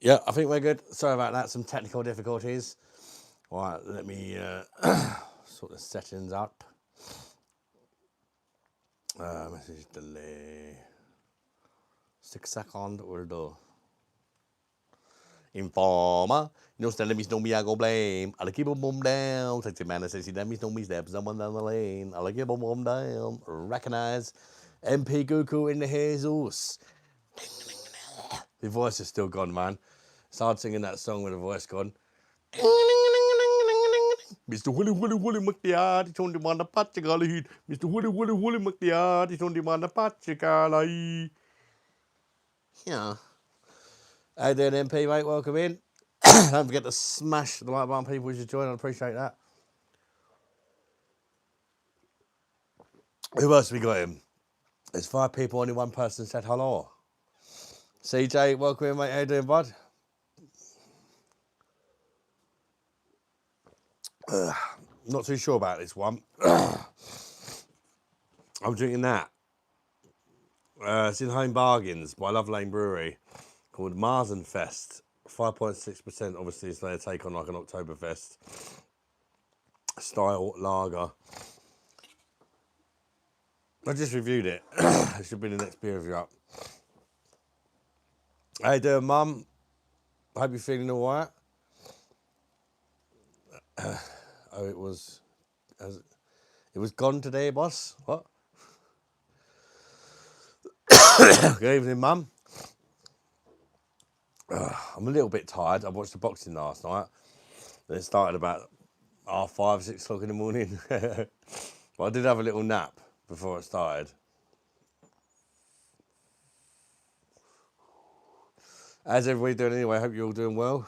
Yeah, I think we're good. Sorry about that. Some technical difficulties. All right, let me sort the settings up. Message delay. 6 second will do. Informer. No stand me, no me, I go blame. I'll keep a boom down. Take the man says he let me, no me, step someone down the lane. I'll keep a boom down. Recognize MP Goku in the Jesus. The voice is still gone, man. It's hard singing that song with the voice gone. Mr. Willy Willy Willy McDead, it's on the man the Pachigala. Mr. Willy Willy Willy McDead, it's on the man the Pachigala. Yeah. How you doing, MP, mate? Welcome in. Don't forget to smash the like button, people, as you join. I appreciate that. Who else we got in? There's 5 people, only one person said hello. CJ, welcome in, mate. How you doing, bud? Not too sure about this one. I'm drinking that. It's in Home Bargains by Love Lane Brewery, called Marzenfest. 5.6%. Obviously, it's their take on like an Oktoberfest style lager. I just reviewed it. It should be the next beer review up. How you doing, Mum? Hope you're feeling all right. Oh, it was gone today, boss. What? Good evening, Mum. I'm a little bit tired. I watched the boxing last night. It started about 5:30, 6 o'clock in the morning. But I did have a little nap before it started. How's everybody doing anyway? Hope you're all doing well.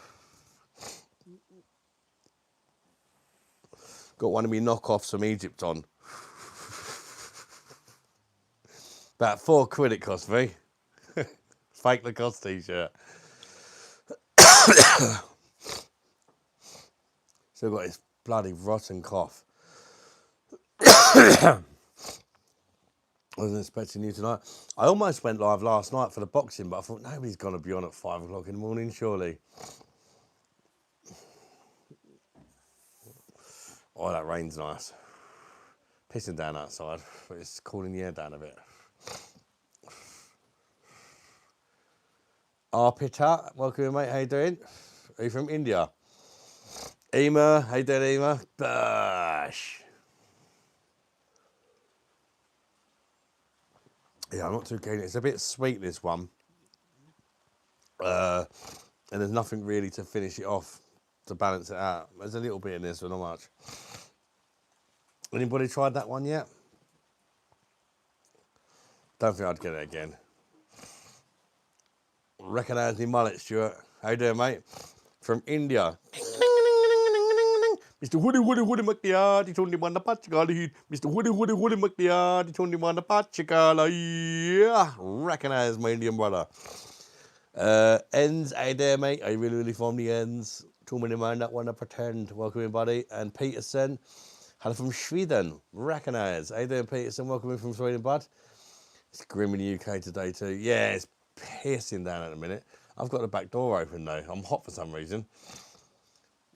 Got one of me knockoffs from Egypt on. About £4 it cost me. Fake Lacoste t-shirt. Still got this bloody rotten cough. I wasn't expecting you tonight. I almost went live last night for the boxing, but I thought nobody's going to be on at 5 o'clock in the morning, surely. Oh, that rain's nice. Pissing down outside, but it's cooling the air down a bit. Arpita, welcome in, mate. How you doing? Are you from India? Ema, how you doing, Ema? BOSH. Yeah, I'm not too keen. It's a bit sweet, this one. And there's nothing really to finish it off to balance it out. There's a little bit in this, but not much. Anybody tried that one yet? Don't think I'd get it again. Recognise me mullet, Stuart. How you doing, mate? From India. Mr. Woody Woody Woody McDead, he's only one the Pachigala. Mr. Woody Woody Woody McDead, he's only one the Pachigala. Yeah, recognise my Indian brother. Ends, hey there, mate. I really from the ends. Too many man that want to pretend. Welcome in, buddy. And Peterson, hello from Sweden. Recognise. Hey there, Peterson. Welcome in from Sweden, bud. It's grim in the UK today too. Yeah, it's piercing down at the minute. I've got the back door open though. I'm hot for some reason.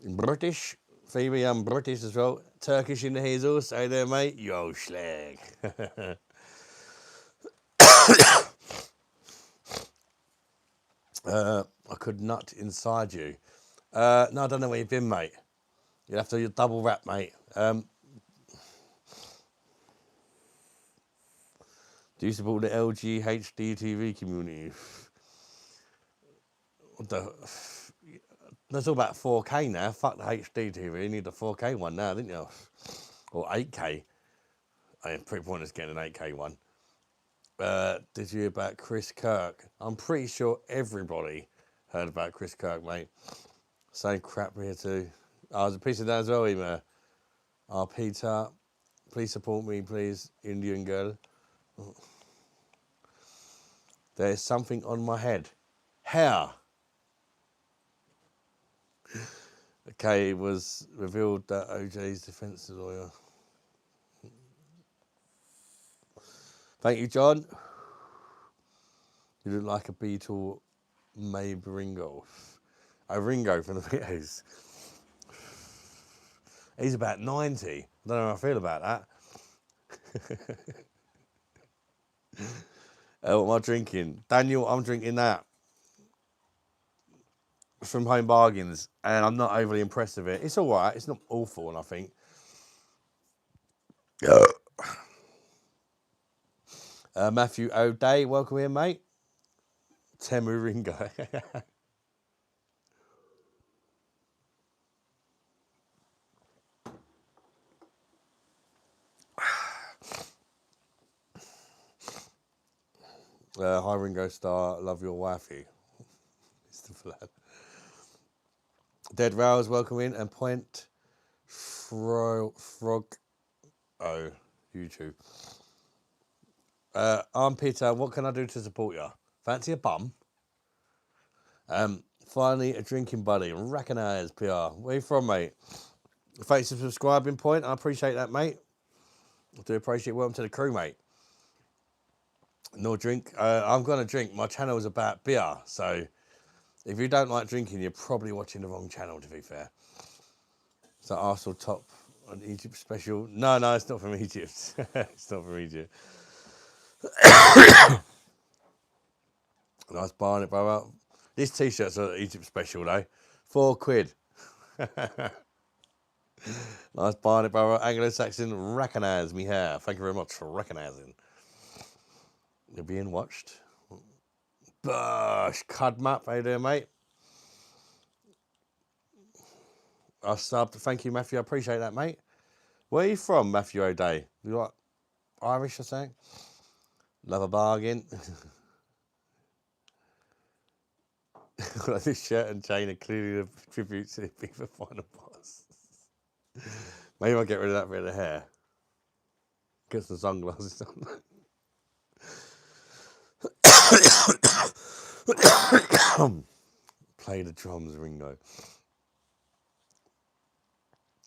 British. Phoebe, I'm British as well. Turkish in the hazels. Hey there, mate. Yo, schlag. I could nut inside you. No, I don't know where you've been, mate. You'll have to double wrap, mate. Do you support the LGHD TV community? That's all about 4K now. Fuck the HD TV. You need the 4K one now, didn't you? Or 8K. I mean, pretty pointless getting an 8K one. Did you hear about Chris Kirk? I'm pretty sure everybody heard about Chris Kirk, mate. Same crap here too. I was a piece of that as well, email. Peter, please support me, please, Indian girl. There's something on my head. Hair. Okay, it was revealed that OJ's defence lawyer. Thank you, John. You look like a beetle Maybe Ringo. Oh, Ringo from the Beatles. He's about 90. I don't know how I feel about that. What am I drinking? Daniel, I'm drinking that from Home Bargains, and I'm not overly impressed with it. It's all right. It's not awful, and I think. Matthew O'Day, welcome in, mate. Temu Ringo. Hi, Ringo Starr. Love your wifey. Mr. Flan. Dead Rails, welcome in. And Point Frog. Oh, YouTube. I'm Peter. What can I do to support you? Fancy a bum? Finally, a drinking buddy. Recognise PR. Where you from, mate? Thanks for subscribing, Point. I appreciate that, mate. I do appreciate it. Welcome to the crew, mate. No drink. I'm going to drink. My channel is about beer. So if you don't like drinking, you're probably watching the wrong channel, to be fair. So Arsenal top on Egypt special. No, it's not from Egypt. It's not from Egypt. Nice buying it, brother. This t-shirt's an Egypt special, though. £4. Nice buying it, brother. Anglo-Saxon, recognise me here. Thank you very much for recognising. You're being watched. BOSH, Cud Map, how you doing, mate? I subbed. Thank you, Matthew. I appreciate that, mate. Where are you from, Matthew O'Day? You like Irish or something? Love a bargain. This shirt and chain are clearly a tribute to the FIFA final boss. Maybe I'll get rid of that bit of hair. Get some sunglasses on. Play the drums, Ringo.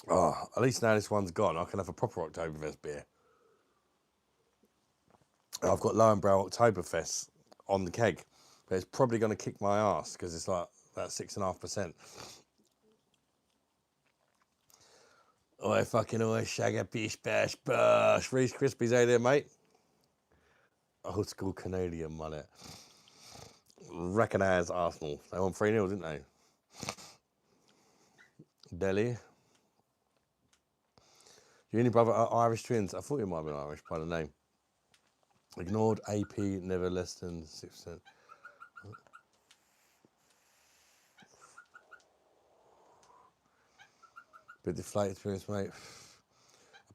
Oh, at least now this one's gone, I can have a proper Oktoberfest beer. I've got Lowenbrow Oktoberfest on the keg, but it's probably going to kick my ass because it's like about 6.5%. Oi, fucking oi, shagger, bish, bash, bash. Reese Krispies, hey there, mate. Old school Canadian mullet. Recognise Arsenal. They won 3-0, didn't they? Delhi. Your only brother are Irish twins. I thought you might have been Irish by the name. Ignored AP, never less than 6%. Bit deflated experience, mate.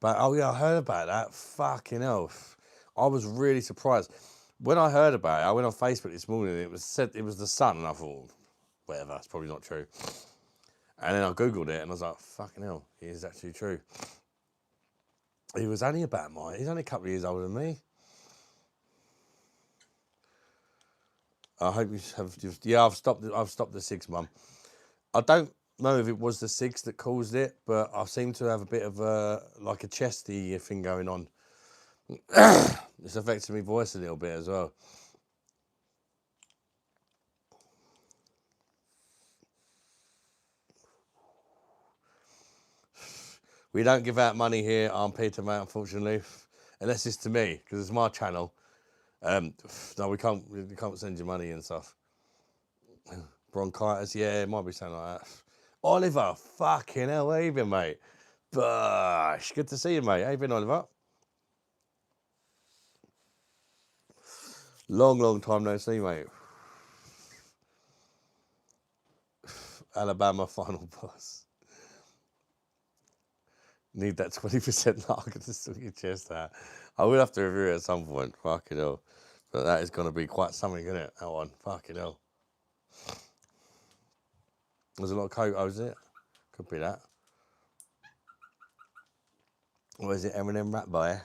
Oh yeah, I heard about that. Fucking hell. I was really surprised. When I heard about it, I went on Facebook this morning and it was said it was the sun, and I thought, whatever, it's probably not true. And then I Googled it and I was like, fucking hell, it is actually true. He was only about he's only a couple of years older than me. I hope you have just, yeah, I've stopped the cigs, Mum. I don't know if it was the cigs that caused it, but I seem to have a bit of like a chesty thing going on. It's affecting my voice a little bit as well. We don't give out money here on Peter, mate, unfortunately, unless it's to me because it's my channel. No, we can't send you money and stuff. Bronchitis, yeah, it might be something like that. Oliver, fucking hell, where you been, mate? BOSH, good to see you, mate. How you been, Oliver? Long time no see, mate. Alabama final boss. Need that 20% lager to sort your chest out. I will have to review it at some point. Fucking hell. But that is going to be quite something, isn't it? That one. Fucking hell. There's a lot of coke, is it? Could be that. What is it? M&M Rat Boy?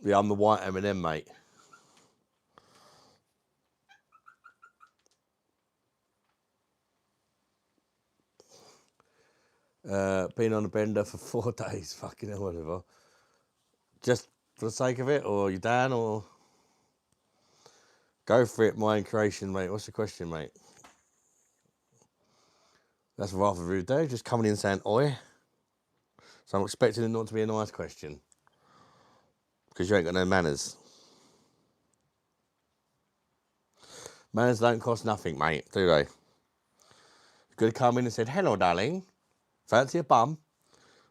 Yeah, I'm the white M&M, mate. Been on a bender for 4 days. Fucking hell, Oliver. Just for the sake of it, or you down, or Go for it, my creation, mate. What's the question, mate? That's rather rude, though. Just coming in saying oi. So I'm expecting it not to be a nice question. Because you ain't got no manners. Manners don't cost nothing, mate, do they? You could have come in and said, hello, darling. Fancy a bum?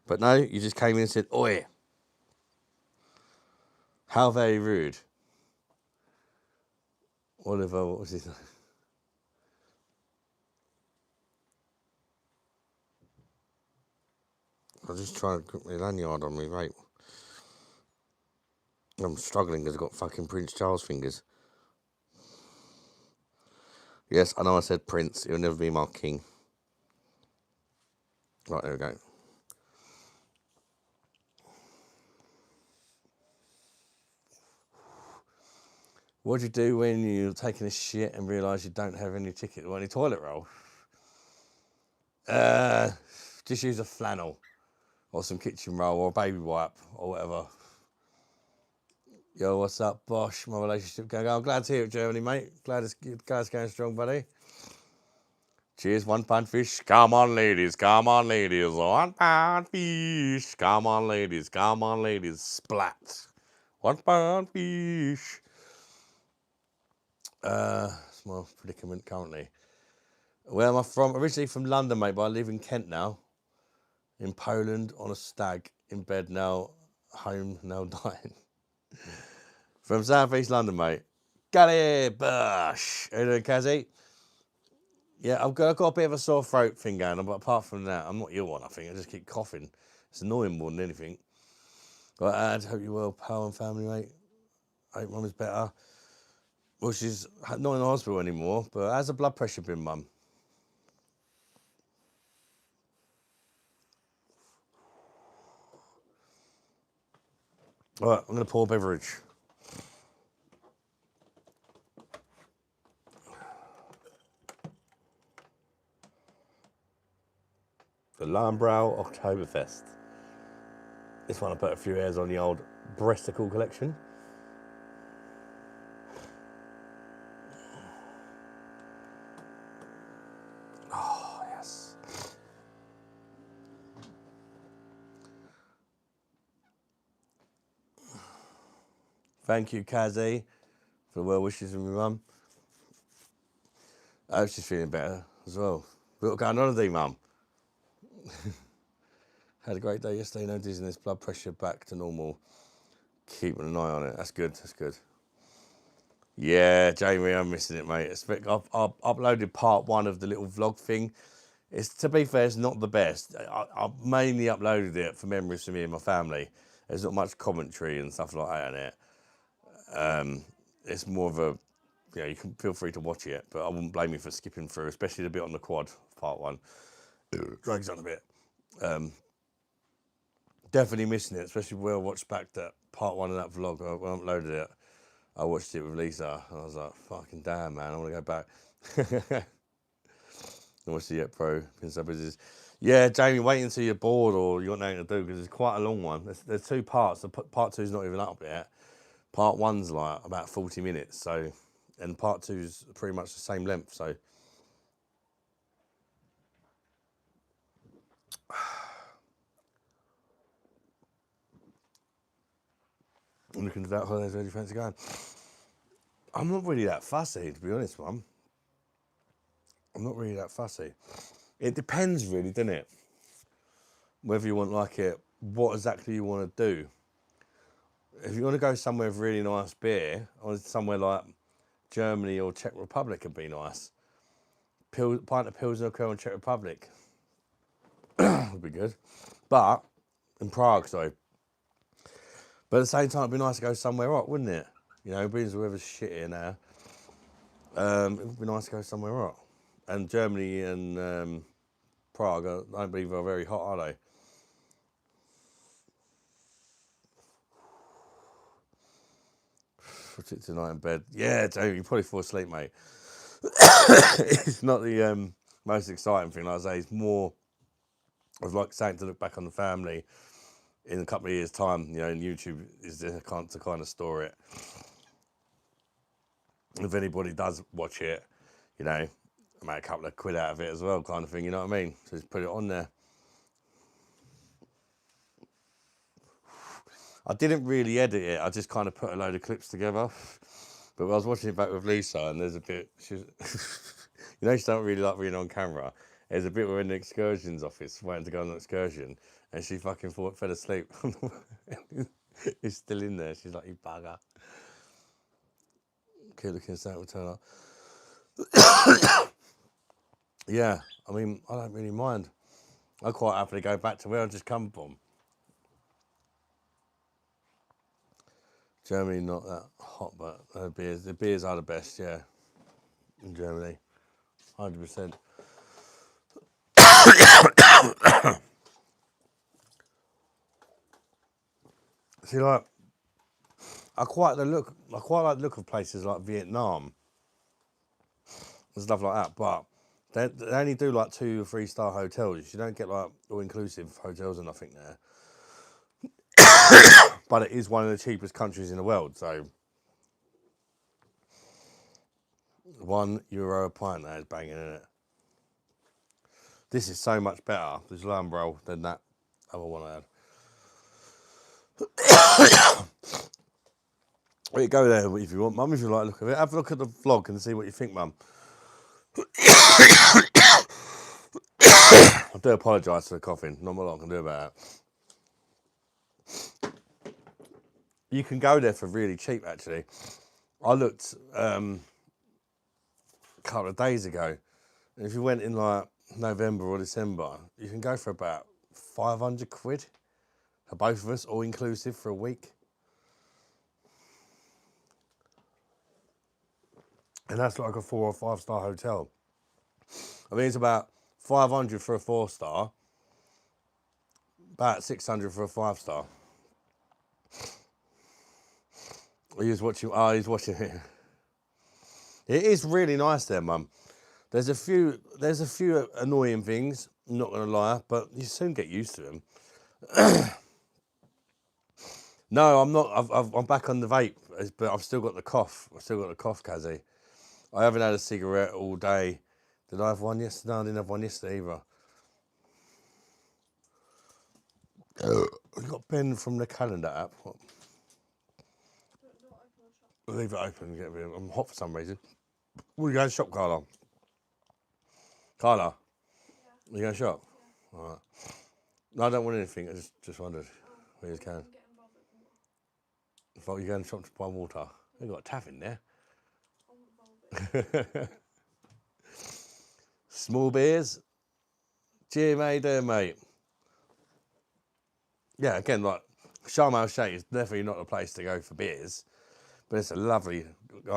But no, you just came in and said, oi. How very rude. Oliver, what was his name? I'm just trying to put my lanyard on me, mate. I'm struggling because I've got fucking Prince Charles fingers. Yes, I know I said Prince. He'll never be my king. Right, there we go. What do you do when you're taking a shit and realise you don't have any ticket or any toilet roll? Just use a flannel or some kitchen roll or a baby wipe or whatever. Yo, what's up, Bosh? My relationship going. I'm glad to hear it, Germany, mate. Glad it's going strong, buddy. Cheers, 1 pound fish. Come on, ladies. Come on, ladies. 1 pound fish. Come on, ladies. Come on, ladies. Splat. 1 pound fish. It's my predicament currently. Where am I from? Originally from London, mate, but I live in Kent now. In Poland, on a stag, in bed now, home now dying. From South East London, mate. Gully Bush. How you doing, Kazzy? Yeah, I've got a bit of a sore throat thing going on, but apart from that, I'm not ill or nothing. I just keep coughing. It's annoying more than anything. But I hope you're well, pal and family, mate. Hope mum is better. Well, she's not in the hospital anymore, but how's the blood pressure been, mum? All right, I'm going to pour a beverage. The Limebrow Oktoberfest. This one I put a few hairs on the old breasticle collection. Oh, yes. Thank you, Kazzy, for the well wishes from my mum. I hope she's feeling better as well. We've got going on holiday, mum. Had a great day yesterday, no dizziness, blood pressure back to normal. Keeping an eye on it. That's good, that's good. Yeah, Jamie, I'm missing it, mate. I've uploaded part 1 of the little vlog thing. It's, to be fair, it's not the best. I mainly uploaded it for memories for me and my family. There's not much commentary and stuff like that in it. It's more of a, you can feel free to watch it, but I wouldn't blame you for skipping through, especially the bit on the quad, part 1. Drags on a bit. Definitely missing it, especially when I watched back that part 1 of that vlog. When I uploaded it, I watched it with Lisa, and I was like, fucking damn, man, I want to go back. I watched the Pro in some business. Yeah, Jamie, wait until you're bored or you got nothing to do, because it's quite a long one. There's 2 parts. Part 2's not even up yet. Part 1's like about 40 minutes, so, and part 2's pretty much the same length, so. I'm looking at that holidays, where do you fancy going? I'm not really that fussy, to be honest, Mum. I'm not really that fussy. It depends, really, doesn't it? Whether you want like it, what exactly you want to do. If you want to go somewhere with really nice beer, or somewhere like Germany or Czech Republic would be nice. Pint of Pilsner in Czech Republic would be good. But, in Prague, sorry. But at the same time, it'd be nice to go somewhere hot, wouldn't it? You know, being as the weather's shit here now, it would be nice to go somewhere hot. And Germany and Prague, I don't believe are very hot, are they? Put it tonight in bed. Yeah, Jamie, you probably fall asleep, mate. It's not the most exciting thing, like I say. It's more of like saying to look back on the family in a couple of years' time. You know, and YouTube is to kind of store it. if anybody does watch it, you know, I make a couple of quid out of it as well, kind of thing, you know what I mean? So just put it on there. I didn't really edit it, I just kind of put a load of clips together. But I was watching it back with Lisa, and there's a bit, she's, you know, she don't really like being on camera. There's a bit we're in the excursions office, waiting to go on an excursion, and she fucking fell asleep. It's still in there. She's like, you bugger. Keep looking at will turn up. Yeah, I mean, I don't really mind. I quite happily go back to where I just come from. Germany not that hot, but the beers are the best, yeah, in Germany, 100%. See, like, I quite like the look of places like Vietnam and stuff like that, but they only do like 2 or 3 star hotels. You don't get like all inclusive hotels or nothing there. But it is one of the cheapest countries in the world, so €1 a pint, that is banging, isn't it? This is so much better, this lamb roll, than that other one I had. Well, you go there if you want, Mum, if you like the look of it. Have a look at the vlog and see what you think, Mum. I do apologise for the coughing, not much I can do about it. You can go there for really cheap, actually. I looked a couple of days ago, and if you went in like November or December, you can go for about 500 quid for both of us, all inclusive, for a week. And that's like a 4 or 5 star hotel. I mean, it's about 500 for a 4 star, about 600 for a 5 star. He's watching. Oh, he's watching it. It is really nice there, Mum. There's a few annoying things, I'm not going to lie, but you soon get used to them. No, I'm not. I'm back on the vape, but I've still got the cough. Kazzy. I haven't had a cigarette all day. Did I have one yesterday? No, I didn't have one yesterday either. We got Ben from the calendar app. What? Leave it open. Get rid of it. I'm hot for some reason. Will you go and shop, Carla? Carla? Yeah. You going to shop? Yeah. All right. No, I don't want anything. I just wondered where you can. I thought you going to shop to buy water. They've got a tap in there. Small beers. Jim, how you doing, mate? Yeah, again, like, Sharm el Sheikh is definitely not a place to go for beers, but it's a lovely,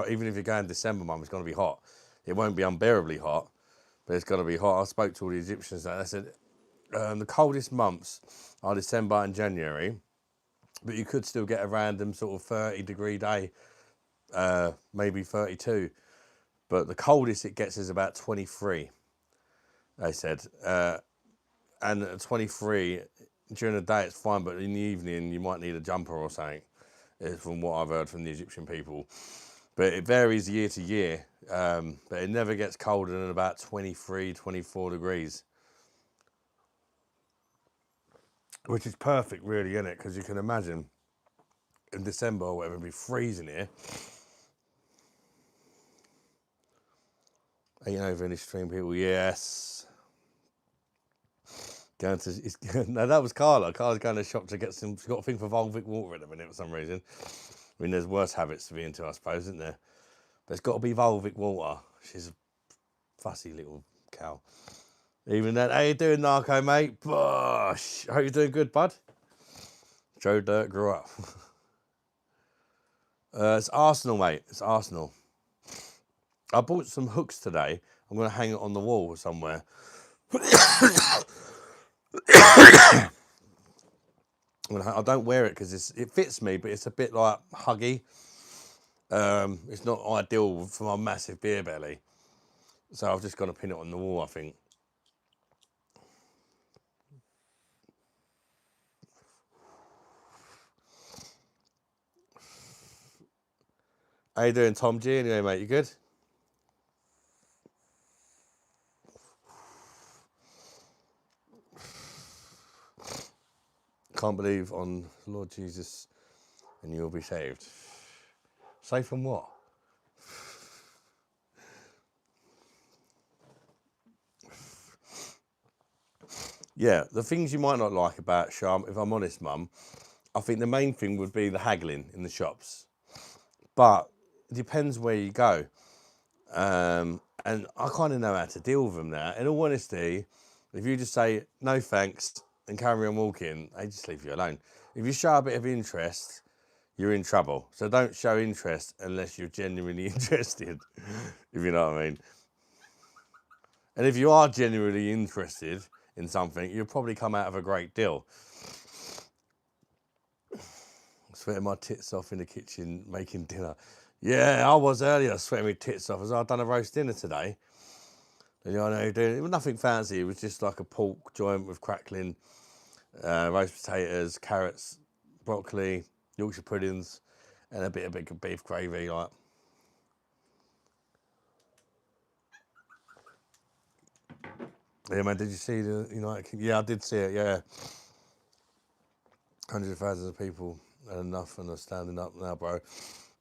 even if you go in December, Mum, it's going to be hot. It won't be unbearably hot, but it's going to be hot. I spoke to all the Egyptians and they said the coldest months are December and January, but you could still get a random sort of 30-degree day, maybe 32. But the coldest it gets is about 23, they said. And at 23, during the day it's fine, but in the evening you might need a jumper or something, from what I've heard from the Egyptian people. But it varies year to year, but it never gets colder than about 23, 24 degrees. Which is perfect, really, isn't it? Because you can imagine in December or whatever, it'd be freezing here. Ain't over any stream people, yes. Going to, no, that was Carla. Carla's going to the shop to get some, she's got a thing for Volvic water at the minute for some reason. I mean, there's worse habits to be into, I suppose, isn't there? But it's got to be Volvic water. She's a fussy little cow. Even that, how you doing, Narco, mate? Bosh! I hope you're doing good, bud. Joe Dirt grew up. It's Arsenal, mate. It's Arsenal. I bought some hooks today. I'm going to hang it on the wall somewhere. I don't wear it because it fits me, but it's a bit like huggy. It's not ideal for my massive beer belly. So I've just got to pin it on the wall, I think. How you doing, Tom G? Anyway, mate, you good? Can't believe on Lord Jesus and you'll be saved. Saved from what? Yeah, the things you might not like about Sham, if I'm honest, Mum, I think the main thing would be the haggling in the shops. But it depends where you go. And I kind of know how to deal with them now. In all honesty, if you just say, no thanks, and carry on walking, they just leave you alone. If you show a bit of interest, you're in trouble. So don't show interest unless you're genuinely interested, if you know what I mean. And if you are genuinely interested in something, you'll probably come out of a great deal. Sweating my tits off in the kitchen, making dinner. Yeah, I was earlier sweating my tits off as I'd done a roast dinner today. And you know, it was nothing fancy. It was just like a pork joint with crackling, roast potatoes, carrots, broccoli, Yorkshire puddings, and a bit of beef gravy. Like, yeah, man. Did you see the United Kingdom? Yeah, I did see it. Yeah, hundreds of thousands of people, and enough, and they're standing up now, bro.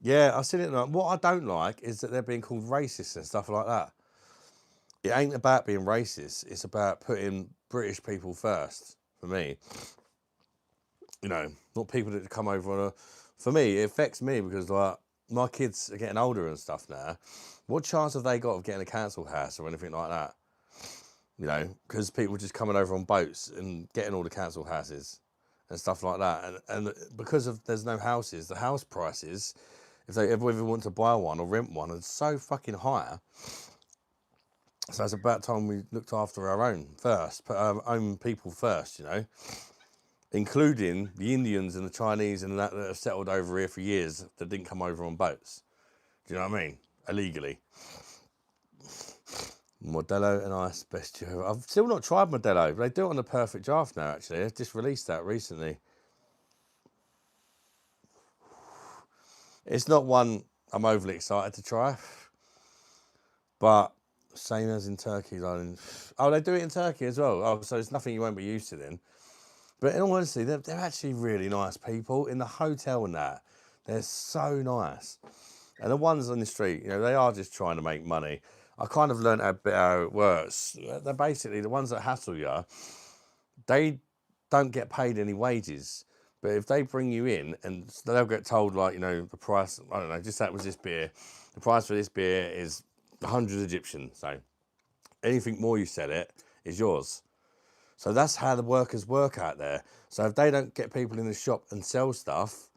Yeah, I seen it. Like, what I don't like is that they're being called racist and stuff like that. It ain't about being racist. It's about putting British people first. For me, not people that come over on a. For me, it affects me because like my kids are getting older and stuff now. What chance have they got of getting a council house or anything like that? Because people just coming over on boats and getting all the council houses and stuff like that. And because of there's no houses, the house prices, if they ever want to buy one or rent one, it's so fucking high. So it's about time we looked after our own first, put our own people first, including the Indians and the Chinese and that have settled over here for years that didn't come over on boats. Do you know what I mean? Illegally. Modelo and ice, best you ever. I've still not tried Modelo, but they do it on the perfect draft now, actually. They've just released that recently. It's not one I'm overly excited to try, but same as in Turkey. Oh, they do it in Turkey as well. Oh, so it's nothing you won't be used to then. But in all honesty, they're actually really nice people. In the hotel and that, they're so nice. And the ones on the street, they are just trying to make money. I kind of learned a bit how it works. They're basically the ones that hassle you. They don't get paid any wages. But if they bring you in and they'll get told, like, the price, I don't know, just that was this beer. The price for this beer is 100 Egyptian. So anything more you sell it is yours. So that's how the workers work out there. So if they don't get people in the shop and sell stuff,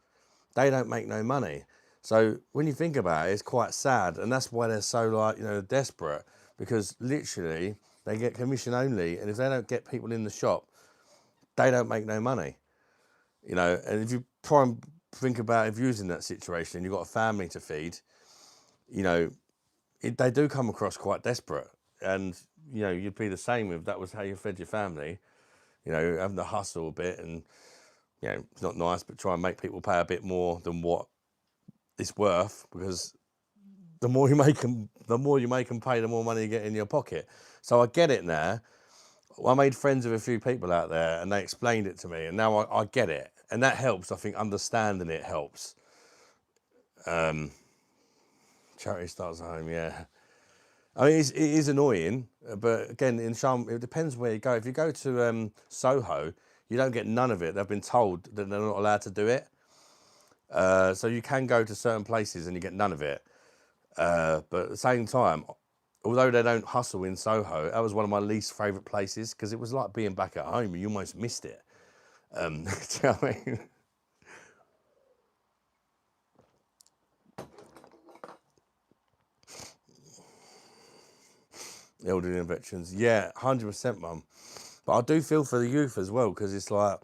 they don't make no money. So when you think about it, it's quite sad. And that's why they're so desperate, because literally they get commission only. And if they don't get people in the shop, they don't make no money. And if you try and think about if you're in that situation and you've got a family to feed, they do come across quite desperate. And, you'd be the same if that was how you fed your family, having to hustle a bit and, it's not nice, but try and make people pay a bit more than what it's worth, because the more you make them pay, the more money you get in your pocket. So I get it now. I made friends with a few people out there and they explained it to me, and now I get it. And that helps. I think understanding it helps. Charity starts at home, yeah. I mean, it is annoying, but again, in some, it depends where you go. If you go to Soho, you don't get none of it. They've been told that they're not allowed to do it. So you can go to certain places and you get none of it. But at the same time, although they don't hustle in Soho, that was one of my least favourite places because it was like being back at home. You almost missed it. Do you know what I mean? Elderly and veterans. Yeah, 100%, Mum. But I do feel for the youth as well, because it's like,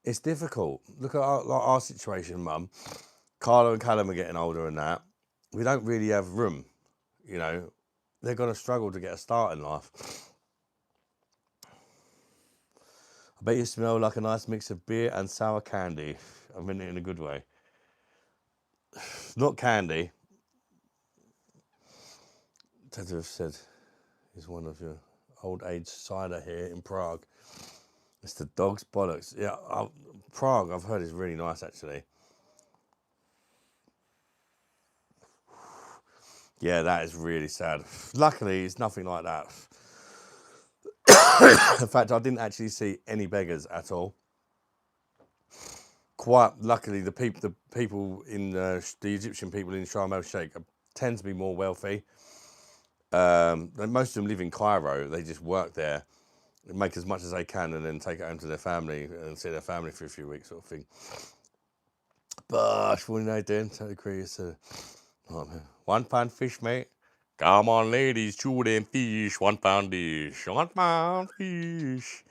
it's difficult. Look at our situation, Mum. Carlo and Callum are getting older and that. We don't really have room, They're going to struggle to get a start in life. I bet you smell like a nice mix of beer and sour candy. I mean it in a good way. not candy. Ted have said is one of your old age cider here in Prague. It's the dog's bollocks. Yeah, Prague I've heard is really nice actually. Yeah, that is really sad. Luckily, it's nothing like that. In fact, I didn't actually see any beggars at all. Quite luckily, the people in the Egyptian people in Sharm el Sheikh tend to be more wealthy. Most of them live in Cairo. They just work there, make as much as they can, and then take it home to their family and see their family for a few weeks, sort of thing. Bosh, what are they doing? Totally agree. It's £1 fish, mate. Come on, ladies, chew them fish. £1 dish. £1 fish.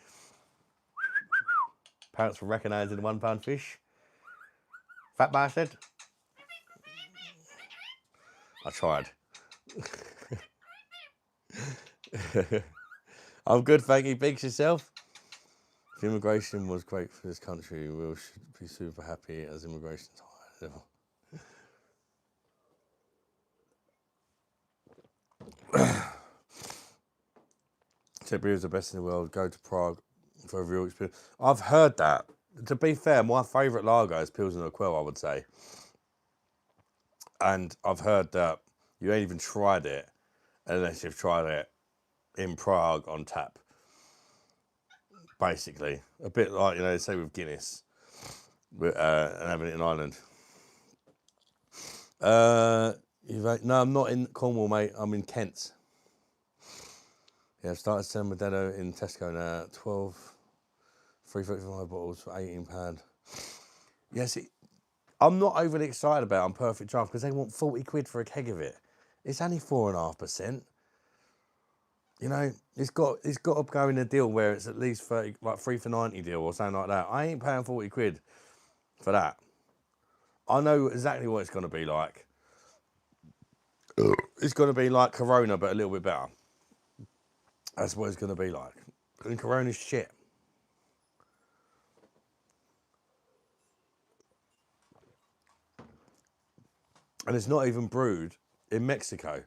Parrots for recognising the £1 fish. Fat bastard. I tried. I'm good, thank you. Biggs yourself. If immigration was great for this country, we should be super happy as immigration's high level. So beer is the best in the world. Go to Prague for a real experience. I've heard that. To be fair, my favourite lager is Pilsner Urquell, I would say. And I've heard that you ain't even tried it unless you've tried it in Prague on tap. Basically, a bit like, you know, say with Guinness and having it in Ireland. No, I'm not in Cornwall, mate. I'm in Kent. Yeah, I've started selling Modelo in Tesco now. 345 bottles for £18. Yes, I'm not overly excited about it on Perfect Draft because they want 40 quid for a keg of it. It's only 4.5%. You know, it's got to go in a deal where it's at least 30, like 3 for 90 deal or something like that. I ain't paying 40 quid for that. I know exactly what it's going to be like. It's going to be like Corona, but a little bit better. That's what it's going to be like. And Corona's shit. And it's not even brewed in Mexico.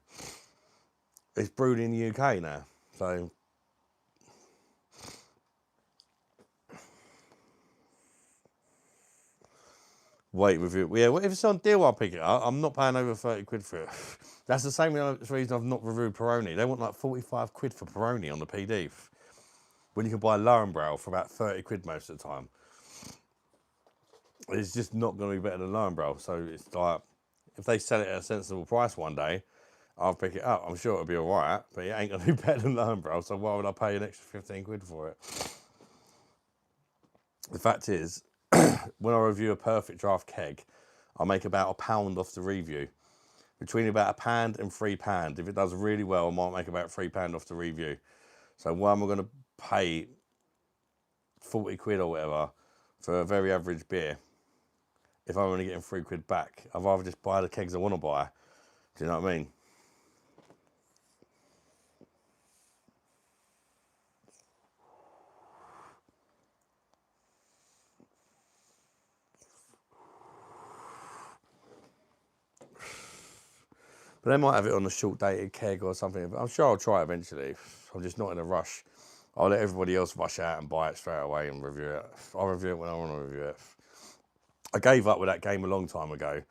It's brewed in the UK now. So wait with it. Yeah, if it's on deal, I'll pick it up. I'm not paying over 30 quid for it. That's the same reason I've not reviewed Peroni. They want like 45 quid for Peroni on the PD. When you can buy Lowenbrau for about 30 quid most of the time. It's just not going to be better than Lowenbrau. So it's like, if they sell it at a sensible price one day, I'll pick it up. I'm sure it'll be all right, but it ain't going to be better than Lowenbrau. So why would I pay an extra 15 quid for it? The fact is, when I review a Perfect Draft keg, I make about £1 off the review. Between about £1 and £3. If it does really well, I might make about £3 off the review. So why am I going to pay 40 quid or whatever for a very average beer if I'm only getting 3 quid back? I'd rather just buy the kegs I want to buy. Do you know what I mean? But they might have it on a short dated keg or something. I'm sure I'll try it eventually. I'm just not in a rush. I'll let everybody else rush out and buy it straight away and review it. I'll review it when I want to review it. I gave up with that game a long time ago.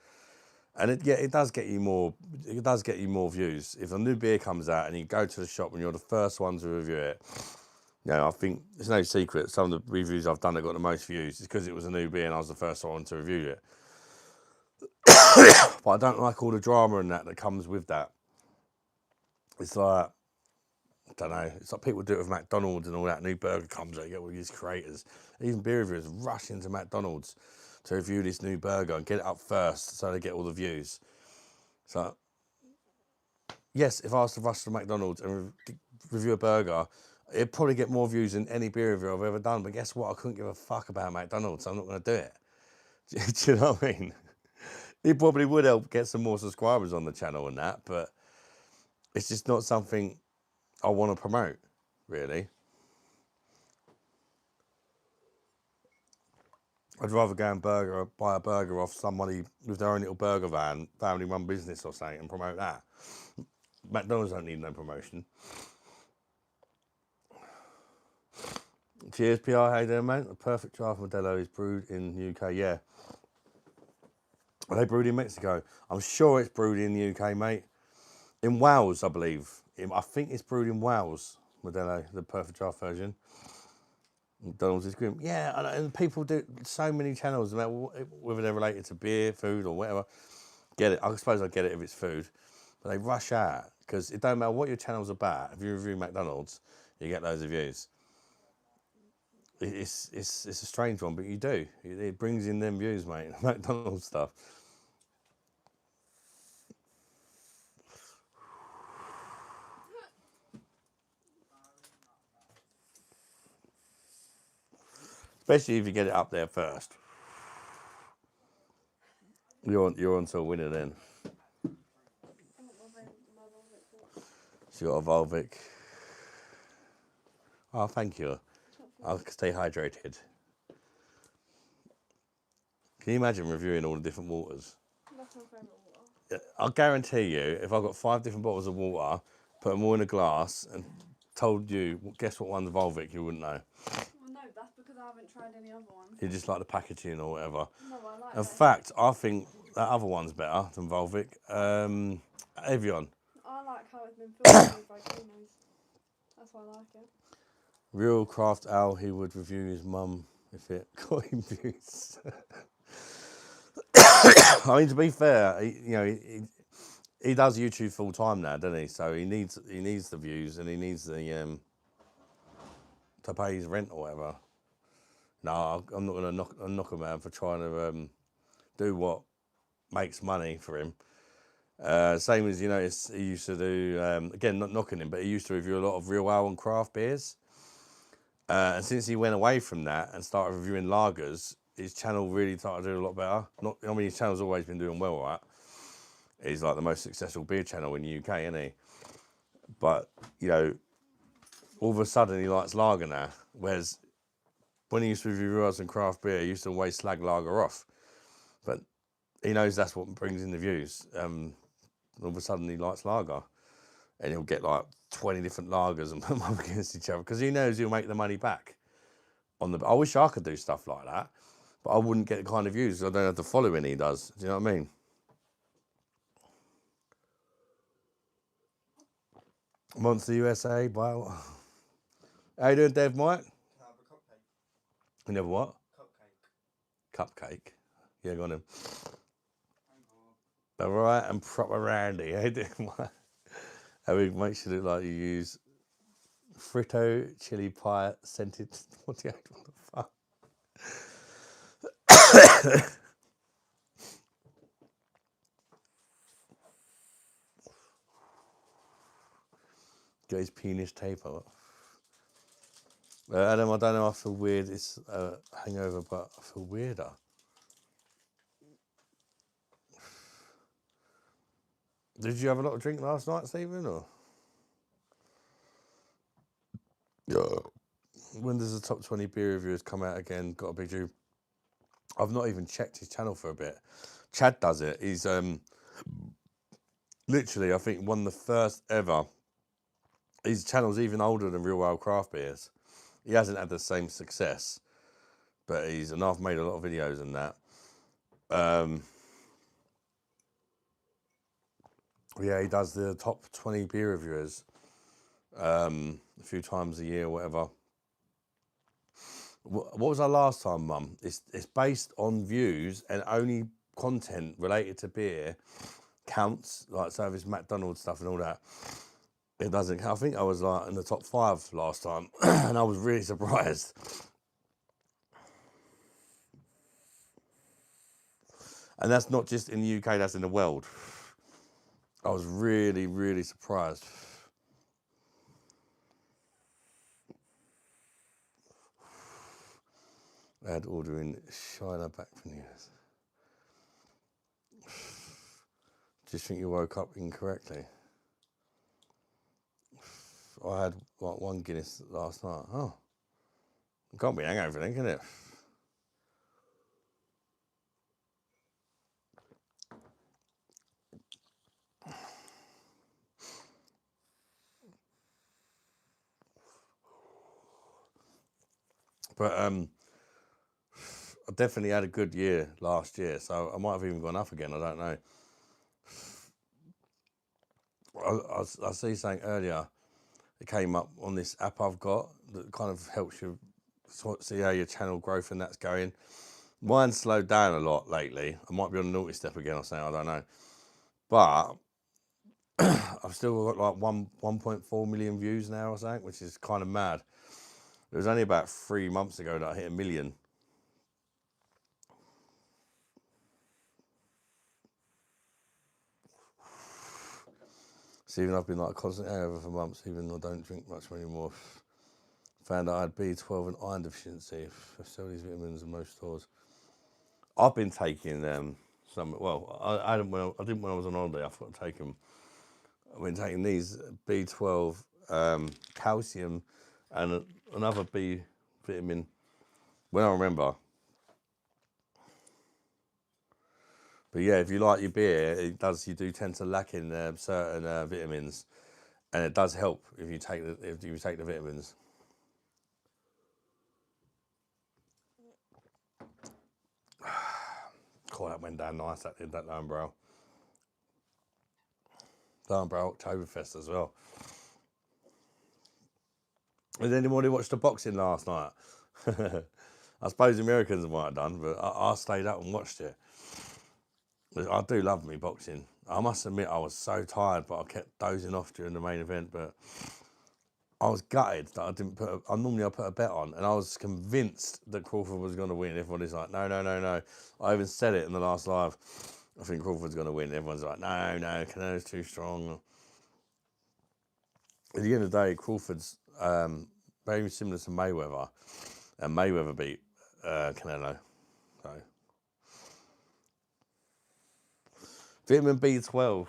And it does get you more. It does get you more views. If a new beer comes out and you go to the shop and you're the first one to review it, you know, I think it's no secret. Some of the reviews I've done that got the most views is because it was a new beer and I was the first one to review it. But I don't like all the drama and that comes with that. It's like, I don't know. It's like people do it with McDonald's and all that. New burger comes out, you get all these creators, even beer reviewers rush into McDonald's to review this new burger and get it up first so they get all the views. So, yes, if I was to rush to McDonald's and review a burger, it'd probably get more views than any beer review I've ever done. But guess what? I couldn't give a fuck about McDonald's, so I'm not going to do it. Do you know what I mean? It probably would help get some more subscribers on the channel and that, but it's just not something I want to promote, really. I'd rather go and buy a burger off somebody with their own little burger van, family-run business or something, and promote that. McDonald's don't need no promotion. Cheers, PR. How you doing, mate? A perfect draft Modelo is brewed in the UK. Yeah. Are they brewed in Mexico? I'm sure it's brewed in the UK, mate. In Wales, I believe. I think it's brewed in Wales, Modelo, the perfect draft version. McDonald's is grim. Yeah, and people do so many channels, whether they're related to beer, food, or whatever. Get it. I suppose I get it if it's food. But they rush out because it don't matter what your channel's about. If you review McDonald's, you get loads of views. It's a strange one, but you do. It brings in them views, mate. McDonald's stuff. Especially if you get it up there first. You're on to a winner then. So you got a Volvic. Oh, thank you. I'll stay hydrated. Can you imagine reviewing all the different waters? That's my favourite water. I'll guarantee you, if I got 5 different bottles of water, put them all in a glass, and told you, guess what one's Volvic, you wouldn't know. Well, no, that's because I haven't tried any other ones. You just like the packaging or whatever. No, I like In that. fact, I think that other one's better than Volvic. Evian. I like how it's been filtered with volcanoes. That's why I like it. Real craft Al, he would review his mum if it got him views. I mean, to be fair, he does YouTube full time now, doesn't he? So he needs the views and he needs the to pay his rent or whatever. No, I'm not going to knock him out for trying to do what makes money for him. Same as, he used to do, again, not knocking him, but he used to review a lot of real ale and craft beers. And since he went away from that and started reviewing lagers, his channel really started to do a lot better. His channel's always been doing well, right? He's like the most successful beer channel in the UK, isn't he? But, all of a sudden he likes lager now. Whereas when he used to review real ales and craft beer, he used to always slag lager off. But he knows that's what brings in the views. All of a sudden he likes lager. And he'll get like 20 different lagers and put them up against each other because he knows he'll make the money back. I wish I could do stuff like that, but I wouldn't get the kind of views. I don't have the following he does. Do you know what I mean? Monster USA, wow. How you doing, Dev, Mike? Can I have a cupcake? You never what? Cupcake. Cupcake. Yeah, go on then. All right, and proper Randy. How you doing, Mike? How we make sure look like you use Fritto chili pie scented. What the fuck? Get his penis tape up. Adam, I don't know, I feel weird. It's a hangover, but I feel weirder. Did you have a lot of drink last night, Stephen? Or? Yeah. When does the top 20 beer reviewers come out again? Got to be due. I've not even checked his channel for a bit. Chad does it. He's literally, I think, one of the first ever. His channel's even older than Real Wild Craft Beers. He hasn't had the same success, but I've made a lot of videos and that. Yeah, he does the top 20 beer reviewers a few times a year or whatever. What was our last time, Mum? It's based on views and only content related to beer counts, like service McDonald's stuff and all that. It doesn't. I think I was like in the top 5 last time, and I was really surprised. And that's not just in the UK; that's in the world. I was really, really surprised. I had ordering Shiner back from years. Do you think you woke up incorrectly? I had like 1 Guinness last night. Oh, it can't be hangover then, can it? But I definitely had a good year last year, so I might have even gone up again. I don't know. I see something earlier. It came up on this app I've got that kind of helps you see how your channel growth and that's going. Mine's slowed down a lot lately. I might be on the naughty step again or something, I don't know. But I've still got like 1.4 million views now or something, which is kind of mad. It was only about 3 months ago that I hit 1 million. So even I've been like constant hangover for months, even though I don't drink much anymore. Found out I had B12 and iron deficiency. I sell these vitamins in most stores. I've been taking some. Well, I didn't when I was on holiday. I forgot to take them. I've been taking these B12, calcium, and another B vitamin. When I remember. But yeah, if you like your beer, you do tend to lack in certain vitamins, and it does help if you take the vitamins. God, that went down nice. That did, that Lone Barrel. Lone Barrel Oktoberfest as well. Did anybody watch the boxing last night? I suppose the Americans might have done, but I stayed up and watched it. I do love me boxing. I must admit I was so tired, but I kept dozing off during the main event. But I was gutted that I didn't put. I put a bet on, and I was convinced that Crawford was going to win. Everybody's like, no, no, no, no. I even said it in the last live. I think Crawford's going to win. Everyone's like, no, no, Canelo's too strong. At the end of the day, Crawford's very similar to Mayweather, and Mayweather beat Canelo. So. Vitamin B12.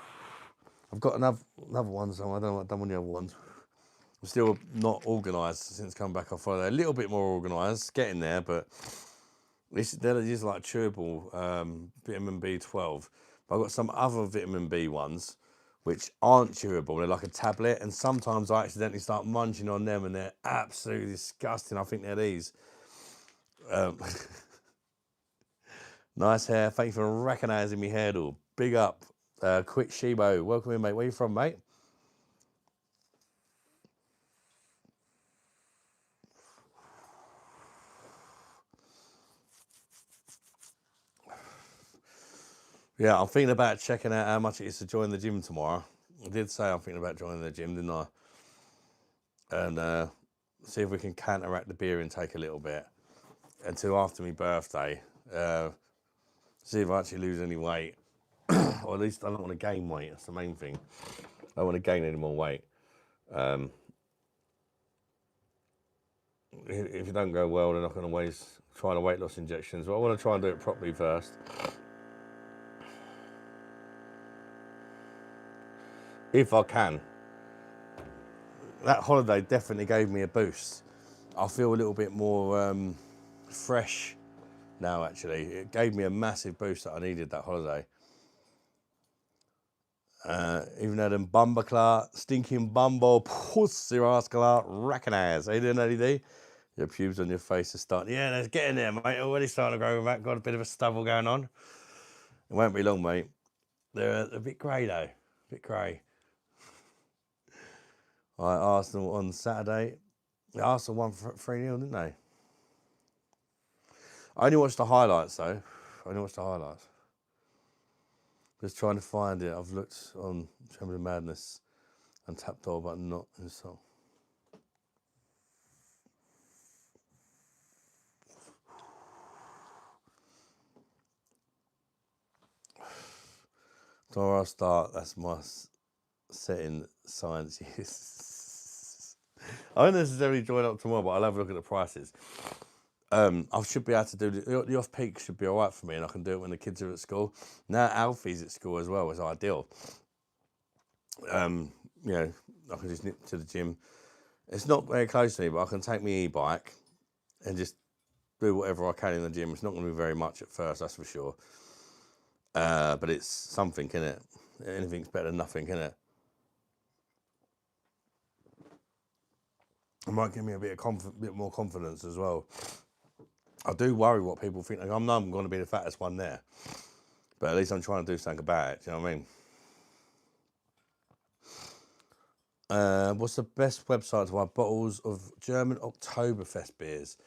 I've got another one, so I don't know what I've done with the other ones. I'm still not organised since coming back off holiday. A little bit more organised, getting there, but they're just like chewable vitamin B12. But I've got some other vitamin B ones which aren't chewable. They're like a tablet, and sometimes I accidentally start munching on them, and they're absolutely disgusting. I think they're these. Nice hair. Thank you for recognising me hairdo. Big up. Quick Shibo. Welcome in, mate. Where you from, mate? Yeah, I'm thinking about checking out how much it is to join the gym tomorrow. I did say I'm thinking about joining the gym, didn't I? And see if we can counteract the beer intake a little bit until after my birthday. See if I actually lose any weight. Or at least I don't want to gain weight. That's the main thing. I don't want to gain any more weight. If it don't go well, then I can always try the weight loss injections. But I want to try and do it properly first. If I can. That holiday definitely gave me a boost. I feel a little bit more fresh now, actually. It gave me a massive boost that I needed that holiday. Even though them bumbleclar, stinking bumble, pussy rascal, recognize. How you doing, Eddie? Your pubes on your face are starting. Yeah, let's get in there, mate. Already starting to grow back. Got a bit of a stubble going on. It won't be long, mate. They're a bit grey, though. A bit grey. Right, Arsenal on Saturday. Arsenal won 3-0, didn't they? I only watched the highlights, though. Just trying to find it. I've looked on Chamber of Madness and tapped all, but not installed. Tomorrow I'll start. That's my setting science. Yes. I won't necessarily join up tomorrow, but I'll have a look at the prices. I should be able to do the off-peak should be all right for me, and I can do it when the kids are at school. Now Alfie's at school as well is ideal. You know, I can just nip to the gym. It's not very close to me, but I can take my e-bike and just do whatever I can in the gym. It's not going to be very much at first, that's for sure. But it's something, innit? Anything's better than nothing, innit? It might give me a bit more confidence as well. I do worry what people think. Like, I know I'm going to be the fattest one there, but at least I'm trying to do something about it. Do you know what I mean? What's the best website to buy bottles of German Oktoberfest beers?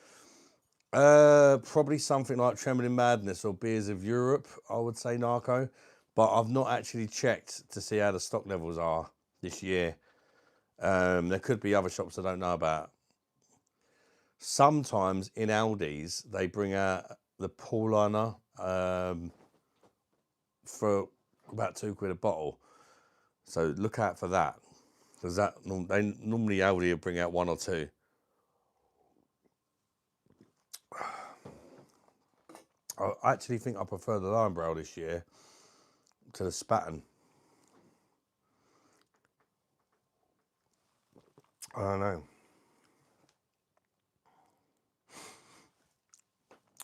Probably something like Trembling Madness or Beers of Europe, I would say, Narco. But I've not actually checked to see how the stock levels are this year. There could be other shops I don't know about. Sometimes in Aldi's, they bring out the Paulaner for about £2 a bottle. So look out for that. Because they normally Aldi will bring out one or two. I actually think I prefer the Lion Barrel this year to the Spaten. I don't know.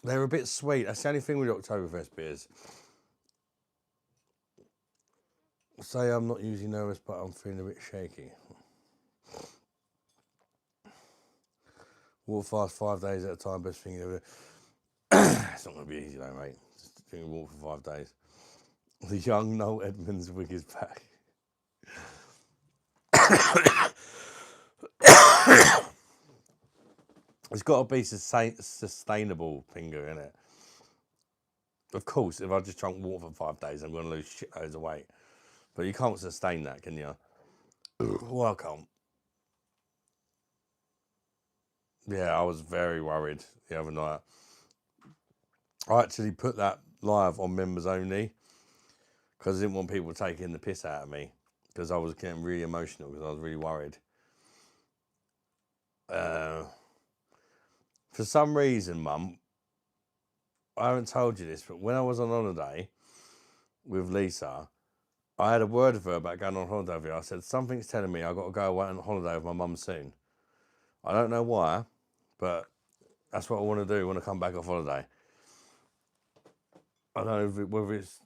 They're a bit sweet. That's the only thing with Oktoberfest beers. Say I'm not usually nervous, but I'm feeling a bit shaky. Walk fast 5 days at a time, best thing ever. It's not going to be easy though, mate. Just walk for 5 days. The young Noel Edmonds wig is back. It's got to be sustainable, Pinger, innit? Of course, if I just drunk water for 5 days, I'm going to lose shitloads of weight. But you can't sustain that, can you? Well, I can't. Yeah, I was very worried the other night. I actually put that live on members only because I didn't want people taking the piss out of me because I was getting really emotional because I was really worried. For some reason, Mum, I haven't told you this, but when I was on holiday with Lisa, I had a word with her about going on holiday with her. I said, something's telling me I've got to go away on holiday with my mum soon. I don't know why, but that's what I want to do when I come back off holiday. I don't know whether it's,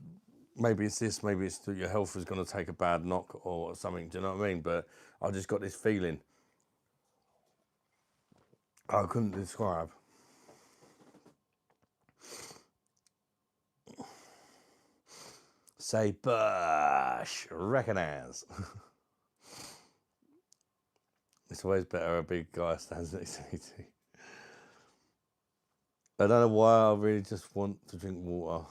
maybe it's this, maybe it's that your health is going to take a bad knock or something, do you know what I mean? But I just got this feeling I couldn't describe. Say, BOSH, recognize. It's always better a big guy stands next to me too. I don't know why I really just want to drink water.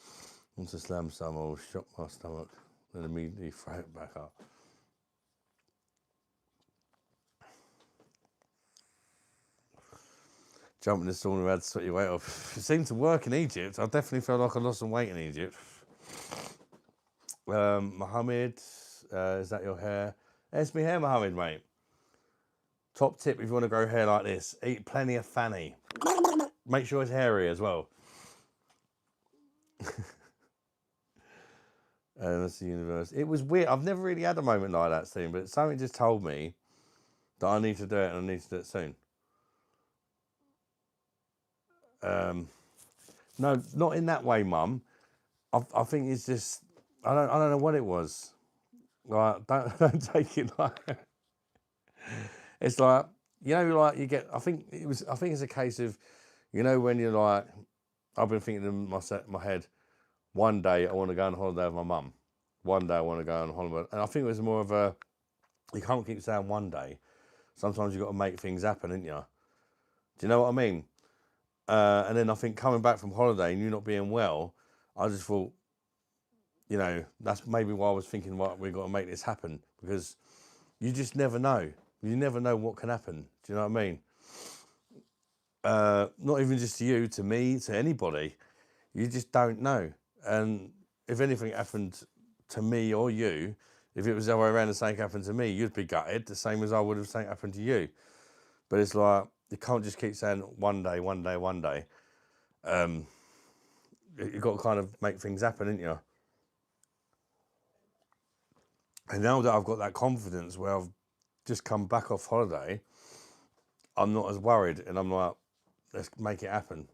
I want to slam some or shock my stomach and immediately throw it back up. Jump in the sauna, had to sweat your weight off. It seemed to work in Egypt. I definitely felt like I lost some weight in Egypt. Mohammed, is that your hair? It's my hair, Mohammed, mate. Top tip if you want to grow hair like this, eat plenty of fanny. Make sure it's hairy as well. That's the universe. It was weird. I've never really had a moment like that, Steve, but something just told me that I need to do it and I need to do it soon. No, not in that way, Mum. I think it's just I don't know what it was. Like don't take it like it's like like you get. I think it's a case of when you're like I've been thinking in my head. One day I want to go on holiday with my mum. One day I want to go on holiday, and I think it was more of a you can't keep saying one day. Sometimes you've got to make things happen, ain't you? Do you know what I mean? And then I think coming back from holiday and you not being well, I just thought, that's maybe why I was thinking, right, we've got to make this happen because you just never know. You never know what can happen. Do you know what I mean? Not even just to you, to me, to anybody. You just don't know. And if anything happened to me or you, if it was the other way around and something happened to me, you'd be gutted, the same as I would have something happened to you. But it's like, you can't just keep saying one day, one day, one day. You've got to kind of make things happen, ain't you? And now that I've got that confidence where I've just come back off holiday, I'm not as worried and I'm like, let's make it happen.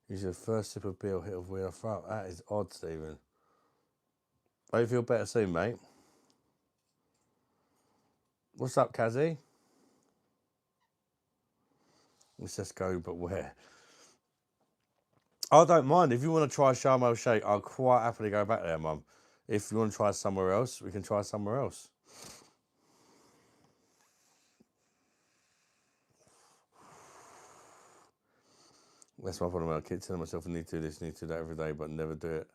Use your first sip of beer hit of weird throat. That is odd, Stephen. Hope you feel better soon, mate. What's up, Kazzy? Let's just go, but where? I don't mind. If you want to try Sharm el Sheikh, I'll quite happily go back there, Mum. If you want to try somewhere else, we can try somewhere else. That's my problem. I keep telling myself I need to do this, need to do that every day, but never do it.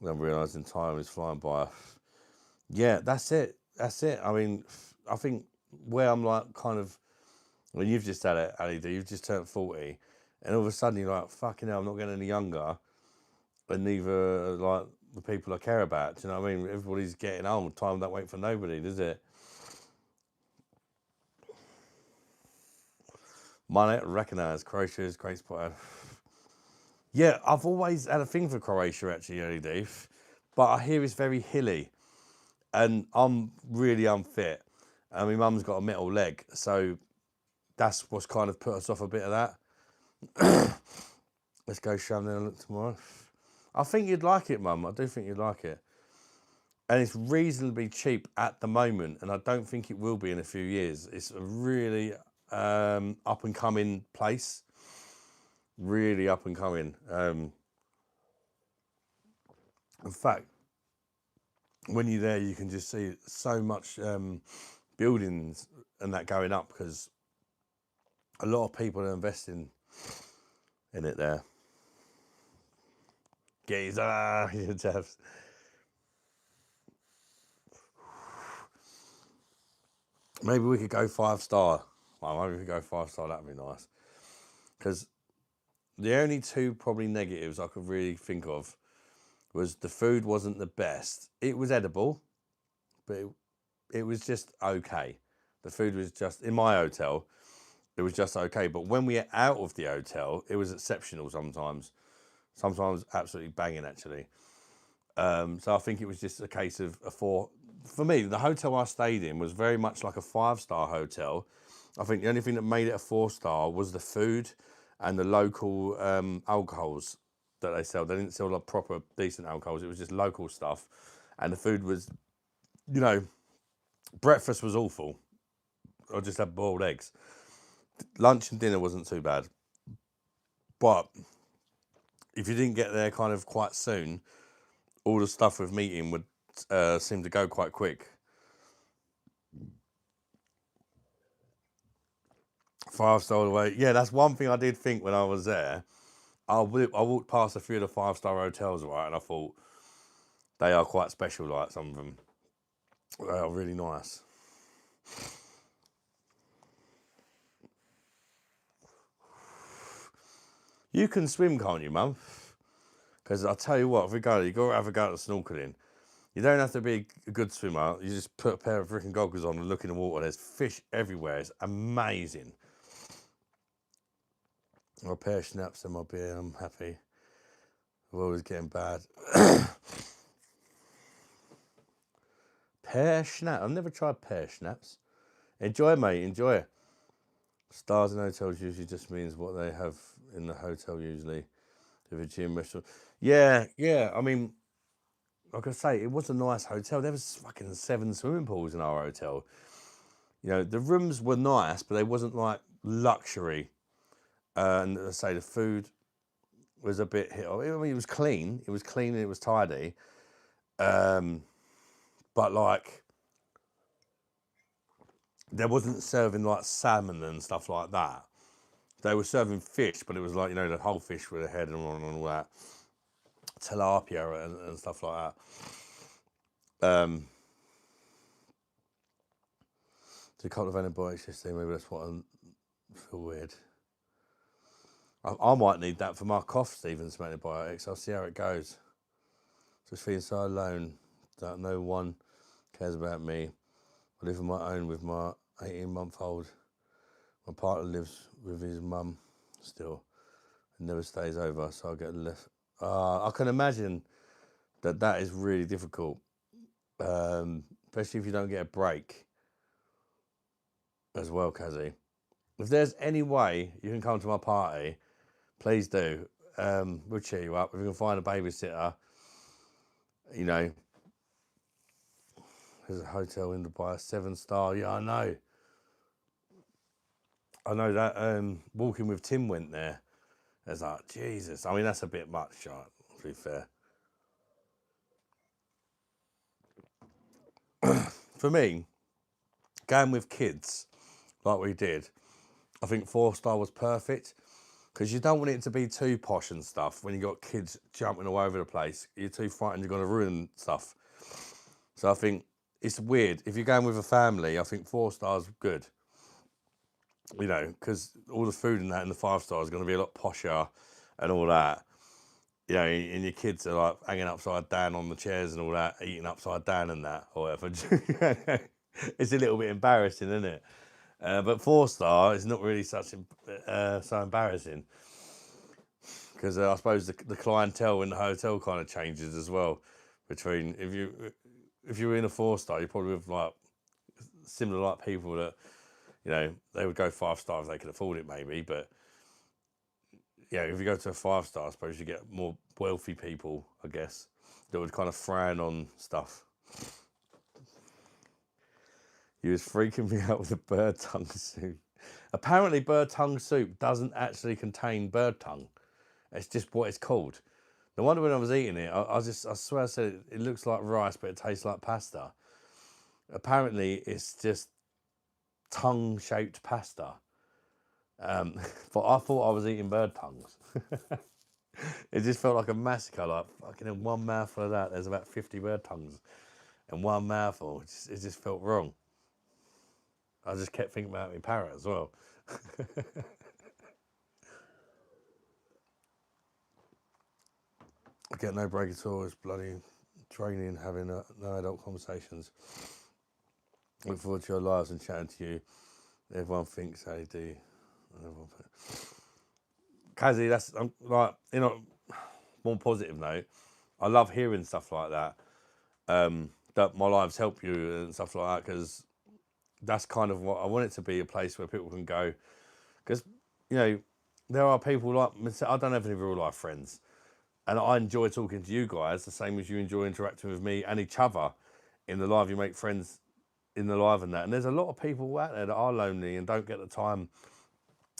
And I'm realising time is flying by. Yeah, that's it. That's it. I mean, I think where I'm like kind of, well, you've just had it, Ali D, you've just turned 40, and all of a sudden you're like, fucking hell, I'm not getting any younger, and neither like the people I care about. Do you know what I mean? Everybody's getting old. Time don't wait for nobody, does it? Money recognised. Croatia is a great spot. Yeah, I've always had a thing for Croatia, actually, LED, but I hear it's very hilly, and I'm really unfit. And my mum's got a metal leg, so that's what's kind of put us off a bit of that. Let's go Sharm and look tomorrow. I think you'd like it, Mum. I do think you'd like it. And it's reasonably cheap at the moment, and I don't think it will be in a few years. It's a really up and coming place. Really up and coming. In fact, when you're there, you can just see so much buildings and that going up because a lot of people are investing in it there. Geezer, Jeffs. Maybe we could go 5-star. Well, maybe we could go 5-star. That'd be nice. Because the only two probably negatives I could really think of was the food wasn't the best. It was edible, but it was just okay. The food was just, in my hotel, it was just okay. But when we are out of the hotel, it was exceptional sometimes. Sometimes absolutely banging, actually. So I think it was just a case of for me, the hotel I stayed in was very much like a 5-star hotel. I think the only thing that made it a 4-star was the food and the local alcohols that they sell. They didn't sell like proper decent alcohols. It was just local stuff. And the food was, you know, breakfast was awful. I just had boiled eggs. Lunch and dinner wasn't too bad. But if you didn't get there kind of quite soon, all the stuff with meeting would seem to go quite quick. 5-star away. Yeah, that's one thing I did think when I was there. I walked past a few of the 5-star hotels, right, and I thought they are quite special, like some of them. They are really nice. You can swim, can't you, Mum? Because I'll tell you what, if we go, you've got to have a go at the snorkeling. You don't have to be a good swimmer. You just put a pair of freaking goggles on and look in the water. There's fish everywhere. It's amazing. Or a pair of schnapps in my beer. I'm happy. The world is getting bad. Pear schnapps. I've never tried pear schnapps. Enjoy, mate. Enjoy. Stars in hotels usually just means what they have in the hotel usually. If a gym, restaurant. Yeah. I mean, like I say, it was a nice hotel. There was fucking 7 swimming pools in our hotel. You know, the rooms were nice, but they wasn't like luxury. And as I say, the food was a bit hit. I mean, it was clean. It was clean and it was tidy. But like, they wasn't serving like salmon and stuff like that. They were serving fish, but it was like, you know, the whole fish with a head and all that. Tilapia and stuff like that. So a couple of antibiotics yesterday, maybe that's what I feel weird. I might need that for my cough, Stephen, some antibiotics. I'll see how it goes. Just feeling so alone that no one cares about me. I live on my own with my 18-month-old. My partner lives with his mum still and never stays over, so I get left. I can imagine that is really difficult, especially if you don't get a break as well, Kazzy. If there's any way you can come to my party, please do. We'll cheer you up. If we can find a babysitter, you know, There's a hotel in Dubai, 7-star. Yeah, I know. I know that Walking with Tim went there. It's like, Jesus. I mean, that's a bit much, right, to be fair. For me, going with kids, like we did, I think 4-star was perfect. Because you don't want it to be too posh and stuff when you got kids jumping all over the place. You're too frightened you're going to ruin stuff. So I think it's weird. If you're going with a family, I think 4 stars good. You know, because all the food in that in the 5 stars is going to be a lot posher and all that. You know, and your kids are like hanging upside down on the chairs and all that, eating upside down and that, or whatever. It's a little bit embarrassing, isn't it? But 4-star is not really such so embarrassing. Because I suppose the clientele in the hotel kind of changes as well. Between if you're in a 4-star, you're probably with like similar like people that, you know, they would go 5-star if they could afford it maybe. But yeah, if you go to a 5-star, I suppose you get more wealthy people, I guess, that would kind of frown on stuff. He was freaking me out with the bird tongue soup. Apparently, bird tongue soup doesn't actually contain bird tongue. It's just what it's called. No wonder when I was eating it, I swear I said it looks like rice, but it tastes like pasta. Apparently, it's just tongue-shaped pasta. But I thought I was eating bird tongues. It just felt like a massacre. Like fucking in one mouthful of that, there's about 50 bird tongues, and one mouthful. It just felt wrong. I just kept thinking about my parrot as well. I get no break at all. It's bloody training, having no adult conversations. Look forward to your lives and chatting to you. Everyone thinks how you do. Kazzy, that's like, you know, more positive note. I love hearing stuff like that. That my lives help you and stuff like that, because that's kind of what I want it to be, a place where people can go. Because, you know, there are people like, I don't have any real life friends. And I enjoy talking to you guys the same as you enjoy interacting with me and each other in the live. You make friends in the live and that. And there's a lot of people out there that are lonely and don't get the time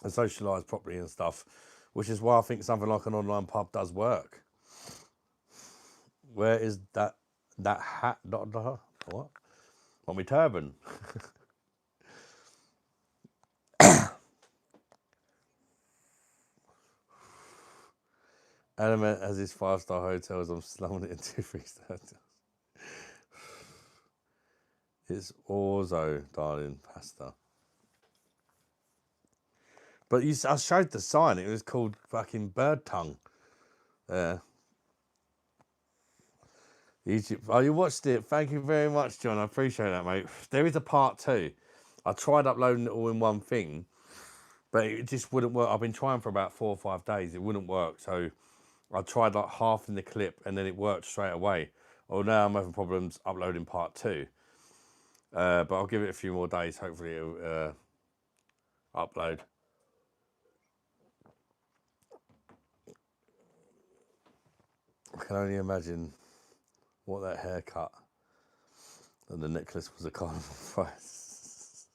to socialise properly and stuff, which is why I think something like an online pub does work. Where is that hat? What? On my turban. Element has his 5-star hotels. I'm slumming it into 3-star hotels. It's orzo, darling, pasta. But I showed the sign. It was called fucking bird tongue. Egypt. Oh, you watched it. Thank you very much, John. I appreciate that, mate. There is a part 2. I tried uploading it all in one thing, but it just wouldn't work. I've been trying for about 4 or 5 days. It wouldn't work. So I tried like half in the clip and then it worked straight away. Well, now I'm having problems uploading part 2. But I'll give it a few more days. Hopefully it'll upload. I can only imagine what that haircut and the necklace was a carnival price.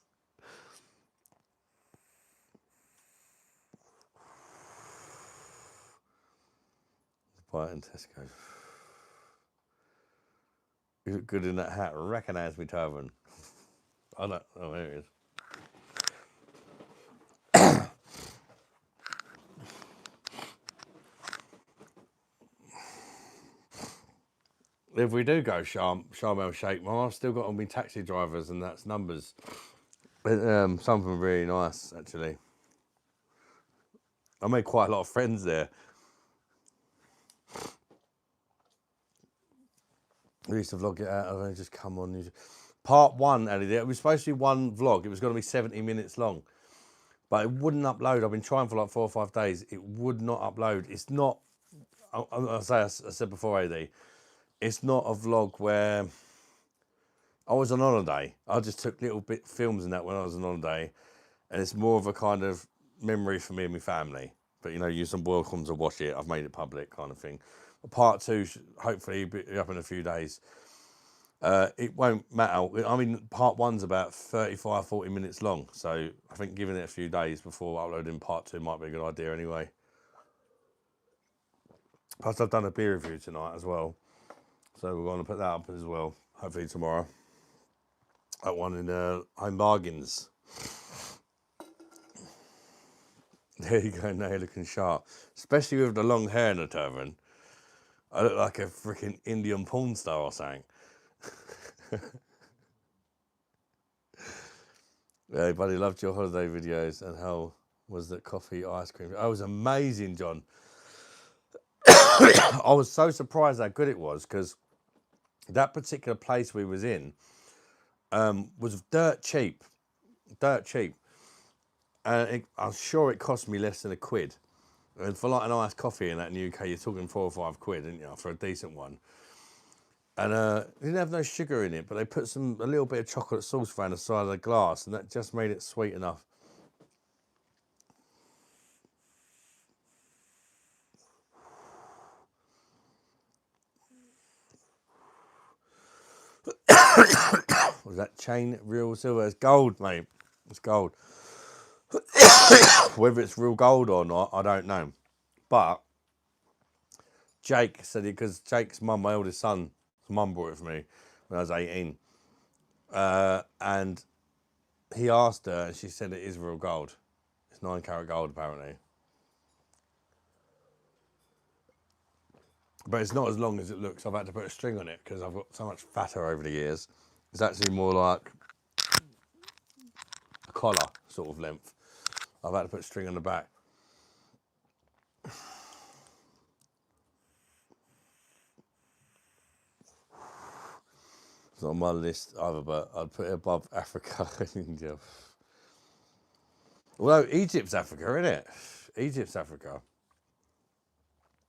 Buy it in Tesco. You look good in that hat. Recognise me, turban. I don't. Oh, there it is. If we do go Sharm El Sheikh, I've still got all my taxi drivers and that's numbers. Some of them are really nice, actually. I made quite a lot of friends there. I used to vlog it out. I just come on. Part 1, Ellie. It was supposed to be one vlog. It was going to be 70 minutes long, but it wouldn't upload. I've been trying for like 4 or 5 days. It would not upload. It's not. I said before, AD. It's not a vlog where I was on holiday. I just took little bit films and that when I was on holiday, and it's more of a kind of memory for me and my family. But you know, you're welcome to watch it. I've made it public, kind of thing. Part 2 hopefully be up in a few days. It won't matter. I mean, part one's about 35, 40 minutes long. So I think giving it a few days before uploading part two might be a good idea anyway. Plus, I've done a beer review tonight as well. So we're going to put that up as well, hopefully tomorrow. That one in Home Bargains. There you go, now you're looking sharp. Especially with the long hair and the turban. I look like a freaking Indian porn star or something. Yeah, buddy, loved your holiday videos. And how was that coffee ice cream? Oh, it was amazing, John. I was so surprised how good it was, because that particular place we was in was dirt cheap. And I'm sure it cost me less than £1. And for like an iced coffee in that in the UK, you're talking £4 or £5, didn't you, for a decent one. And it didn't have no sugar in it, but they put a little bit of chocolate sauce around the side of the glass, and that just made it sweet enough. Was that chain real silver? It's gold, mate. It's gold. Whether it's real gold or not, I don't know. But Jake said it, because Jake's mum, my eldest son's mum, bought it for me when I was 18. And he asked her, and she said it is real gold. It's 9 carat gold, apparently. But it's not as long as it looks. I've had to put a string on it because I've got so much fatter over the years. It's actually more like a collar sort of length. I've had to put a string on the back. It's not on my list either, but I'd put it above Africa and India. Although Egypt's Africa, isn't it? Egypt's Africa.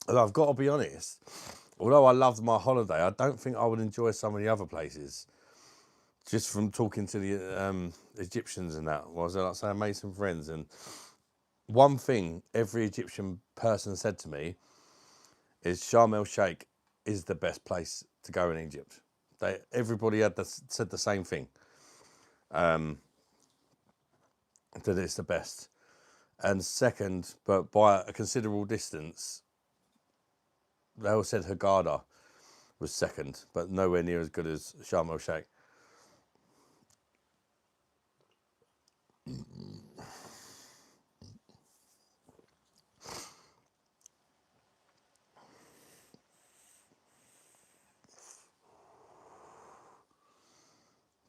And I've got to be honest, although I loved my holiday, I don't think I would enjoy some of the other places. Just from talking to the Egyptians and that, was like I say, I made some friends, and one thing every Egyptian person said to me is Sharm el Sheikh is the best place to go in Egypt. Everybody said the same thing, that it's the best. And second, but by a considerable distance, they all said Hurghada was second, but nowhere near as good as Sharm el Sheikh.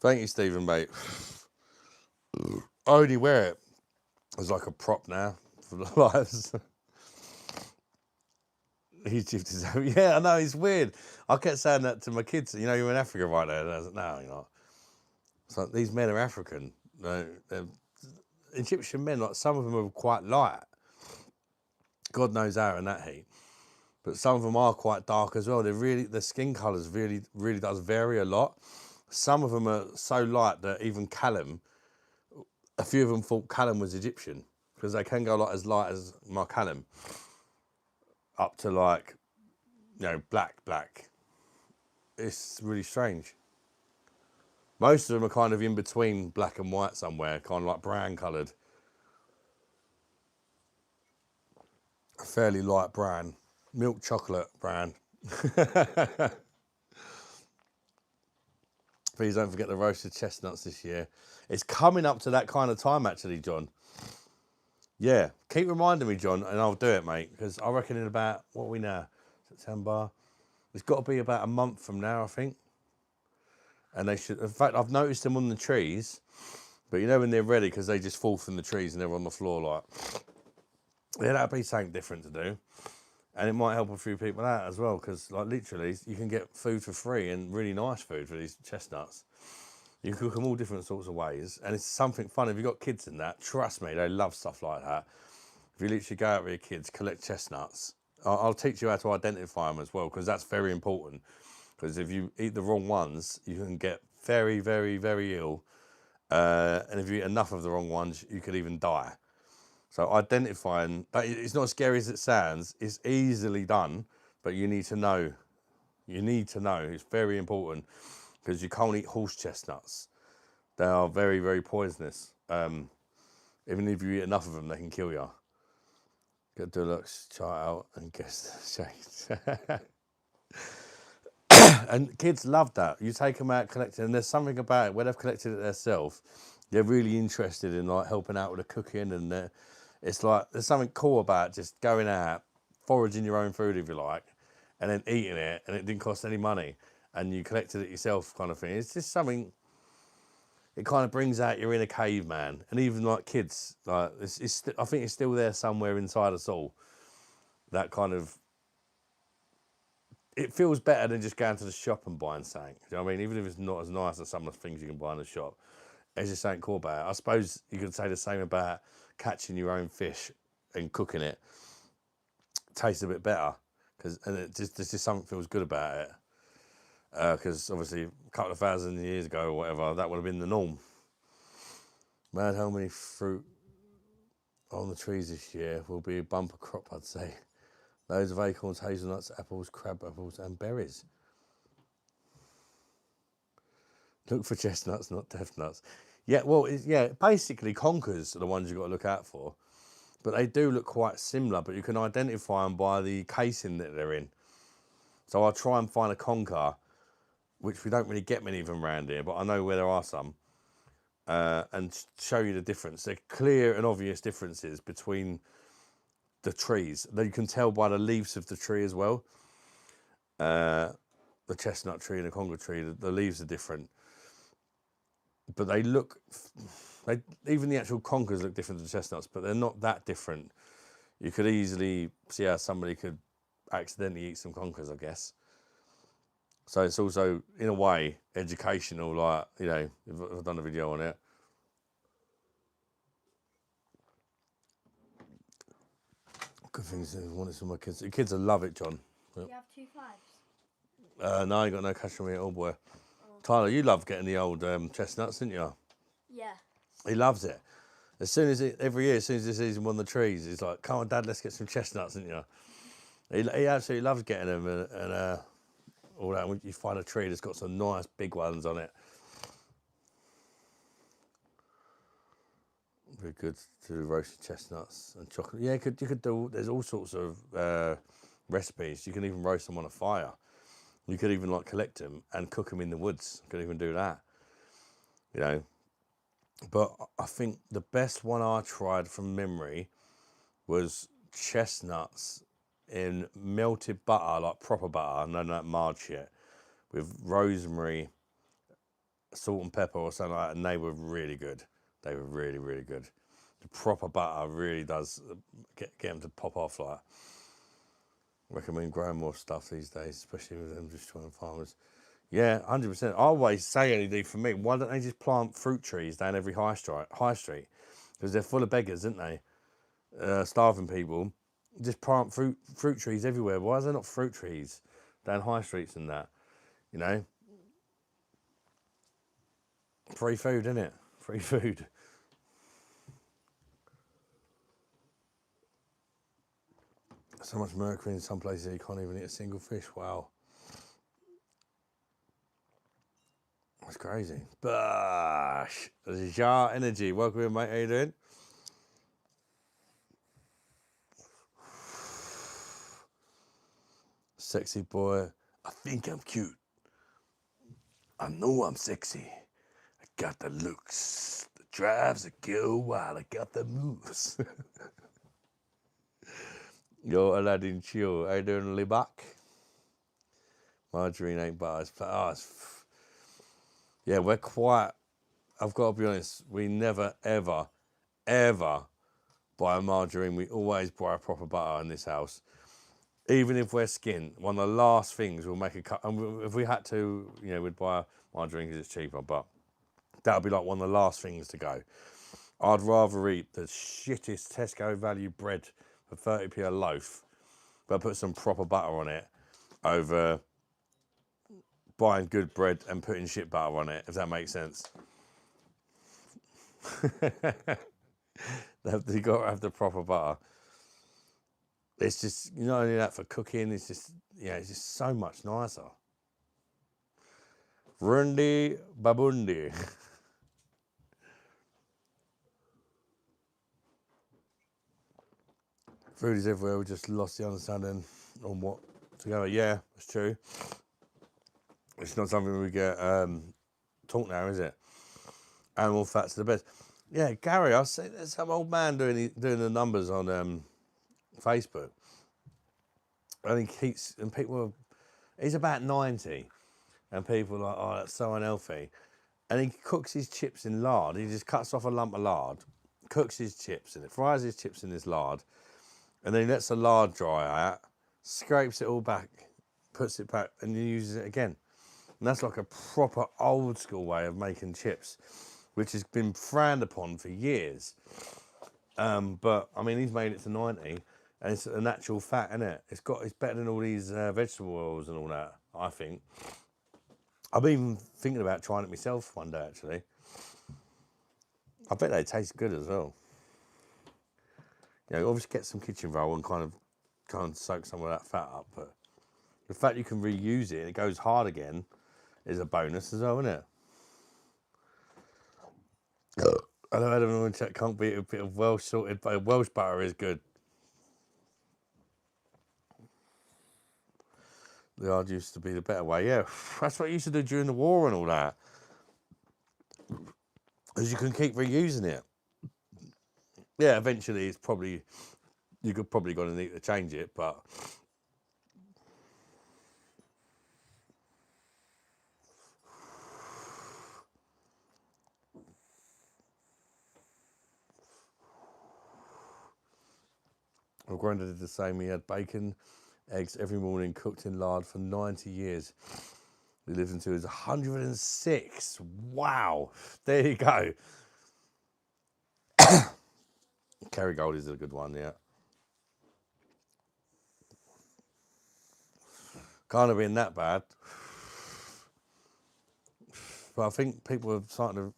Thank you, Stephen, mate. I only wear it as like a prop now for the lives. Egypt is, yeah, I know, it's weird. I kept saying that to my kids. You know, you're in Africa right there. And I was like, no, you're not. It's like, these men are African. They're Egyptian men, like some of them are quite light. God knows how in that heat. But some of them are quite dark as well. The skin colours really does vary a lot. Some of them are so light that even Callum, a few of them thought Callum was Egyptian, because they can go like as light as my Callum, up to like, you know, black. It's really strange. Most of them are kind of in between black and white somewhere, kind of like brown coloured. Fairly light brown. Milk chocolate brown. Please don't forget the roasted chestnuts this year. It's coming up to that kind of time, actually, John. Yeah, keep reminding me, John, and I'll do it, mate, because I reckon in about, what are we now? September. It's got to be about a month from now, I think. And they should, in fact, I've noticed them on the trees, but you know when they're ready, because they just fall from the trees and they're on the floor, like, yeah, that'd be something different to do. And it might help a few people out as well, because like literally you can get food for free, and really nice food for these chestnuts. You can cook them all different sorts of ways, and it's something fun. If you've got kids in that, trust me, they love stuff like that. If you literally go out with your kids, collect chestnuts. I'll teach you how to identify them as well, because that's very important. Because if you eat the wrong ones, you can get very, very, very ill. And if you eat enough of the wrong ones, you could even die. So identifying, it's not as scary as it sounds. It's easily done, but you need to know. You need to know. It's very important. because you can't eat horse chestnuts. They are very, very poisonous. Even if you eat enough of them, they can kill you. Get Deluxe chart out and guess the shades. And kids love that. You take them out collecting, and there's something about it where they've collected it themselves. They're really interested in like helping out with the cooking, and it's like there's something cool about just going out, foraging your own food if you like, and then eating it, and it didn't cost any money, and you collected it yourself, kind of thing. It's just something. It kind of brings out your inner caveman, and even like kids, like I think it's still there somewhere inside us all. That kind of. It feels better than just going to the shop and buying something. Do you know what I mean? Even if it's not as nice as some of the things you can buy in the shop, there's just something cool about it. I suppose you could say the same about catching your own fish and cooking it. Tastes a bit better there's just something feels good about it. Because obviously a couple of thousand years ago or whatever, that would have been the norm. Man, how many fruit on the trees this year will be a bumper crop, I'd say. Loads of acorns, hazelnuts, apples, crab apples, and berries. Look for chestnuts, not death nuts. Yeah, well, basically conkers are the ones you've got to look out for. But they do look quite similar, but you can identify them by the casing that they're in. So I'll try and find a conker, which we don't really get many of them around here, but I know where there are some, and show you the difference. They're clear and obvious differences between the trees. That you can tell by the leaves of the tree as well. The chestnut tree and the conger tree, the leaves are different. But they look, even the actual conkers look different to the chestnuts, but they're not that different. You could easily see how somebody could accidentally eat some conkers, I guess. So it's also, in a way, educational, like, you know, I've done a video on it. Good things I wanted some of my kids. The kids will love it, John. Do you have 2 5s? No, I ain't got no cash from me at all, boy. Tyler, you love getting the old chestnuts, didn't you? Yeah. He loves it. Every year, as soon as he sees them on the trees, he's like, come on, Dad, let's get some chestnuts, didn't you? He absolutely loves getting them and all that. When you find a tree that's got some nice big ones on it. Very good to do roasted chestnuts and chocolate. Yeah, you could do. There's all sorts of recipes. You can even roast them on a fire. You could even like collect them and cook them in the woods. You could even do that. You know. But I think the best one I tried from memory was chestnuts in melted butter, like proper butter, no that marred shit, with rosemary, salt and pepper or something like that, and they were really good. They were really, really good. The proper butter really does get them to pop off. Like, I recommend growing more stuff these days, especially with them just trying farmers. Yeah, 100%. I always say, LED, for me, why don't they just plant fruit trees down every high street? Because they're full of beggars, aren't they? Starving people. Just plant fruit trees everywhere. Why is there not fruit trees down high streets and that? You know? Free food, innit? Free food. So much mercury in some places you can't even eat a single fish. Wow. That's crazy. BOSH. Jar Energy. Welcome in, mate. How you doing? Sexy boy. I think I'm cute. I know I'm sexy. I got the looks. The drives a kill while I got the moves. Yo, Aladdin Chill. How you doing, Libak? Margarine ain't bars. Yeah, we're quite. I've got to be honest. We never, ever, ever buy a margarine. We always buy a proper butter in this house. Even if we're skint, one of the last things we'll make a cut. And if we had to, you know, we'd buy a margarine because it's cheaper. But that would be like one of the last things to go. I'd rather eat the shittest Tesco value bread for 30p a loaf, but put some proper butter on it over buying good bread and putting shit butter on it, if that makes sense. You got to have the proper butter. It's just, not only that for cooking, it's just, yeah, it's just so much nicer. Rundi Babundi. Foodies everywhere, we just lost the understanding on what to go. Yeah, it's true. It's not something we get taught now, is it? Animal fats are the best. Yeah, Gary, I see there's some old man doing the numbers on Facebook, and he's about 90, and people are like, oh, that's so unhealthy. And he cooks his chips in lard. He just cuts off a lump of lard, cooks his chips in it, fries his chips in this lard, and then he lets the lard dry out, scrapes it all back, puts it back, and he uses it again. And that's like a proper old school way of making chips, which has been frowned upon for years. But I mean, he's made it to 90, and it's a natural fat, isn't it? It's better than all these vegetable oils and all that, I think. I've been thinking about trying it myself one day, actually. I bet they taste good as well. You know, obviously get some kitchen roll and kind of soak some of that fat up, but the fact you can reuse it and it goes hard again is a bonus as well, isn't it? I know Adam Check can't beat a bit of Welsh salted butter. Welsh butter is good. The hard used to be the better way, yeah. That's what you used to do during the war and all that. Because you can keep reusing it. Yeah, eventually you could probably gonna need to change it, but my granddad did the same. He had bacon, eggs every morning, cooked in lard for 90 years. He lived until he was 106. Wow. There you go. Kerrygold is a good one, yeah. Can't have been that bad. But I think people are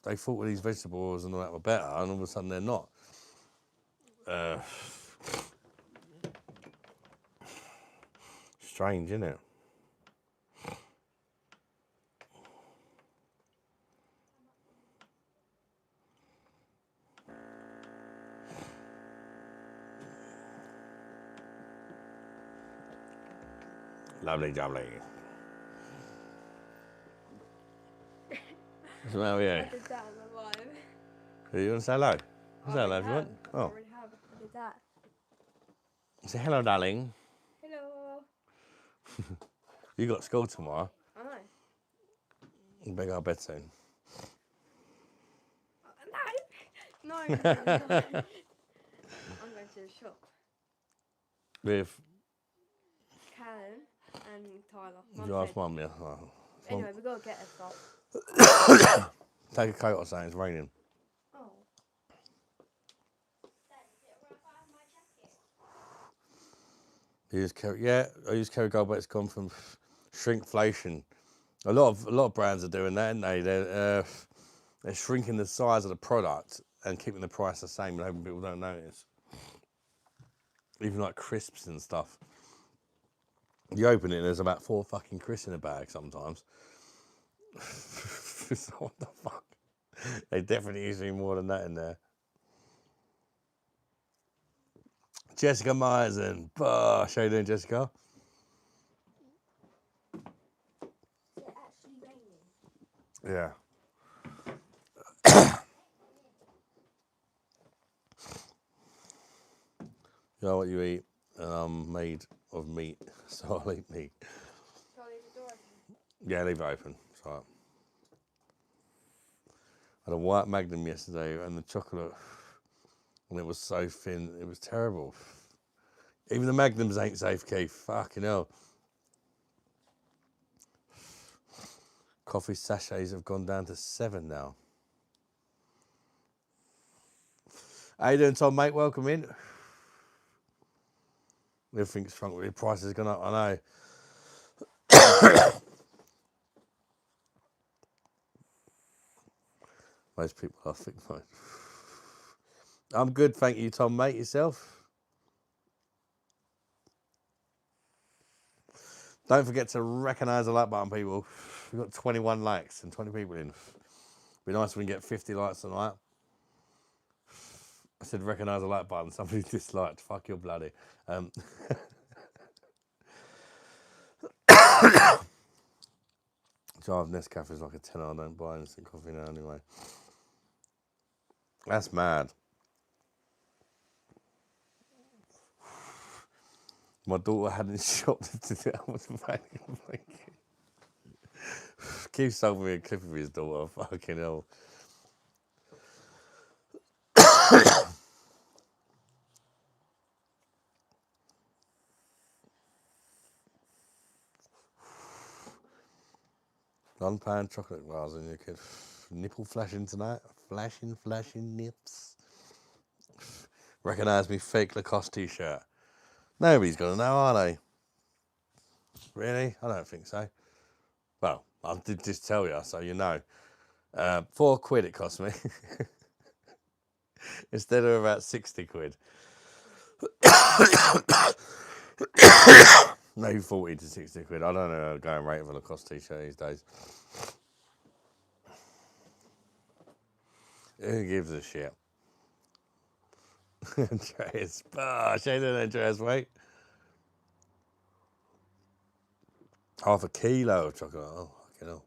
they thought with these vegetables and all that were better, and all of a sudden they're not. Strange, isn't it? Lovely jubbly. What's the matter with I you? did that on the live. Do you want to say hello? Say hello if you I want. Oh. already have. I did that. Say hello, darling. Hello. You got school tomorrow. I know. You better go to bed soon. No. No. I'm going to the shop. With, Callum and Tyler. did you ask Mum? Yeah. Oh. Anyway, we've got to get a stop. Take a coat or something, it's raining. Oh. I use Kerrygold, but it's gone from shrinkflation. A lot of brands are doing that, aren't they? They're shrinking the size of the product and keeping the price the same, and hoping people don't notice. Even like crisps and stuff. You open it and there's about 4 fucking crisps in a bag sometimes. So what the fuck? They definitely use more than that in there. Jessica Myers and BOSH. How you doing, Jessica? Is it actually raining? Yeah. You know what you eat, and I'm made of meat, so I'll eat meat. Shall I leave the door open? Yeah, leave it open. It's all right. I had a white Magnum yesterday, and the chocolate, and it was so thin, it was terrible. Even the Magnums ain't safe, Keith. Fucking hell. Coffee sachets have gone down to 7 now. How you doing, Tom, mate? Welcome in. Everything's shrunk, the price has gone up, I know. Most people are thick, mate. I'm good, thank you, Tom, mate. Yourself? Don't forget to recognise the like button, people. We've got 21 likes and 20 people in. Be nice if we can get 50 likes tonight. I said recognise the like button. Somebody disliked. Fuck your bloody. Drive Nescafe is like a tenner. I don't buy instant coffee now anyway. That's mad. My daughter hadn't shopped today. I was fucking. Keith sold me a clip of his daughter. Fucking hell. £1 chocolate bars and you could nipple flashing tonight. Flashing nips. Recognise me fake Lacoste t-shirt. Nobody's gonna know, are they? Really? I don't think so. Well, I did just tell you, so you know. £4 it cost me. Instead of about 60 quid. Maybe 40 to 60 quid. I don't know the going rate of a Lacoste t-shirt these days. Who gives a shit? Andreas. Bosh. Ain't it, Andreas, mate? Half a kilo of chocolate. Oh, fucking hell.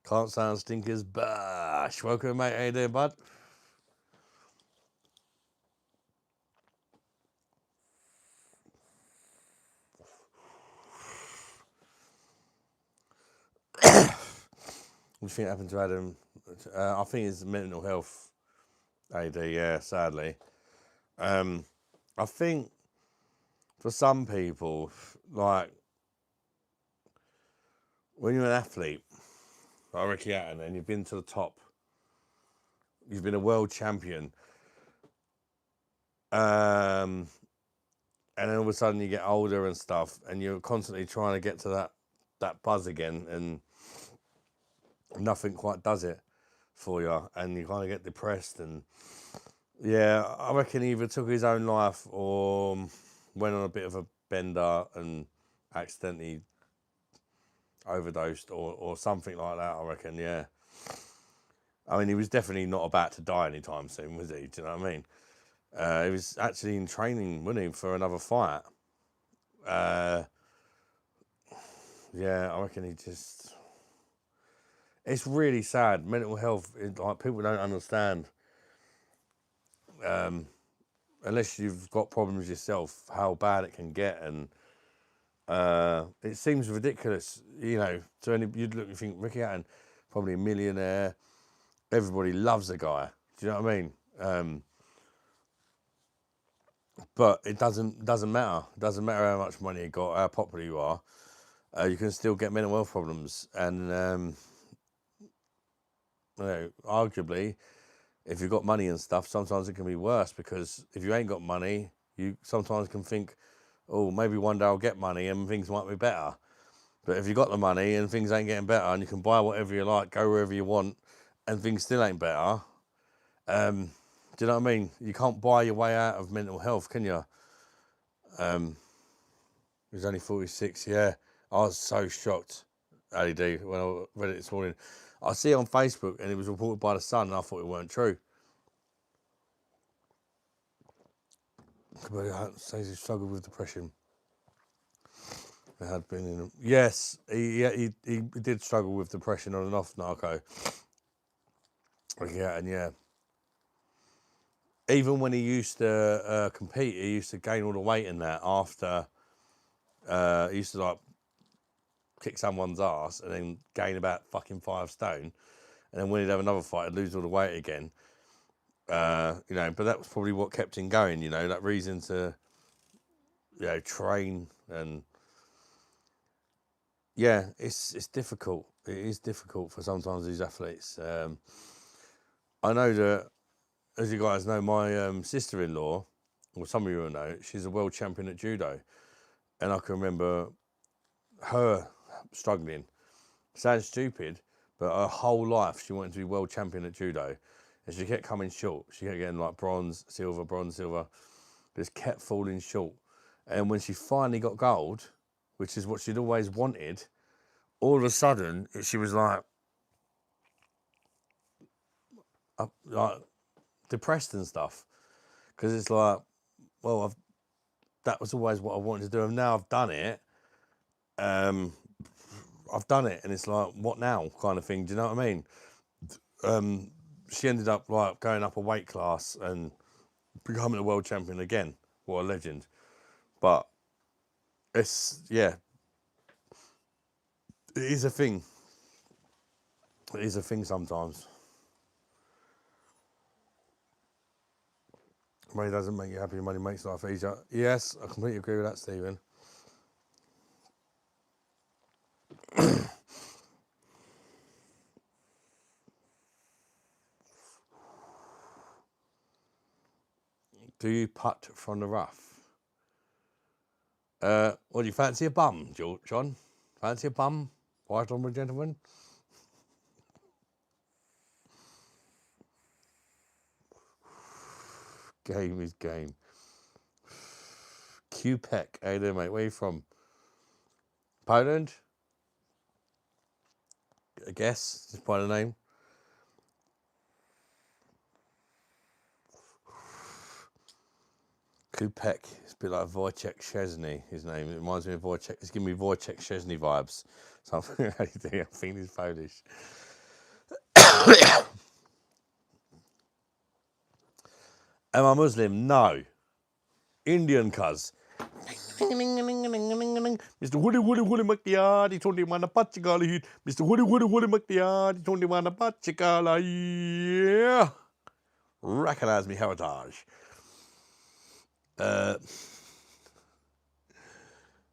Can't sound stinkers. Bosh. Welcome, mate. How you doing, bud? What do you think happened to Adam? I think it's mental health, AD, yeah, sadly. I think for some people, like, when you're an athlete, like Ricky Hatton, and you've been to the top, you've been a world champion, and then all of a sudden you get older and stuff, and you're constantly trying to get to that buzz again, and nothing quite does it for you, and you kind of get depressed. And yeah, I reckon he either took his own life or went on a bit of a bender and accidentally overdosed or something like that, I reckon. Yeah, I mean, he was definitely not about to die anytime soon, was he? Do you know what I mean? He was actually in training, wasn't he, for another fight. Yeah, I reckon he just... It's really sad. Mental health, like, people don't understand, unless you've got problems yourself, how bad it can get. And it seems ridiculous, you know, to any... You'd look and think, Ricky Hatton, probably a millionaire. Everybody loves the guy. Do you know what I mean? But it doesn't matter. It doesn't matter how much money you got, how popular you are. You can still get mental health problems. And, you know, arguably, if you've got money and stuff, sometimes it can be worse, because if you ain't got money, you sometimes can think, oh, maybe one day I'll get money and things might be better. But if you got the money and things ain't getting better and you can buy whatever you like, go wherever you want, and things still ain't better, do you know what I mean? You can't buy your way out of mental health, can you? He was only 46, yeah. I was so shocked, LED, when I read it this morning. I see it on Facebook and it was reported by The Sun, and I thought it weren't true. But says he struggled with depression. It had been in... Yes, he did struggle with depression on and off narco. Yeah, and yeah. Even when he used to compete, he used to gain all the weight in that after... he used to, like, kick someone's ass and then gain about fucking 5 stone. And then when he'd have another fight, he'd lose all the weight again. You know, but that was probably what kept him going, you know, that reason to, you know, train. And yeah, it's difficult. It is difficult for sometimes these athletes. I know that, as you guys know, my sister-in-law, or some of you will know, she's a world champion at judo. And I can remember her struggling Sounds stupid, but her whole life she wanted to be world champion at judo. And she kept coming short. She kept getting like bronze, silver, just kept falling short. And when she finally got gold, which is what she'd always wanted, all of a sudden she was like depressed and stuff. Because it's like, well, that was always what I wanted to do, and now I've done it. I've done it, and it's like, what now, kind of thing. Do you know what I mean? She ended up like going up a weight class and becoming a world champion again. What a legend! But it's it is a thing. It is a thing sometimes. Money doesn't make you happy. Money makes life easier. Yes, I completely agree with that, Stephen. Do you putt from the rough? What do you fancy a bum, John? Fancy a bum, right honourable gentlemen? Game is game. Q-Peck, how you doing, mate? Where are you from? Poland? I guess, just by the name. Kupek, it's a bit like Wojciech Szczesny, his name. It reminds me of Wojciech. It's giving me Wojciech Szczesny vibes. So I think he's Polish. Am I Muslim? No. Indian, cuz. Mr. Woody McDiardi, 21 Pachikala. Mr. Woody McDiardi, 21 Pachikala. Yeah. Recognise me heritage. I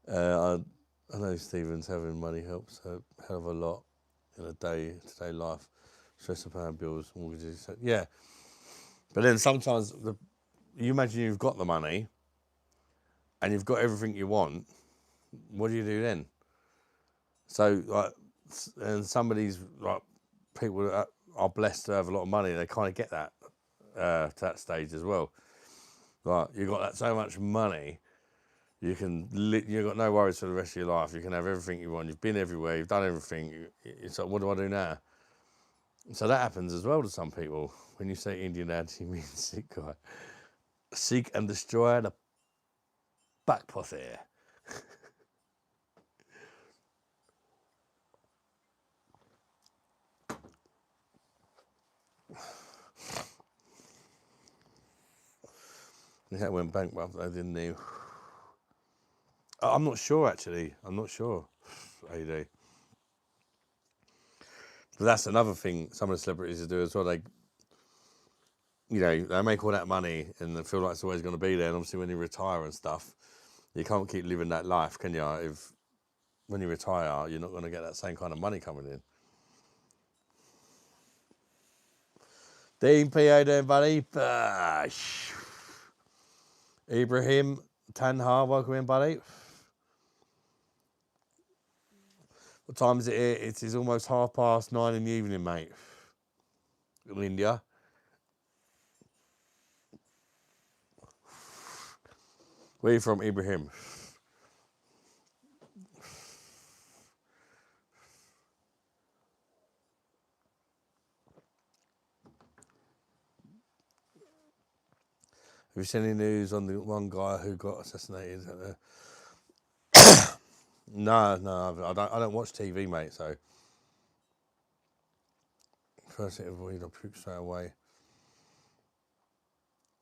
know Stephen's having money helps a hell of a lot in a day-to-day life. Stress of paying bills, mortgages. Yeah. But then sometimes you imagine you've got the money and you've got everything you want. What do you do then? So like, and some of these like people that are blessed to have a lot of money, they kind of get that to that stage as well. Like you've got that so much money, you've got no worries for the rest of your life. You can have everything you want. You've been everywhere. You've done everything. It's like, what do I do now? So that happens as well to some people. When you say Indian dad, you mean sick guy. Seek and destroy the back pussy. That went bankrupt, they didn't they? I'm not sure, actually. I'm not sure, AD. But that's another thing some of the celebrities do as well. They make all that money and they feel like it's always going to be there. And obviously when you retire and stuff, you can't keep living that life, can you? If when you retire, you're not going to get that same kind of money coming in. Dean P.O. doing, buddy. BOSH. Ibrahim Tanhar, welcome in, buddy. What time is it here? It is almost 9:30 in the evening, mate. In India. Where are you from, Ibrahim? Have you seen any news on the one guy who got assassinated? No, I don't watch TV, mate. So first thing avoid, I puke straight away.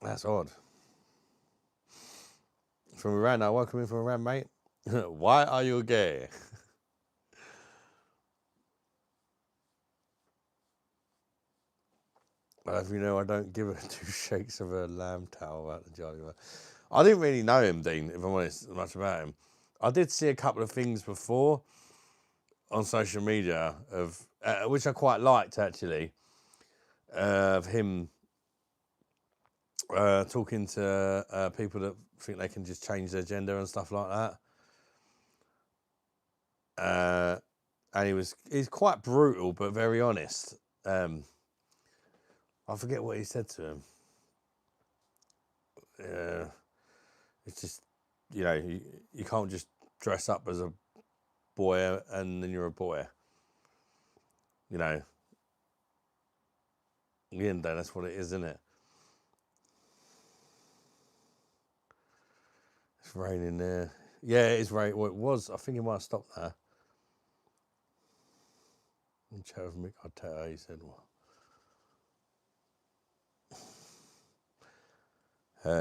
That's odd. From Iran, now welcome in from Iran, mate. Why are you gay? As you know, I don't give two shakes of a lamb tail about the Jolly Man. I didn't really know him, Dean, if I'm honest, much about him. I did see a couple of things before on social media of which I quite liked actually, of him talking to people that think they can just change their gender and stuff like that. and he's quite brutal but very honest. I forget what he said to him. It's just, you know, you can't just dress up as a boy and then you're a boy. You know, in the end, that's what it is, isn't it? It's raining there. Yeah, it is raining. Well, it was. I think it might have stopped there. In chat with Mick, I'll tell you, he said, well.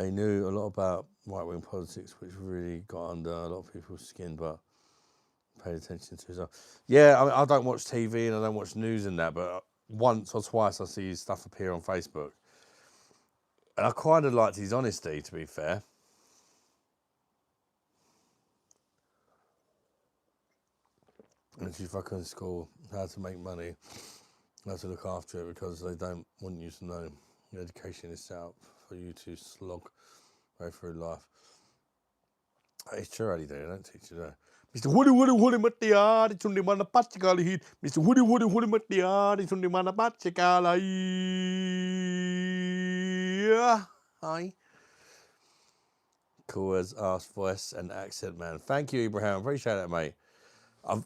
He knew a lot about right-wing politics, which really got under a lot of people's skin, but paid attention to his own. Yeah, I don't watch TV and I don't watch news and that, but once or twice I see his stuff appear on Facebook. And I kind of liked his honesty, to be fair. And she's fucking school, how to make money, how to look after it, because they don't want you to know. The education is set up for you to slog way through life. It's true, Ali, they don't teach you that. Mr. Woody Mattia, it's only one Pachikala heat. Mr. Woody Mattia, it's only one Pachikala. Hi. Cool as ass voice and accent, man. Thank you, Ibrahim. Appreciate that, mate.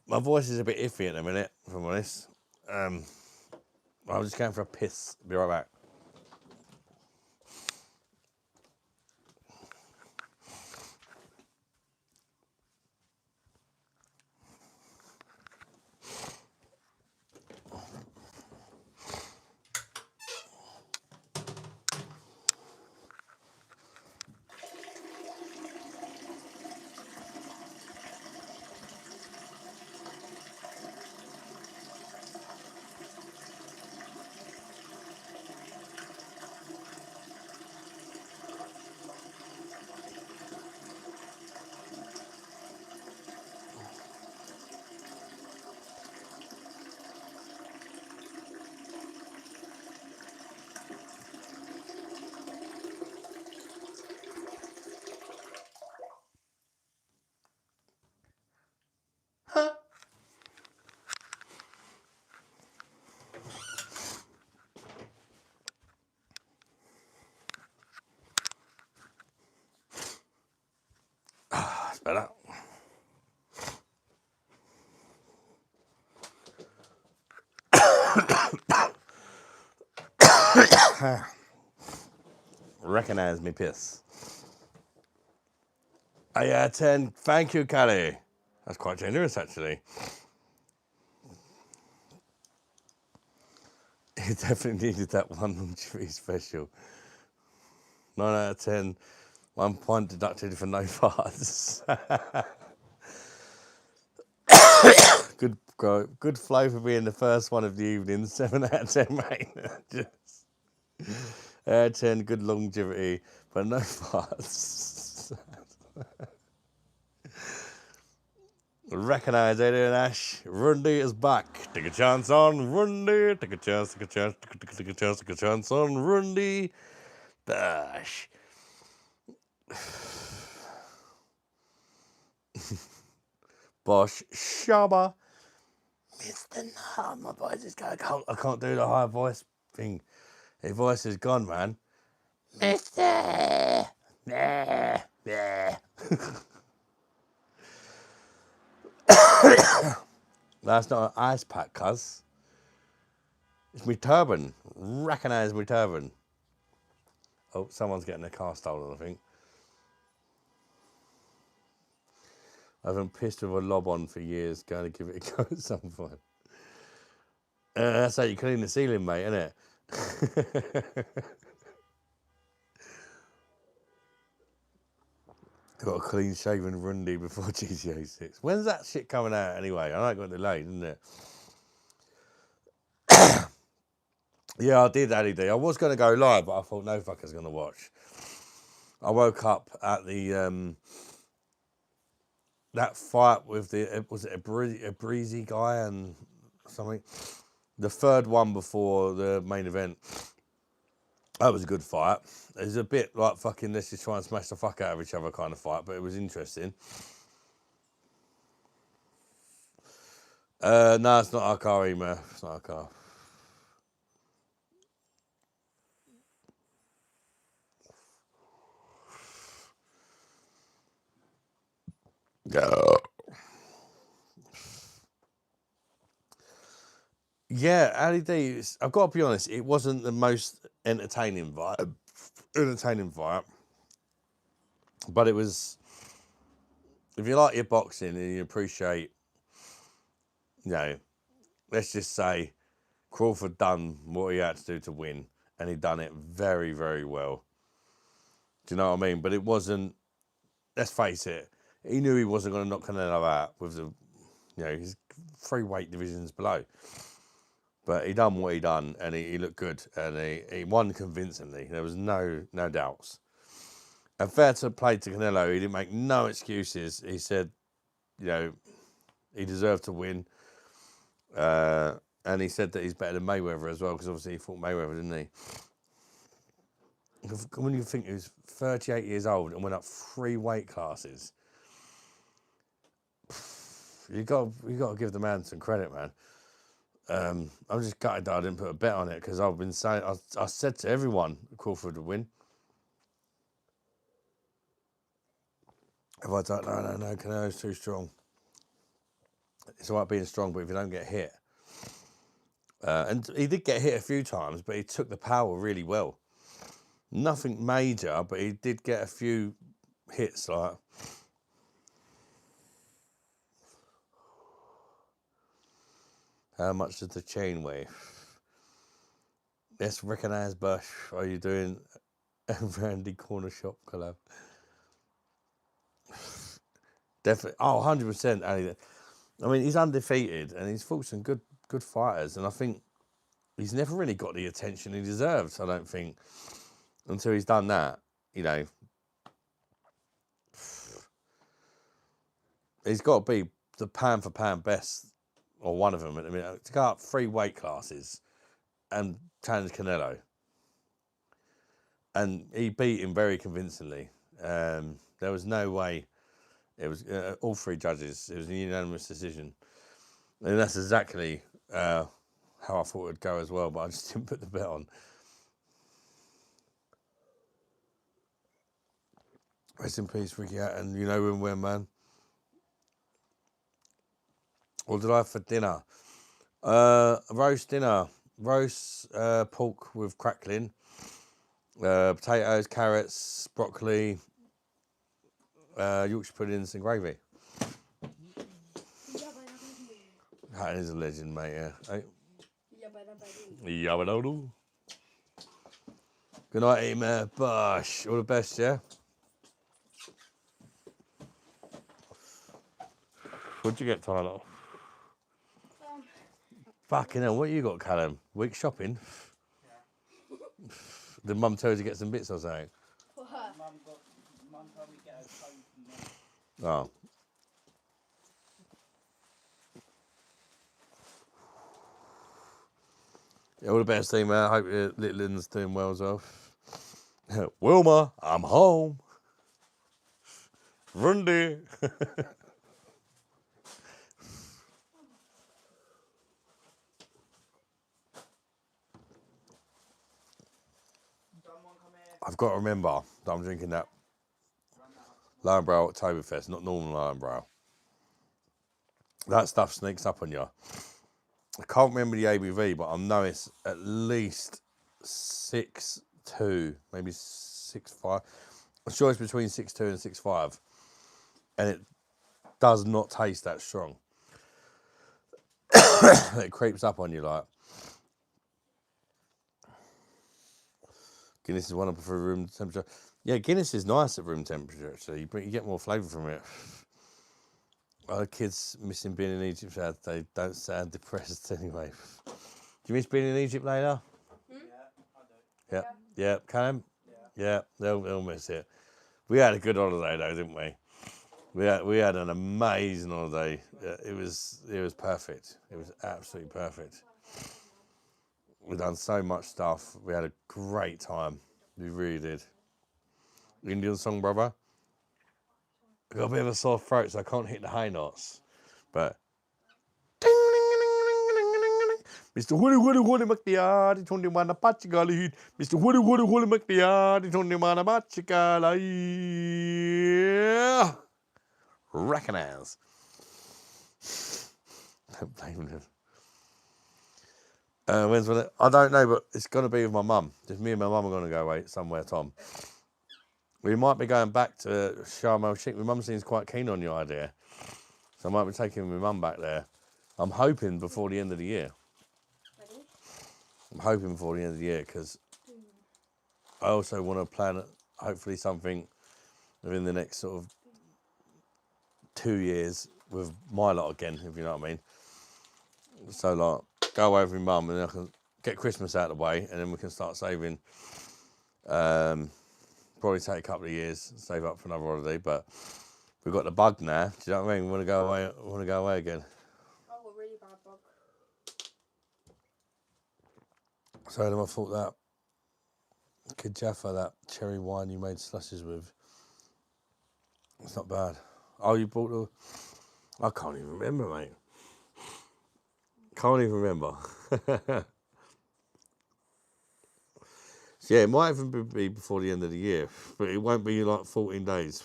My voice is a bit iffy at the minute, if I'm honest. I'm just going for a piss. Be right back. That's better. Recognize me piss. 10. Thank you, Callie. That's quite generous, actually. He definitely needed that one longevity special. 9 out of 10. 1 point deducted for no farts. Good flow for being the first one of the evening. 7 out of 10, mate. Just 10. Good longevity, but no farts. Recognise Adrian Ash. Rundy is back. Take a chance on Rundy. Take a chance, take a chance, take a chance, take a chance on Rundy. BOSH. BOSH. Shabba. Mr. No, my voice is going. I can't do the high voice thing. His voice is gone, man. Mr. Yeah. That's not an ice pack, cuz. It's my turban. Recognise my turban. Oh, someone's getting their car stolen, I think. I haven't pissed with a lob on for years. Going to give it a go at some point. That's how you clean the ceiling, mate, isn't it? Got a clean shaven Rundy before GTA 6. When's that shit coming out anyway? I know it got delayed, didn't it? Yeah, I did, Ali D. I was going to go live, but I thought no fucker's going to watch. I woke up at the that fight with the, was it a breezy guy and something? The third one before the main event. That was a good fight. It was a bit like fucking let's just try and smash the fuck out of each other kind of fight, but it was interesting. No, it's not our car, Ema. It's not our car. Yeah, Ali D. I've got to be honest. It wasn't the most entertaining vibe, but it was. If you like your boxing and you appreciate, you know, let's just say Crawford done what he had to do to win, and he done it very, very well. Do you know what I mean? But it wasn't. Let's face it. He knew he wasn't going to knock Canelo out with the, his 3 weight divisions below. But he done what he done, and he looked good, and he won convincingly. There was no doubts. And fair to play to Canelo, he didn't make no excuses. He said, he deserved to win. And he said that he's better than Mayweather as well, because obviously he fought Mayweather, didn't he? When you think he was 38 years old and went up 3 weight classes, you got to give the man some credit, man. I'm just gutted that I didn't put a bet on it, because I've been saying, I said to everyone Crawford would win. If I don't, no, Canelo's too strong. It's all right being strong, but if you don't get hit. And he did get hit a few times, but he took the power really well. Nothing major, but he did get a few hits. Like, how much does the chain weigh? Let's recognise BOSH. Are you doing a Randy Corner Shop collab? Definitely. Oh, 100%. I mean, he's undefeated and he's fought some good fighters. And I think he's never really got the attention he deserves, I don't think, until he's done that. He's got to be the pound for pound best, or one of them. I mean, to go up 3 weight classes and challenge Canelo. And he beat him very convincingly. There was no way. It was all 3 judges. It was a unanimous decision. And that's exactly how I thought it would go as well, but I just didn't put the bet on. Rest in peace, Ricky Hatton. You know when, man. What did I have for dinner? Roast dinner. Roast pork with crackling. Potatoes, carrots, broccoli, Yorkshire puddings and gravy. Hatton is a legend, mate, yeah. Hey? Yabba-dabba. Good night, Ema. BOSH. All the best, yeah? What'd you get, Tyler? Fucking hell, what you got, Callum? Week shopping? Yeah. Did Mum tell you to get some bits or something? For her. Mum told me to get her phone from me. Oh. Yeah, all the best, team, man. I hope your little Lynn's doing well as well. Wilma, I'm home. Rundy. I've got to remember that I'm drinking that Lionbrow Oktoberfest, not normal Lionbrow. That stuff sneaks up on you. I can't remember the ABV, but I know it's at least 6.2, maybe 6.5. I'm sure it's between 6.2 and 6.5. And it does not taste that strong. It creeps up on you like. Guinness is one I prefer room temperature. Yeah, Guinness is nice at room temperature, actually, but you get more flavour from it. Our kids missing being in Egypt, they don't sound depressed anyway. Do you miss being in Egypt, Layla? Yeah, I do. Yeah. Callum? Yeah. They'll miss it. We had a good holiday though, didn't we? We had an amazing holiday. It was perfect. It was absolutely perfect. We've done so much stuff. We had a great time. We really did. Indian song, brother. I got a bit of a sore throat, so I can't hit the high notes. But ding, Mr. Woody McDeard, it's only one Apache. Mr. Woody McDeard, it's only one Apache. Recognize. Don't blame them. When's it? I don't know, but it's going to be with my mum. Just me and my mum are going to go away somewhere, Tom. We might be going back to Sharm el Sheikh. My mum seems quite keen on your idea. So I might be taking my mum back there. I'm hoping before the end of the year. Ready? I'm hoping before the end of the year because I also want to plan hopefully something within the next sort of 2 years with my lot again, if you know what I mean. So like go away with my mum and then I can get Christmas out of the way and then we can start saving. Probably take a couple of years, save up for another holiday, but we've got the bug now. Do you know what I mean? We want to go away. Want to go away again. I've got a really bad bug. So then I thought that Kid Jaffa, that cherry wine you made slushes with, it's not bad. Oh, you bought the... I can't even remember, mate. Can't even remember. So yeah, it might even be before the end of the year, but it won't be like 14 days.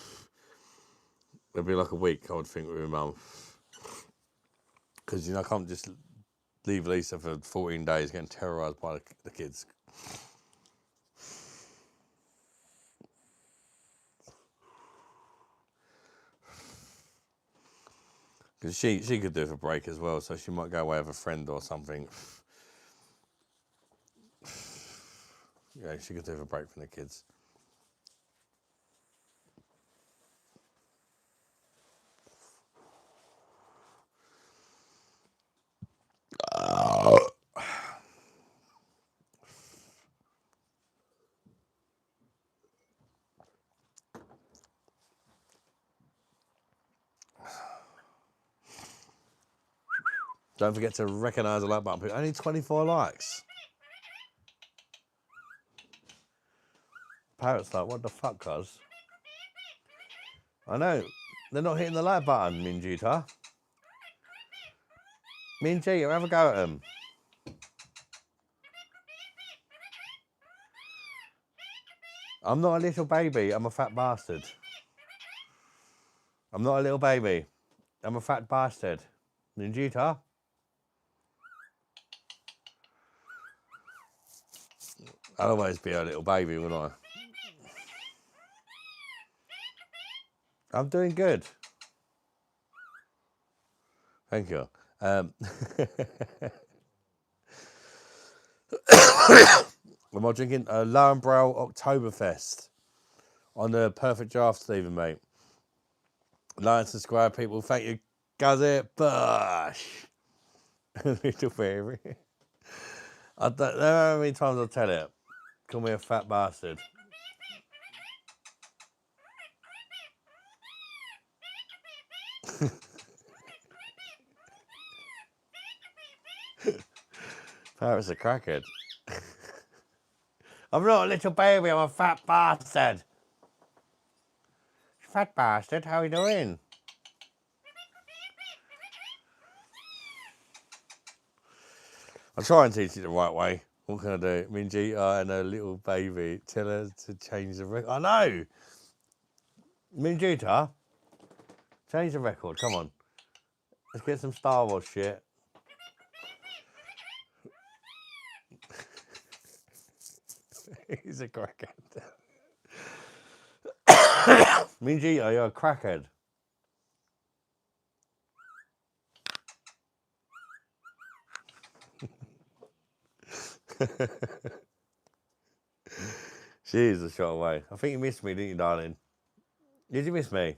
It'll be like a week, I would think, with my mum. Because, you know, I can't just leave Lisa for 14 days getting terrorised by the kids. Because she could do it for a break as well, so she might go away with a friend or something. Yeah, she could do it for a break from the kids. Don't forget to recognise the like button. Only 24 likes. Parrot's like, what the fuck, cuz? I know. They're not hitting the like button, Minjuta. Minji, have a go at them. I'm not a little baby. I'm a fat bastard. I'm not a little baby. I'm a fat bastard. Ninjuta. I'll always be a little baby, wouldn't I? I'm doing good. Thank you. Am I drinking a Lauenbrau Oktoberfest on the Perfect Draft, Stephen, mate? Like and subscribe, people. Thank you. Gazette BOSH. Little baby. I don't know how many times I'll tell it. Call me a fat bastard. Parrot's a crackhead. I'm not a little baby, I'm a fat bastard. Fat bastard, how are you doing? I'll try and teach it the right way. What can I do? Minjita and a little baby. Tell her to change the record. I know! Minjita, change the record, come on. Let's get some Star Wars shit. He's a crackhead. Minjita, you're a crackhead. She's a shot away. I think you missed me, didn't you, darling? Did you miss me?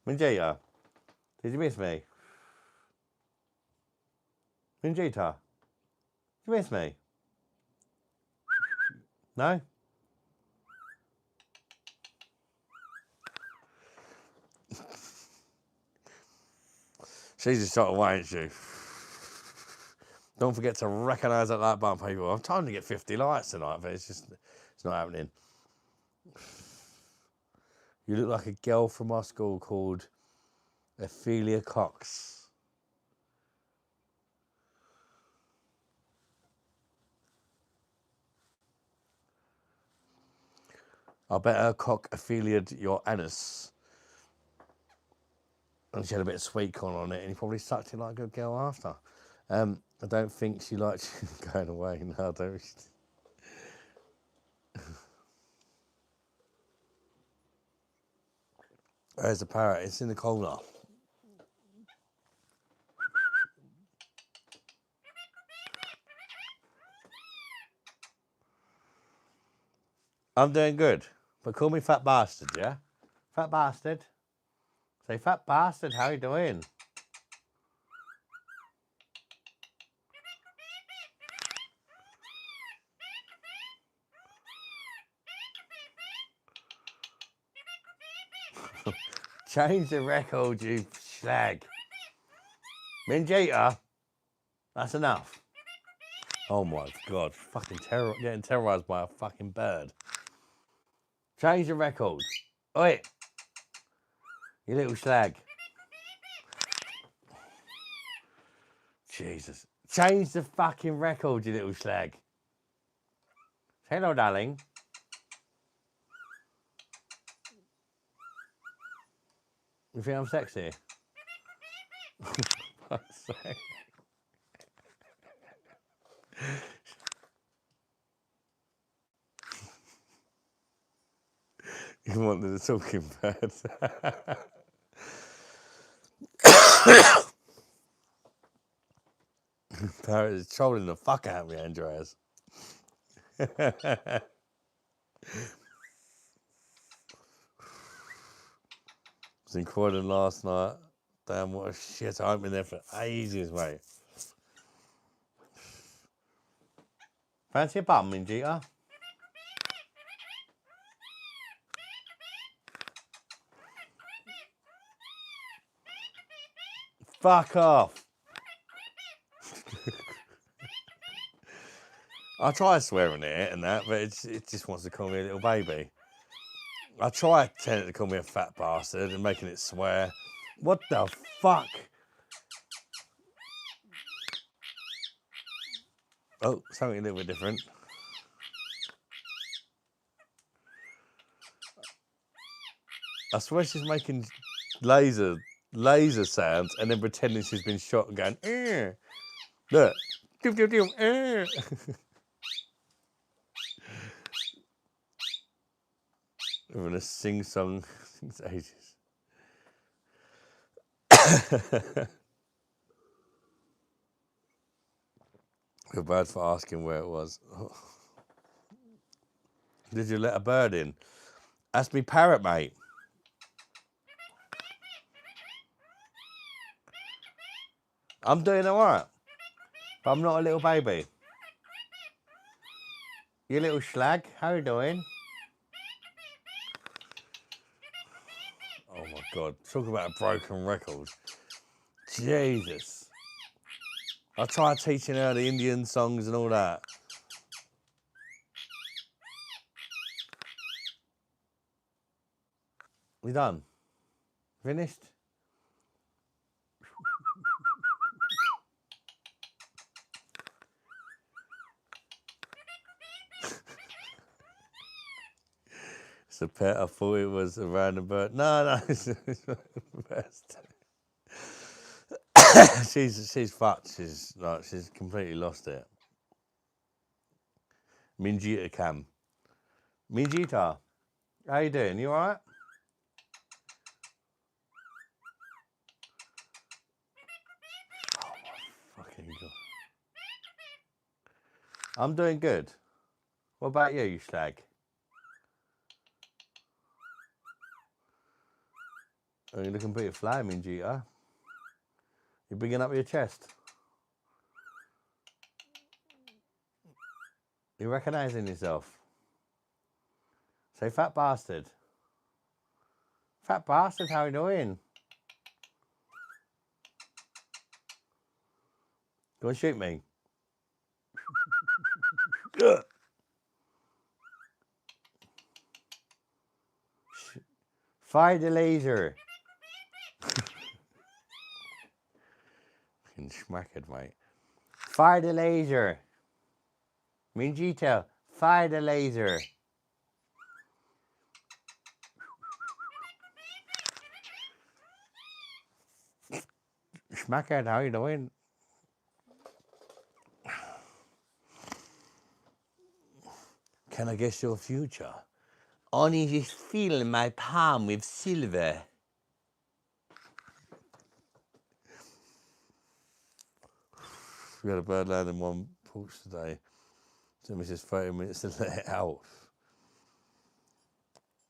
Minjita, did you miss me? Minjita, did you miss me? No? She's a shot away, ain't she? Don't forget to recognise that like button, people. I'm trying to get 50 likes tonight, but it's not happening. You look like a girl from our school called Ophelia Cox. I bet her cock affiliated your anus. And she had a bit of sweet corn on it, and he probably sucked it like a good girl after. I don't think she liked you going away. No, I don't. There's the parrot. It's in the corner. I'm doing good. But call me fat bastard, yeah? Fat bastard. Say, fat bastard, how you doing? Change the record, you slag. Minjita, that's enough. Oh my God, fucking getting terrorised by a fucking bird. Change the record. Oi, you little slag. Jesus. Change the fucking record, you little slag. Hello, darling. You think I'm sexy? You wanted a talking bird. Parrot is trolling the fuck out of me, Andreas. Was in Croydon last night. Damn, what a shit. I haven't been there for ages, mate. Fancy a bum, Minjita? Fuck off. I try swearing at it and that, but it just wants to call me a little baby. I try telling it to call me a fat bastard and making it swear. What the fuck? Oh, something a little bit different. I swear she's making laser sounds and then pretending she's been shot and going, eh. Look. Eh. We're going to sing song since ages. Feel bad for asking where it was. Oh. Did you let a bird in? That's me parrot, mate. I'm doing all right. But I'm not a little baby. You little slag, how you doing? Oh my God, talk about a broken record. Jesus. I tried teaching her the Indian songs and all that. We done? Finished? It's a pet. I thought it was a random bird. No, it's the best. she's fucked. She's completely lost it. Minjita Cam. Minjita, how you doing? You alright? Oh my fucking God. I'm doing good. What about you, you slag? Oh, you're looking pretty fly, Minjita. You're bringing up your chest. You're recognising yourself. Say, fat bastard. Fat bastard, how you doing? Go and shoot me. Fire the laser. Fucking schmacked, mate. Fire the laser. Minjita, fire the laser. Smackhead, how you doing? Can I guess your future? Only just feeling my palm with silver. We had a bird land in one porch today. Took me just 30 minutes to let it out.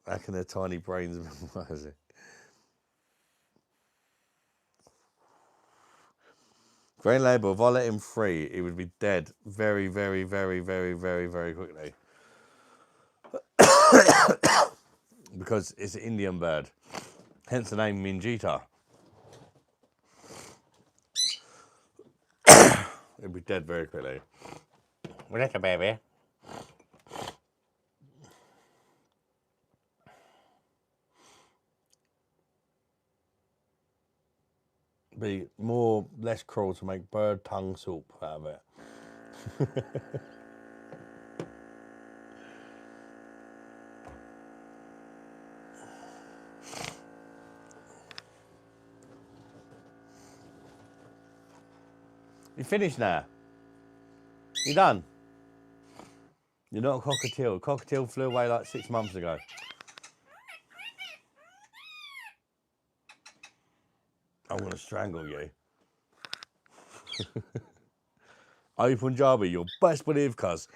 How can their tiny brains memorize it? Green Label, if I let him free, he would be dead very, very, very, very, very, very quickly. Because it's an Indian bird. Hence the name Minjita. He'd be dead very quickly. What's a baby? Be less cruel to make bird tongue soup out of it. You finished now? You done? You're not a cockatiel. Cockatiel flew away like 6 months ago. I'm going to strangle you. Are you Punjabi? You're best believe, cuz.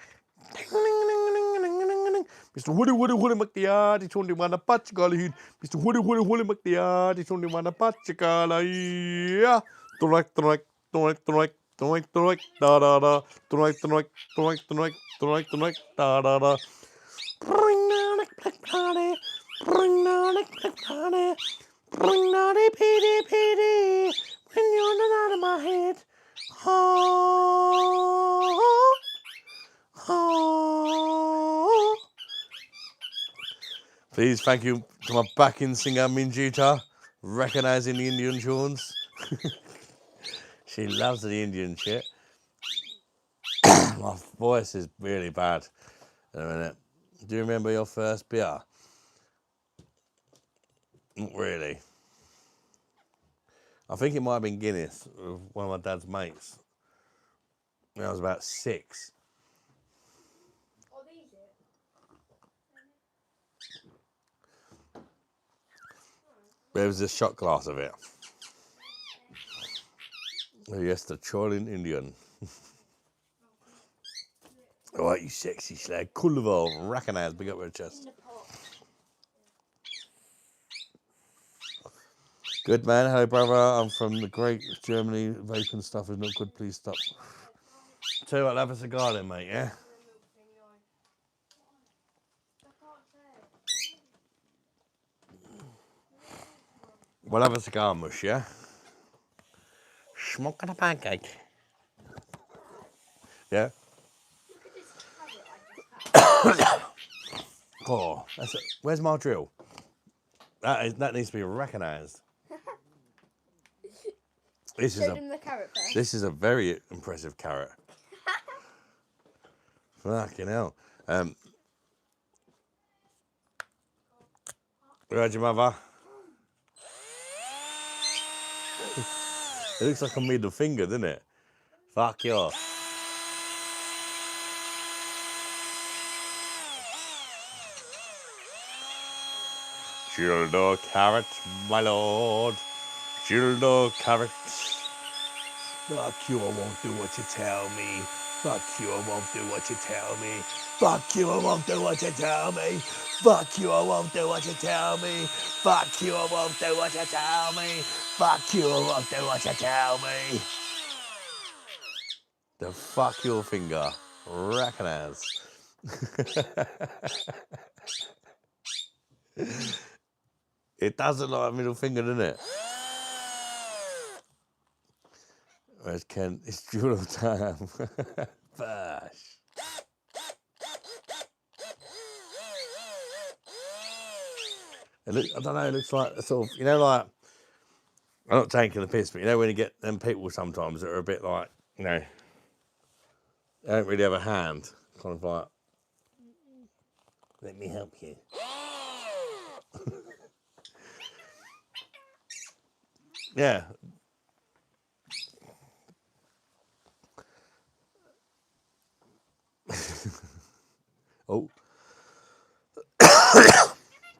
Mr. Woody Woody Woody McDiard, he's only one a patch gully. Mr. Woody Woody Woody McDiard, he's only one a patch gully. Tonight, tonight, tonight, tonight, tonight, tonight, da da da. Tonight, tonight, tonight, tonight, tonight, tonight, da da da. Bring down the black party, bring down the black party, bring down the PD PD. When you're out of my head. Oh, oh. Please, thank you to my backing singer Minjita, recognising the Indian tunes. She loves the Indian shit. My voice is really bad in a minute. Do you remember your first beer? Not really. I think it might have been Guinness, with one of my dad's mates. When I was about 6. There was a shot glass of it. Oh yes, the trolling Indian. Alright, you sexy slag. Cool recognise, big up your chest. Good man, hello brother. I'm from the great Germany. Vaping stuff is not good, please stop. Tell you what, I'll have a cigar then, mate, yeah? We'll have a cigar, mush, yeah? Smoking a pancake. Yeah? Oh, that's it. Where's my drill? That needs to be recognised. This is a very impressive carrot. Fucking hell. Where's your mother? It looks like a middle finger, doesn't it? Fuck you. Gildo carrot, my lord. Gildo carrot. Fuck you, I won't do what you tell me. Fuck you, I won't do what you tell me. Fuck you, I won't do what you tell me. Fuck you, I won't do what you tell me. Fuck you, I won't do what you tell me. Fuck you, I won't do what you tell me. The fuck your finger. Recognise. It does look like a middle finger, doesn't it? Where's Ken? It's Jewel time. Bosh. I don't know, it looks like a sort of, you know, like, I'm not taking the piss, but you know when you get them people sometimes that are a bit like, you know, they don't really have a hand. Kind of like, let me help you. Yeah.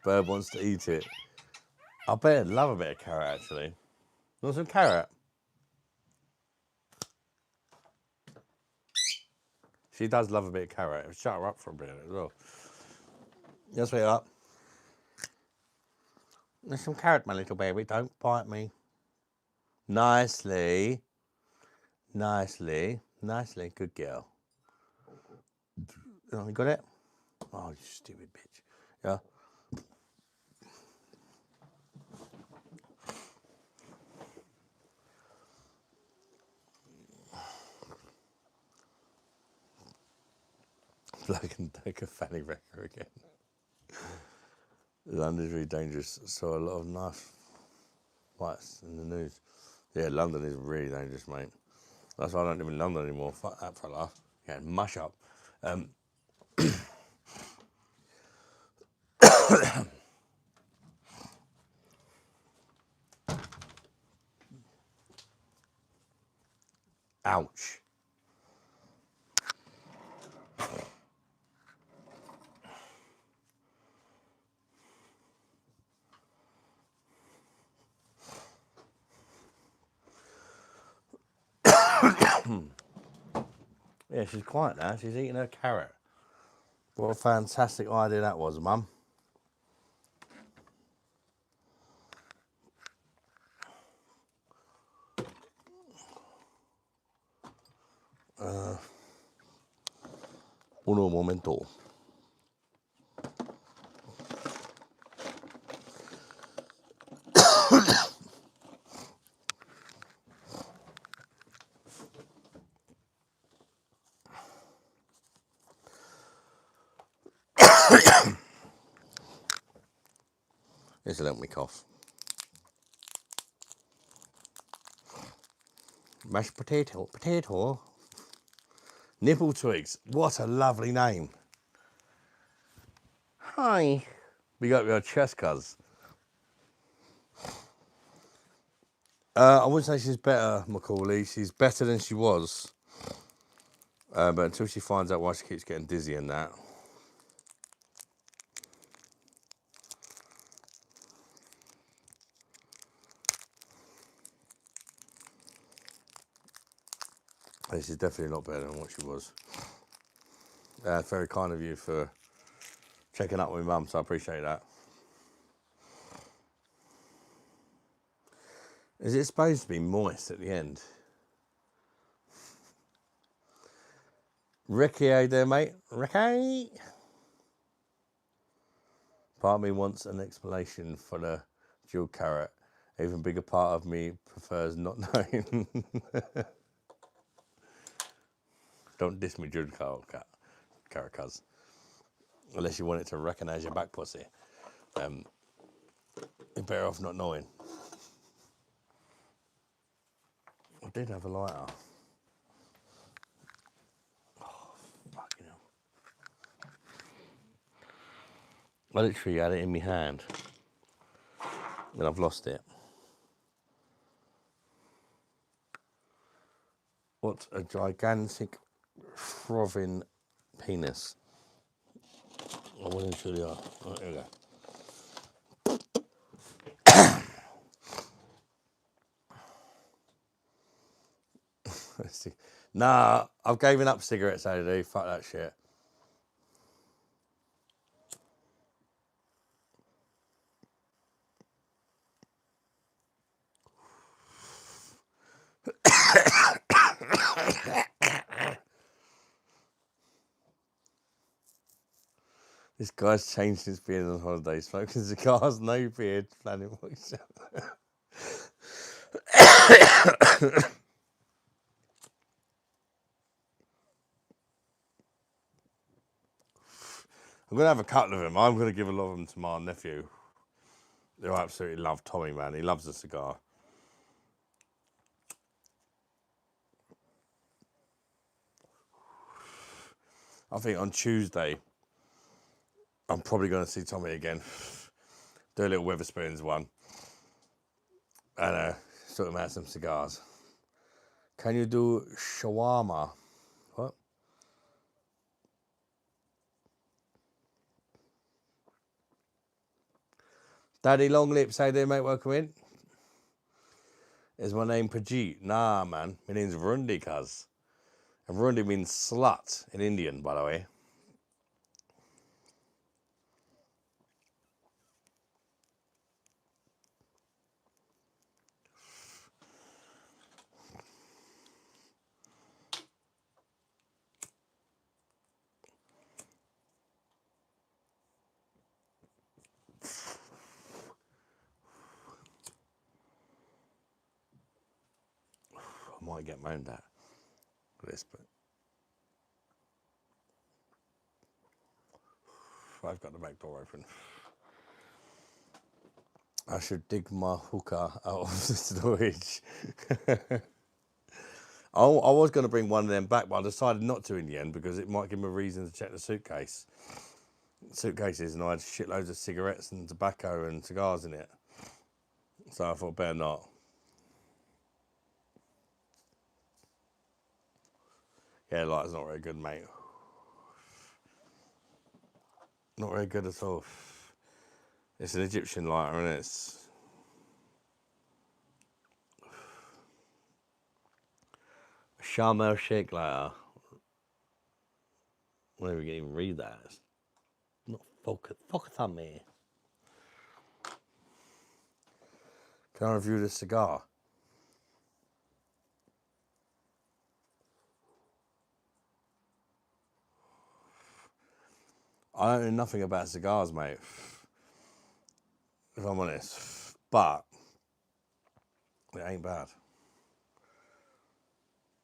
Bird wants to eat it. I bet I'd love a bit of carrot, actually. Want some carrot? She does love a bit of carrot. Shut her up for a bit as well. Yes, sweetheart. There's some carrot, my little baby. Don't bite me. Nicely. Nicely. Nicely. Good girl. Oh, you got it? Oh, you stupid bitch. Yeah. Bloke can take a fanny wrecker again. London's really dangerous. Saw a lot of knife fights in the news. Yeah, London is really dangerous, mate. That's why I don't live in London anymore. Fuck that fella. Yeah, mush up. Ouch. Yeah, she's quiet now. She's eating her carrot. What a fantastic idea that was, Mum. Uno momento. This'll help me cough. Mashed potato. Nipple twigs. What a lovely name. Hi. We got your chest, cuz. I wouldn't say she's better, Macaulay. She's better than she was. But until she finds out why she keeps getting dizzy and that. She's definitely not better than what she was. Very kind of you for checking up with Mum, so I appreciate that. Is it supposed to be moist at the end? Ricky, how you doing, mate? Ricky? Part of me wants an explanation for the dual carrot. Even bigger part of me prefers not knowing. Don't diss me, dual carrot, cuz. Unless you want it to recognise your back pussy. You're better off not knowing. I did have a lighter. Oh, fucking hell. I literally had it in my hand. And I've lost it. What a gigantic frothing penis. I wasn't sure they are. Oh, here we go. Let's see. Nah, I've given up cigarettes, AD. Fuck that shit. This guy's changed since being on holiday, smoking cigars, no beard, planning voice. I'm going to have a couple of them. I'm going to give a lot of them to my nephew. They absolutely love Tommy, man. He loves a cigar. I think on Tuesday, I'm probably going to see Tommy again. Do a little Weatherspoons one. And sort him out some cigars. Can you do shawarma? What? Daddy Long Lips, how you doing, mate? Welcome in. Is my name Pajit? Nah, man. My name's Rundi, cuz. And Rundi means slut in Indian, by the way. I might get moaned at for this, but I've got the back door open. I should dig my hookah out of the storage. I was going to bring one of them back, but I decided not to in the end because it might give me a reason to check the suitcases, and I had shitloads of cigarettes and tobacco and cigars in it. So I thought better not. Yeah, light's not very good, mate. Not very good at all. It's an Egyptian lighter, and it's Sharm el Sheikh lighter. I don't even read that. It's not focus on me. Can I review this cigar? I don't know nothing about cigars, mate, if I'm honest. But it ain't bad.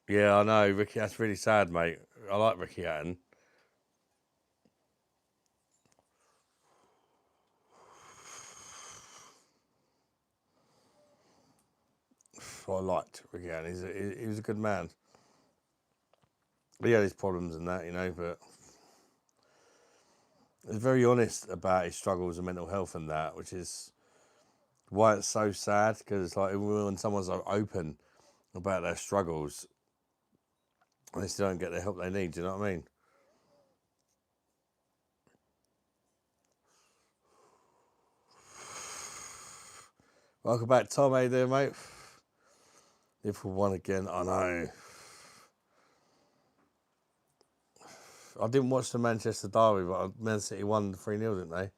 Yeah, I know, Ricky, that's really sad, mate. I like Ricky Hatton. I liked Ricky Hatton. He was a good man. He had his problems and that, you know, but he's very honest about his struggles and mental health and that, which is why it's so sad, because it's like when someone's so open about their struggles, they still don't get the help they need, do you know what I mean? Welcome back, Tom. How you doing, mate? Liverpool won again. I know. I didn't watch the Manchester derby, but Man City won 3-0, didn't they?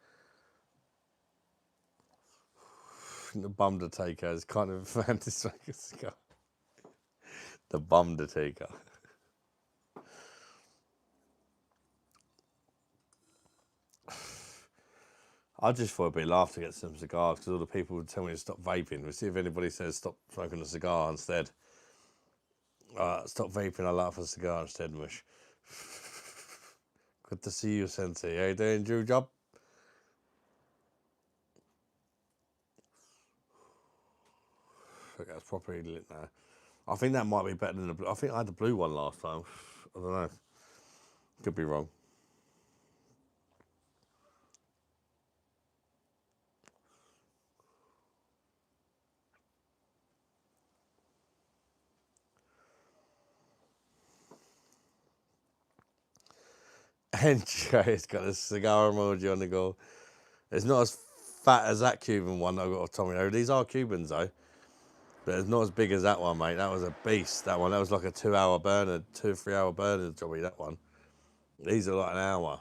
The Bumdertaker is kind of a fantasy cigar. The Bumdertaker. I just thought it'd be a laugh to get some cigars because all the people would tell me to stop vaping. We'll see if anybody says stop smoking a cigar instead. Stop vaping, I laugh a cigar instead, Mush. Good to see you, Sensei. How you doing, Drew Job? That's properly lit now. I think that might be better than the blue. I think I had the blue one last time. I don't know. Could be wrong. And Jay's got a cigar emoji on the go. It's not as fat as that Cuban one I got off Tommy. These are Cubans though. But it's not as big as that one, mate. That was a beast, that one. That was like a 2-hour burner, 2 or 3 hour burner, Johnny, that one. These are like an hour.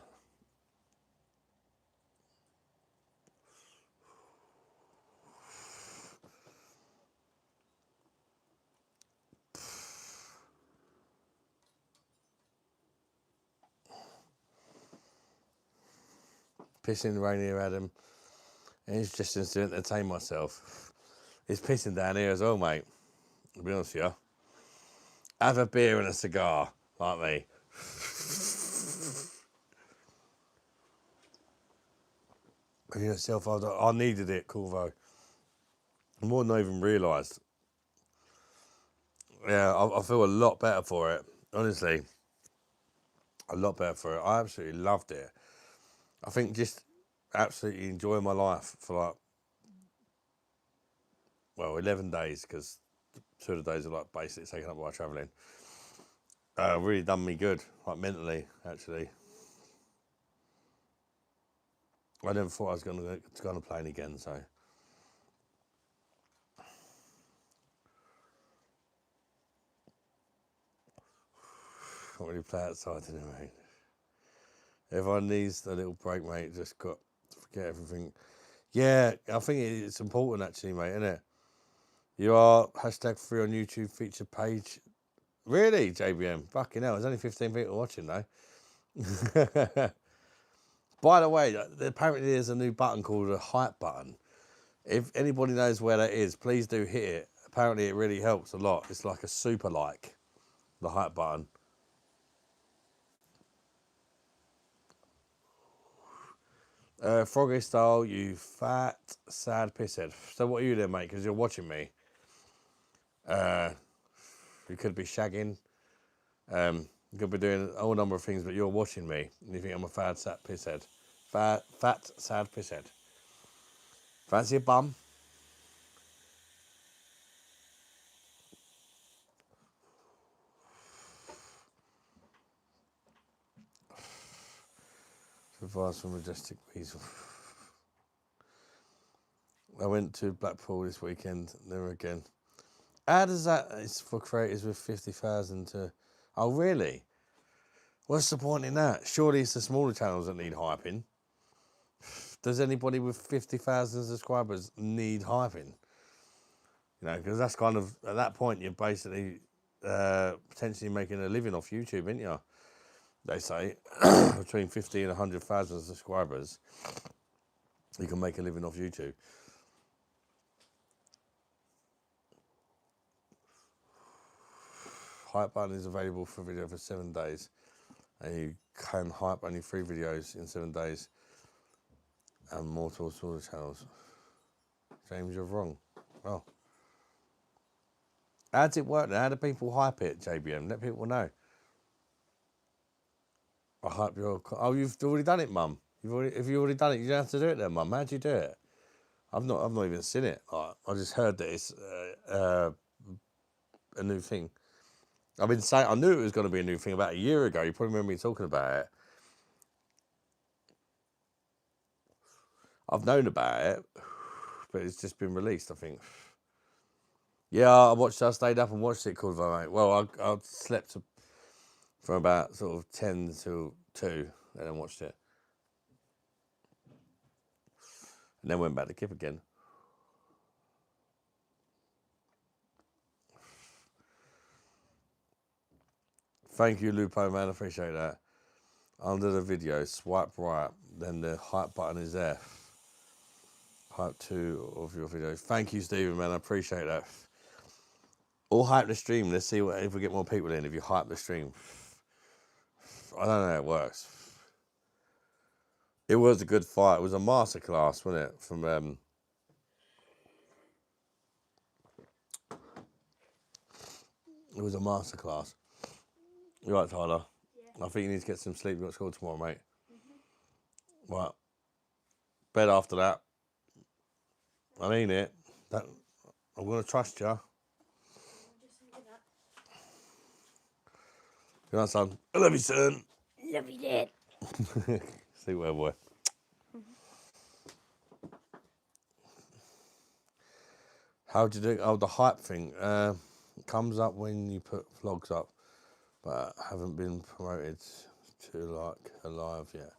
Pissing rain here, Adam. And it's just to entertain myself. It's pissing down here as well, mate. To be honest with you. Have a beer and a cigar, like me. You yourself, I needed it, Corvo. More than I even realised. Yeah, I feel a lot better for it. Honestly, a lot better for it. I absolutely loved it. I think just absolutely enjoying my life for 11 days, because 2 of the days are like basically taken up by travelling. Really done me good, like mentally, actually. I never thought I was going to go on a plane again, so Can't really play outside anymore, mate. Everyone needs a little break, mate. Just got to forget everything. Yeah, I think it's important actually, mate, isn't it? You are #3 on YouTube feature page. Really, JBM? Fucking hell, there's only 15 people watching though. By the way, apparently there's a new button called a hype button. If anybody knows where that is, please do hit it. Apparently it really helps a lot. It's like a super like, the hype button. Froggy style, you fat, sad pisshead. So what are you doing, mate? Because you're watching me. You could be shagging. You could be doing a whole number of things, but you're watching me. And you think I'm a fat, sad pisshead. Fat, sad pisshead. Fancy a bum? Advice from Majestic Weasel. I went to Blackpool this weekend, there again. How does that, it's for creators with 50,000 to, oh really? What's the point in that? Surely it's the smaller channels that need hyping. Does anybody with 50,000 subscribers need hyping? You know, because that's kind of, at that point, you're basically potentially making a living off YouTube, aren't you? They say between 50 and 100,000 subscribers, you can make a living off YouTube. Hype button is available for video for 7 days, and you can hype only 3 videos in 7 days, and more to all sorts of channels. James, you're wrong. Oh, how does it work then? How do people hype it, JBM? Let people know. I hype your. Oh, you've already done it, Mum. If you already done it, you don't have to do it then, Mum. How do you do it? I've not even seen it. I just heard that it's a new thing. I've been saying, I knew it was going to be a new thing about a year ago. You probably remember me talking about it. I've known about it, but it's just been released, I think. Yeah, I stayed up and watched it called mate. Well, I slept from about sort of 10 till 2 and then watched it. And then went back to Kip again. Thank you, Lupo, man. I appreciate that. Under the video, swipe right, then the hype button is there. Hype 2 of your videos. Thank you, Stephen, man. I appreciate that. Or hype the stream. Let's see if we get more people in. If you hype the stream, I don't know how it works. It was a good fight. It was a masterclass, wasn't it? From it was a masterclass. You right, Tyler? Yeah. I think you need to get some sleep. You've got school tomorrow, mate. Mm-hmm. Right. Bed after that. I mean it. That I'm gonna trust you. Good night, son. I love you, son. Love you, Dad. See where boy. How do you do? Oh, the hype thing. Comes up when you put vlogs up, but haven't been promoted to like a live yet.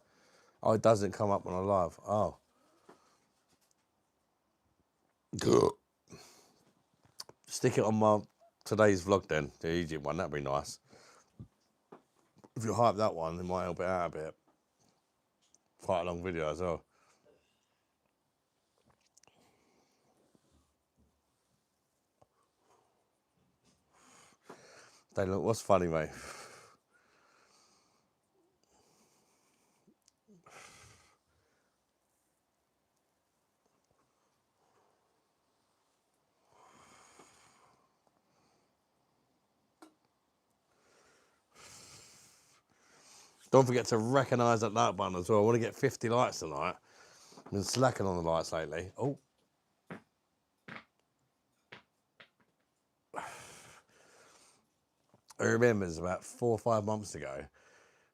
Oh, it doesn't come up on a live. Oh. Stick it on my today's vlog then, the Egypt one. That'd be nice. If you hype that one, it might help it out a bit. Quite a long video as well. They look. What's funny, mate? Don't forget to recognise that like button as well. I want to get 50 likes tonight. I've been slacking on the likes lately. Oh. I remember it was about 4 or 5 months ago.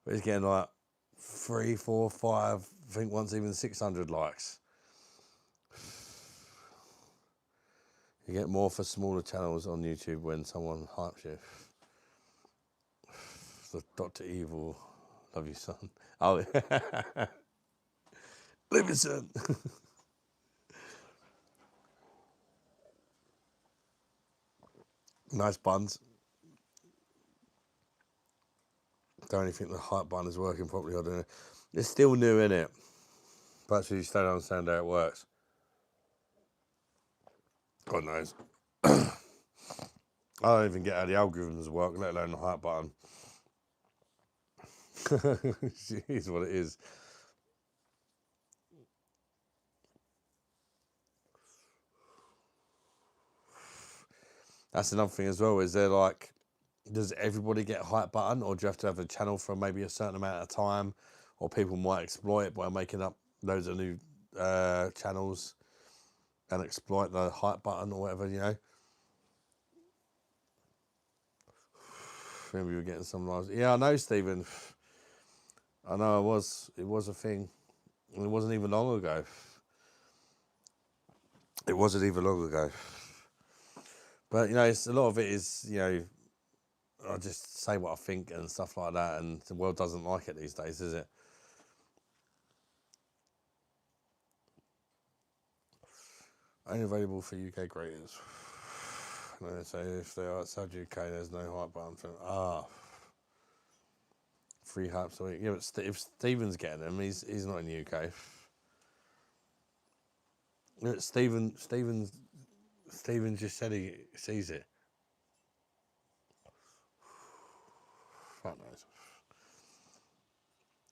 It was getting like 3, 4, 5, I think once even 600 likes. You get more for smaller channels on YouTube when someone hypes you. the Dr. Evil. Love you, son. Oh, love you, son. Nice buns. Don't even think the hype button is working properly. I don't know. It's still new, isn't it? Perhaps you still don't understand how it works. God knows. I don't even get how the algorithms work, let alone the hype button. It is what it is. That's another thing as well. Is there like, does everybody get a hype button, or do you have to have a channel for maybe a certain amount of time, or people might exploit it by making up loads of new channels and exploit the hype button or whatever, you know? Maybe we were getting some lives. Yeah, I know, Stephen. I know it was a thing. And it wasn't even long ago. It wasn't even long ago. But, you know, it's, a lot of it is, you know, I just say what I think and stuff like that, and the world doesn't like it these days, is it? Only available for UK creators. No, so if they are outside UK, there's no hype button for free hypes a week. Yeah, but if Stephen's getting them, he's not in the UK. Yeah, Stephen just said he sees it. Fuck knows.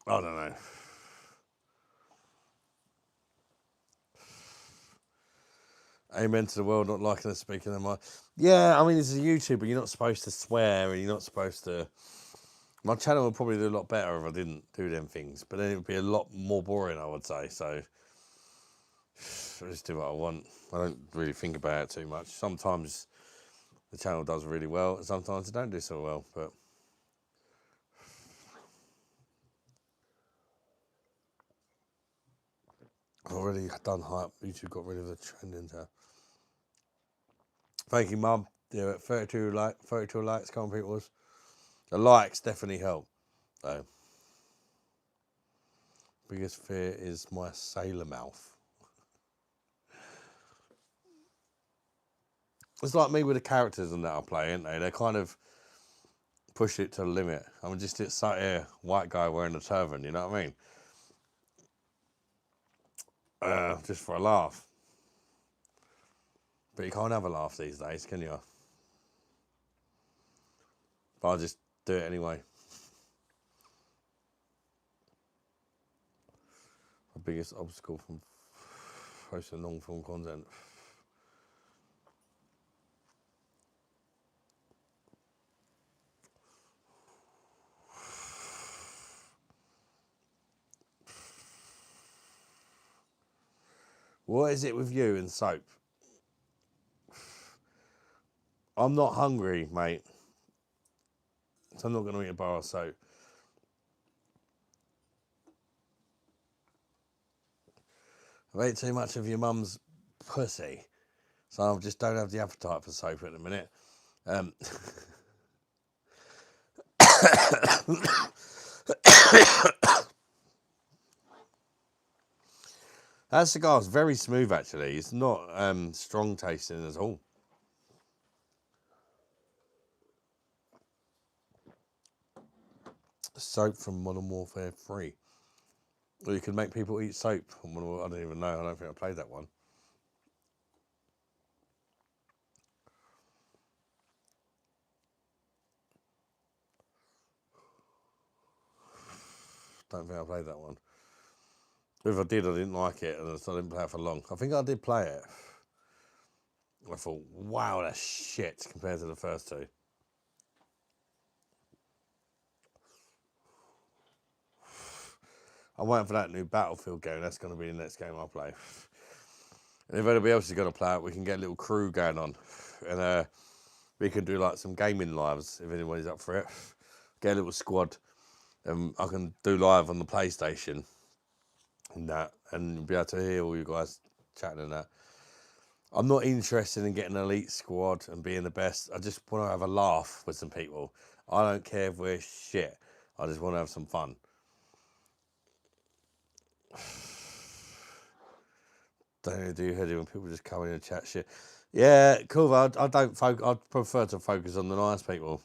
I don't know. Amen to the world not liking us speaking their mind. Yeah, I mean, as a YouTuber, you're not supposed to swear, and you're not supposed to. My channel would probably do a lot better if I didn't do them things, but then it would be a lot more boring, I would say. So I just do what I want. I don't really think about it too much. Sometimes the channel does really well, and sometimes it don't do so well. But I've already done hype. YouTube got rid of the trending tab. Thank you, Mum. Yeah, 32 likes, come on, people. The likes definitely help. So, biggest fear is my sailor mouth. It's like me with the characters and that I play, ain't they? They kind of push it to the limit. I'm just sat here, white guy wearing a turban, you know what I mean? Just for a laugh. But you can't have a laugh these days, can you? But I'll just do it anyway. The biggest obstacle from posting long form content. What is it with you and soap? I'm not hungry, mate. So I'm not going to eat a bar of soap. I've ate too much of your mum's pussy. So I just don't have the appetite for soap at the minute. That cigar's very smooth, actually. It's not strong tasting at all. Soap from Modern Warfare 3. Or you can make people eat soap. I don't even know. I don't think I played that one. Don't think I played that one. If I did, I didn't like it, and so I didn't play it for long. I think I did play it. I thought, wow, that's shit compared to the first two. I'm waiting for that new Battlefield game. That's going to be the next game I play. And if anybody else is going to play it, we can get a little crew going on. And we can do like some gaming lives if anybody's up for it. Get a little squad. And I can do live on the PlayStation. And that. And be able to hear all you guys chatting and that. I'm not interested in getting an elite squad and being the best. I just want to have a laugh with some people. I don't care if we're shit. I just want to have some fun. Don't do heady when people just come in and chat shit. Yeah, cool. I don't focus. I prefer to focus on the nice people.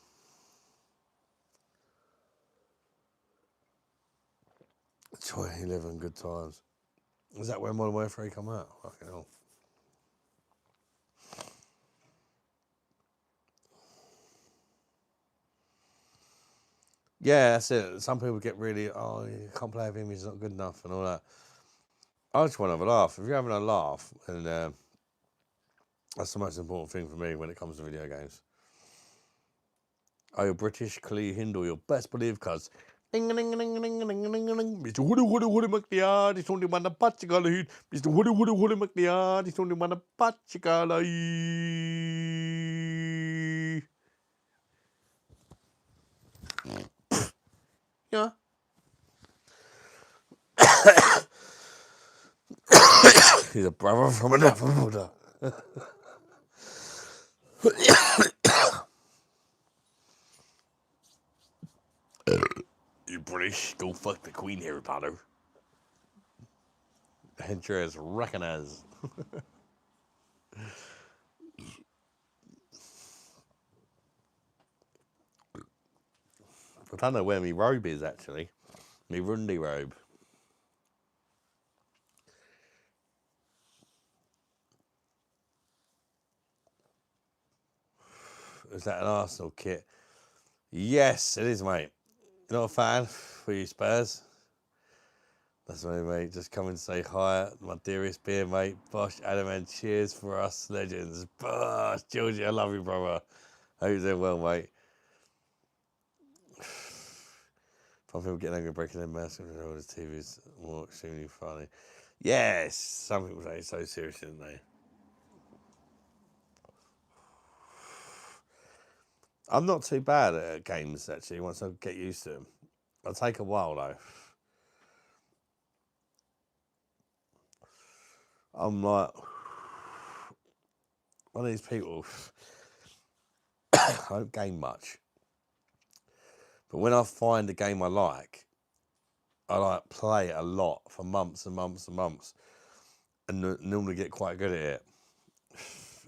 2011 good times. Is that when Modern Warfare 3 come out? Fucking hell. Yeah, that's it. Some people get really, oh, you can't play with him, he's not good enough and all that. I just want to have a laugh. If you're having a laugh, and that's the most important thing for me when it comes to video games. Are you British, clear Hindu, you're best believe, cuz. Mr. Woody McLeod, he's only one of Pachikala heat. Mr. Woody McLeod, he's only one of Pachikala. Yeah. He's a brother from another mother. You British, go fuck the Queen, Harry Potter. Enter as recognize. I don't know where my robe is actually. My Rundy robe. Is that an Arsenal kit? Yes, it is, mate. You're not a fan for you Spurs? That's me, mate. Just come and say hi, my dearest beer mate. Bosh, Adam, and cheers for us legends. Bosh, Georgie, I love you, brother. Hope you're doing well, mate. Some people getting angry, breaking their mask, and all the TV's more extremely funny. Yes, some people say it's so serious, didn't they? I'm not too bad at games, actually, once I get used to them. It'll take a while, though. I'm like one of these people. I don't game much, but when I find a game I like play it a lot for months and months and months, and normally get quite good at it,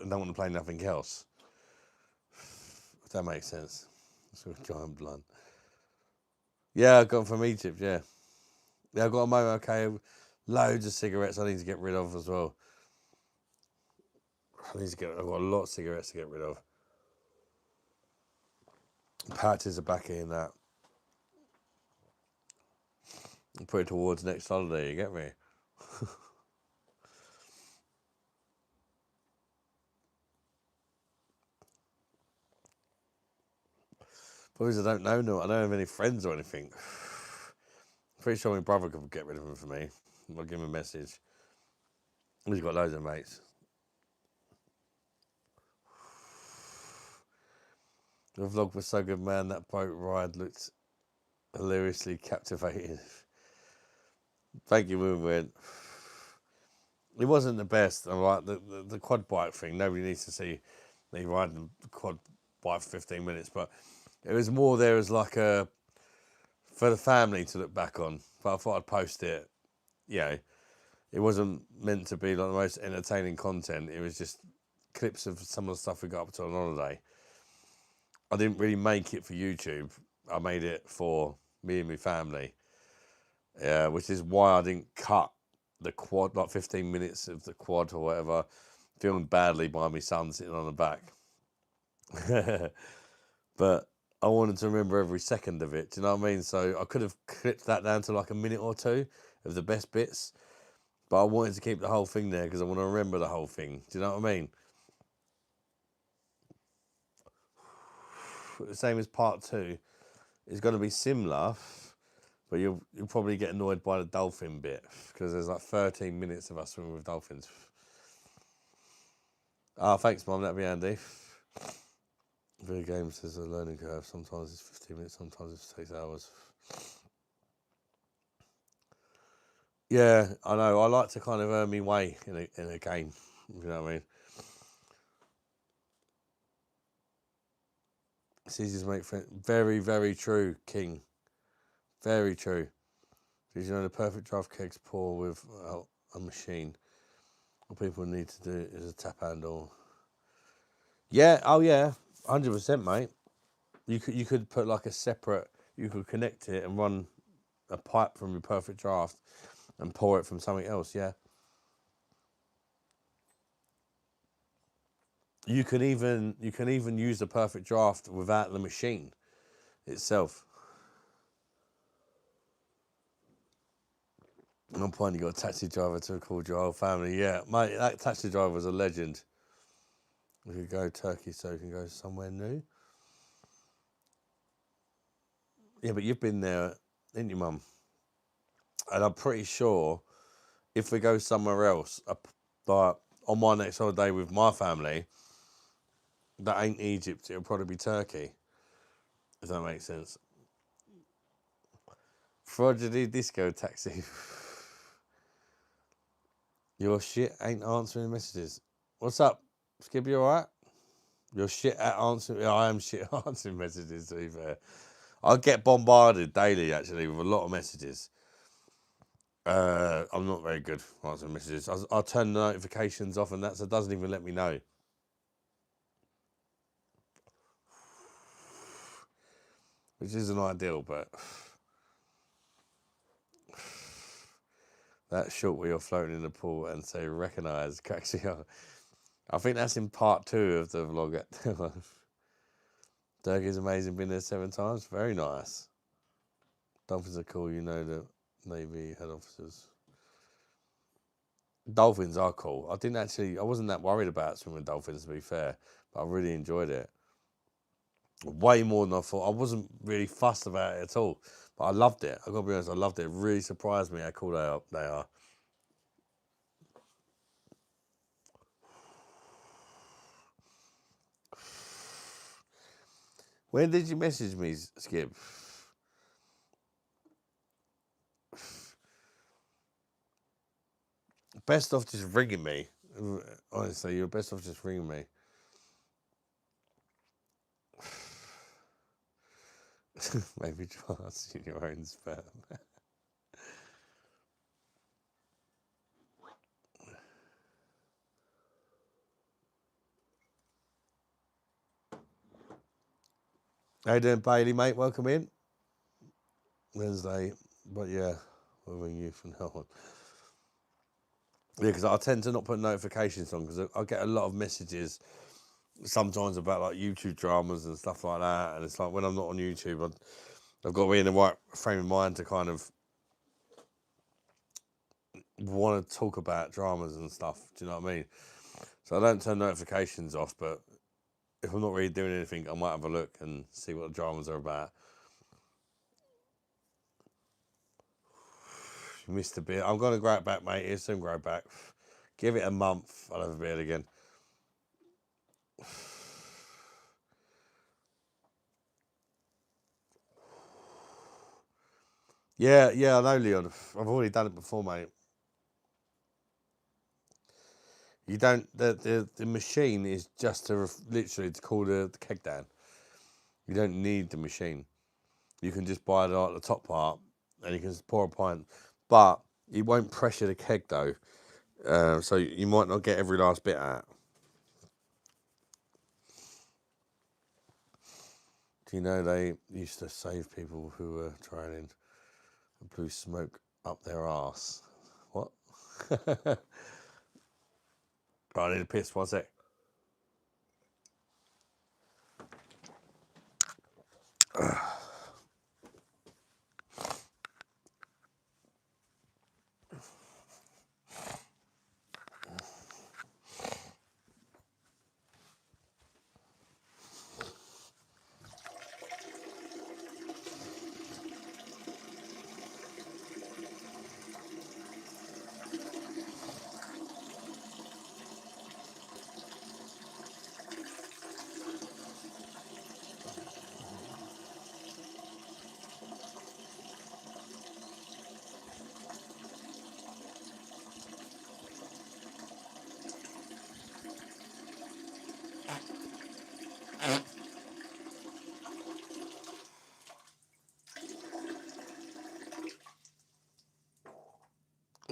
and don't want to play nothing else. If that makes sense. Sort of giant blunt. Yeah, I got them from Egypt. Yeah, I got a Momo. Okay, loads of cigarettes I need to get rid of as well. I've got a lot of cigarettes to get rid of. Patches are back in that. Put it towards next holiday, you get me? Because I don't know, no, I don't have any friends or anything. Pretty sure my brother could get rid of him for me. I'll give him a message. He's got loads of mates. The vlog was so good, man. That boat ride looked hilariously captivating. Thank you, Moonwind. It wasn't the best. I'm like the quad bike thing. Nobody needs to see me riding the quad bike for 15 minutes, but it was more there as like a for the family to look back on. But I thought I'd post it. You know, it wasn't meant to be like the most entertaining content. It was just clips of some of the stuff we got up to on holiday. I didn't really make it for YouTube. I made it for me and my family. Yeah, which is why I didn't cut the quad, like 15 minutes of the quad or whatever, filmed badly by my son sitting on the back. But I wanted to remember every second of it. Do you know what I mean? So I could have clipped that down to like a minute or two of the best bits, but I wanted to keep the whole thing there because I want to remember the whole thing. Do you know what I mean? The same as part 2. It's going to be similar, but you'll probably get annoyed by the dolphin bit because there's like 13 minutes of us swimming with dolphins. Thanks, Mum. That'd be handy. Video games is a learning curve. Sometimes it's 15 minutes, sometimes it takes hours. Yeah, I know. I like to kind of earn my way in a game. You know what I mean? It's easy to make friends. Very, very true, King. Very true. Did you know the perfect draft kegs pour without a machine? What people need to do is a tap handle. Yeah, oh yeah, 100%, mate. You could put like a separate. You could connect it and run a pipe from your perfect draft and pour it from something else. Yeah. You can even use the perfect draft without the machine itself. At one point, you got a taxi driver to record your whole family. Yeah, mate, that taxi driver was a legend. We could go Turkey, so we can go somewhere new. Yeah, but you've been there, didn't you, Mum? And I'm pretty sure if we go somewhere else, like on my next holiday with my family, that ain't Egypt. It'll probably be Turkey. If that makes sense. Fraudulent disco taxi. Your shit ain't answering messages. What's up, Skibby? You alright? You're shit at answering. Yeah, I am shit at answering messages. To be fair, I get bombarded daily actually with a lot of messages. I'm not very good at answering messages. I'll turn the notifications off, and so it doesn't even let me know. Which isn't ideal, but that shot where you're floating in the pool and say recognise cracks me up. I think that's in part 2 of the vlog. Turkey's amazing, been there 7 times. Very nice. Dolphins are cool, you know the Navy head officers. Dolphins are cool. I wasn't that worried about swimming with dolphins, to be fair, but I really enjoyed it. Way more than I thought. I wasn't really fussed about it at all, but I loved it. I've got to be honest, I loved it. It really surprised me how cool they are. When did you message me, Skip? Best off just ringing me. Honestly, you're best off just ringing me. Maybe try asking your own sperm. How you doing, Bailey, mate? Welcome in. Wednesday, but yeah, we'll ring you from now on. Yeah, because I tend to not put notifications on because I get a lot of messages sometimes about like YouTube dramas and stuff like that, and it's like when I'm not on YouTube, I've got to be in the right frame of mind to kind of want to talk about dramas and stuff. Do you know what I mean? So I don't turn notifications off, but if I'm not really doing anything, I might have a look and see what the dramas are about. You missed a beard. I'm going to grow it back, mate. It'll soon grow back. Give it a month, I'll have a beard again. Yeah, I know, Leon. I've already done it before, mate. You don't. The machine is just to literally to cool the keg down. You don't need the machine. You can just buy the top part, and you can just pour a pint. But it won't pressure the keg though, so you might not get every last bit out. Do you know they used to save people who were drowning and blew smoke up their arse? What? I need a piss. 1 sec.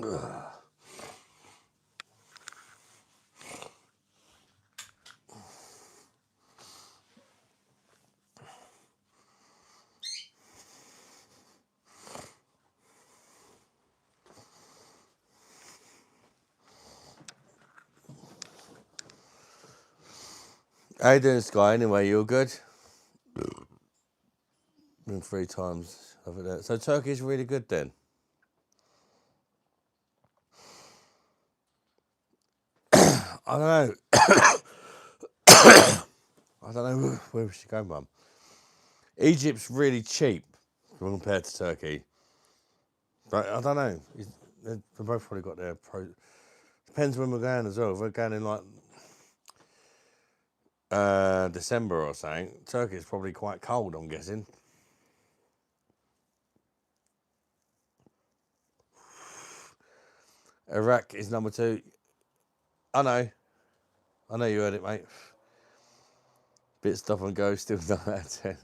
How you doing, Sky? Anyway, you all good? Been 3 times over there. So Turkey's really good then? I don't know. I don't know where we should go, Mum. Egypt's really cheap compared to Turkey. But I don't know. They've both probably got their pro. Depends when we're going as well. If we're going in like December or something, Turkey's probably quite cold, I'm guessing. Iraq is number 2. I know you heard it, mate. Bit stop and go, still not out of 10.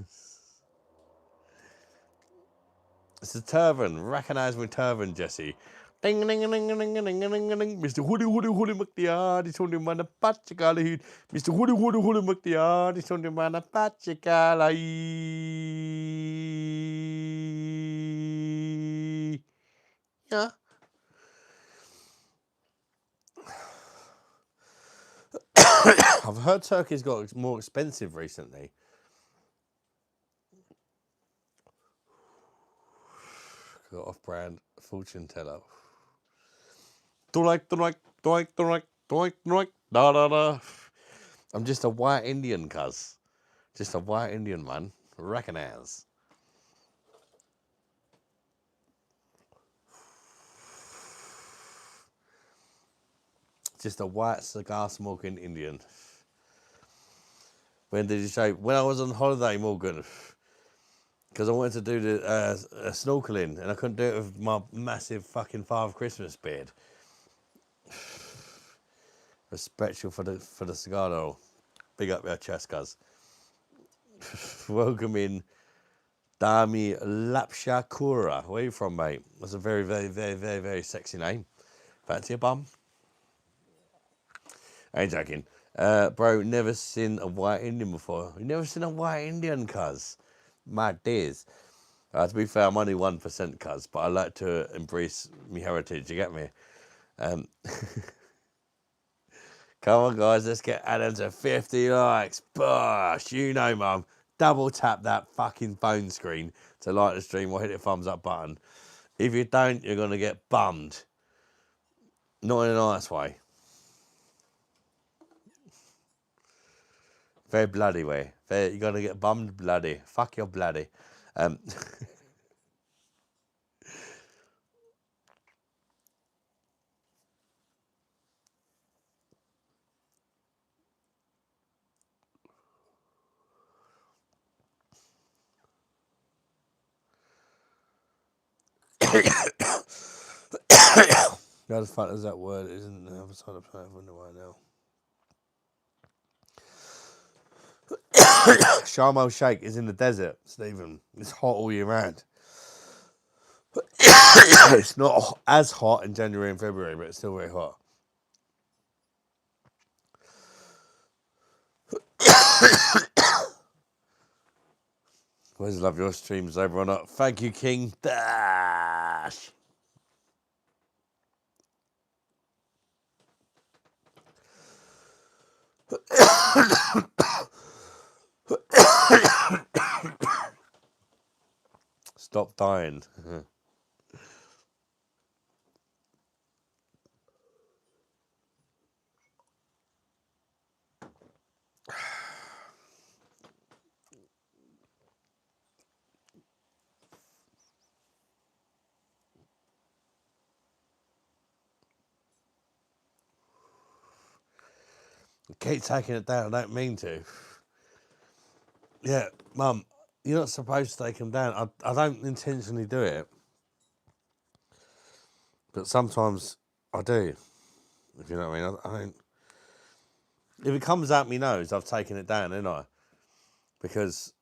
It's a turban. Recognise my turban, Jesse. Ding ding ding ding ding ding ding ding. Mr. Hoodie McDiar, it's only man a patchicala. Mr. Hoodie McDiar, it's only man a patchicala. Yeah. I've heard Turkey's got more expensive recently. Got off-brand fortune teller. Da da da. I'm just a white Indian, cuz. Just a white Indian, man. Recognise. Just a white cigar smoking Indian. When did you say? When I was on holiday, Morgan. Because I wanted to do the snorkeling and I couldn't do it with my massive fucking Father Christmas beard. Respect you for the cigar though. Big up your chest, cuz. Welcome in Dami Lapshakura. Where are you from, mate? That's a very, very, very, very, very sexy name. Fancy a bum? I ain't joking. Bro, never seen a white Indian before. You never seen a white Indian, cuz? My days. To be fair, I'm only 1%, cuz, but I like to embrace my heritage, you get me? Come on, guys, let's get Adam to 50 likes. Bosh, you know, mum. Double tap that fucking phone screen to like the stream or hit the thumbs up button. If you don't, you're going to get bummed. Not in a nice way. Very bloody way. You're going to get bummed bloody. Fuck your bloody. How the fuck does that word? Isn't the other side of the planet right now? Sharm el Sheikh is in the desert, Stephen. It's hot all year round. It's not as hot in January and February, but it's still very hot. Always love your streams, everyone. Thank you, King Dash. Stop dying. Keep taking it down. I don't mean to. Yeah, Mum, you're not supposed to take them down. I don't intentionally do it. But sometimes I do. If you know what I mean. I don't. If it comes out my nose, I've taken it down, ain't I? Because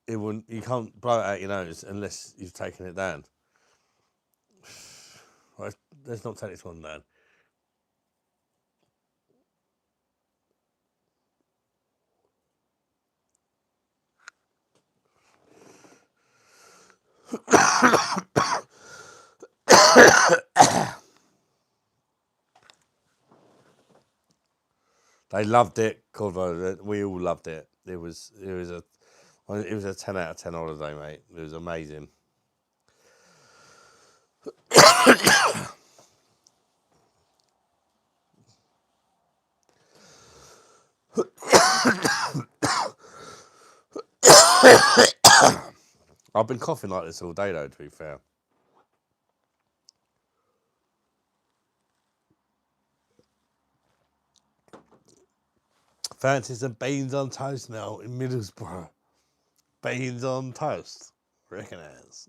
it wouldn't. You can't blow it out your nose unless you've taken it down. Right, let's not take this one down. They loved it, Corvo. We all loved it. It was a 10 out of 10 holiday, mate. It was amazing. I've been coughing like this all day, though, to be fair. Fancy some beans on toast now in Middlesbrough. Beans on toast. Reckon it is.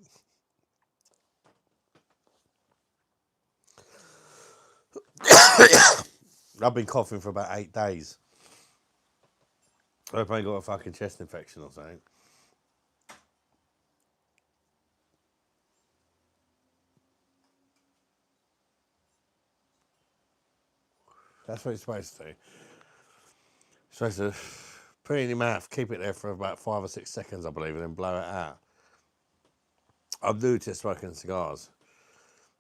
I've been coughing for about 8 days. I hope I ain't got a fucking chest infection or something. That's what it's supposed to do. You're supposed to put it in your mouth, keep it there for about 5 or 6 seconds, I believe, and then blow it out. I'm new to smoking cigars.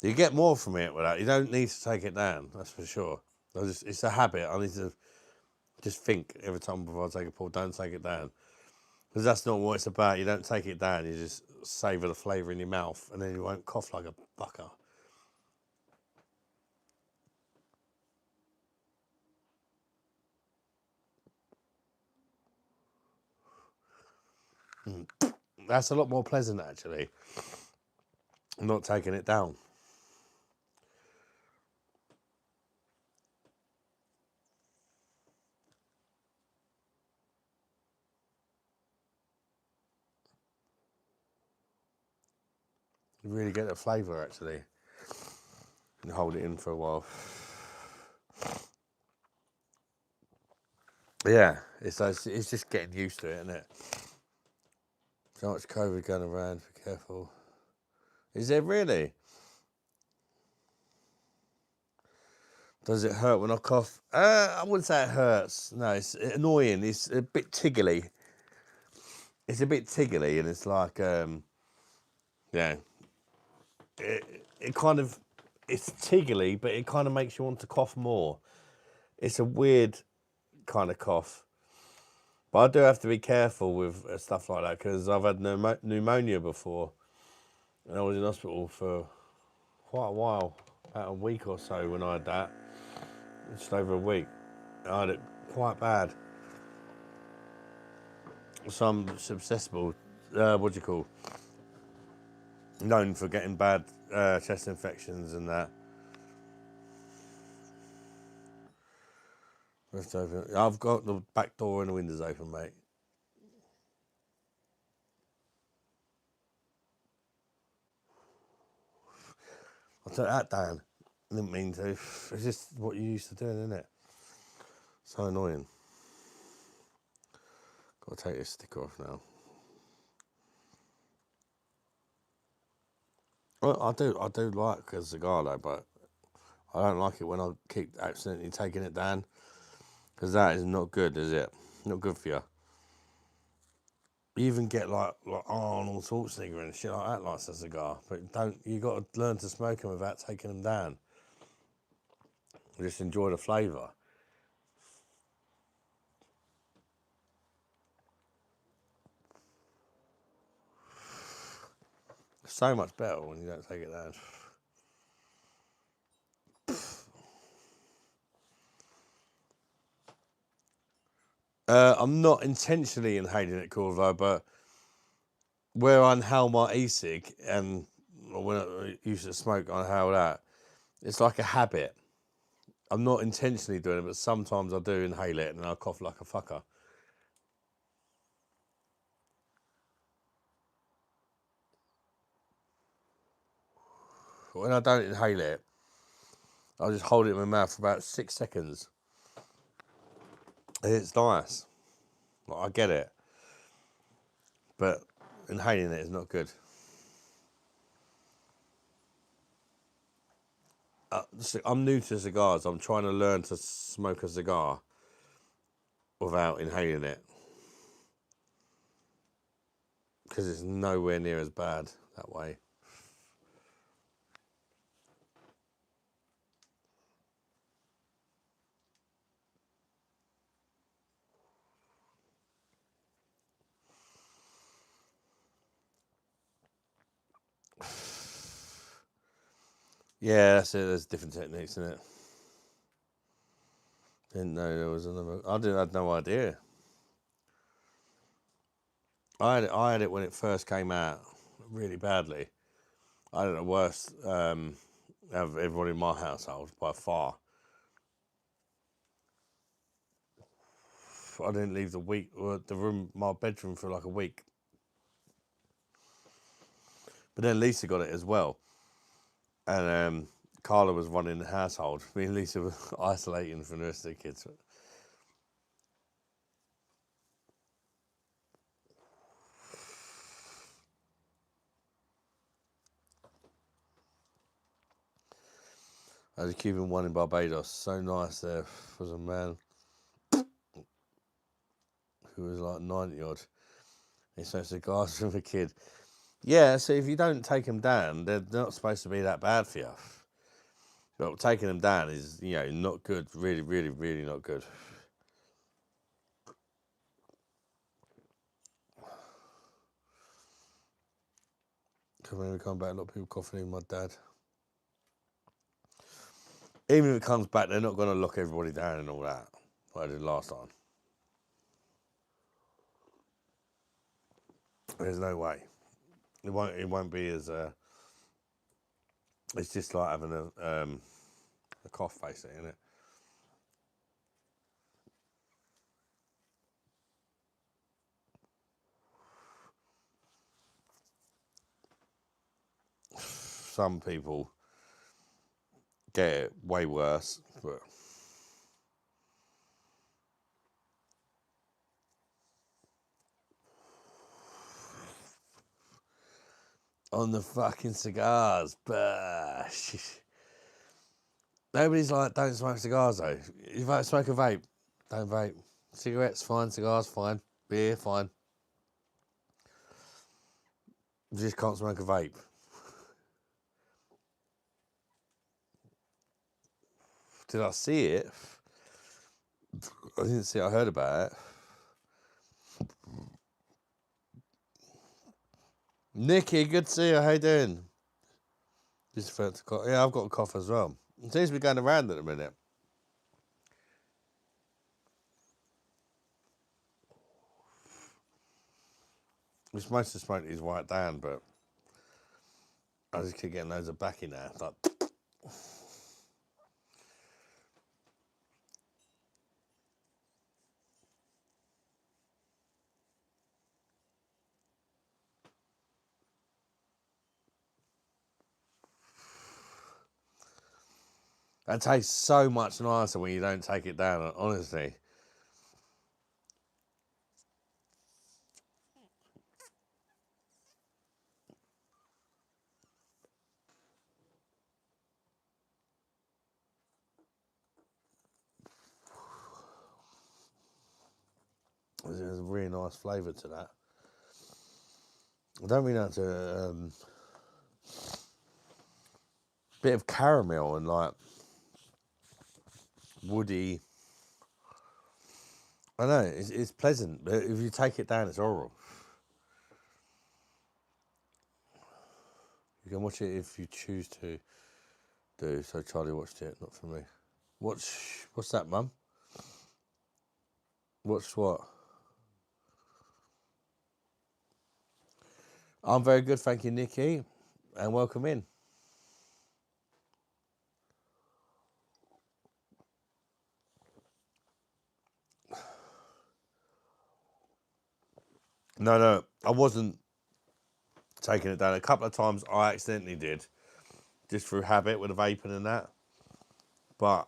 You get more from it with that. You don't need to take it down, that's for sure. It's a habit. I need to just think every time before I take a pull, don't take it down. Because that's not what it's about. You don't take it down, you just savour the flavour in your mouth, and then you won't cough like a fucker. That's a lot more pleasant, actually. I'm not taking it down. You really get the flavour, actually. And hold it in for a while. Yeah, it's just getting used to it, isn't it? So much COVID going around, be careful. Is there really? Does it hurt when I cough? I wouldn't say it hurts. No, it's annoying. It's a bit tiggly. It's a bit tiggly, and it's like, yeah. It kind of, it's tiggly, but it kind of makes you want to cough more. It's a weird kind of cough. But I do have to be careful with stuff like that because I've had pneumonia before. And I was in hospital for quite a while, about a week or so when I had that. Just over a week. I had it quite bad. So I'm susceptible, what do you call, known for getting bad chest infections and that. Rest open. I've got the back door and the windows open, mate. I took that down. Didn't mean to. It's just what you're used to doing, isn't it? So annoying. Got to take this sticker off now. Well, I do like a cigar though, but I don't like it when I keep accidentally taking it down. Because that is not good, is it? Not good for you. You even get like Arnold Schwarzenegger and shit like that likes a cigar. But you got to learn to smoke them without taking them down. Just enjoy the flavour. So much better when you don't take it down. I'm not intentionally inhaling it, Corvo, but where I inhale my e-cig and when I used to smoke, I inhale that. It's like a habit. I'm not intentionally doing it, but sometimes I do inhale it and I cough like a fucker. But when I don't inhale it, I just hold it in my mouth for about 6 seconds. And it's nice. Like, I get it. But inhaling it is not good. I'm new to cigars. I'm trying to learn to smoke a cigar without inhaling it. Because it's nowhere near as bad that way. Yeah, that's it. There's different techniques in it. Didn't know there was another. I had no idea. I had it when it first came out, really badly. I had it the worst of everyone in my household by far. I didn't leave my bedroom for like a week. But then Lisa got it as well, and Carla was running the household. Me and Lisa were isolating from the rest of the kids. I was keeping one in Barbados. So nice. There was a man who was like 90 odd. He smoked cigars with a kid. Yeah, so if you don't take them down, they're not supposed to be that bad for you. But taking them down is, not good. Really, really, really not good. Because when we come back, a lot of people coughing, even my dad. Even if it comes back, they're not going to lock everybody down and all that, like I did last time. There's no way. It won't be as... it's just like having a cough, basically, isn't it? Some people get it way worse, but... On the fucking cigars, BOSH. Nobody's like, don't smoke cigars though. If you smoke a vape, don't vape. Cigarettes, fine. Cigars, fine. Beer, fine. You just can't smoke a vape. Did I see it? I didn't see it, I heard about it. Nikki, good to see you. How you doing? Just felt to cough. Yeah, I've got a cough as well. It seems to be going around at the minute. We're supposed to smoke these right down, but I just keep getting loads of baccy now. Like, that tastes so much nicer when you don't take it down, honestly. There's a really nice flavour to that. I don't really know to bit of caramel and like woody. I know it's pleasant, but if you take it down, it's horrible. You can watch it if you choose to do. So Charlie watched it, not for me. What's that, Mum? Watch what? I'm very good, thank you, Nikki, and welcome in. No, I wasn't taking it down. A couple of times I accidentally did, just through habit with the vaping and that. But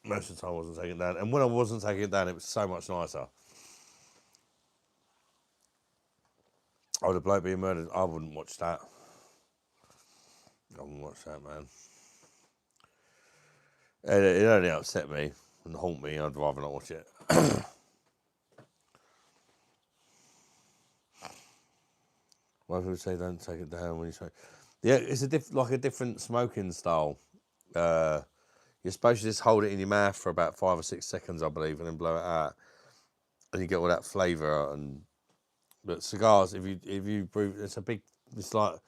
most of the time I wasn't taking it down. And when I wasn't taking it down, it was so much nicer. Oh, the bloke being murdered, I wouldn't watch that. I wouldn't watch that, man. It only upset me and haunt me. I'd rather not watch it. Why people say don't take it down when you smoke? Yeah, it's like a different smoking style. You're supposed to just hold it in your mouth for about 5 or 6 seconds, I believe, and then blow it out, and you get all that flavour. But cigars, if you breathe, it's like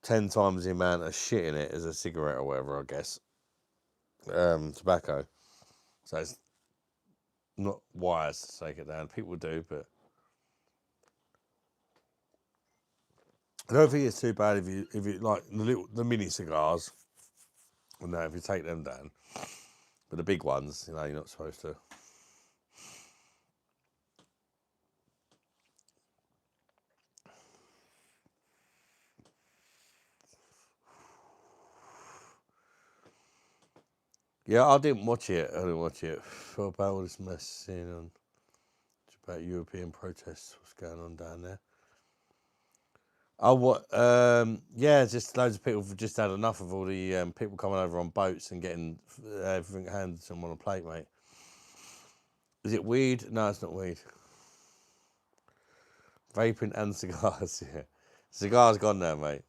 10 times the amount of shit in it as a cigarette or whatever, I guess. Tobacco, so it's not wise to take it down. People do, but I don't think it's too bad if you like the mini cigars. No, if you take them down, but the big ones, you're not supposed to. Yeah, I didn't watch it. What about all this mess on? It's about European protests. What's going on down there? Oh, what? Yeah, just loads of people have just had enough of all the people coming over on boats and getting everything handed to them on a plate, mate. Is it weed? No, it's not weed. Vaping and cigars, yeah. Cigars gone now, mate.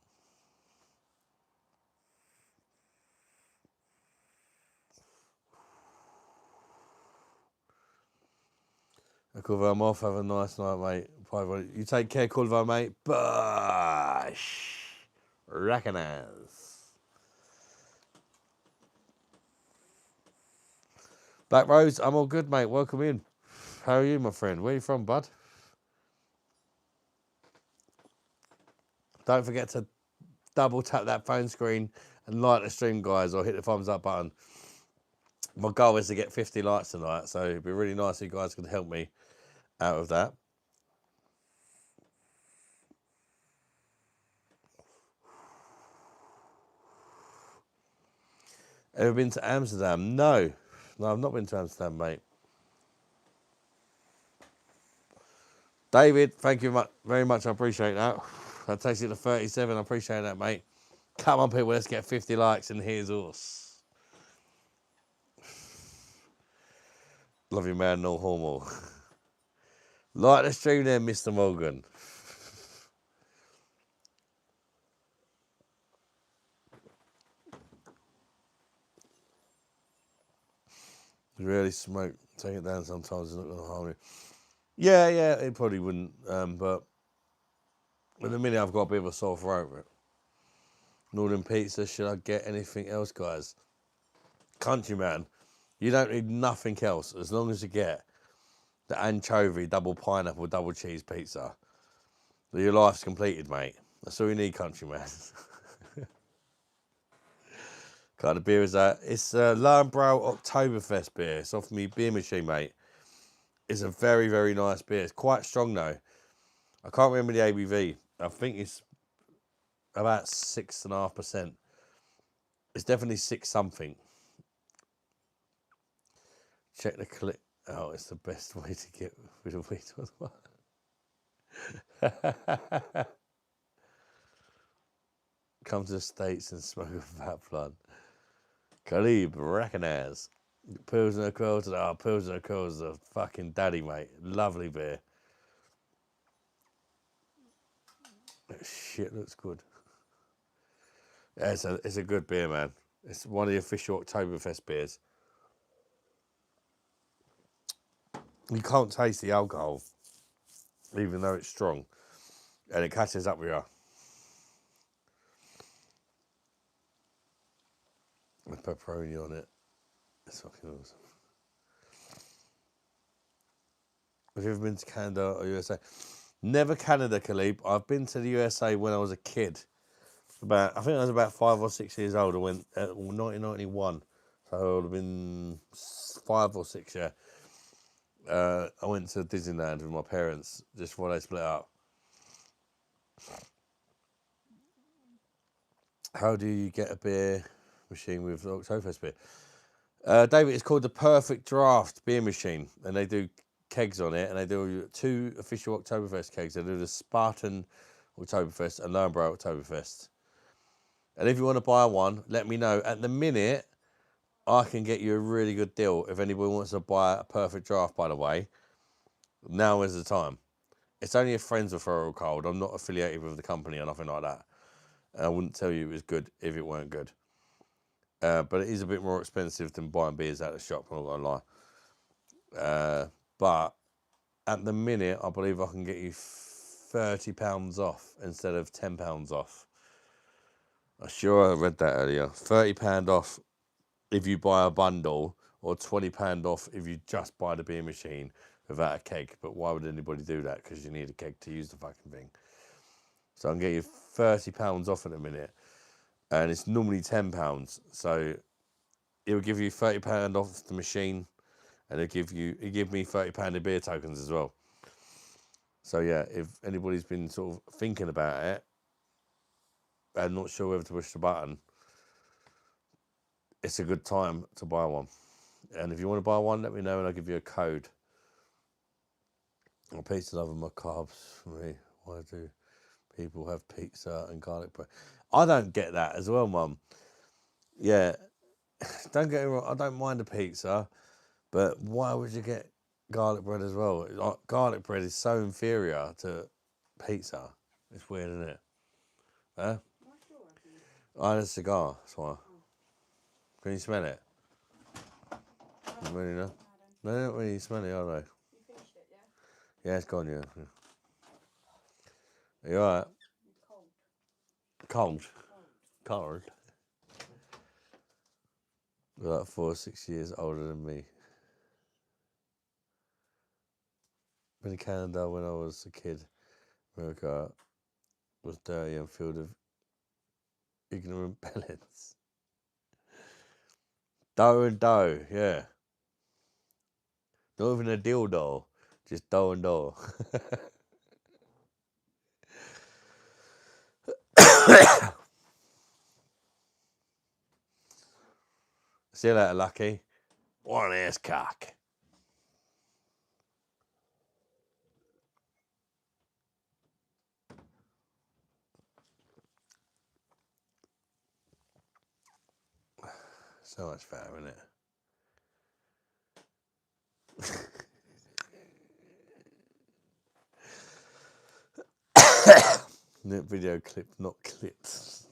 Culvo, I'm off. Have a nice night, mate. Bye. You take care, Culvo, mate. BOSH. Recognize. Black Rose, I'm all good, mate. Welcome in. How are you, my friend? Where are you from, bud? Don't forget to double tap that phone screen and like the stream, guys, or hit the thumbs up button. My goal is to get 50 likes tonight, so it'd be really nice if you guys could help me out of that. Ever been to Amsterdam? No, I've not been to Amsterdam, mate. David, thank you very much. I appreciate that. That takes it to 37. I appreciate that, mate. Come on, people. Let's get 50 likes, and here's us. Love you, man. No homo. Like the stream there, Mr. Morgan. Really smoke. Take it down sometimes. It's not going to harm you. Yeah, it probably wouldn't. But in a minute, I've got a bit of a sore throat. Northern pizza. Should I get anything else, guys? Countryman, you don't need nothing else as long as you get the anchovy, double pineapple, double cheese pizza. Your life's completed, mate. That's all you need, countryman. Kind of beer is that? It's Lernbrow Oktoberfest beer. It's off me beer machine, mate. It's a very, very nice beer. It's quite strong, though. I can't remember the ABV. I think it's about 6.5%. It's definitely 6 something. Check the clip. Oh, it's the best way to get rid of weed. Come to the States and smoke a fat plant. Khalib, recognize. Pilsner Curls. Oh, Pilsner Curls is a fucking daddy, mate. Lovely beer. That shit looks good. Yeah, it's a good beer, man. It's one of the official Oktoberfest beers. You can't taste the alcohol, even though it's strong. And it catches up with you. With pepperoni on it. It's fucking awesome. Have you ever been to Canada or USA? Never Canada, Khalib. I've been to the USA when I was a kid. I think I was about 5 or 6 years old. I went 1991. So I would have been 5 or 6, yeah. I went to Disneyland with my parents just before they split up. How do you get a beer machine with Oktoberfest beer? David, it's called the Perfect Draft beer machine, and they do kegs on it, and they do 2 official Oktoberfest kegs. They do the Spartan Oktoberfest and Lernbrow Oktoberfest. And if you want to buy one, let me know. At the minute, I can get you a really good deal. If anybody wants to buy a perfect draft, by the way, now is the time. It's only a friend's referral code. I'm not affiliated with the company or nothing like that. And I wouldn't tell you it was good if it weren't good. But it is a bit more expensive than buying beers at the shop, I'm not going to lie. But at the minute, I believe I can get you £30 off instead of £10 off. I'm sure I read that earlier. £30 off if you buy a bundle, or £20 off if you just buy the beer machine without a keg. But why would anybody do that? Because you need a keg to use the fucking thing. So I can get you £30 off at the minute. And it's normally £10. So it will give you £30 off the machine, and it give me £30 in beer tokens as well. So yeah, if anybody's been sort of thinking about it and not sure whether to push the button, it's a good time to buy one. And if you want to buy one, let me know and I'll give you a code. Pizza lover, my carbs for me. Why do people have pizza and garlic bread? I don't get that as well, Mum. Yeah, don't get me wrong, I don't mind a pizza, but why would you get garlic bread as well? Like, garlic bread is so inferior to pizza. It's weird, isn't it? Huh? I had a cigar, that's why. Can you smell it? Really, no? No, they don't really smell it, are they? You finished it, yeah? Yeah, it's gone, yeah. Are you alright? Cold? Cold? You're like 4 or 6 years older than me. Been in Canada when I was a kid. America was dirty and filled with ignorant pellets. Dough and dough, yeah. Not even a dildo, just dough and dough. See you later, Lucky. One ass cock. So much better, isn't it? Video clip, not clips.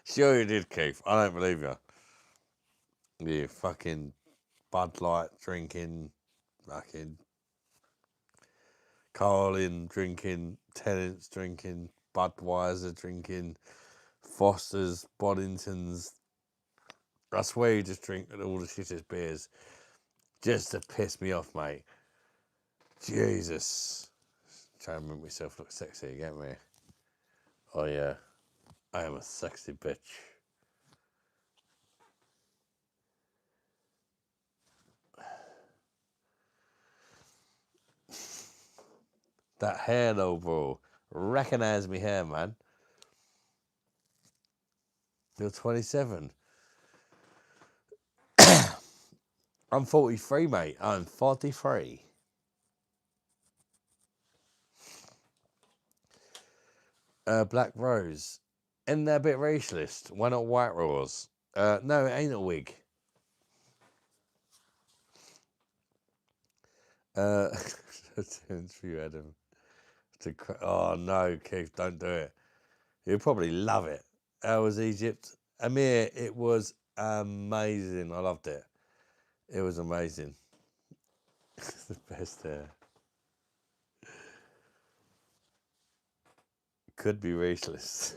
Sure you did, Keith. I don't believe you. You fucking Bud Light drinking, fucking Carlin drinking, Tennant's drinking, Budweiser drinking, Foster's, Boddington's. I swear you just drink all the shittest beers just to piss me off, mate. Jesus. Trying to make myself look sexy again, me. Oh yeah, I am a sexy bitch. That hair though, bro. Recognize me hair, man. You're 27. I'm 43, mate. I'm 43. Black Rose. Isn't that a bit racialist? Why not White Rose? No, it ain't a wig. For you, Adam. Oh no, Keith, don't do it. You'll probably love it. How was Egypt? Amir, it was amazing. I loved it. It was amazing. The best hair. Could be racialist.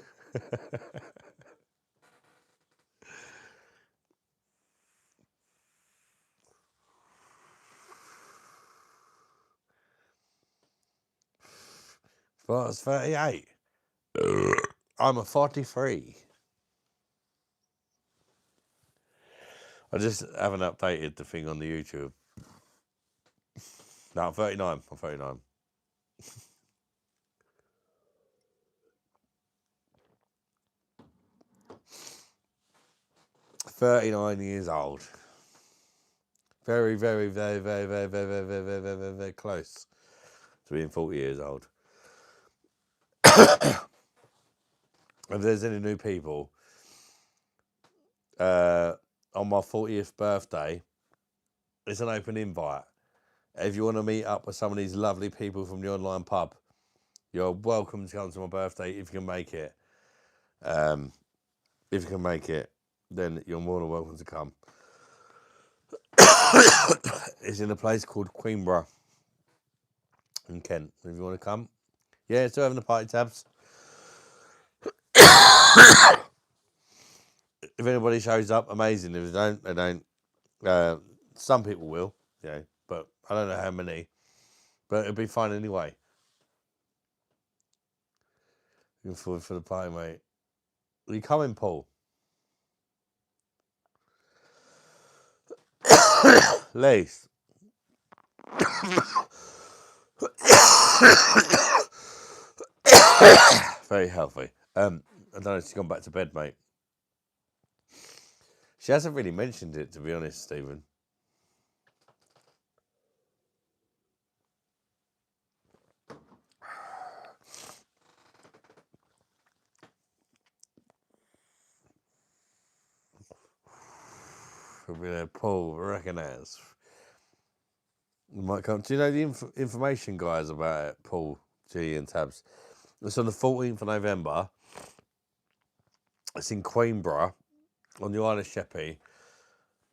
Well, I was 38. I'm a 43. I just haven't updated the thing on the YouTube. No, I'm 39. I'm 39. $39 old. Very, very, very, very, very, very, very, very, very, very, very close to being 40 years old. If there's any new people, on my 40th birthday. It's an open invite. If you want to meet up with some of these lovely people from the online pub, you're welcome to come to my birthday if you can make it. If you can make it, then you're more than welcome to come. It's in a place called Queenborough in Kent. If you want to come, yeah, still having the party tabs. If anybody shows up, amazing. If they don't, they don't. Some people will, but I don't know how many. But it'll be fun anyway. Looking forward for the party, mate. Are you coming, Paul? Lace. Very healthy. I don't know if she's gone back to bed, mate. She hasn't really mentioned it, to be honest, Stephen. Paul, recognise. Might come. Do you know the information, guys, about it, Paul G and Tabs? It's on the 14th of November. It's in Queenborough on the Isle of Sheppey,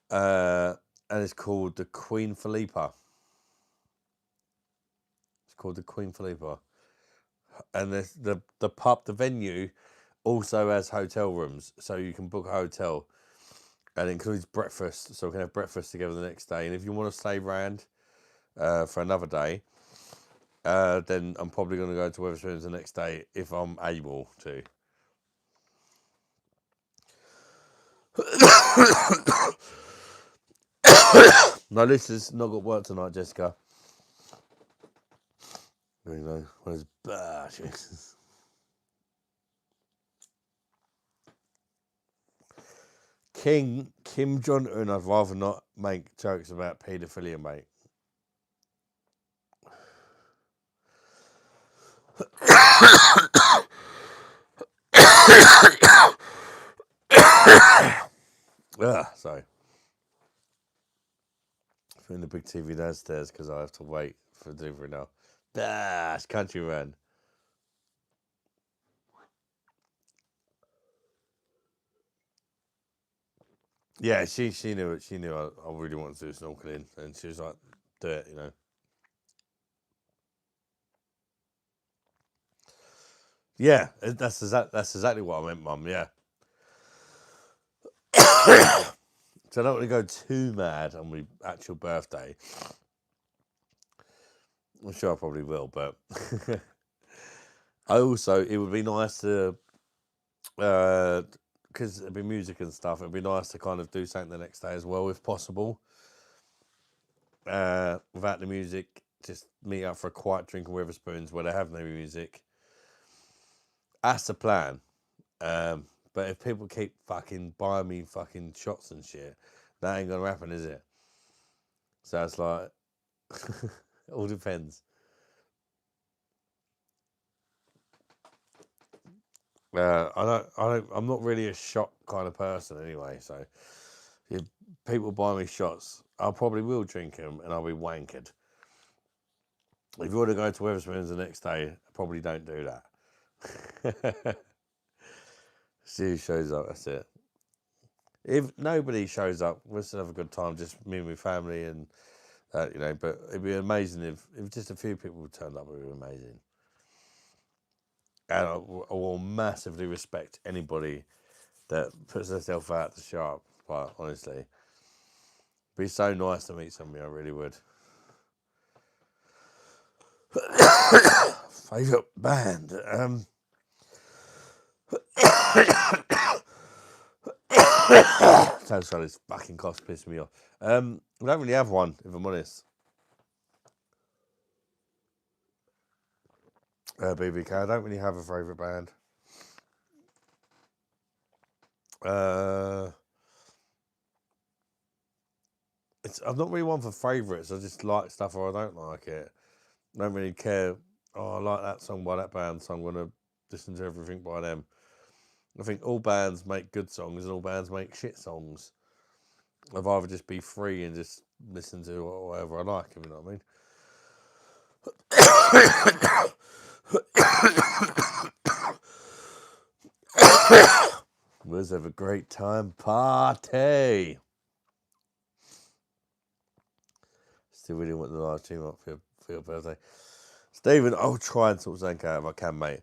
and it's called the Queen Philippa. It's called the Queen Philippa, and the pub, the venue, also has hotel rooms, so you can book a hotel, and it includes breakfast, so we can have breakfast together the next day. And if you want to stay around for another day, then I'm probably going to go to Wetherspoons the next day if I'm able to. No, Lisa's not got work tonight, Jessica. You know, where's BOSH? Kim Jong-un, I'd rather not make jokes about paedophilia, mate. Sorry. I'm in the big TV downstairs because I have to wait for delivery now. BOSH, countryman. Yeah, she knew it. She knew I really wanted to do snorkeling, and she was like, "Do it," you know. Yeah, that's exactly what I meant, Mum. Yeah. So I don't want to go too mad on my actual birthday. I'm sure I probably will, but it would be nice to, because it'd be music and stuff. It'd be nice to kind of do something the next day as well, if possible. Without the music, just meet up for a quiet drink of Wetherspoons where they have no music. That's the plan. But if people keep fucking buying me fucking shots and shit, that ain't gonna happen, is it? So it's like, it all depends. I'm not really a shot kind of person anyway. So if people buy me shots, I probably will drink them and I'll be wankered. If you want to go to Wetherspoons the next day, I probably don't do that. See who shows up. That's it. If nobody shows up, we'll still have a good time. Just me and my family and you know. But it'd be amazing if just a few people turned up. It would be amazing. And I will massively respect anybody that puts themselves out to show up. But honestly, it'd be so nice to meet somebody. I really would. Favourite band? So sorry, this fucking cough's pissing me off. I don't really have one, if I'm honest. BBK, I don't really have a favourite band. I'm not really one for favourites. I just like stuff or I don't like it. I don't really care. Oh, I like that song by that band, so I'm going to listen to everything by them. I think all bands make good songs and all bands make shit songs. I'd rather just be free and just listen to whatever I like, if you know what I mean. Let's have a great time party. Still really want the live stream up for your birthday. Stephen, I'll try and sort something out if I can, mate.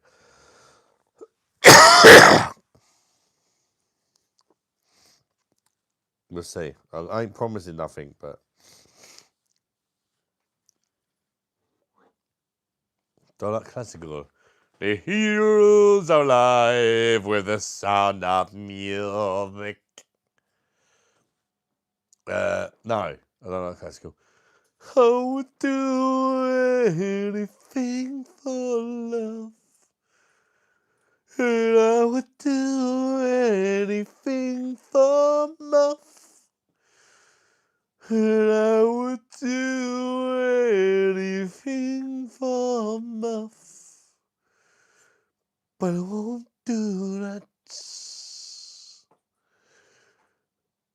We'll see. I ain't promising nothing, but do I like classical? The heroes are alive with the sound of music. No, I don't like classical. I would do anything for love. And I would do anything for muff. And I would do anything for muff. But I won't do that.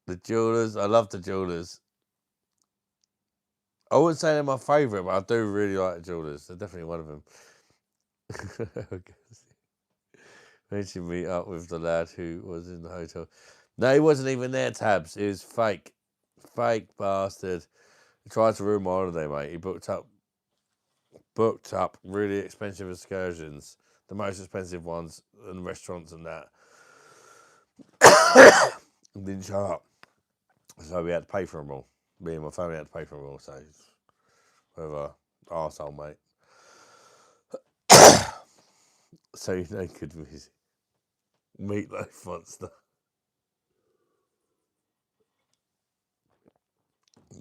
The Jewelers, I love the Jewelers. I wouldn't say they're my favourite, but I do really like the Jewelers. They're definitely one of them. Mentioned meet up with the lad who was in the hotel. No, he wasn't even there, Tabs. It was fake. Fake bastard. He tried to ruin my holiday, mate. He booked up really expensive excursions, the most expensive ones, and restaurants and that. And didn't show up. So we had to pay for them all. Me and my family had to pay for them all. So, whatever. Arsehole, mate. So, you know, good music. Meatloaf monster.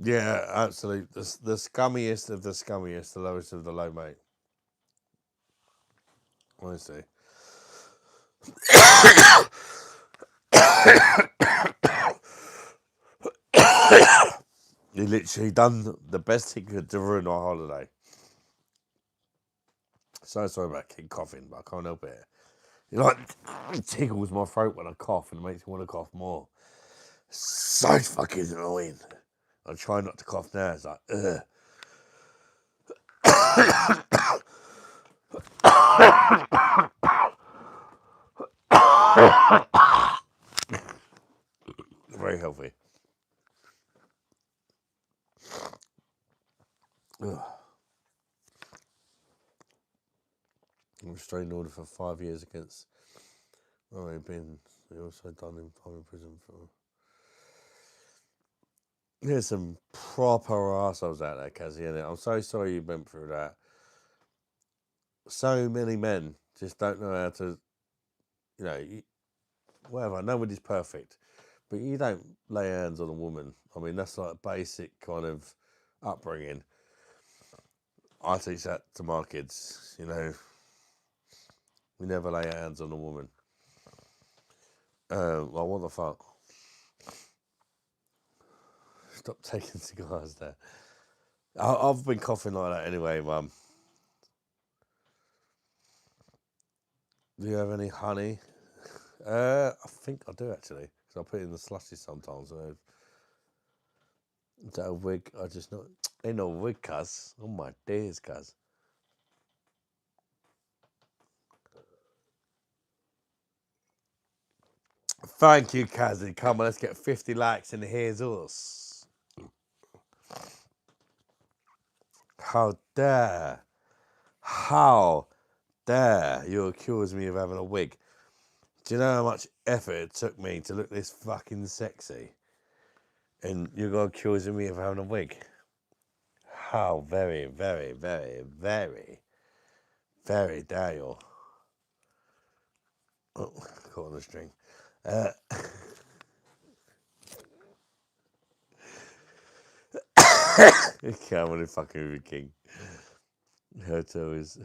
Yeah, absolutely. The scummiest of the scummiest, the lowest of the low, mate. Honestly. He literally done the best he could to ruin our holiday. So sorry about keep coughing, but I can't help it. It tickles my throat when I cough and it makes me want to cough more. So fucking annoying. I try not to cough now. It's like, ugh. Very healthy. Ugh. I'm restrained order for 5 years against. Oh, he'd been. He also done him time in prison for. There's some proper assholes out there, Kazzy, innit? I'm so sorry you went through that. So many men just don't know how to, whatever. Nobody's perfect, but you don't lay hands on a woman. I mean, that's like basic kind of upbringing. I teach that to my kids. We never lay hands on a woman. Well, what the fuck? Stop taking cigars there. I've been coughing like that anyway, Mum. Do you have any honey? I think I do actually, because I put it in the slushy sometimes. Is that a wig? I just not. Ain't no wig, cuz. Oh my days, cuz. Thank you, Kazzy. Come on, let's get 50 likes and here's us. How dare you accuse me of having a wig? Do you know how much effort it took me to look this fucking sexy? And you're going to accuse me of having a wig? How very, very, very, very, very dare you. Oh, caught on the string. Come on, fucking movie king. Hotel is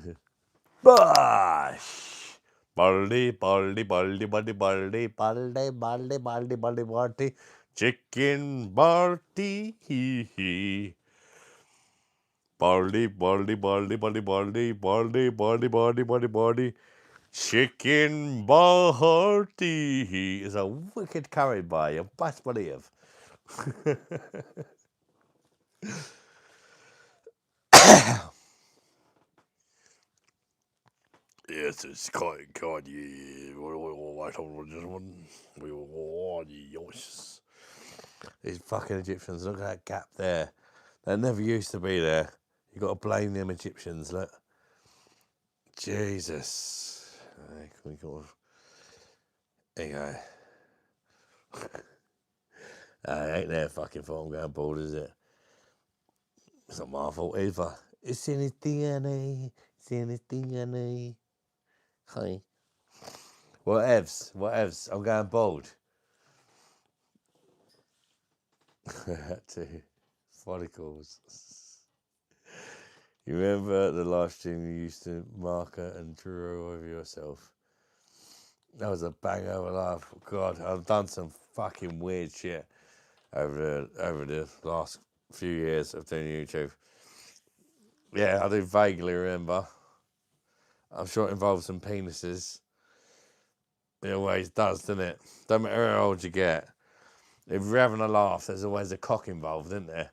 BOSH. Baldy, baldy, baldy, baldy, baldy, baldy, baldy, baldy, baldy, baldy, chicken baldy, hee hee. Baldy, baldy, baldy, baldy, baldy, baldy, baldy, baldy, baldy, baldy, chicken baldy is a wicked curry by you best believe. Yes, it's quite God. Yeah, wait on just one. We will yes. These fucking Egyptians. Look at that gap there. They never used to be there. You got to blame them Egyptians. Look, Jesus. Can we go? There you go. Ain't their fucking fault I'm going bald, is it? It's not my fault either. It's in his DNA. It's in his DNA. Hi. Whatevs. Whatevs. I'm going bald. To follicles. You remember the live stream you used to marker and draw over yourself? That was a bang over laugh. God, I've done some fucking weird shit over the last few years of doing YouTube. Yeah, I do vaguely remember. I'm sure it involves some penises. It always does, doesn't it? Don't matter how old you get. If you're having a laugh, there's always a cock involved, isn't there?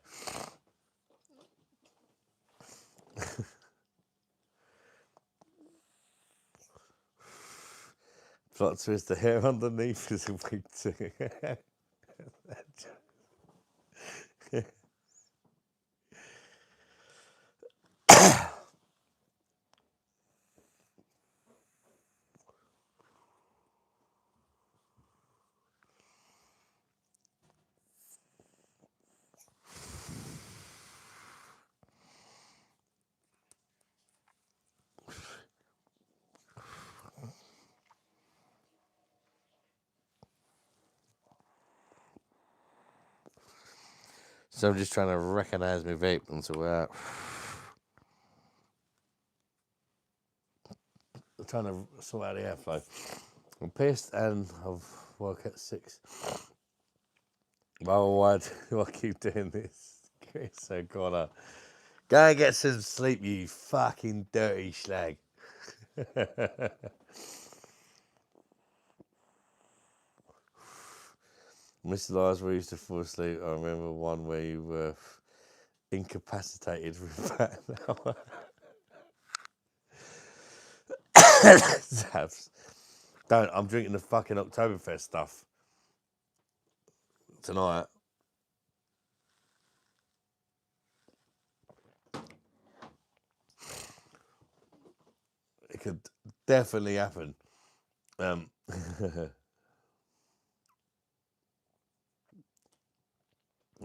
Plot twist, the hair underneath is a wig too. So I'm just trying to recognise my vape and sort out. I'm trying to sort out the airflow. I'm pissed and I've woke at 6. Well, why do I keep doing this? So Connor, go and get some sleep, you fucking dirty slag. Mr. Lars, we used to fall asleep. I remember one where you were incapacitated for about an hour. Zabs. Don't, I'm drinking the fucking Oktoberfest stuff tonight. It could definitely happen.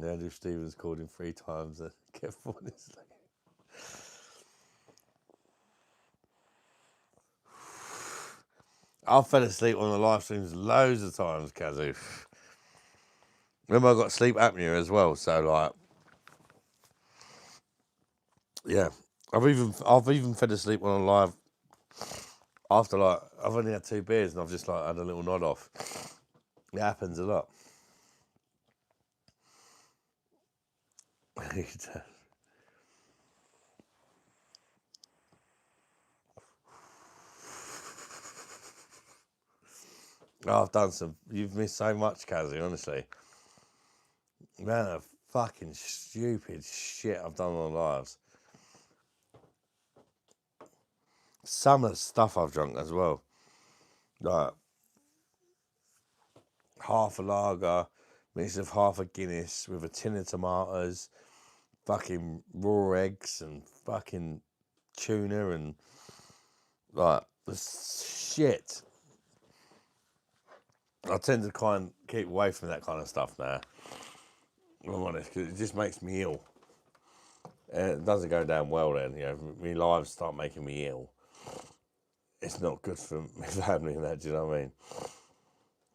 Andrew Stevens called him 3 times and kept falling asleep. I fell asleep on the live streams loads of times, Kazu. Remember, I got sleep apnea as well, so like, yeah, I've even fell asleep on a live after like I've only had 2 beers and I've just like had a little nod off. It happens a lot. Oh, I've done some. You've missed so much, Kazu. Honestly, man, of fucking stupid shit I've done on lives. Some of the stuff I've drunk as well, like half a lager, mixed with half a Guinness with a tin of tomatoes, fucking raw eggs and fucking tuna and like the shit. I tend to kind of keep away from that kind of stuff now. I'm honest, because it just makes me ill. And it doesn't go down well then, you know. My lives start making me ill. It's not good for my family and that, do you know what I mean?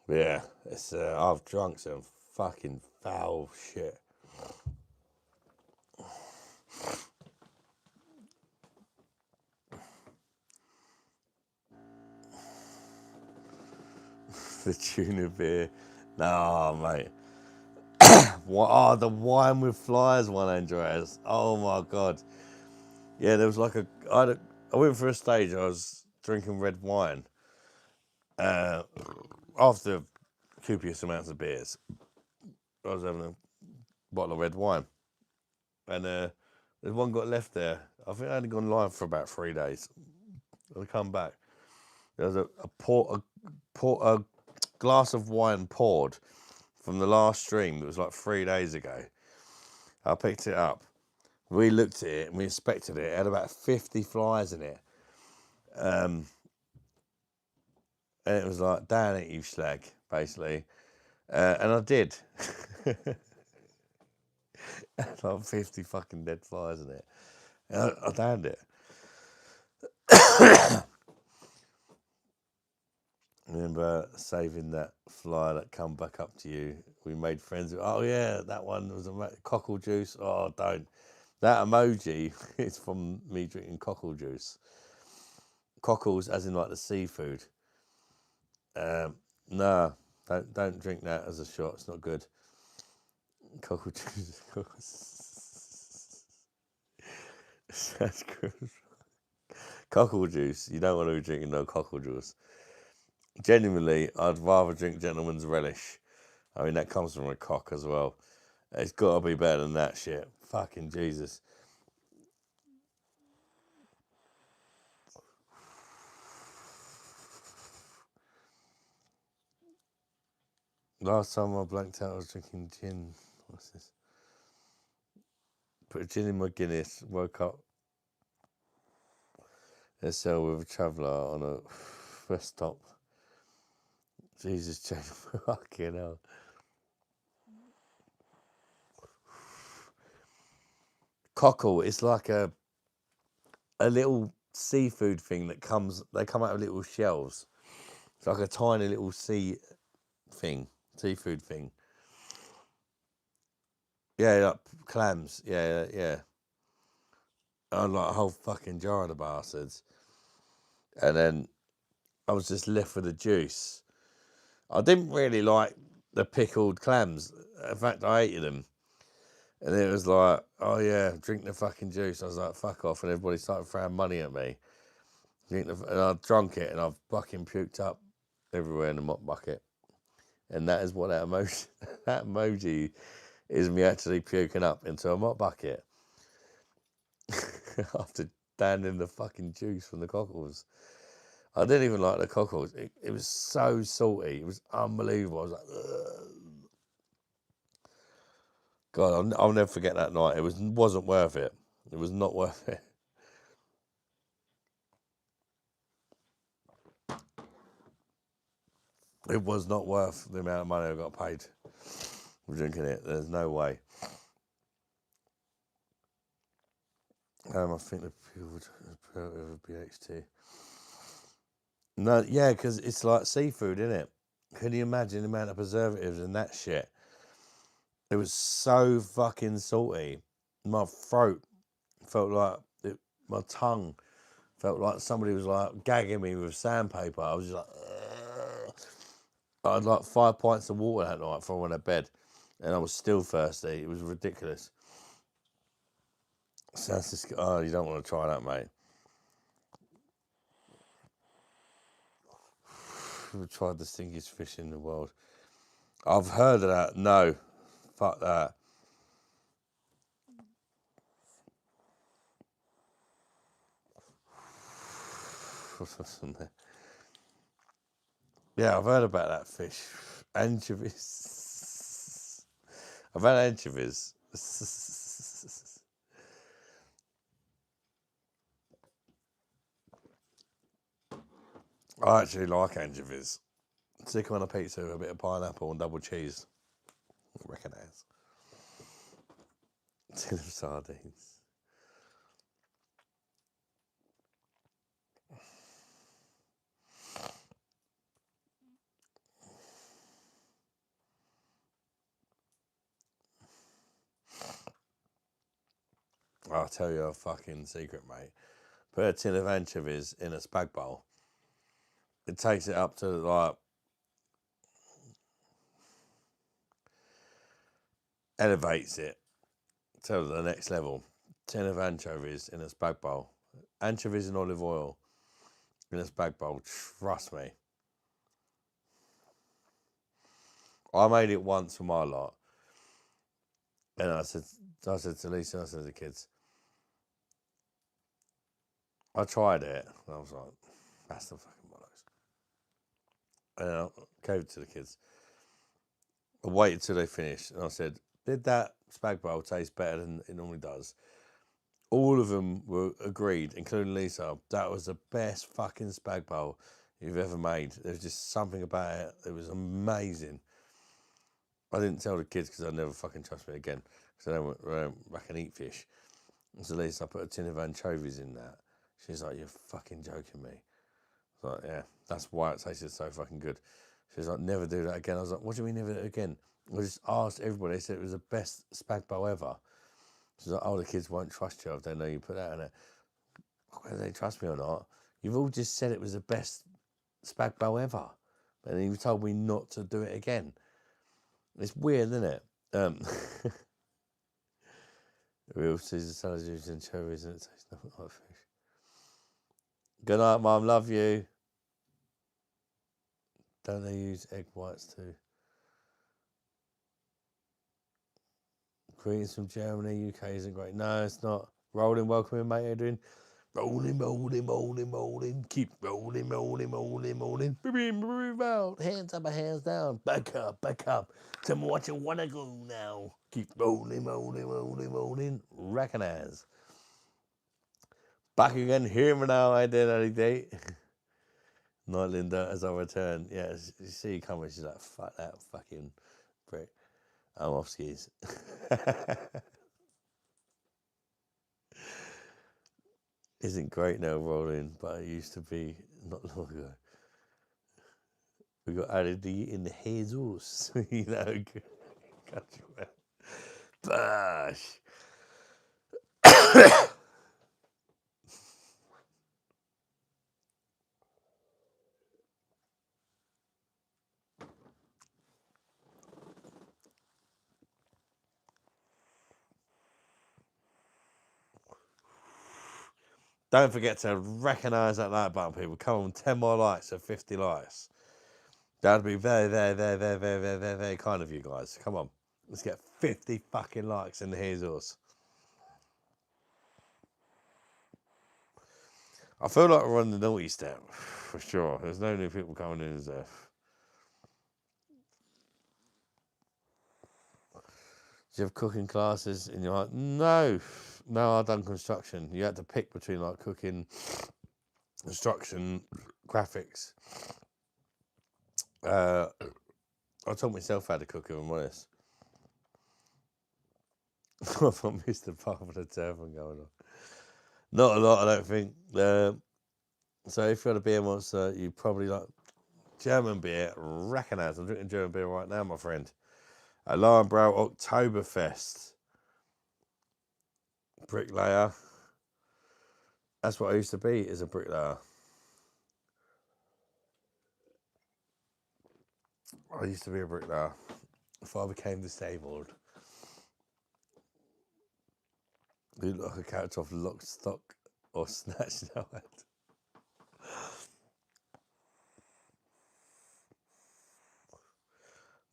But yeah, it's I've drunk some fucking foul shit. The tuna beer. Nah, mate. What? Oh, the wine with flies one, Andreas. Oh my god. Yeah, there was like I went for a stage. I was drinking red wine after copious amounts of beers. I was having bottle of red wine. And there's one got left there. I think I only gone live for about 3 days. I come back. There was a glass of wine poured from the last stream that was like 3 days ago. I picked it up. We looked at it and we inspected it. It had about 50 flies in it. And it was like, down it, you slag, basically. And I did. Like 50 fucking dead flies in it. And I downed it. Remember saving that fly that come back up to you? We made friends with, oh yeah, that one was a cockle juice. Oh, don't. That emoji is from me drinking cockle juice. Cockles as in like the seafood. No, don't drink that as a shot. It's not good. Cockle juice. That's good. Cockle juice. You don't want to be drinking no cockle juice. Genuinely, I'd rather drink Gentleman's Relish. I mean, that comes from a cock as well. It's got to be better than that shit. Fucking Jesus. Last time I blanked out, I was drinking gin. What's this? Put a gin in my Guinness. Woke up. A cell with a traveller on a rest stop. Jesus, Jane. Fucking hell. Cockle, it's like a little seafood thing that they come out of little shells. It's like a tiny little seafood thing. Yeah, like clams. Yeah. I had like a whole fucking jar of the bastards. And then I was just left with the juice. I didn't really like the pickled clams. In fact, I hated them. And it was like, oh yeah, drink the fucking juice. I was like, fuck off. And everybody started throwing money at me. And I drunk it and I've fucking puked up everywhere in the mop bucket. And that is what that emoji is, me actually puking up into a mop bucket. After downing the fucking juice from the cockles. I didn't even like the cockles. It was so salty. It was unbelievable. I was like, ugh. God, I'll never forget that night. It wasn't worth it. It was not worth it. It was not worth the amount of money I got paid for drinking it. There's no way. I think the people would over BHT. No, yeah, because it's like seafood, isn't it? Can you imagine the amount of preservatives in that shit? It was so fucking salty. My throat felt like my tongue felt like somebody was like gagging me with sandpaper. I was just like, ugh. I had like 5 pints of water that night before I went to bed, and I was still thirsty. It was ridiculous. So that's just, oh, you don't want to try that, mate. We've tried the stinkiest fish in the world. I've heard of that. No, fuck that. Yeah, I've heard about that fish. Anchovies. I've had anchovies. I actually like anchovies. Stick them on a pizza with a bit of pineapple and double cheese. I reckon it is. Tin of sardines. I'll tell you a fucking secret, mate. Put a tin of anchovies in a spag bowl. It takes it up to like, elevates it to the next level. Tin of anchovies in a spag bowl. Anchovies and olive oil in a spag bowl. Trust me. I made it once for my lot. And I said to Lisa, I said to the kids, I tried it. And I was like, that's the fucking bollocks. And I gave it to the kids. I waited till they finished, and I said, did that spag bowl taste better than it normally does? All of them were agreed, including Lisa. That was the best fucking spag bowl you've ever made. There was just something about it. It was amazing. I didn't tell the kids because they'd never fucking trust me again. Because they went back and eat fish. So Lisa, I put a tin of anchovies in that. She's like, you're fucking joking me. I was like, yeah, that's why it tasted so fucking good. She's like, never do that again. I was like, what do you mean never do it again? I just asked everybody. They said it was the best spag bowl ever. She's like, oh, the kids won't trust you if they know you put that in it. Whether they trust me or not, you've all just said it was the best spag bowl ever. And then you told me not to do it again. It's weird, isn't it? Real Caesar salads and cherries, and it tastes nothing like fish. Good night, Mum. Love you. Don't they use egg whites too? Greetings from Germany. UK isn't great. No, it's not. Rolling, welcome in, mate. How you doing? Rolling, rolling, rolling, rolling. Keep rolling, rolling, rolling, rolling. Move out. Hands up, hands down. Back up, back up. Tell me what you want to go now. Keep rolling, rolling, rolling, rolling. Recognize. Back again. Hear me now. I did any day. Night, Linda, as I return. Yeah, you see you coming. She's like, fuck that fucking prick. I'm off skis. Isn't great now rolling, but it used to be not long ago. We got added in the Jesus, you know. BOSH. Don't forget to recognise that like button, people. Come on, 10 more likes or 50 likes. That'd be very, very, very, very, very, very, very, very kind of you guys. Come on. Let's get 50 fucking likes in the Jesus. I feel like we're on the naughty step, for sure. There's no new people coming in as if. Do you have cooking classes in your heart? No. No, I've done construction. You had to pick between like cooking, construction, graphics. I taught myself how to cook, if I'm honest. I've got Mr. Papa the Turban going on. Not a lot, I don't think. So if you're a beer monster, you probably like German beer. Recognise. I'm drinking German beer right now, my friend. Lauenbrau Oktoberfest. Bricklayer. That's what I used to be, is a bricklayer. I used to be a bricklayer before I became disabled. You look like a character off Lock, Stock or Snatch now.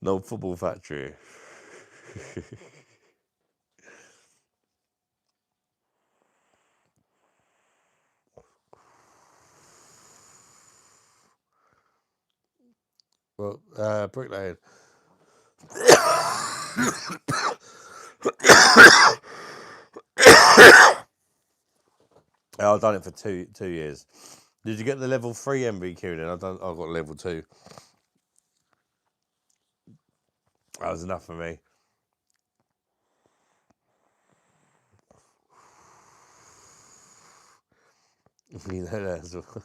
No football factory. Well, bricklaying. I've done it for two years. Did you get the level 3 MVQ then? I've got level 2. That was enough for me. You know that as well.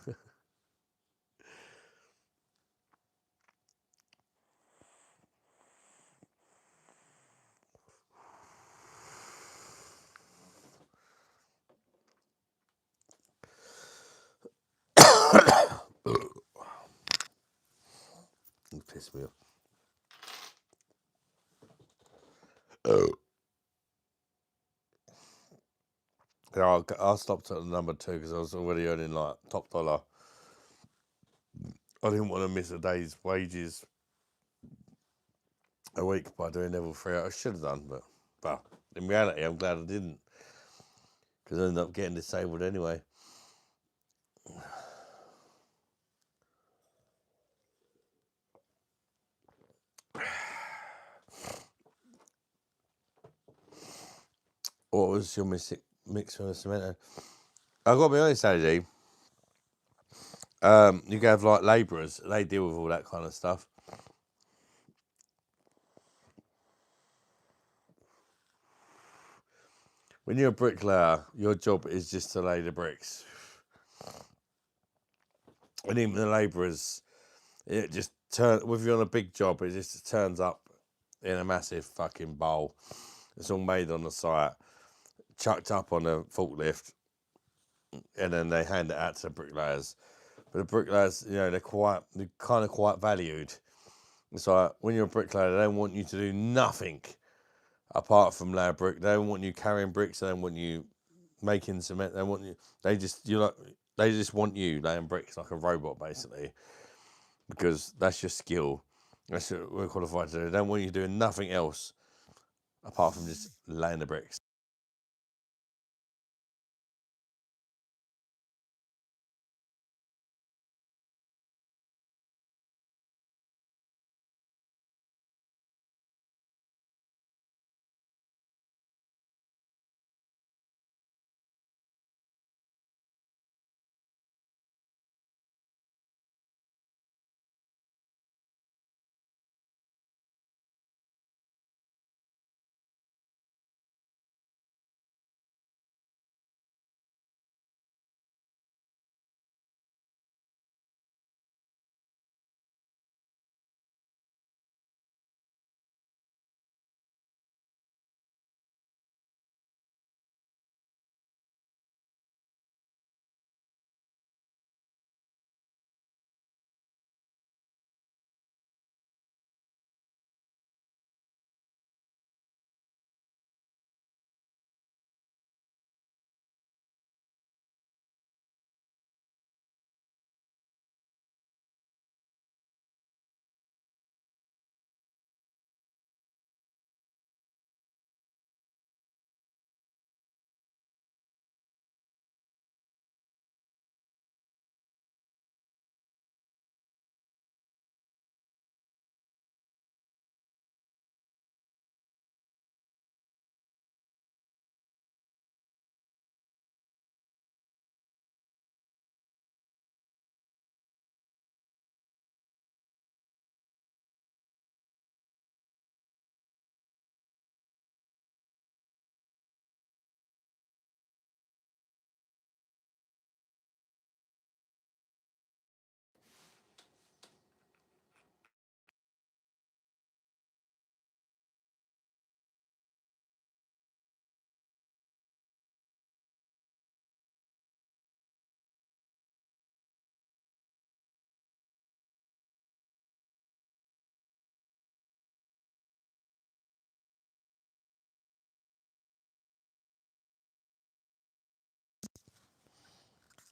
You pissed me off. Yeah, I stopped at number 2 because I was already earning like top dollar. I didn't want to miss a day's wages a week by doing level 3. I should have done, but But in reality, I'm glad I didn't, because I ended up getting disabled anyway. What was your mix for the cemento? I've got to be honest, AJ. You can have like labourers, they deal with all that kind of stuff. When you're a bricklayer, your job is just to lay the bricks. And even the labourers, it just turns, if you're on a big job, it just turns up in a massive fucking bowl. It's all made on the site, chucked up on a forklift, and then they hand it out to the bricklayers. But the bricklayers, they're kind of quite valued. It's like when you're a bricklayer, they don't want you to do nothing apart from lay a brick. They don't want you carrying bricks. They don't want you making cement. They want you. They just want you laying bricks like a robot, basically, because that's your skill. That's what we're qualified to do. They don't want you doing nothing else apart from just laying the bricks.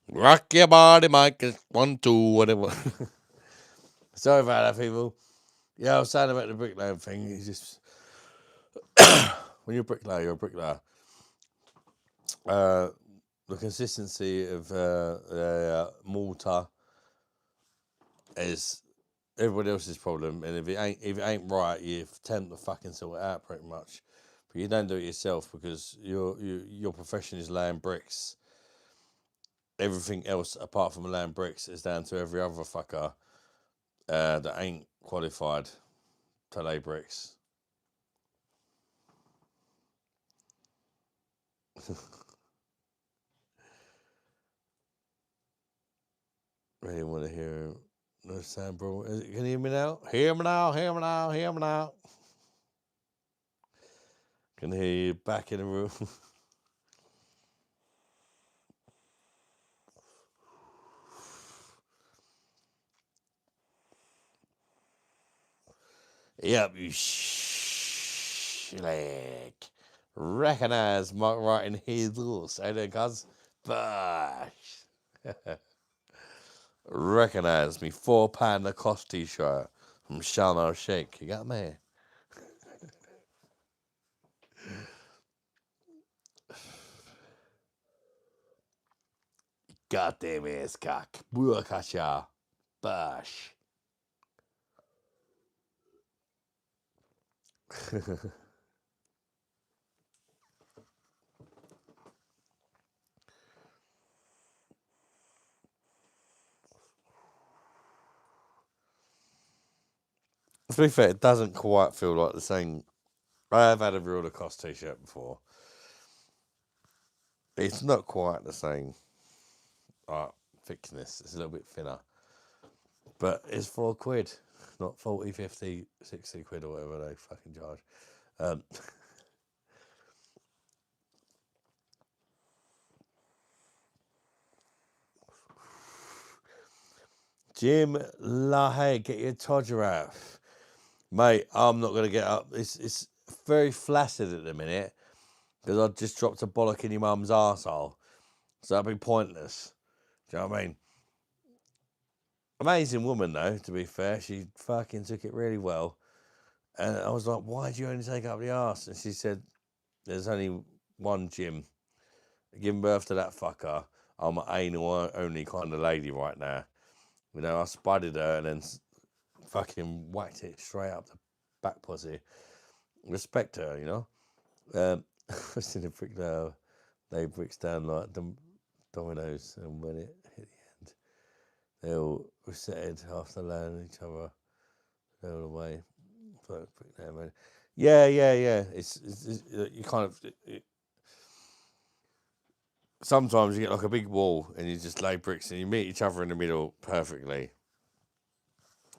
Rock your body, Mike. 1, 2, whatever. Sorry about that, people. Yeah, I was saying about the bricklaying thing. It's just when you're a bricklayer, you're a bricklayer. The consistency of mortar is everybody else's problem, and if it ain't right, you tend to fucking sort it out pretty much. But you don't do it yourself because your profession is laying bricks. Everything else apart from laying bricks is down to every other fucker that ain't qualified to lay bricks. Really want to hear no sound, bro. Can you hear me now? Hear me now, hear me now, hear me now. Can hear you back in the room. Yep, you schlag. Recognize Mark writing his rules. Say that, cuz. Bosh. Recognize me. £4 Lacoste t-shirt from Shalno Shake. You got me? Goddamn ass cock. Buakacha. Bosh. To be fair, it doesn't quite feel like the same. I have had a Real Lacoste t-shirt before. It's not quite the same thickness. It's a little bit thinner. But it's £4, not 40, 50, 60 quid or whatever they fucking charge. Jim Lahey, get your todger out. Mate, I'm not going to get up. It's very flaccid at the minute because I just dropped a bollock in your mum's arsehole. So that'd be pointless. Do you know what I mean? Amazing woman, though, to be fair. She fucking took it really well. And I was like, why do you only take up the arse? And she said, there's only one Jim. Giving birth to that fucker, I'm an anal only kind of lady right now. You know, I spudded her and then fucking whacked it straight up the back pussy. Respect her, you know. I seen a brick now. They bricks down like dominoes, and when it hit the end, they all resetted after landing each other all the way. Brick down, man. Yeah. It's you kind of. Sometimes you get like a big wall and you just lay bricks and you meet each other in the middle perfectly.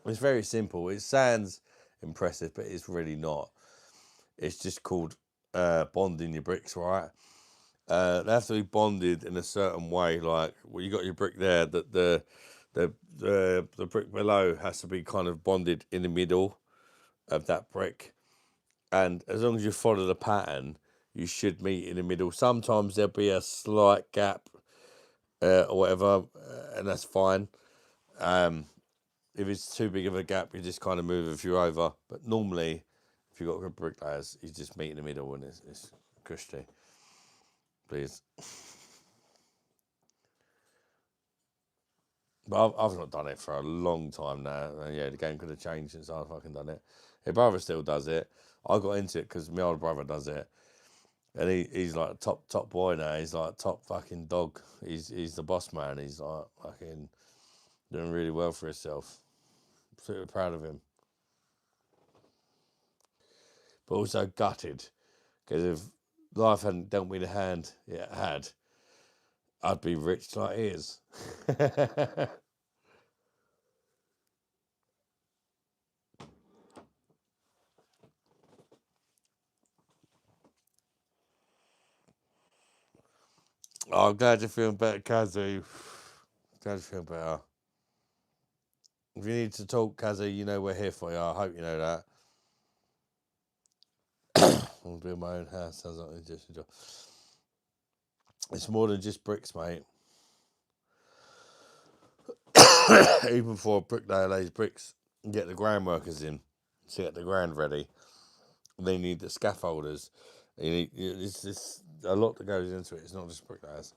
It's very simple. It sounds impressive, but it's really not. It's just called bonding your bricks, right? They have to be bonded in a certain way. Like, well, you got your brick there, that the brick below has to be kind of bonded in the middle of that brick. And as long as you follow the pattern, you should meet in the middle. Sometimes there'll be a slight gap or whatever, and that's fine. If it's too big of a gap, you just kind of move a few over. But normally, if you've got good bricklayers, you just meet in the middle and it's cushy. Please. But I've not done it for a long time now. And yeah, the game could have changed since I've fucking done it. My brother still does it. I got into it because my older brother does it. And he's like top boy now. He's like top fucking dog. He's the boss man. He's like fucking doing really well for himself. Super proud of him. But also gutted. Because if life hadn't dealt me the hand it had, I'd be rich like he is. Oh, I'm glad you're feeling better, Kazu. Glad you're feeling better. If you need to talk, Kazu, you know we're here for you. I hope you know that. I'm doing my own house. Sounds like an interesting job. It's more than just bricks, mate. Even for a bricklayer lays bricks, you get the ground workers in to get the ground ready. They need the scaffolders. It's a lot that goes into it. It's not just bricklayers.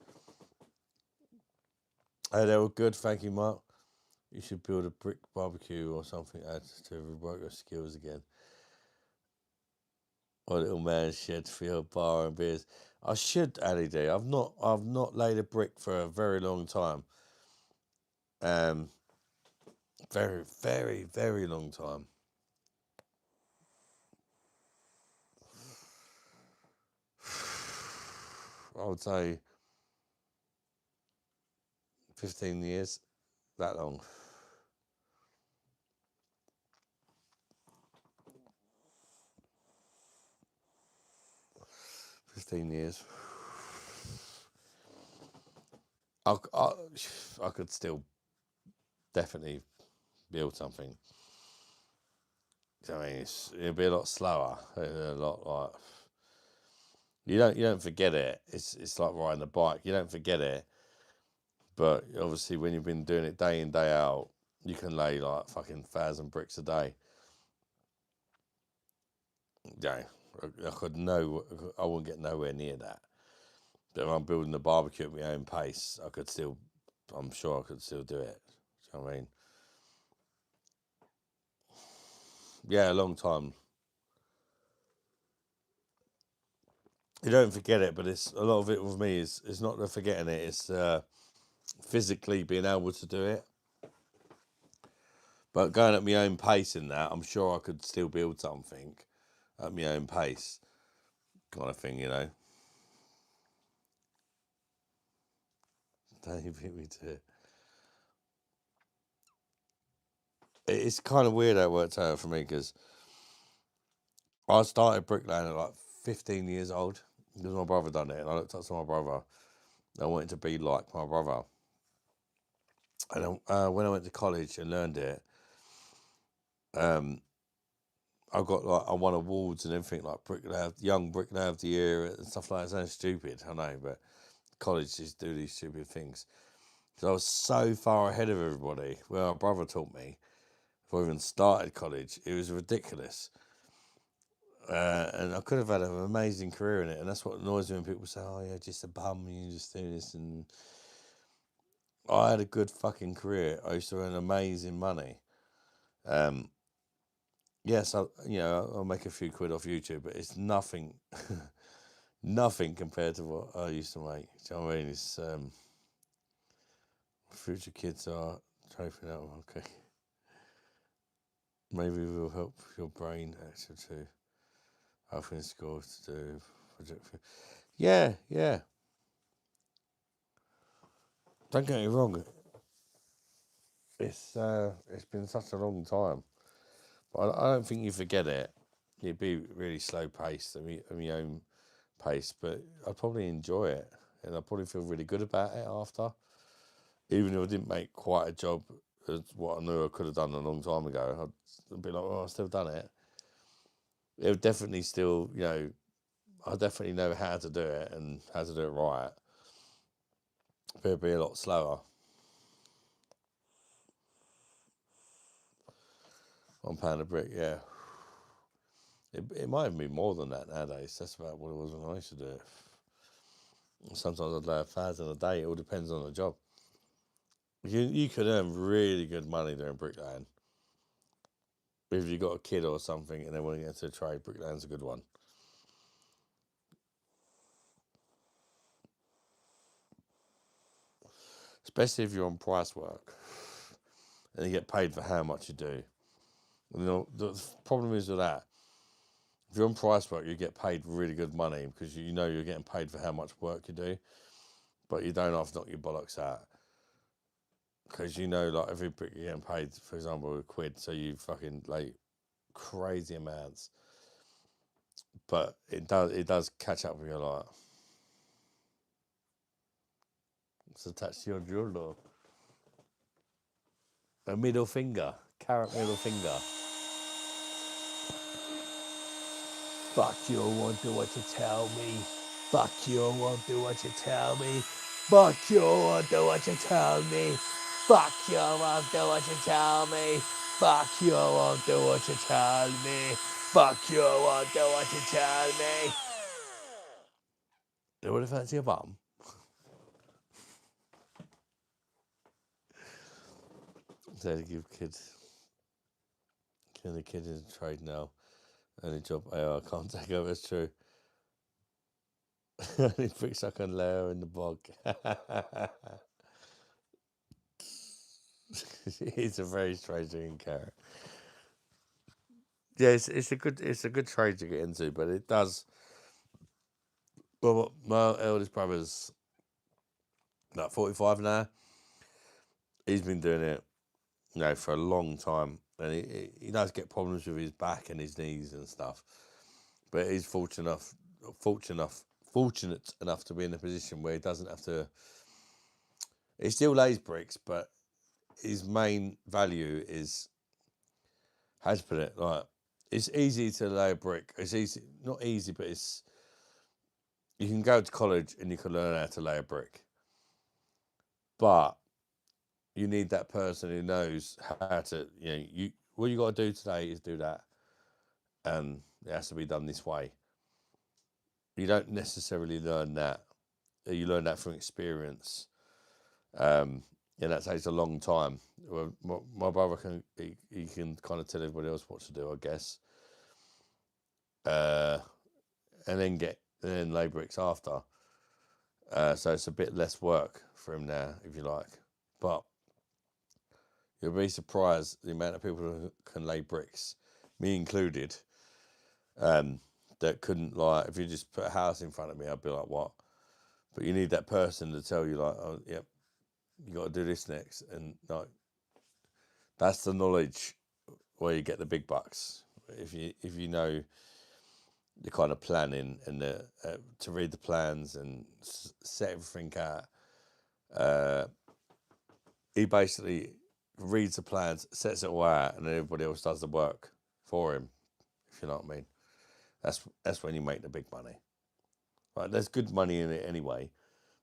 Hey, they were good. Thank you, Mark. You should build a brick barbecue or something to rework your skills again. Or little man shed for your bar and beers. I should, Ali D. I've not laid a brick for a very long time. Very, very, very long time. I would say 15 years, that long. 15 years. I could still definitely build something. I mean, it'll be a lot slower. A lot like you don't forget it. It's like riding a bike. You don't forget it, but obviously when you've been doing it day in day out, you can lay like fucking 1,000 bricks a day. Yeah, I wouldn't get nowhere near that. But if I'm building a barbecue at my own pace, I could still I'm sure I could still do it. Do you know what I mean? Yeah, a long time. You don't forget it, but it's a lot of it with me is it's not the forgetting it. It's physically being able to do it. But going at my own pace in that, I'm sure I could still build something at my own pace, kind of thing, you know. Don't you beat me to it. It's kind of weird how it worked out for me because I started bricklaying at like 15 years old because my brother done it, and I looked up to my brother. I wanted to be like my brother. And when I went to college and learned it, I got like I won awards and everything like young bricklayer of the year and stuff like that. It sounds stupid, I know, but colleges do these stupid things. So I was so far ahead of everybody. Well, my brother taught me before I even started college. It was ridiculous. And I could have had an amazing career in it. And that's what annoys me when people say, oh, yeah, just a bum, you just do this. And I had a good fucking career. I used to earn amazing money. Yes, I'll make a few quid off YouTube, but it's nothing, nothing compared to what I used to make. Do you know what I mean? It's future kids are trophy that one. Okay, maybe we'll help your brain actually too. Helping schools to do project. Yeah. Don't get me wrong. It's been such a long time, but I don't think you forget it. You'd be really slow paced at my own pace, but I'd probably enjoy it, and I'd probably feel really good about it after. Even if I didn't make quite a job as what I knew I could have done a long time ago, I'd be like, oh, I've still done it. It would definitely still, I definitely know how to do it and how to do it right. But it'd be a lot slower. £1 a brick, yeah. It might even be more than that nowadays. That's about what it was when I used to do it. Sometimes I'd lay 1,000 a day. It all depends on the job. You could earn really good money doing bricklaying. If you got a kid or something and they want to get into a trade, bricklaying's a good one. Especially if you're on price work and you get paid for how much you do. The problem is with that. If you're on price work, you get paid really good money because you know you're getting paid for how much work you do, but you don't have to knock your bollocks out. Because like every brick you're getting paid, for example, a quid, so you fucking like crazy amounts. But it does catch up with you a lot. It's attached to your jewel. A middle finger, carrot middle finger. Fuck you, I won't do what you tell me. Fuck you, I won't do what you tell me. Fuck you, I won't do what you tell me. Fuck you, I won't do what you tell me. Fuck you, I won't do what you tell me. Fuck you, I won't do what you tell me. You want to fancy a bum? So to give kids, can the kid in trade now? Any job AI can't take over, it's true. Only bricks I can layer in the bog. He's a very strange looking carrot. Yeah, it's a good trade to get into, but it does. Well, my eldest brother's like 45 now. He's been doing it, for a long time, and he does get problems with his back and his knees and stuff. But he's fortunate enough to be in a position where he doesn't have to. He still lays bricks, but his main value is, how to put it, like, it's easy to lay a brick. It's easy, not easy, but you can go to college and you can learn how to lay a brick. But you need that person who knows how to, what you got to do today is do that. And it has to be done this way. You don't necessarily learn that. You learn that from experience. Yeah, that takes a long time. Well, my brother can he can kind of tell everybody else what to do, I guess. And then lay bricks after. So it's a bit less work for him now, if you like. But you'll be surprised the amount of people who can lay bricks, me included, that couldn't, like, if you just put a house in front of me, I'd be like, what? But you need that person to tell you, like, oh, yep, you got to do this next. And like, that's the knowledge where you get the big bucks. If you know the kind of planning and to read the plans and set everything out. He basically reads the plans, sets it all out, and then everybody else does the work for him. If you know what I mean, that's when you make the big money. Right? There's good money in it anyway,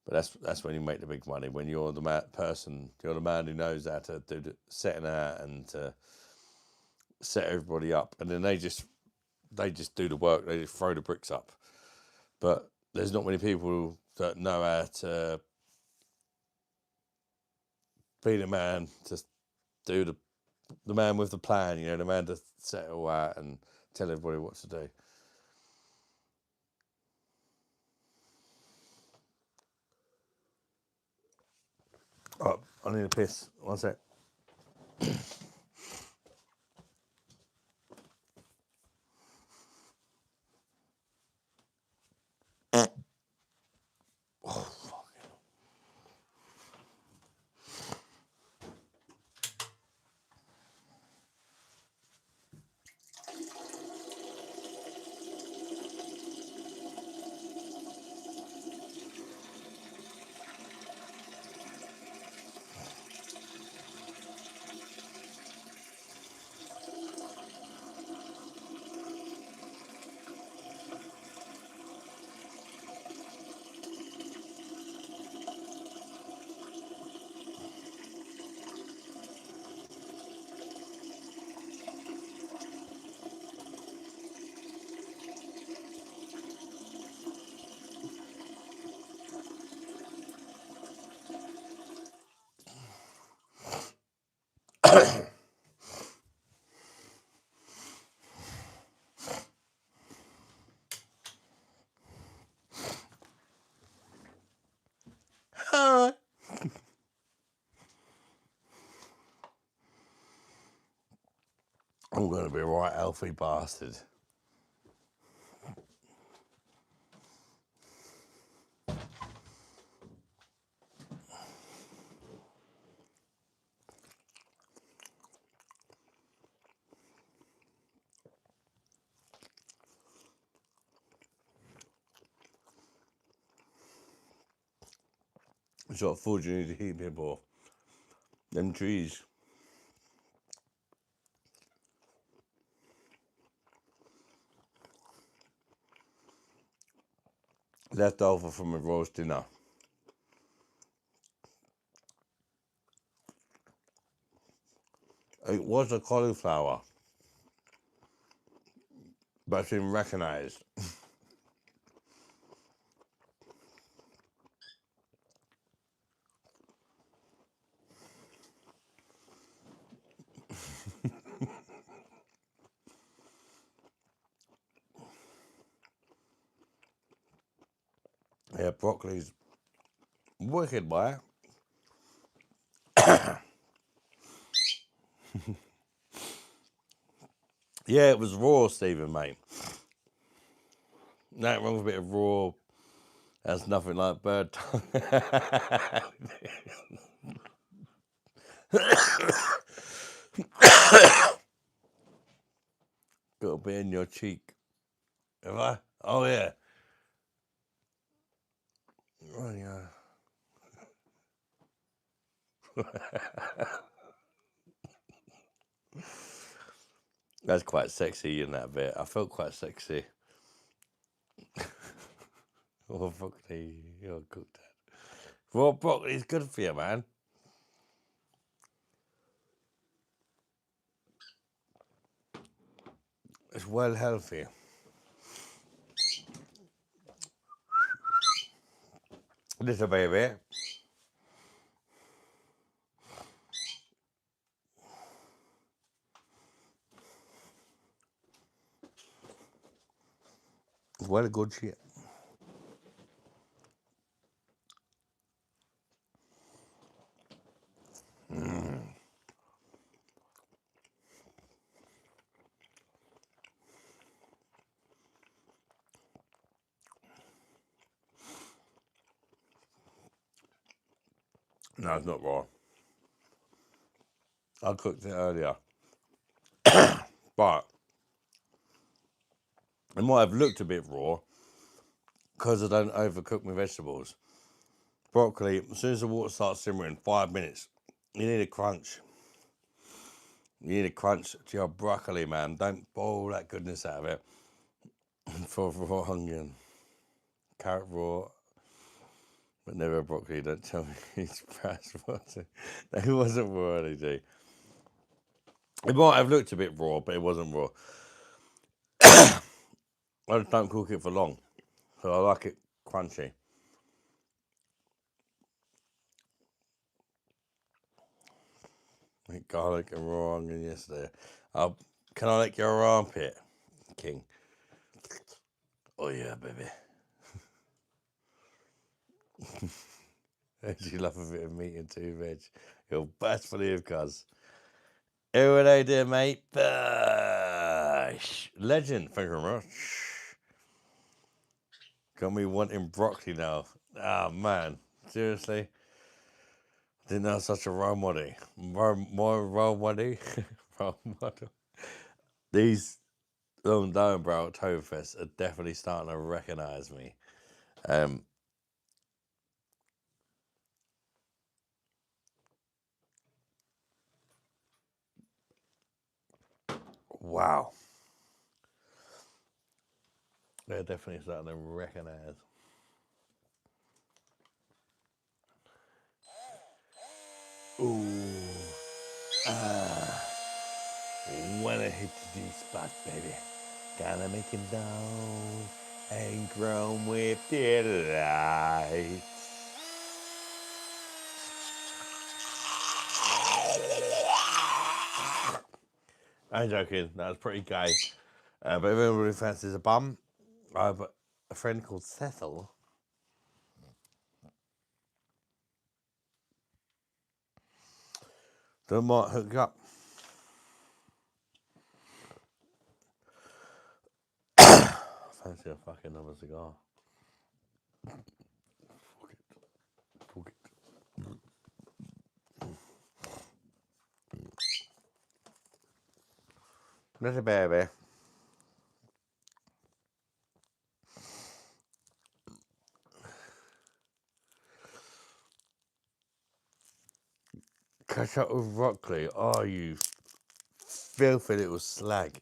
but that's when you make the big money. When you're the you're the man who knows how to do the setting out and to set everybody up, and then they just do the work. They just throw the bricks up. But there's not many people that know how to be the man to do the man with the plan, the man to set it all out and tell everybody what to do. Oh, I need a piss. One sec. Oh, fuck. I'm going to be a right healthy bastard. What sort of food you need to eat, people? Them trees. Left over from a roast dinner. It was a cauliflower, but it's been recognised. Yeah, broccoli's wicked, boy. Yeah, it was raw, Stephen, mate. Nothing wrong with a bit of raw. That's nothing like bird tongue. Got a bit in your cheek. Have I? Oh, yeah. Oh, yeah. That's quite sexy in that bit. I felt quite sexy. Oh, broccoli. You're cooked that. Raw broccoli's good for you, man. It's well healthy. Little baby. well good shit. No, it's not raw. I cooked it earlier. But it might have looked a bit raw because I don't overcook my vegetables. Broccoli, as soon as the water starts simmering, 5 minutes, you need a crunch. You need a crunch to your broccoli, man. Don't boil that goodness out of it for raw onion. Carrot raw, but never broccoli. Don't tell me it's pressed water. It wasn't raw, LG. It might have looked a bit raw, but it wasn't raw. I just don't cook it for long, so I like it crunchy. Like garlic and raw onion yesterday. Can I lick your armpit, King? Oh yeah, baby. You love a bit of meat and two veg. You're best for you, cuz. Hey, what I do, mate? BOSH. Legend, thank you very much. Got me wanting broccoli now. Ah, man. Seriously? Didn't know such a role model. More role model. Role model. These Long Down Bro Oktoberfest are definitely starting to recognise me. Wow. They're definitely starting to recognise. Ooh. Wanna hit the D spot, baby. Gotta make it down and grown with delight. I'm joking, that was pretty gay. But if everybody fancies a bum, I have a friend called Cecil. That might hook you up. Fancy a fucking another cigar. Fuck it. Fuck it. Little baby. Catch up with broccoli. Oh, you filthy little slag.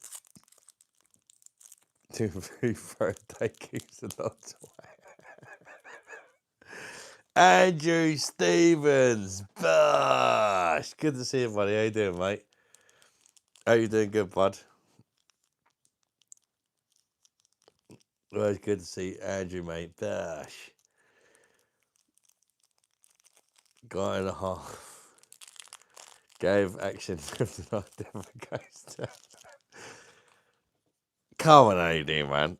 Two food for a day keeps a lot away. Andrew Stevens, BOSH. Good to see you, buddy. How you doing, mate? How you doing, good, bud? Well, it's good to see Andrew, mate. BOSH. Guy and a half. Gave action if not never goes down. Come on, how you doing, man?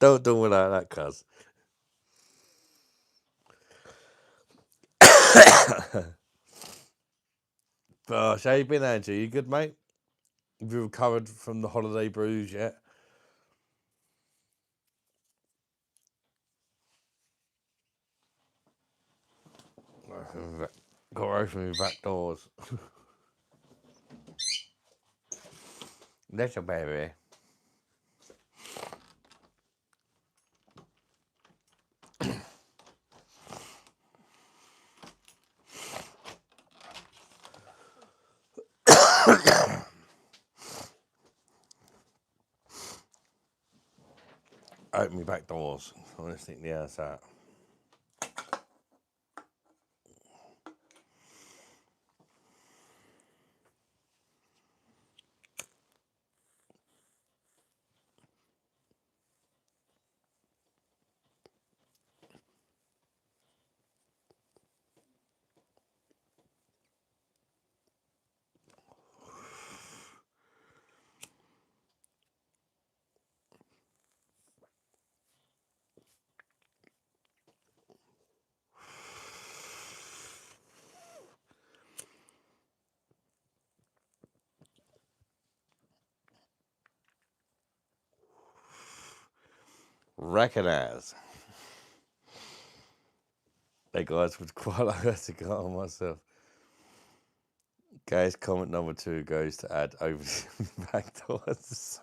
Don't do it like that, cuz. BOSH, how you been, Andrew? You good, mate? Have you recovered from the holiday blues yet? Got away from your back doors. That's a baby. Open my back doors. I want to stick the ass out. Recognise. Hey guys, would quite like that to go on myself. Guys, comment number 2 goes to add over the back doors.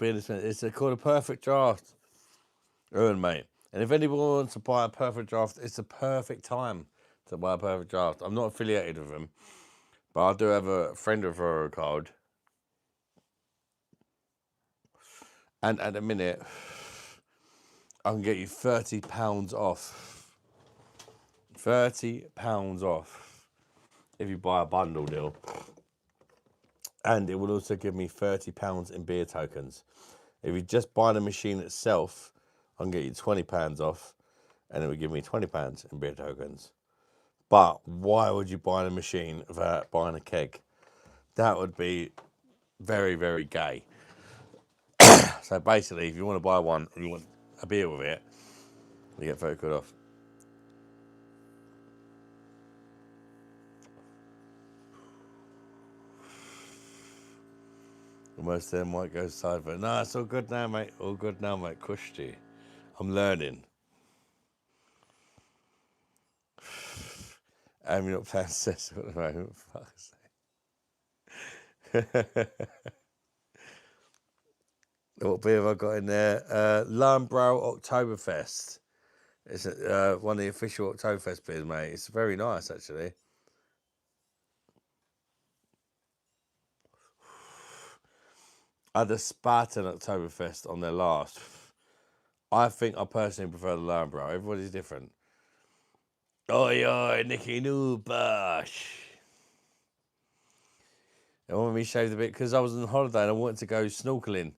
It's called a perfect draft. Mate. And if anyone wants to buy a perfect draft, it's a perfect time to buy a perfect draft. I'm not affiliated with them, but I do have a friend referral code. And at the minute, I can get you £30 off. £30 off if you buy a bundle deal. And it will also give me £30 in beer tokens. If you just buy the machine itself, I can get you £20 off, and it will give me £20 in beer tokens. But why would you buy the machine without buying a keg? That would be very, very gay. So basically, if you want to buy one and you want a beer with it, you get £30 off. Most of them might go side, but no, it's all good now, mate. All good now, mate. Kushti. I'm learning. I'm not playing Cecil at the moment. Fuck's sake. What beer have I got in there? Lambro Oktoberfest. It's one of the official Oktoberfest beers, mate. It's very nice, actually. I had a Spartan Oktoberfest on their last. I think I personally prefer the Lambro. Everybody's different. Oi, oi, Nicky New BOSH. They wanted me shaved a bit because I was on holiday and I wanted to go snorkeling.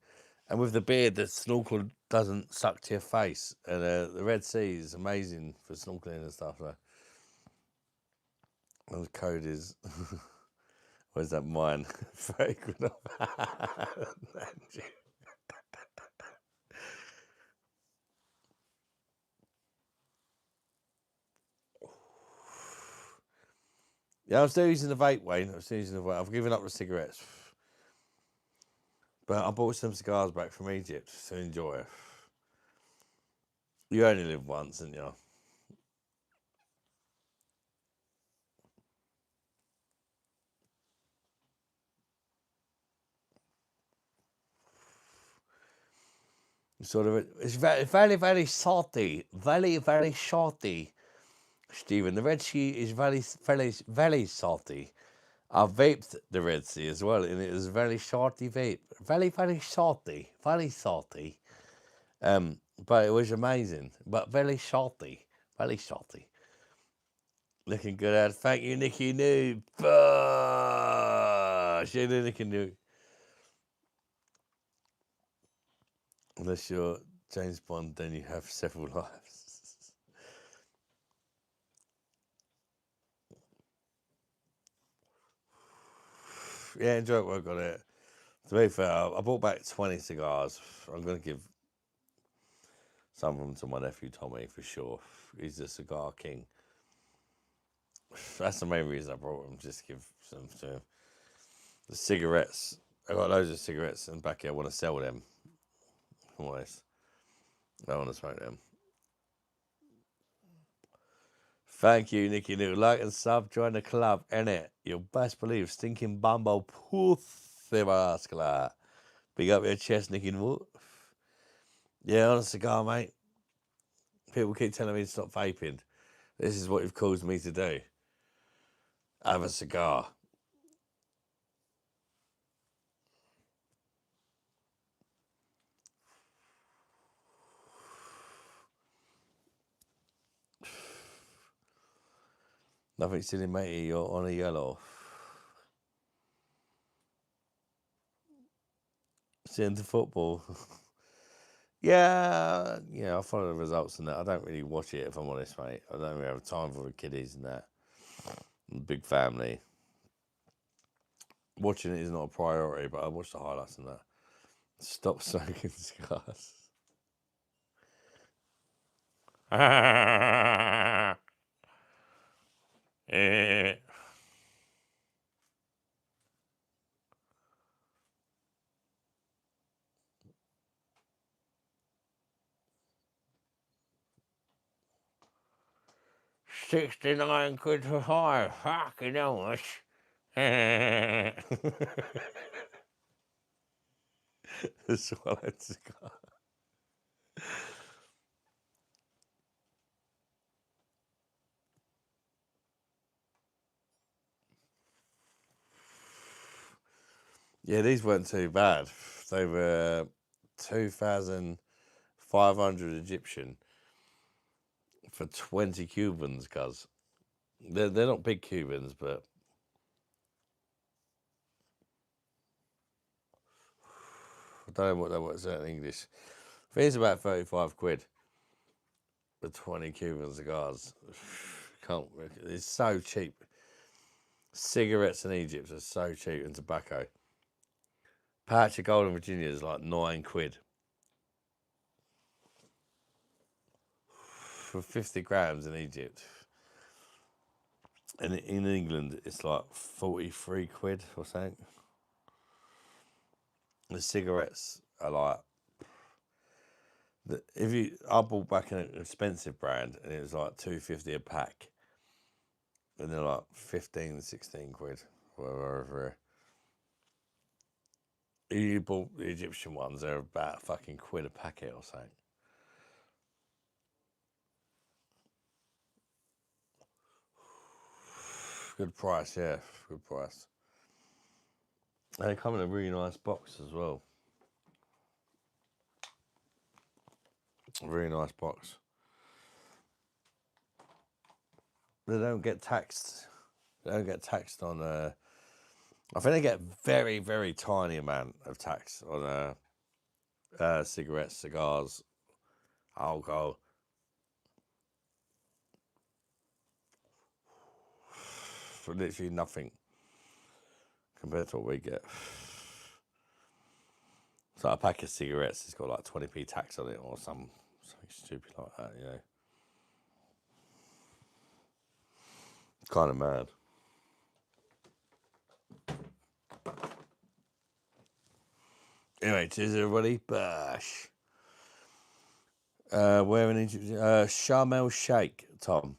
And with the beard, the snorkel doesn't suck to your face. And the Red Sea is amazing for snorkeling and stuff. So. And the code is, where's that mine? Fragrant of Yeah, I'm still using the vape, Wayne. I'm still using the vape. I've given up the cigarettes. But I bought some cigars back from Egypt to enjoy. You only live once, didn't you? Sort of, it's very, very, very salty. Very, very salty. Stephen, the Red Sea is very, very, very salty. I vaped the Red Sea as well, and it was very salty vape. Very, very salty. Very salty. But it was amazing. But very salty. Very salty. Looking good ad. Thank you, Nicky Noob. Bosh! You know Nicky Noob. Unless you're James Bond, then you have several lives. Yeah, enjoy it. Work on it. To be fair, I bought back 20 cigars. I'm going to give some of them to my nephew Tommy for sure. He's a cigar king. That's the main reason I brought them, just to give some to him. The cigarettes, I got loads of cigarettes in the back here. I want to sell them. Always. I want to smoke them. Thank you, Nicky New. Like and sub, join the club, innit? You'll best believe stinking bumbo pussy muscular. Big up your chest, Nicky New. Yeah, on a cigar, mate. People keep telling me to stop vaping. This is what you've caused me to do. Have a cigar. Nothing silly, matey. You're on a yellow. Seeing the football. Yeah, I follow the results and that. I don't really watch it, if I'm honest, mate. I don't really have time for the kiddies and that. Big family. Watching it is not a priority, but I watch the highlights and that. Stop smoking cigars. £69 for 5. Fucking hell, the swallowed cigar. Yeah, these weren't too bad. They were 2,500 Egyptian for 20 Cubans, cuz. They're not big Cubans, but I don't know what that was in English. I think it's about 35 quid for 20 Cuban cigars. Can't. It's so cheap. Cigarettes in Egypt are so cheap, and tobacco. Patch of Golden Virginia is like 9 quid. For 50 grams in Egypt. And in England, it's like 43 quid or something. The cigarettes are like, I bought back an expensive brand and it was like $2.50 a pack. And they're like 15, 16 quid, whatever. You bought the Egyptian ones, they're about fucking quid a packet or something. Good price, yeah, good price. And they come in a really nice box as well. A really nice box. They don't get taxed. They don't get taxed on. I think they get very, very tiny amount of tax on cigarettes, cigars, alcohol. For literally nothing compared to what we get. So a pack of cigarettes has got like 20p tax on it or something stupid like that, you know. Kind of mad. Anyway, cheers everybody. BOSH. Where in Egypt? Sharm el Sheikh, Tom.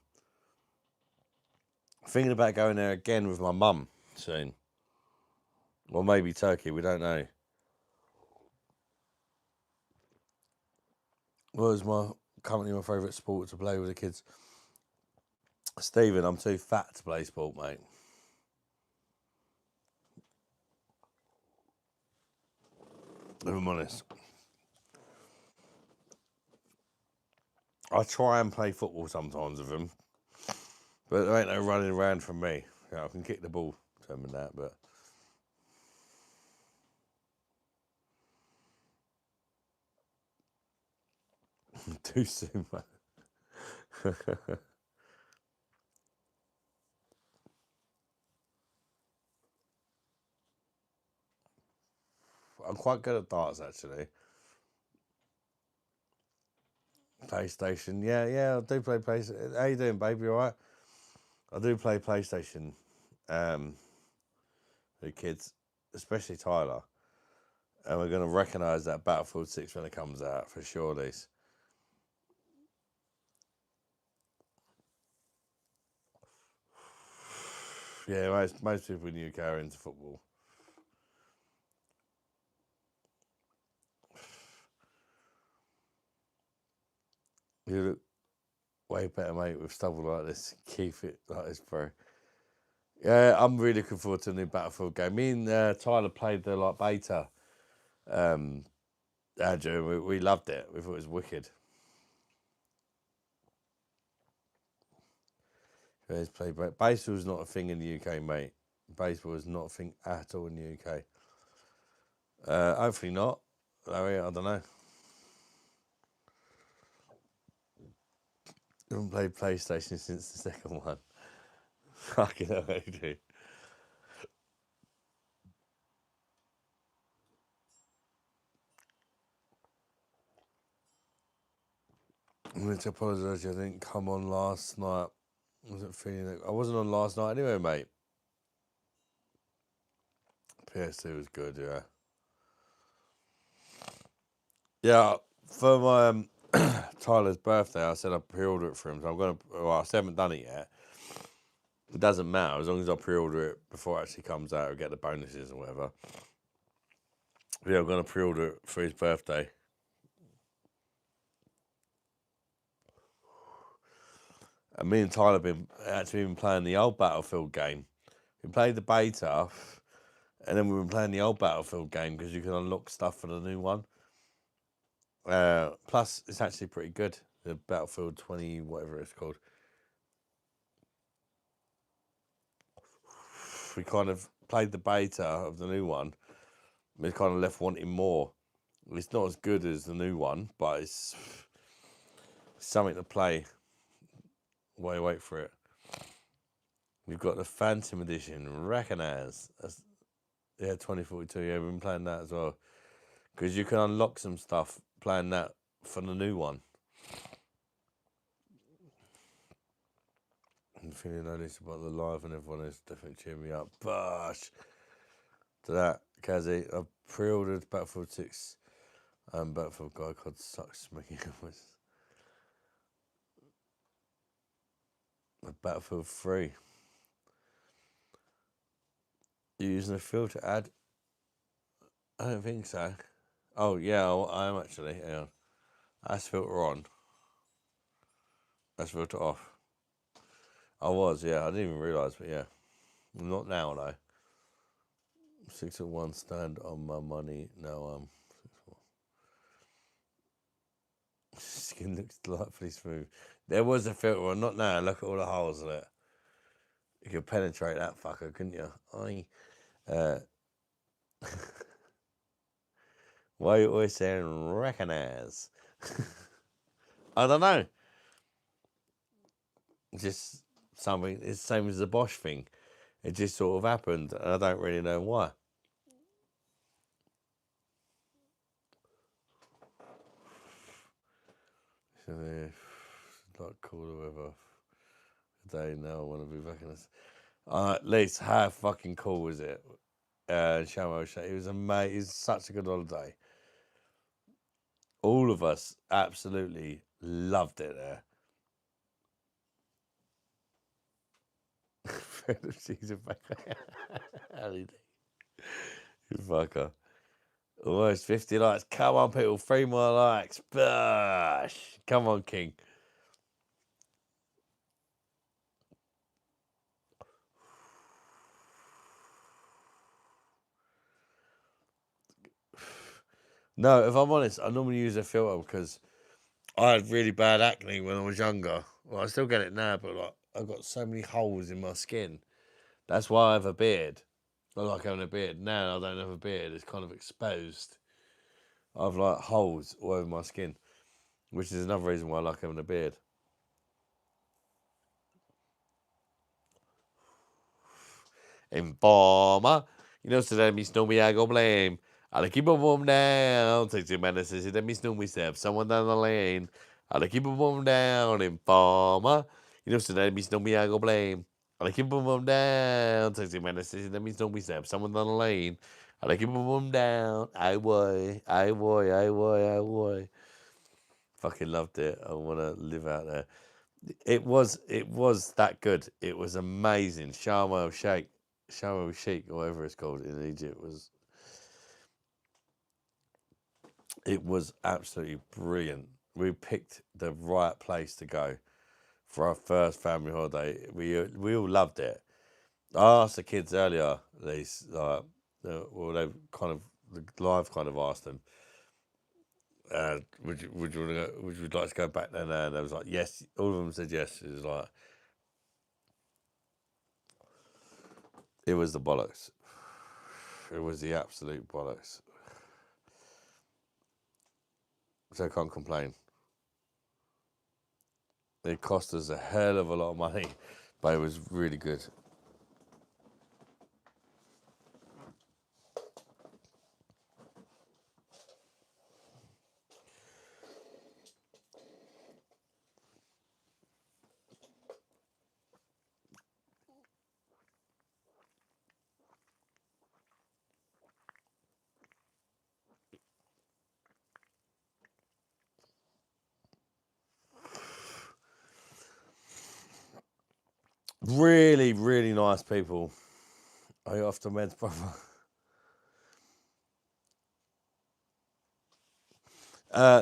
Thinking about going there again with my mum soon. Or maybe Turkey, we don't know. What is currently my favourite sport to play with the kids? Stephen, I'm too fat to play sport, mate. If I'm honest. I try and play football sometimes with them, but there ain't no running around from me. You know, I can kick the ball to them and that, but too soon, mate. I'm quite good at darts, actually. PlayStation, yeah, I do play PlayStation. How you doing, baby? All right? I do play PlayStation. The kids, especially Tyler, and we're going to recognise that Battlefield 6 when it comes out for sure. These. Yeah, most people in the UK are into football. You look way better, mate, with stubble like this. Keep it like this, bro. Yeah, I'm really looking forward to the new Battlefield game. Me and Tyler played the beta. Andrew, we loved it. We thought it was wicked. Baseball is not a thing in the UK, mate. Baseball is not a thing at all in the UK. Hopefully not. Larry, I don't know. I haven't played PlayStation since the second one. Fucking hell, I do. I'm going to apologise. I didn't come on last night. I wasn't on last night anyway, mate. PS2 was good, yeah. Yeah, for my Tyler's birthday, I said I'd pre-order it for him. So I'm going to, well, I still haven't done it yet. It doesn't matter as long as I pre-order it before it actually comes out or get the bonuses or whatever. Yeah, I'm going to pre-order it for his birthday. And me and Tyler have been actually been playing the old Battlefield game. We played the beta, and then we've been playing the old Battlefield game because you can unlock stuff for the new one. Plus, it's actually pretty good. The Battlefield 20, whatever it's called. We kind of played the beta of the new one. We kind of left wanting more. It's not as good as the new one, but it's something to play. Wait for it. We've got the Phantom Edition, Recognize. Yeah, 2042. Yeah, we've been playing that as well. Because you can unlock some stuff playing that for the new one. I'm feeling honest about the live and everyone is definitely cheering me up. Bosh! To that, Kazi, I've pre-ordered Battlefield 6 and Battlefield Guy Cod sucks making it. Battlefield 3. You using a filter add? I don't think so. Oh, yeah, I am actually. Hang on. That's filter on. That's filter off. I was, yeah. I didn't even realise, but yeah. Not now, though. 6-1 stand on my money. No, 6-1. Skin looks delightfully smooth. There was a filter on, not now. Look at all the holes in it. You could penetrate that fucker, couldn't you? Why are you always saying recognize? I don't know. Just something, it's the same as the BOSH thing. It just sort of happened, and I don't really know why. So, like cooler weather. Today now I want to be back in this. At least how fucking cool was it? Shamo Shake. It was amazing. It was such a good holiday. All of us absolutely loved it there. She's a fucker. You fucker. Almost 50 likes. Come on, people. 3 more likes. Bosh. Come on, King. No, if I'm honest, I normally use a filter because I had really bad acne when I was younger. Well, I still get it now, but like I've got so many holes in my skin. That's why I have a beard. I like having a beard. Now I don't have a beard. It's kind of exposed. I've like holes all over my skin, which is another reason why I like having a beard. Informer. You know, so that me snow me, I go blame. I'll keep a boom down. Takes your medicine, let me snow myself. Someone down the lane. I'll keep a boom down. Informer. You know, so that me snow me, I go blame. I'll keep a boom down. Takes your medicine, let me snow myself. Someone down the lane. I'll keep a boom down. I boy. Fucking loved it. I want to live out there. It was that good. It was amazing. Sharm el Sheikh, or whatever it's called in Egypt, it was absolutely brilliant. We picked the right place to go for our first family holiday. We all loved it. I asked the kids earlier, these well, they kind of the live kind of asked them, would you want to go, would you like to go back there? And they was like, yes. All of them said yes. It was like, it was the bollocks. It was the absolute bollocks. So I can't complain. It cost us a hell of a lot of money, but it was really good. Really, really nice people. Are you off the meds, brother?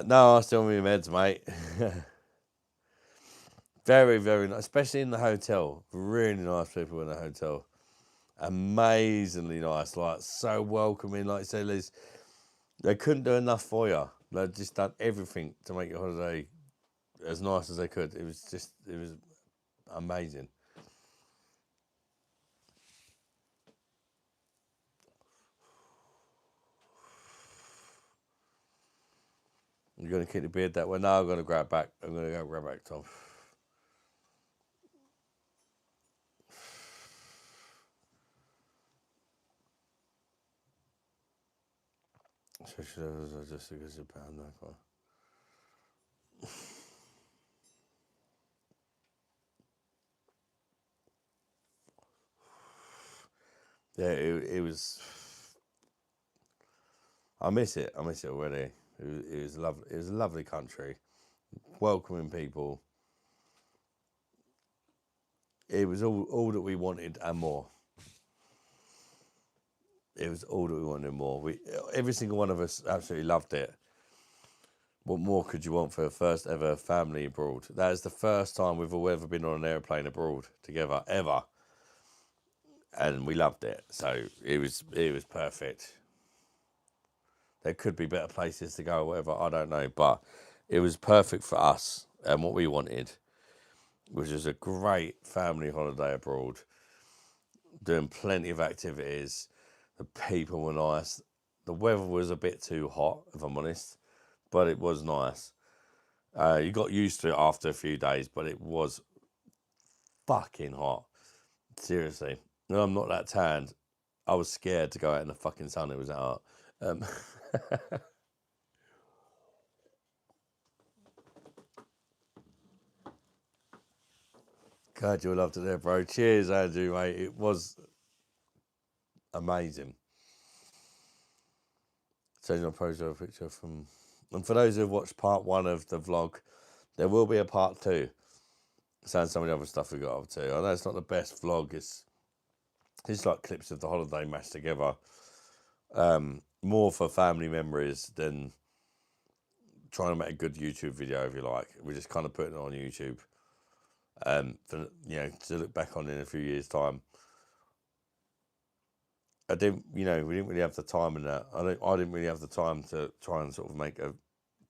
No, I'm still on my meds, mate. Very, very nice, especially in the hotel. Really nice people in the hotel. Amazingly nice, like so welcoming. Like I said, Liz, they couldn't do enough for you. They've just done everything to make your holiday as nice as they could. It was amazing. You're going to keep the beard that way? No, I'm going to grab back. I'm going to go grab back, Tom. Especially those are just because of pound no. Yeah, it was. I miss it. I miss it already. It was lovely. It was a lovely country, welcoming people. It was all that we wanted and more. It was all that we wanted and more. Every single one of us absolutely loved it. What more could you want for a first ever family abroad? That is the first time we've all ever been on an airplane abroad together, ever. And we loved it. So it was perfect. There could be better places to go or whatever, I don't know. But it was perfect for us and what we wanted, which was a great family holiday abroad. Doing plenty of activities. The people were nice. The weather was a bit too hot, if I'm honest, but it was nice. You got used to it after a few days, but it was fucking hot. Seriously. No, I'm not that tanned. I was scared to go out in the fucking sun. It was that hot. God, you loved it there, bro. Cheers, Andrew, mate. It was amazing. Changing my profile picture from... And for those who have watched part 1 of the vlog, there will be a part 2. Saying some of the other stuff we got up to. I know it's not the best vlog. It's like clips of the holiday mashed together. More for family memories than trying to make a good YouTube video, if you like. We're just kind of putting it on YouTube. For, to look back on in a few years' time. We didn't really have the time in that. I didn't really have the time to try and sort of make a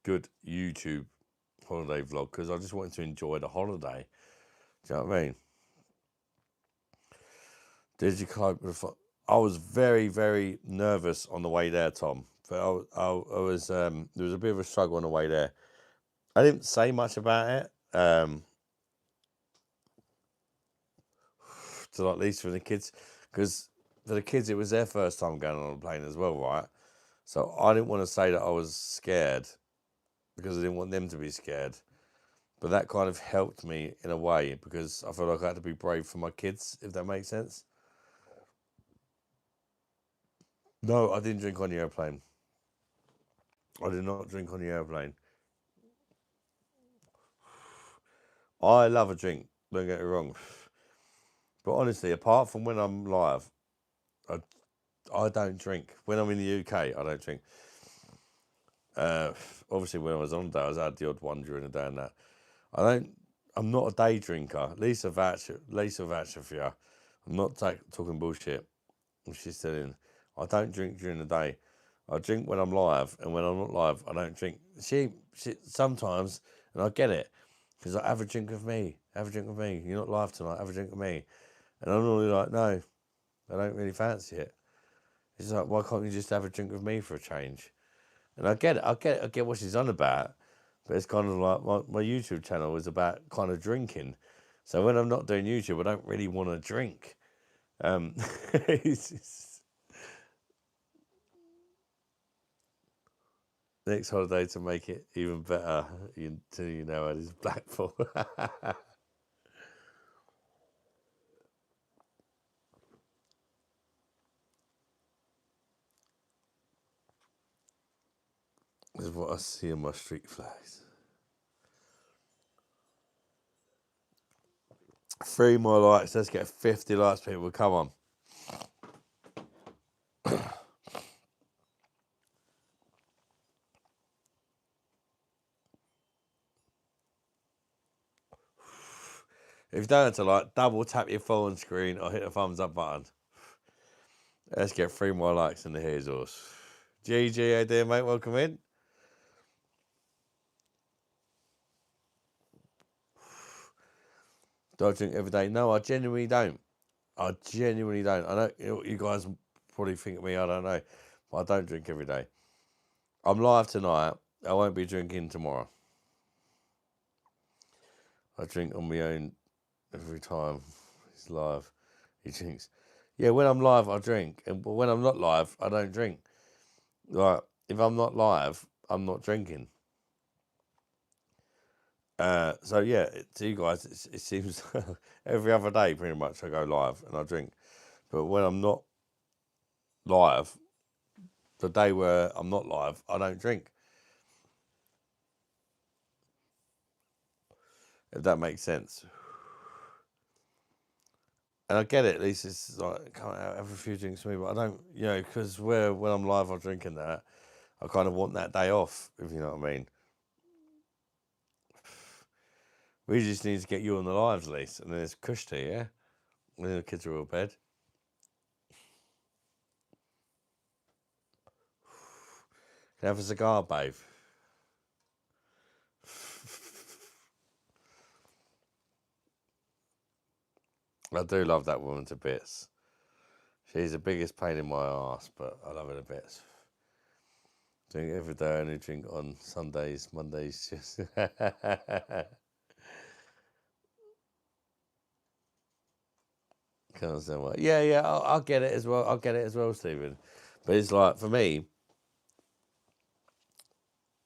good YouTube holiday vlog because I just wanted to enjoy the holiday. Do you know what I mean? Did you cope with? I was very, very nervous on the way there, Tom. But I was there was a bit of a struggle on the way there. I didn't say much about it. To at least for the kids, because for the kids it was their first time going on a plane as well, right? So I didn't want to say that I was scared because I didn't want them to be scared. But that kind of helped me in a way because I felt like I had to be brave for my kids, if that makes sense. No, I didn't drink on the airplane. I did not drink on the airplane. I love a drink, don't get me wrong. But honestly, apart from when I'm live, I don't drink. When I'm in the UK, I don't drink. Obviously, when I was on day, I had the odd one during the day and that. I'm not a day drinker. Lisa voucher for you. I'm not talking bullshit. She's saying I don't drink during the day. I drink when I'm live, and when I'm not live, I don't drink. She sometimes, and I get it, because I have a drink with me. Have a drink with me. You're not live tonight. Have a drink with me. And I'm normally like, no, I don't really fancy it. It's like, why can't you just have a drink with me for a change? And I get it. I get what she's on about. But it's kind of like my YouTube channel is about kind of drinking. So when I'm not doing YouTube, I don't really want to drink. Next holiday to make it even better, you know, it is Blackpool. Is what I see on my street flags. 3 more likes. Let's get 50 likes, people. Come on. If you don't have to like, double tap your phone screen or hit the thumbs up button. Let's get 3 more likes in the hazels. GG, how dear mate, welcome in. Do I drink every day? No, I genuinely don't. I genuinely don't. I know you guys probably think of me, I don't know. But I don't drink every day. I'm live tonight. I won't be drinking tomorrow. I drink on my own every time he's live. He drinks. Yeah, when I'm live, I drink. But when I'm not live, I don't drink. Like, if I'm not live, I'm not drinking. So yeah, to you guys, it seems every other day pretty much I go live and I drink. But when I'm not live, the day where I'm not live, I don't drink. If that makes sense. And I get it, at least it's like, I can't have a few drinks with me, but I don't, because when I'm live, I'm drinking that. I kind of want that day off, if you know what I mean. We just need to get you on the lives, Lise, and then it's cush tea, yeah? And then the kids are all bed. Can I have a cigar, babe? I do love that woman to bits. She's the biggest pain in my arse, but I love her to bits. Drink every day, only drink on Sundays, Mondays, just... Can't understand why. Yeah, I'll get it as well. I'll get it as well, Stephen. But it's like, for me,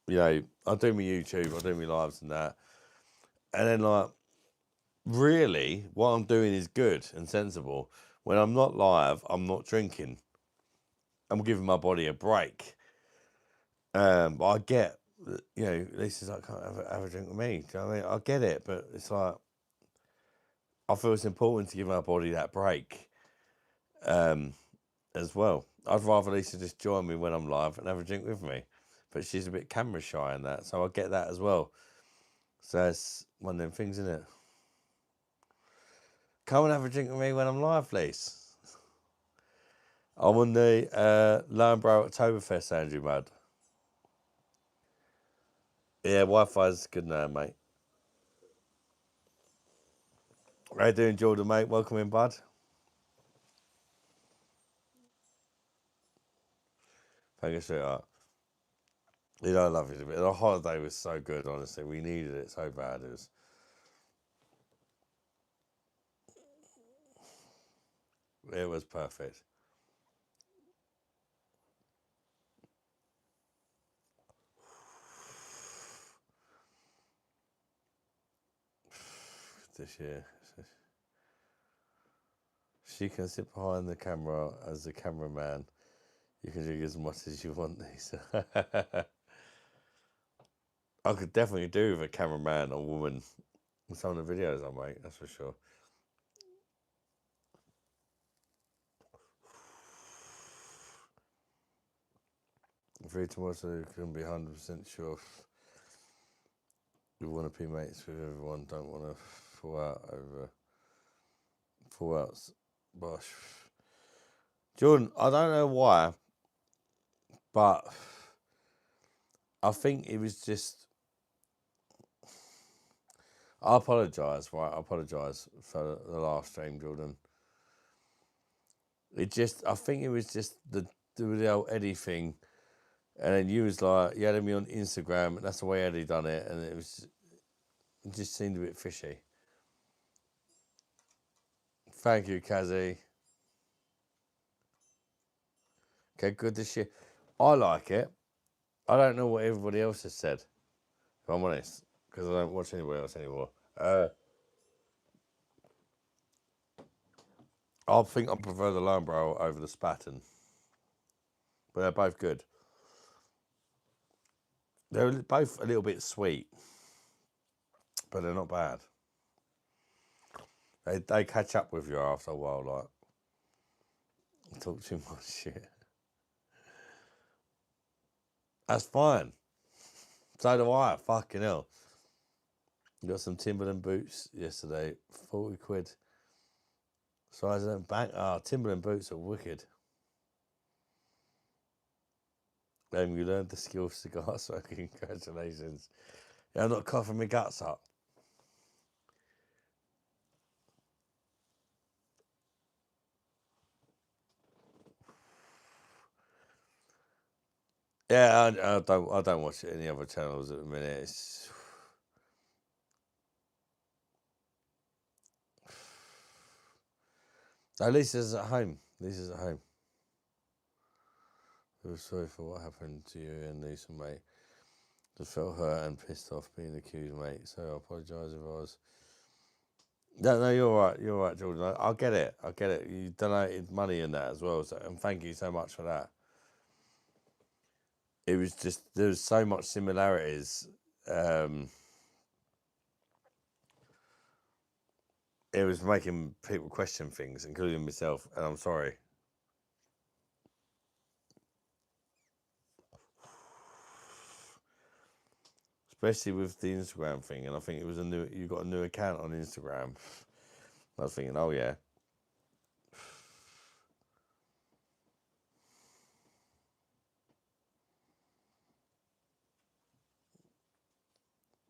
I do my YouTube, I do my lives and that. And then, like, really, what I'm doing is good and sensible. When I'm not live, I'm not drinking. I'm giving my body a break. But I get, Lisa's like, can't have a drink with me. Do you know what I mean? I get it, but it's like, I feel it's important to give my body that break as well. I'd rather Lisa just join me when I'm live and have a drink with me. But she's a bit camera shy and that, so I get that as well. So it's one of them things, isn't it? Come and have a drink with me when I'm live, please. I'm on the Loughborough Oktoberfest, Andrew Mudd. Yeah, Wi-Fi's good now, mate. How you doing, Jordan, mate? Welcome in, bud. Thank you, sweetheart. I love you. The holiday was so good, honestly. We needed it so bad. It was perfect. This year. She can sit behind the camera as the cameraman. You can drink as much as you want, Lisa. I could definitely do with a cameraman or woman in some of the videos I make, that's for sure. Free tomorrow, so you can be 100% sure you want to be mates with everyone, don't want to fall out BOSH. Jordan, I don't know why, but I think it was just, I apologise, right? I apologise for the last stream, Jordan. I think it was just the old Eddie thing. And then you was like, you had me on Instagram, and that's the way Eddie done it, and it just seemed a bit fishy. Thank you, Kazzy. Okay, good this year. I like it. I don't know what everybody else has said, if I'm honest, because I don't watch anybody else anymore. I think I prefer the Loughborough over the Spaten, but they're both good. They're both a little bit sweet, but they're not bad. They catch up with you after a while, like talk too much shit. That's fine. So do I. Fucking hell. Got some Timberland boots yesterday. 40 quid. Size of them back. Timberland boots are wicked. You learned the skill of cigar smoking. Congratulations. Yeah, I'm not coughing my guts up. Yeah, I don't watch any other channels at the minute. At least it's at home. At least it's at home. I was sorry for what happened to you and Lisa, mate. Just felt hurt and pissed off being accused, mate. So I apologise if I was. No, you're right. You're right, Jordan. I get it. I get it. You donated money in that as well, so and thank you so much for that. It was just there was so much similarities. It was making people question things, including myself, and I'm sorry. Especially with the Instagram thing, and I think it was you got a new account on Instagram. I was thinking, oh yeah.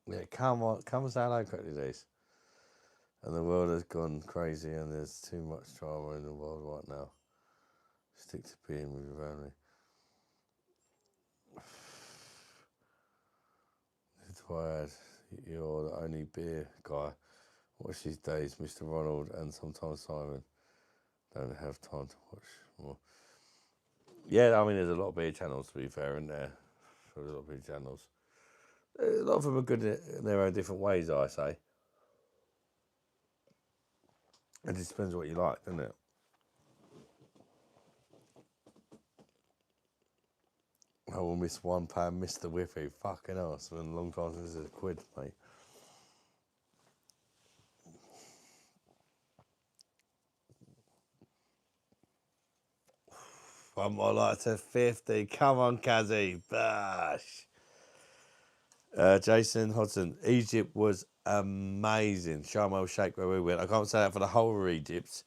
Yeah, come and say hello quickly, Lise. And the world has gone crazy, and there's too much drama in the world right now. Stick to being with your family. It's wired. You're the only beer guy. Watch these days, Mr. Ronald and sometimes Simon. Don't have time to watch more. Yeah, I mean, there's a lot of beer channels, to be fair, isn't there? There's a lot of beer channels. A lot of them are good in their own different ways, I say. It just depends what you like, doesn't it? I will miss £1, Mr. Whippy. Fucking hell, it's been a long time since it's a quid, mate. One more light to 50. Come on, Kazzy. Bash. Jason Hodson. Egypt was amazing. Sharm el Sheikh, where we went. I can't say that for the whole of Egypt.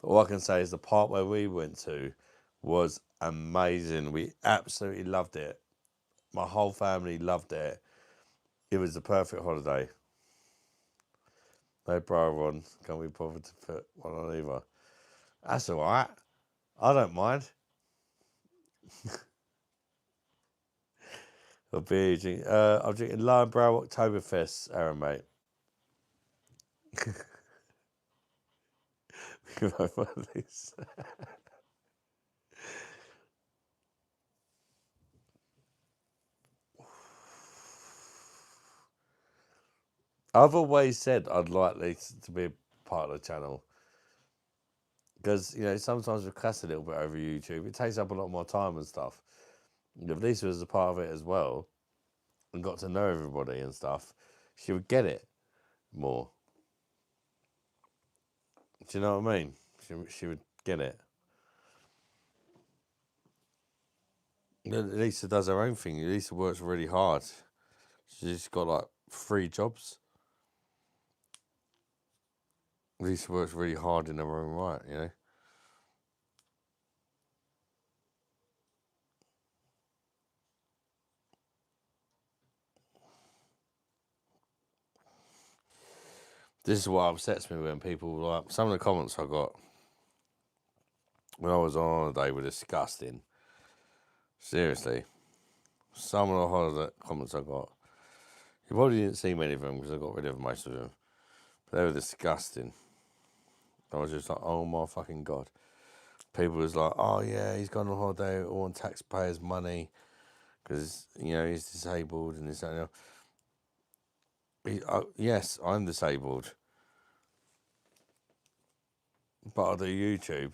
But all I can say is the part where we went to was amazing. We absolutely loved it. My whole family loved it. It was the perfect holiday. No bra on. Can't be bothered to put one on either. That's all right. I don't mind. I'm drinking Lionbrow Oktoberfest, Aaron, mate. I've always said I'd like this to be a part of the channel. Because, sometimes we class a little bit over YouTube. It takes up a lot more time and stuff. If Lisa was a part of it as well and got to know everybody and stuff, she would get it more. Do you know what I mean? She would get it. Lisa does her own thing. Lisa works really hard. She's got like 3 jobs. Lisa works really hard in her own right, This is what upsets me when people like some of the comments I got when I was on holiday were disgusting. Seriously, some of the holiday comments I got, you probably didn't see many of them because I got rid of most of them, but they were disgusting. I was just like, oh my fucking god. People was like, oh yeah, he's gone on holiday all on taxpayers' money because he's disabled and this and that. Yes, I'm disabled, but I do YouTube.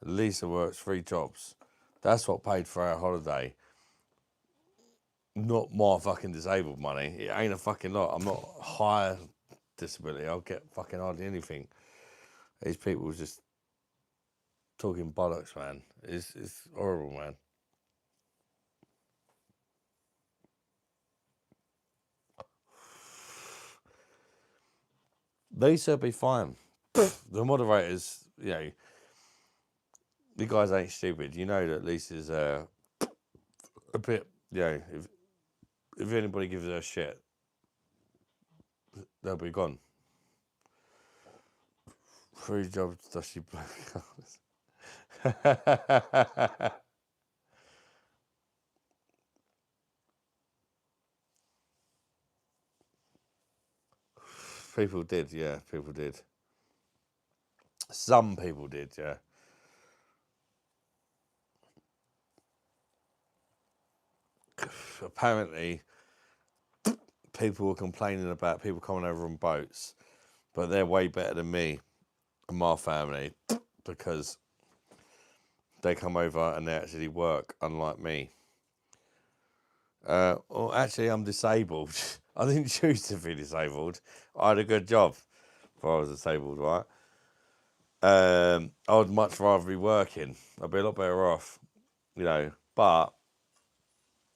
Lisa works 3 jobs. That's what paid for our holiday. Not my fucking disabled money. It ain't a fucking lot. I'm not high disability. I'll get fucking hardly anything. These people just talking bollocks, man. It's horrible, man. They should be fine. The moderators, you know, the guys ain't stupid. You know that at least is a bit, you know, if anybody gives her shit, they'll be gone. 3 jobs, dusty black cars. People did, yeah, people did. Some people did, yeah. Apparently, people were complaining about people coming over on boats, but they're way better than me and my family because they come over and they actually work, unlike me. Well, actually, I'm disabled. I didn't choose to be disabled. I had a good job before I was disabled, right? I would much rather be working. I'd be a lot better off, you know. But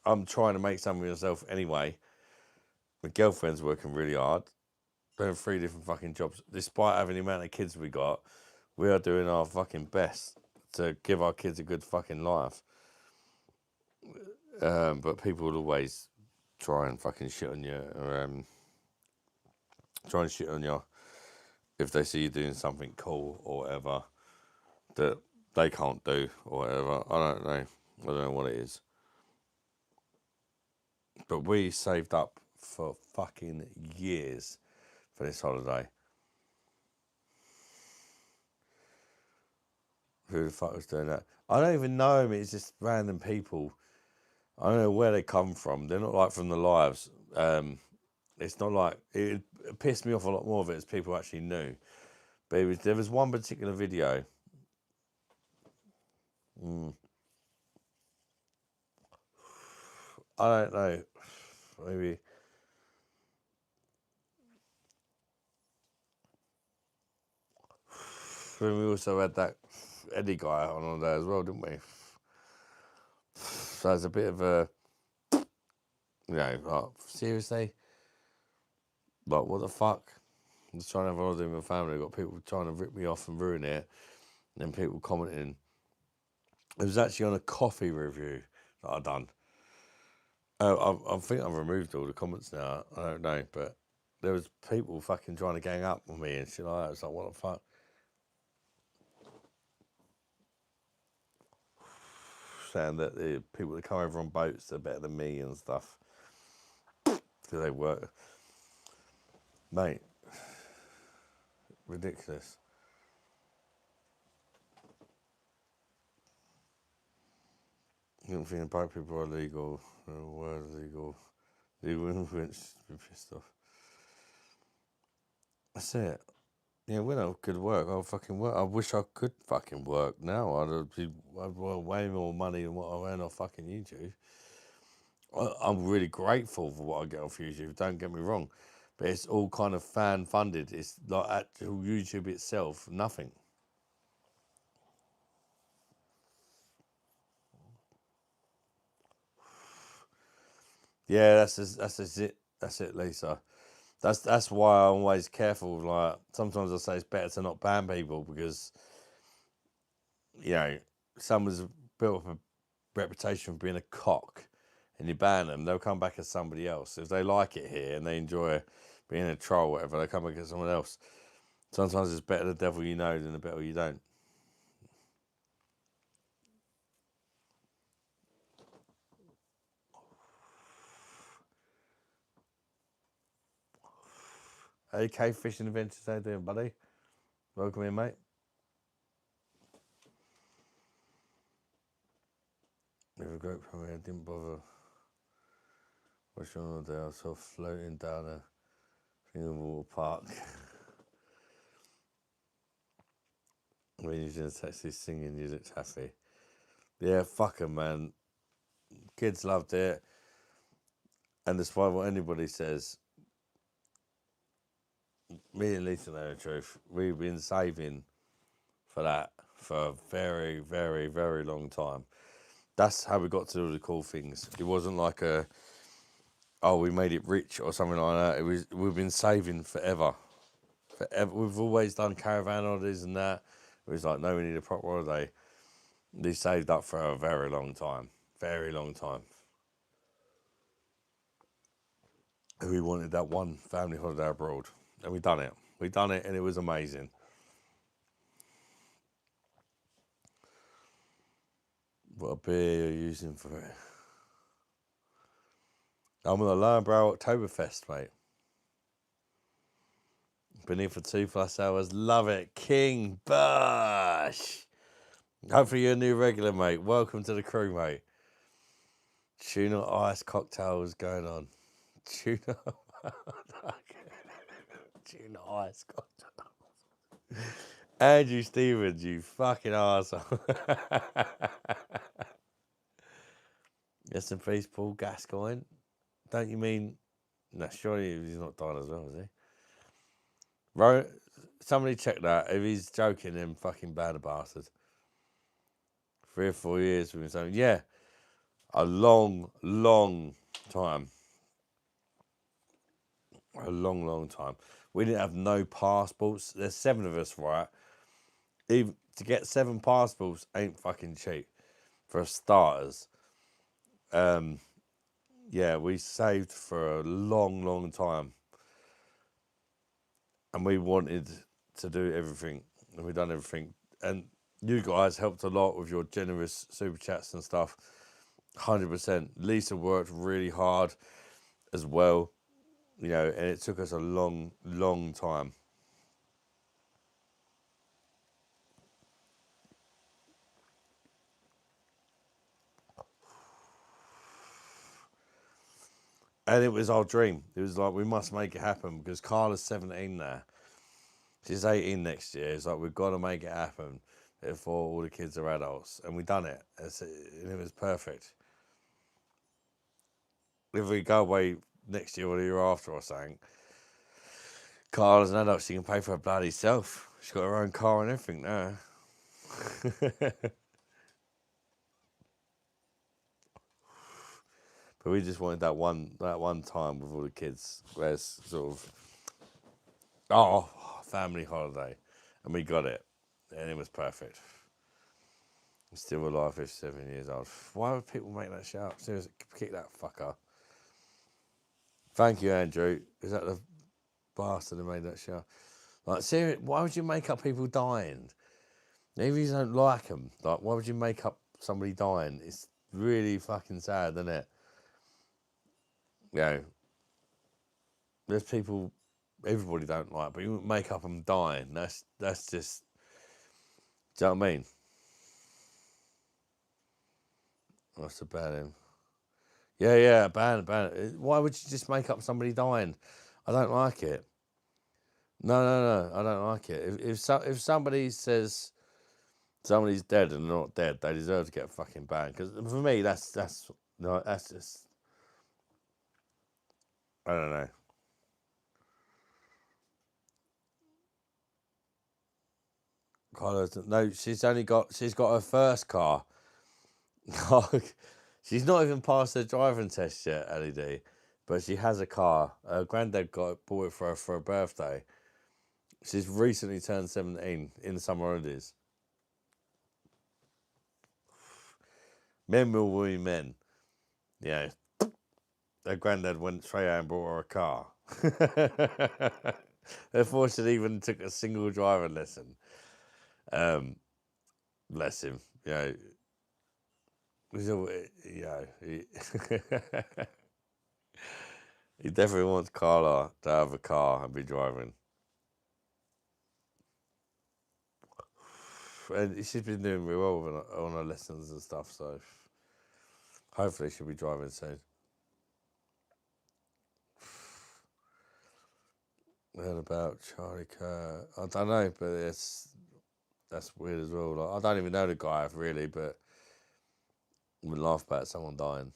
I'm trying to make something of myself anyway. My girlfriend's working really hard, doing 3 different fucking jobs. Despite having the amount of kids we got, we are doing our fucking best to give our kids a good fucking life. But people will always try and fucking shit on you, or try and shit on you if they see you doing something cool or whatever that they can't do or whatever. I don't know what it is. But we saved up for fucking years for this holiday. Who the fuck was doing that? I don't even know him. It's just random people. I don't know where they come from. They're not like from the lives. It's not like it pissed me off a lot more of it as people actually knew. But there was one particular video. I don't know. Maybe. Then we also had that Eddie guy on there as well, didn't we? So it's a bit of a, you know, like, seriously? Like, what the fuck? I'm just trying to have a holiday with my family. I've got people trying to rip me off and ruin it. And then people commenting. It was actually on a coffee review that I'd done. I think I've removed all the comments now. I don't know. But there was people fucking trying to gang up with me and shit like that. It's like, what the fuck? Saying that the people that come over on boats are better than me and stuff. Because they work. Mate. Ridiculous. You don't think boat people are illegal. Were illegal. Legal influence. Be pissed off. That's it. Yeah, when I could work, I'll fucking work. I wish I could fucking work now. I'd want way more money than what I earn off fucking YouTube. I'm really grateful for what I get off YouTube, don't get me wrong. But it's all kind of fan funded. It's like actual YouTube itself, nothing. Yeah, that's it, Lisa. That's why I'm always careful. Like sometimes I say it's better to not ban people because, you know, someone's built up a reputation for being a cock, and you ban them, they'll come back as somebody else. If they like it here and they enjoy being a troll, or whatever, they come back as someone else. Sometimes it's better the devil you know than the devil you don't. AK Fishing Adventures, how you doing, buddy? Welcome in, mate. Never great from here, didn't bother. What's on all day? I was floating down a water park. When you're in a taxi singing, you looked happy. Yeah, fuck 'em, man. Kids loved it. And despite what anybody says, me and Lisa know the truth. We've been saving for that for a very, very, very long time. That's how we got to do the cool things. It wasn't like we made it rich or something like that. It was, we've been saving forever. Forever. We've always done caravan holidays and that. It was like, no, we need a proper holiday. They saved up for a very long time. Very long time. And we wanted that one family holiday abroad. And we done it. We done it and it was amazing. What beer you're using for it? I'm on the Lionbrow Oktoberfest, mate. Been here for 2+ hours. Love it. King BOSH. Hopefully you're a new regular, mate. Welcome to the crew, mate. Tuna ice cocktails going on. Tuna Tuna ice cocktails. Andrew Stevens, you fucking arsehole. Yes, in peace, Paul Gascoigne. Don't you mean... No, surely he's not dying as well, is he? Somebody check that. If he's joking, then fucking bad a bastard. 3 or 4 years we've been saying, yeah, a long, long time. A long, long time. We didn't have no passports. There's 7 of us, right? Even to get 7 passports ain't fucking cheap. For starters. Yeah, we saved for a long, long time. And we wanted to do everything. And we've done everything. And you guys helped a lot with your generous super chats and stuff. 100%. Lisa worked really hard as well. You know, and it took us a long, long time. And it was our dream. It was like, we must make it happen because Carla's 17 now. She's 18 next year. It's like, we've got to make it happen before all the kids are adults. And we done it. And it was perfect. If we go away next year or the year after or something, Carla's an adult. She can pay for her bloody self. She's got her own car and everything now. But we just wanted that one time with all the kids where it's sort of, family holiday. And we got it. And it was perfect. I'm still alive 57 years old. Why would people make that shit up? Seriously, kick that fucker. Thank you, Andrew. Is that the bastard who made that shit up? Like, seriously, why would you make up people dying? Even if you don't like them, like, why would you make up somebody dying? It's really fucking sad, isn't it? You know, there's people everybody don't like, but you wouldn't make up them dying. That's just, do you know what I mean? What's about him? Yeah, ban it. Why would you just make up somebody dying? I don't like it. No, I don't like it. If somebody says somebody's dead and they're not dead, they deserve to get fucking banned. Because for me, that's just, I don't know. Carlos, no, she's got her first car. She's not even passed her driving test yet, LED, but she has a car. Her granddad bought it for her for her birthday. She's recently turned 17 in the summer holidays. Men will be men. Yeah. Her granddad went straight out and bought her a car. Before she even took a single driving lesson. Bless him. He's all, he, he definitely wants Carla to have a car and be driving. And she's been doing really well on her lessons and stuff, so hopefully she'll be driving soon. Heard about Charlie Kerr. I don't know, but that's weird as well. Like, I don't even know the guy really, but we laugh about someone dying.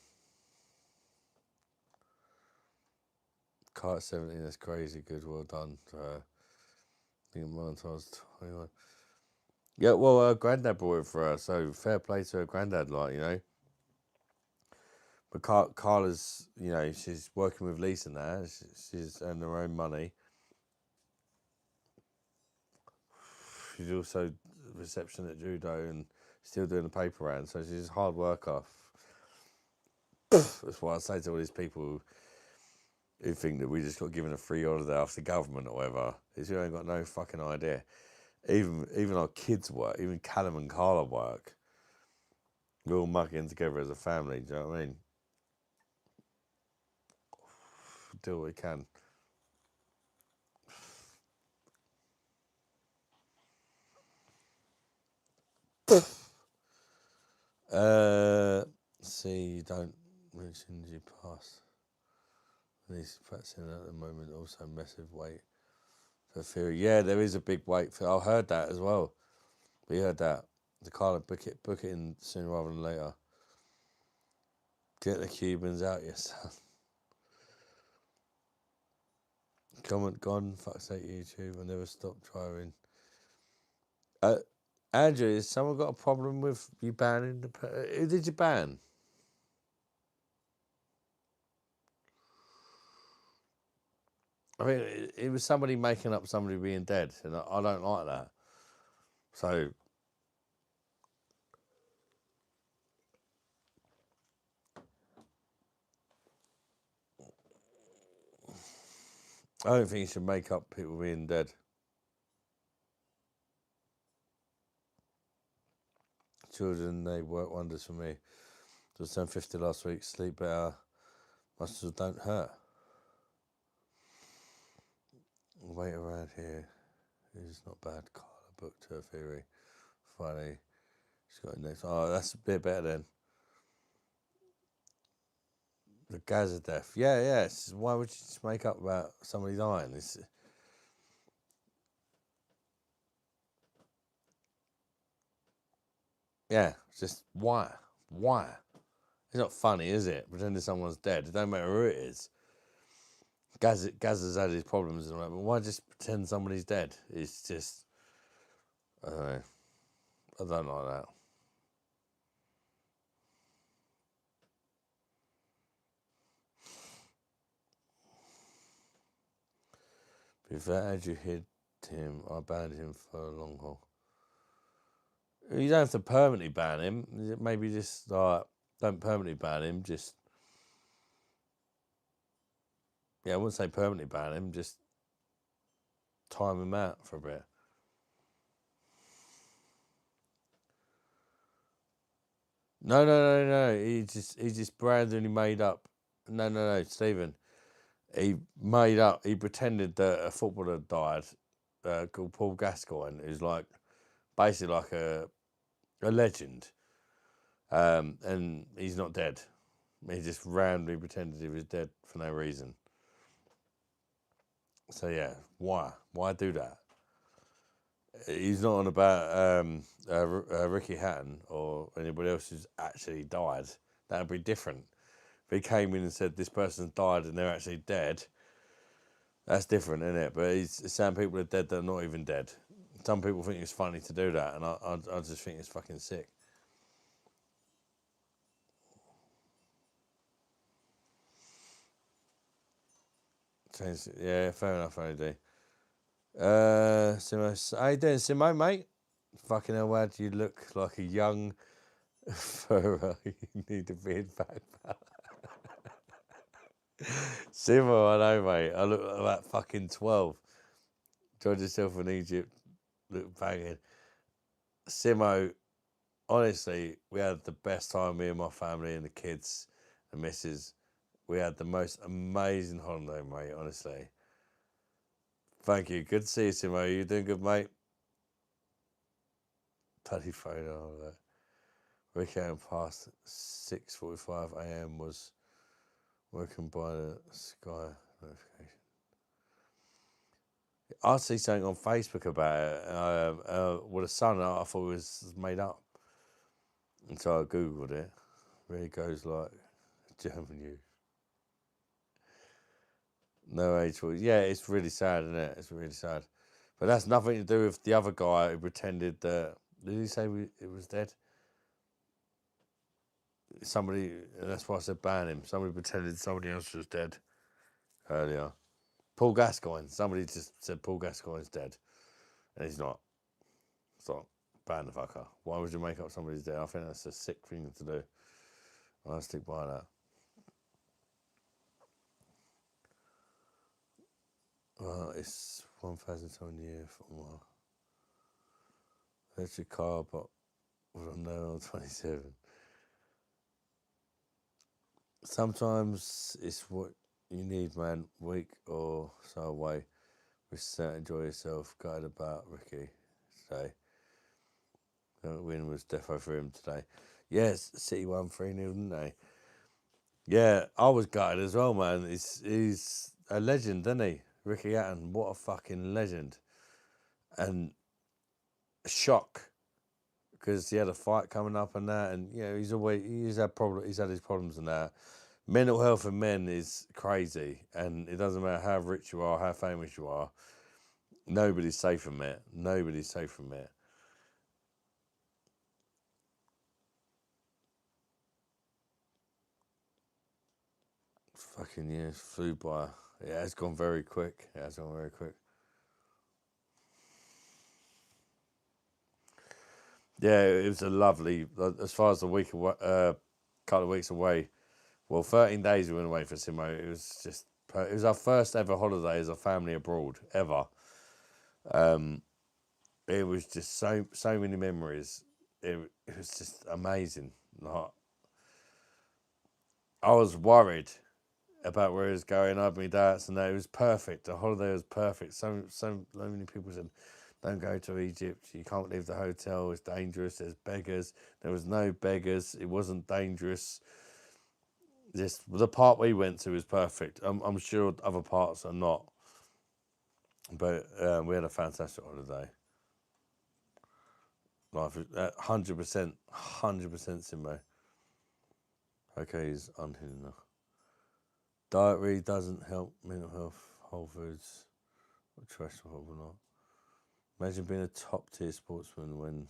Kite 17, that's crazy good. Well done to her. I think Valentine's 21. Yeah, well, her granddad bought it for her, so fair play to her granddad, like, you know. But Carla's, you know, she's working with Lisa now. She's earning her own money. She's also reception at judo and still doing the paper round, so she's a hard worker. That's what I say to all these people who think that we just got given a free holiday off the government or whatever. Is you ain't got no fucking idea. Even our kids work, even Callum and Carla work. We're all mucking together as a family, do you know what I mean? Do what we can. See, you don't mention you pass. He's practicing at the moment, also massive weight for theory. Yeah, there is a big weight for. I heard that as well. We heard that. The Carla book it in sooner rather than later. Get the Cubans out, your son. Comment gone, fuck's sake, YouTube. I never stop trying. Andrew, has someone got a problem with you banning the? Who did you ban? I mean, it was somebody making up somebody being dead, and I don't like that. So, I don't think you should make up people being dead. Children, they work wonders for me. Just turned 50 last week, sleep better, muscles don't hurt. Wait around here. It's not bad. Carla booked her theory. Friday. She's got it next. Oh, that's a bit better then. The Gaza death. Yeah, yeah. Why would you just make up about somebody dying? Yeah, just why? Why? It's not funny, is it? Pretending someone's dead. It don't matter who it is. Gaza's had his problems, and but why just pretend somebody's dead? It's just, I don't know. I don't like that. If Andrew hit him, I banned him for a long haul. You don't have to permanently ban him. Maybe just like don't permanently ban him. Just I wouldn't say permanently ban him. Just time him out for a bit. No. He just randomly made up. No, Stephen. He made up. He pretended that a footballer died called Paul Gascoigne, who's like basically like a legend, and he's not dead. He just randomly pretended he was dead for no reason. So yeah, why do that? He's not on about Ricky Hatton or anybody else who's actually died. That would be different. If he came in and said this person's died and they're actually dead, that's different, isn't it? But it's saying people are dead that are not even dead. Some people think it's funny to do that, and I just think it's fucking sick. Yeah, fair enough, AD. Simo, how you doing, Simo, mate? Fucking hell, why do you look like a young furrow? You need a beard back, pal. Simo, I know, mate. I look like about fucking 12. George yourself in Egypt, look banging. Simo, honestly, we had the best time, me and my family and the kids and missus. We had the most amazing holiday, mate, honestly. Thank you. Good to see you, Simo. You doing good, mate? Bloody photo of that. Weekend past 6:45 a.m. was working by the sky notification. I see something on Facebook about it. With a son, I thought it was made up. And so I Googled it. Really goes like German youth. No age for yeah, it's really sad, isn't it? It's really sad. But that's nothing to do with the other guy who pretended that Did he say it was dead? Somebody, that's why I said ban him. Somebody pretended somebody else was dead earlier. Paul Gascoigne. Somebody just said Paul Gascoigne's dead. And he's not. So, ban the fucker. Why would you make up somebody's dead? I think that's a sick thing to do. I'll stick by that. Well, it's 1,007 years from electric car, but we're on there on 27. Sometimes it's what you need, man. Week or so away. We certainly enjoy yourself. Guided about Ricky today. The win was defo for him today. Yes, City won 3-0, didn't they? Yeah, I was gutted as well, man. He's a legend, isn't he? Ricky Hatton, what a fucking legend. And a shock. Because he had a fight coming up and that, and he's had his problems and that. Mental health in men is crazy, and it doesn't matter how rich you are, how famous you are. Nobody's safe from it. Nobody's safe from it. Fucking years flew by. Yeah, it's gone very quick. Yeah, it was a lovely. As far as the week away, couple of weeks away. Well, 13 days we went away for Simo. It was our first ever holiday as a family abroad ever. It was just so many memories. It was just amazing. Like, I was worried about where it was going. I had my doubts, and that it was perfect. The holiday was perfect. So many people said, "Don't go to Egypt. You can't leave the hotel. It's dangerous. There's beggars." There was no beggars. It wasn't dangerous. Just the part we went to was perfect. I'm sure other parts are not, but we had a fantastic holiday. Life 100%, 100% Simbo. Okay, he's unhidden enough. Diet really doesn't help mental health. Whole foods, trash or not. Imagine being a top tier sportsman when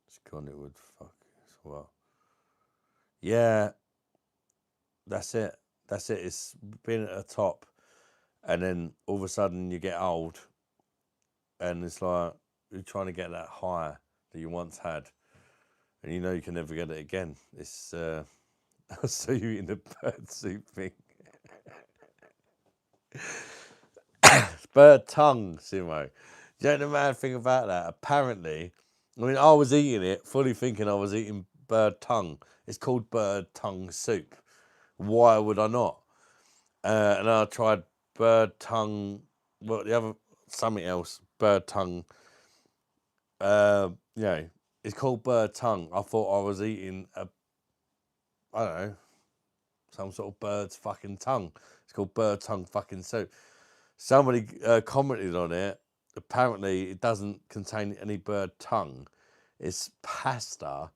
it's gone. It would fuck. So what? Yeah, that's it. It's being at the top, and then all of a sudden you get old, and it's like you're trying to get that high that you once had, and you can never get it again. It's I saw you eating the bird soup thing. It's bird tongue, Simo. Do you know the mad thing about that? Apparently, I was eating it, fully thinking I was eating bird tongue. It's called bird tongue soup. Why would I not? And I tried bird tongue. Well, the other something else. Bird tongue. It's called bird tongue. I thought I was eating I don't know, some sort of bird's fucking tongue. It's called bird tongue fucking soup. Somebody commented on it. Apparently, it doesn't contain any bird tongue. It's pasta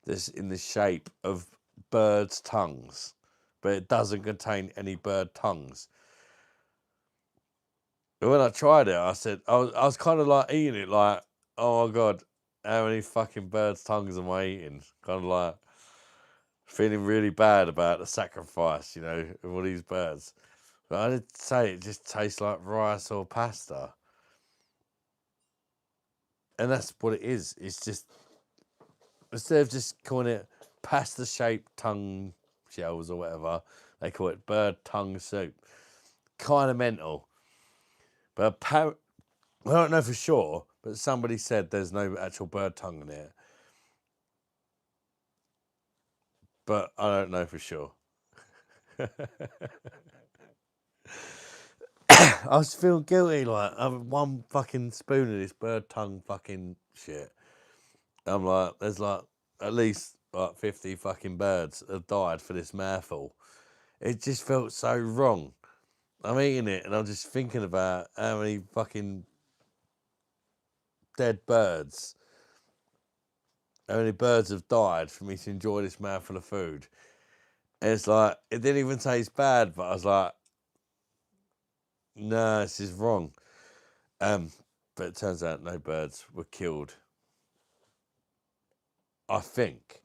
that's in the shape of birds' tongues, but it doesn't contain any bird tongues. And when I tried it, I said, I was kind of like eating it like, oh my God, how many fucking birds' tongues am I eating? Kind of like feeling really bad about the sacrifice, of all these birds. But I did say it just tastes like rice or pasta. And that's what it is. It's just, instead of just calling it pasta-shaped tongue shells or whatever, they call it bird tongue soup. Kind of mental. But I don't know for sure, but somebody said there's no actual bird tongue in it. But I don't know for sure. I was feeling guilty, like, having one fucking spoon of this bird tongue fucking shit. I'm like, there's like at least like 50 fucking birds have died for this mouthful. It just felt so wrong. I'm eating it and I'm just thinking about how many fucking dead birds, how many birds have died for me to enjoy this mouthful of food. And it's like, it didn't even taste bad, but I was like, no, this is wrong. But it turns out no birds were killed. I think.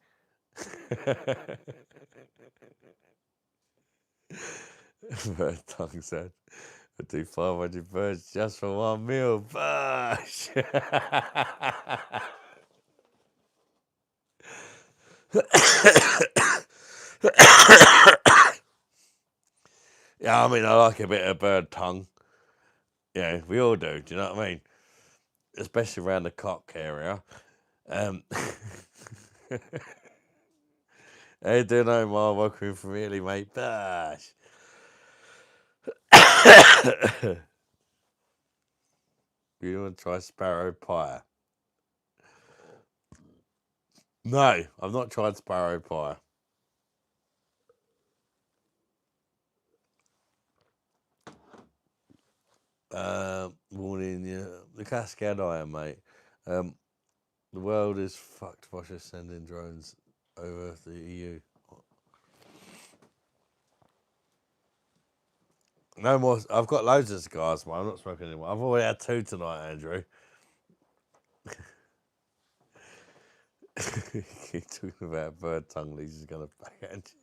Bird tongue said, I do 500 birds just for one meal. Bosh! Yeah, I mean, I like a bit of bird tongue. Yeah, we all do. Do you know what I mean? Especially around the cock area. How you doing, Omar? Welcome from Italy, mate. Bosh! You want to try sparrow pie? No, I've not tried sparrow pie. Morning, yeah. The Cascade Iron, mate. The world is fucked. Russia sending drones over the EU. No more. I've got loads of cigars, mate. I'm not smoking anymore. I've already had 2 tonight, Andrew. Keep talking about bird tongue. Lisa's gonna backhand you.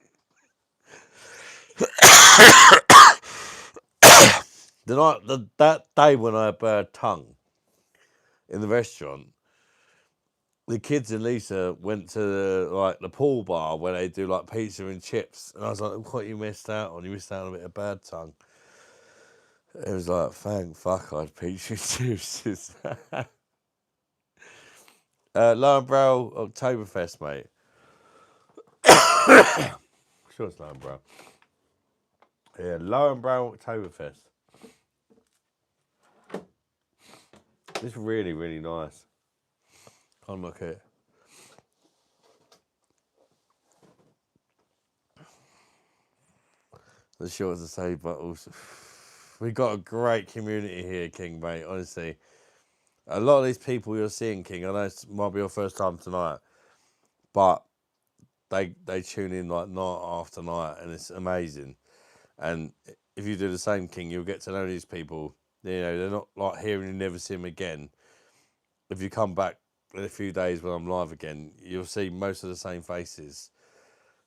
That day when I had bird tongue in the restaurant, the kids and Lisa went to the pool bar where they do like pizza and chips, and I was like, "What you missed out on? You missed out on a bit of bird tongue." It was like, "Thank fuck, I had pizza and chips." Low and Brow Oktoberfest, mate. Sure, it's Low and Brow. Yeah, Low and Brow Oktoberfest. It's really, really nice. Can't look at it. The short to say, but also we got a great community here, King, mate. Honestly, a lot of these people you're seeing, King. I know it might be your first time tonight, but they tune in like night after night, and it's amazing. And if you do the same, King, you'll get to know these people. You know, they're not like here and you never see them again. If you come back in a few days when I'm live again, you'll see most of the same faces.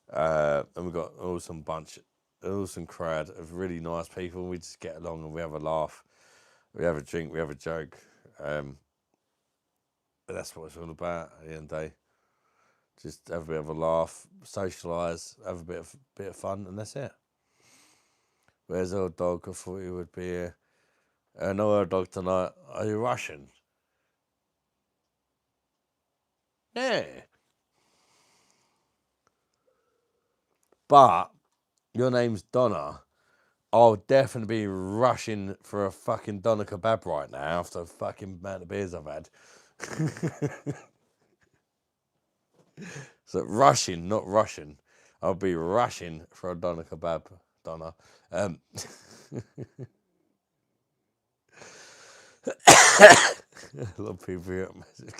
And we've got an awesome crowd of really nice people. We just get along and we have a laugh. We have a drink, we have a joke. But that's what it's all about at the end of the day. Just have a bit of a laugh, socialise, have a bit of fun, and that's it. Where's our dog? I thought he would be here. No, our dog tonight. Are you Russian? Yeah. But your name's Donna. I'll definitely be rushing for a fucking doner kebab right now after the fucking amount of beers I've had. So rushing, not Russian. I'll be rushing for a doner kebab, Donna. A lot of people here at Massive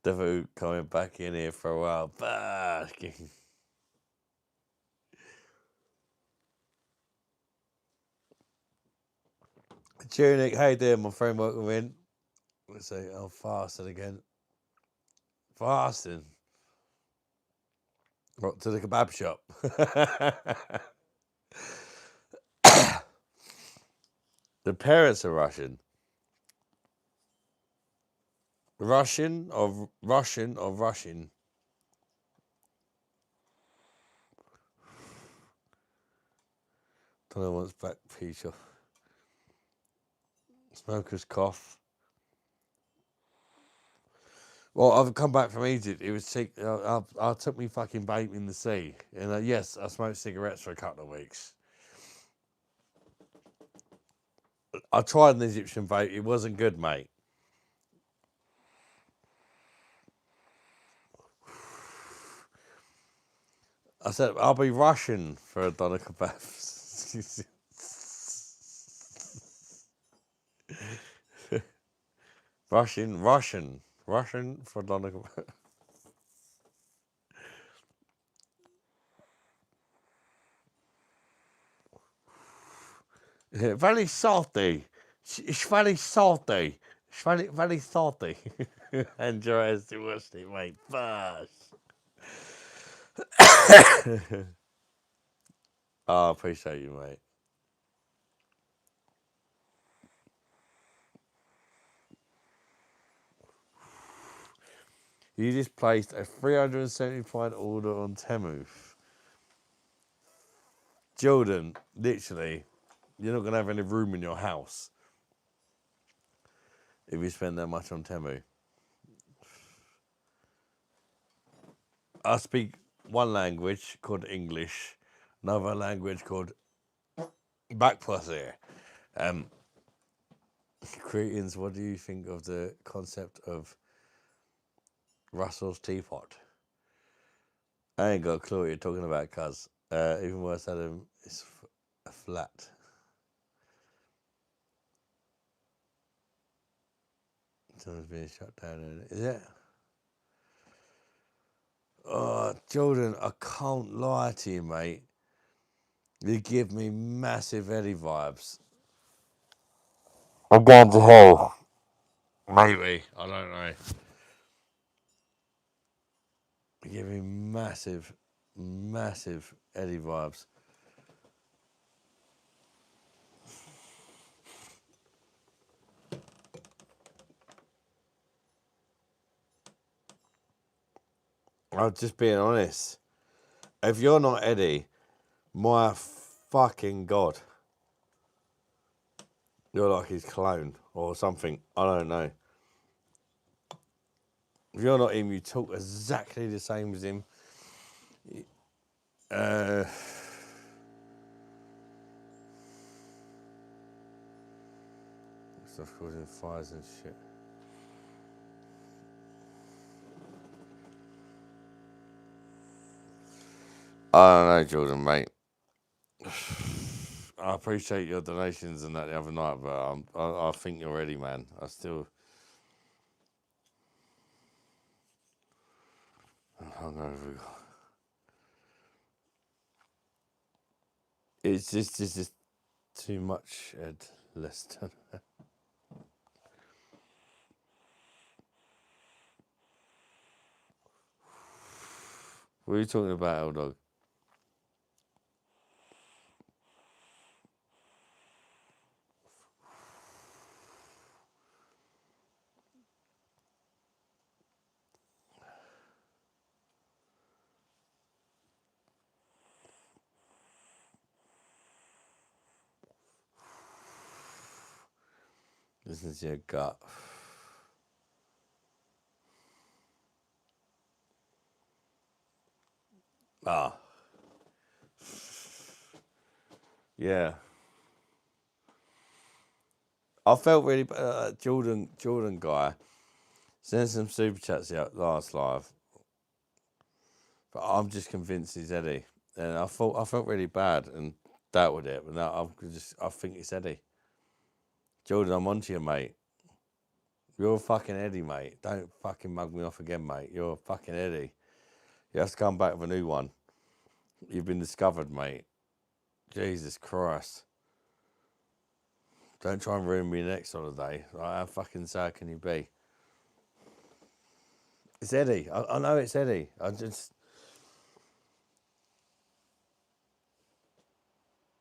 Definitely coming back in here for a while. Basking. Tunic, how you doing, my friend? Welcome in. Let's see, I'm fasting again. Fasting. Right to the kebab shop. The parents are Russian. Russian or Russian or Russian? Don't know what's back, Peter. Smoker's cough. Well, I've come back from Egypt. It was sick. I took me fucking bait in the sea, and yes, I smoked cigarettes for a couple of weeks. I tried an Egyptian vape. It wasn't good, mate. I said I'll be Russian for a doner kebab. Russian for a doner kebab. Yeah, very salty. It's very salty. It's very salty. Andrew has watched it, mate. Bosh. Oh, I appreciate you, mate. You just placed a £375 order on Temu. Jordan, literally, you're not going to have any room in your house if you spend that much on Temu. I speak one language called English, another language called Backpussy. Greetings, what do you think of the concept of Russell's teapot? I ain't got a clue what you're talking about, cuz. Even worse, Adam, it's a flat. Someone's being shut down, is it? Oh, Jordan, I can't lie to you, mate. You give me massive Eddie vibes. I'm going to hell. Maybe. I don't know. You give me massive, massive Eddie vibes. I'm just being honest. If you're not Eddie, my fucking God. You're like his clone or something. I don't know. If you're not him, you talk exactly the same as him. Stuff causing fires and shit. I don't know, Jordan, mate. I appreciate your donations and that the other night, but I think you're ready, man. I still. I'm hungover. It's just too much, Ed Leston. What are you talking about, old dog? Listen to your gut. Ah. Yeah. I felt really Jordan guy sent some super chats out last live, but I'm just convinced he's Eddie, and I felt really bad and doubted it, but now I think it's Eddie. Jordan, I'm onto you, mate. You're a fucking Eddie, mate. Don't fucking mug me off again, mate. You're a fucking Eddie. You have to come back with a new one. You've been discovered, mate. Jesus Christ. Don't try and ruin me next holiday. Like, how fucking sad can you be? It's Eddie. I know it's Eddie.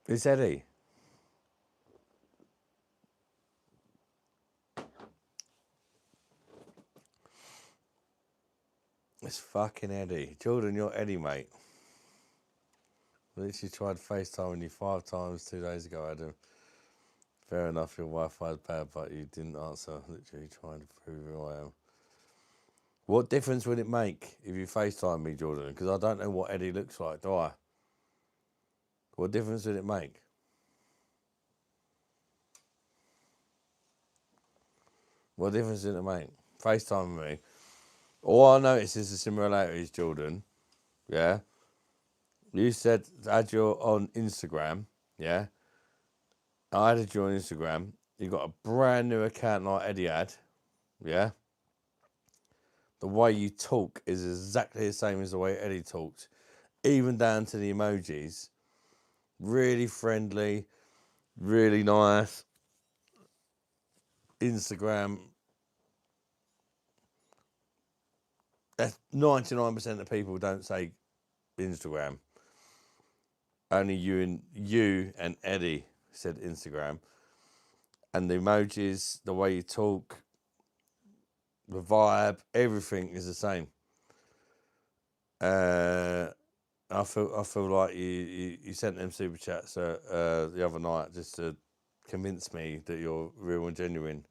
It's Eddie. It's fucking Eddie. Jordan, you're Eddie, mate. I literally tried FaceTiming you 5 times 2 days ago, Adam. Fair enough, your Wi-Fi is bad, but you didn't answer. Literally trying to prove who I am. What difference would it make if you FaceTime me, Jordan? Because I don't know what Eddie looks like, do I? What difference would it make? What difference did it make? FaceTime me. All I noticed is the similarities, Jordan. Yeah? You said add you on Instagram. Yeah? I added you on Instagram. You got a brand new account like Eddie had. Yeah? The way you talk is exactly the same as the way Eddie talks. Even down to the emojis. Really friendly. Really nice. Instagram. That's 99% of people don't say Instagram. Only you and Eddie said Instagram. And the emojis, the way you talk, the vibe, everything is the same. I feel like you sent them super chats the other night just to convince me that you're real and genuine.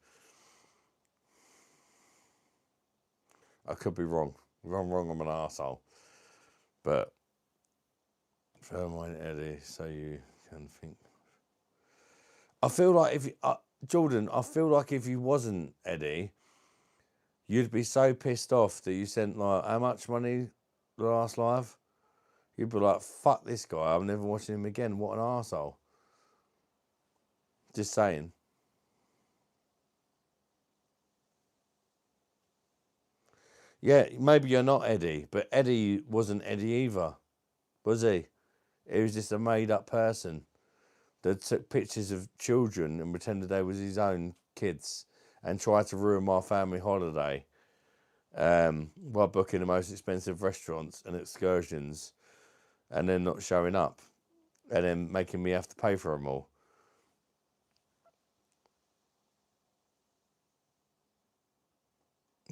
I could be wrong. If I'm wrong, I'm an arsehole. But fair mind, Eddie, so you can think. I feel like if Jordan, I feel like if you wasn't Eddie, you'd be so pissed off that you sent like how much money the last live? You'd be like, fuck this guy, I'm never watching him again. What an arsehole. Just saying. Yeah, maybe you're not Eddie, but Eddie wasn't Eddie either, was he? He was just a made up person that took pictures of children and pretended they was his own kids and tried to ruin my family holiday while booking the most expensive restaurants and excursions and then not showing up and then making me have to pay for them all.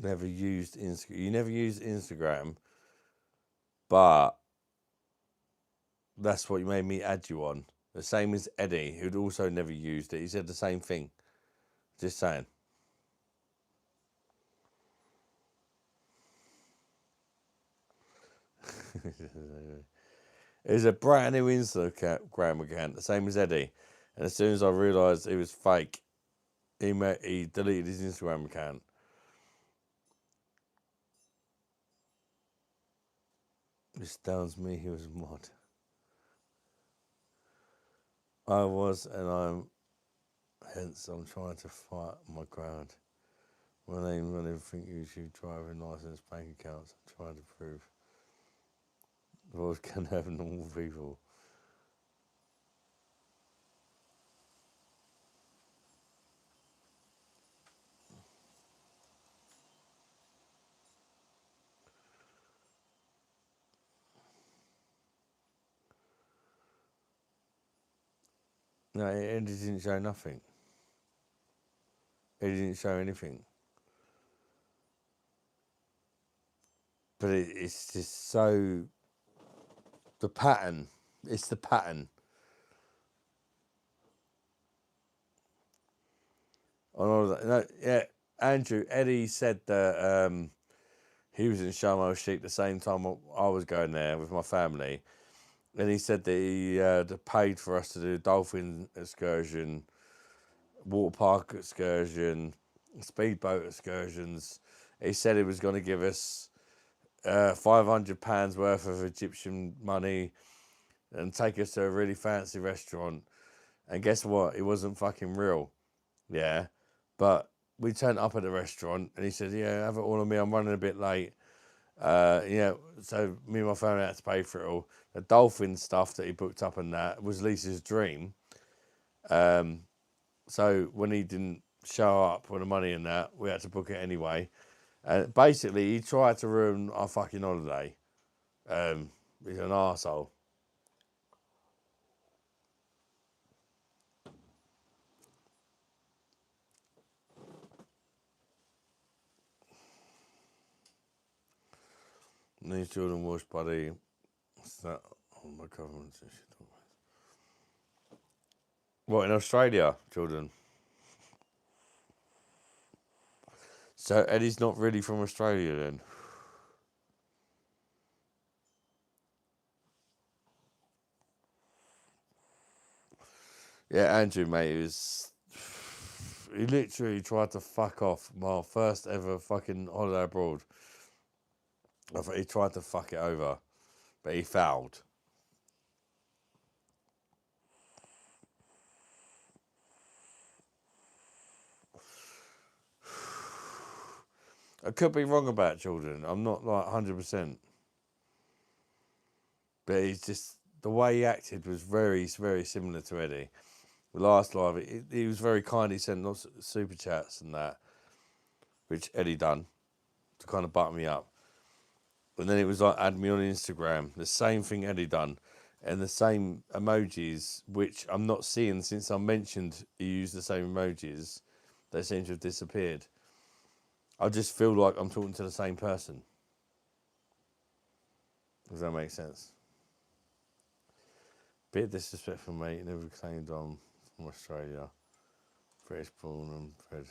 Never used Instagram. You never used Instagram, but that's what you made me add you on. The same as Eddie, who'd also never used it. He said the same thing. Just saying. It was a brand new Instagram account, the same as Eddie. And as soon as I realised it was fake, he deleted his Instagram account. This tells me he was a mod. I was, and hence I'm trying to fight my ground. My name on everything YouTube, driving license, bank accounts. I'm trying to prove the world can have normal people. No, it didn't show nothing. It didn't show anything. But it's just so... The pattern. It's the pattern. On all of that. No, yeah, Andrew, Eddie said that he was in Sharm el Sheikh the same time I was going there with my family. And he said that he paid for us to do dolphin excursion, water park excursion, speedboat excursions. He said he was going to give us £500 worth of Egyptian money and take us to a really fancy restaurant. And guess what? It wasn't fucking real. Yeah. But we turned up at the restaurant and he said, yeah, have it all on me. I'm running a bit late. Yeah, so me and my family had to pay for it all. The dolphin stuff that he booked up and that was Lisa's dream. So when he didn't show up with the money and that, we had to book it anyway. Basically, he tried to ruin our fucking holiday. He's an arsehole. These children wash buddy. What's that? Oh, my government. What, in Australia, children? So Eddie's not really from Australia then? Yeah, Andrew, mate, he literally tried to fuck off my first ever fucking holiday abroad. I thought he tried to fuck it over, but he fouled. I could be wrong about children. I'm not like 100%. But he's just, the way he acted was very, very similar to Eddie. last live, he was very kind. He sent lots of super chats and that, which Eddie done to kind of butter me up. And then it was like, add me on Instagram. The same thing Eddie done. And the same emojis, which I'm not seeing since I mentioned you use the same emojis. They seem to have disappeared. I just feel like I'm talking to the same person. Does that make sense? Bit disrespectful, mate. Never claimed I'm from Australia. British born and bred.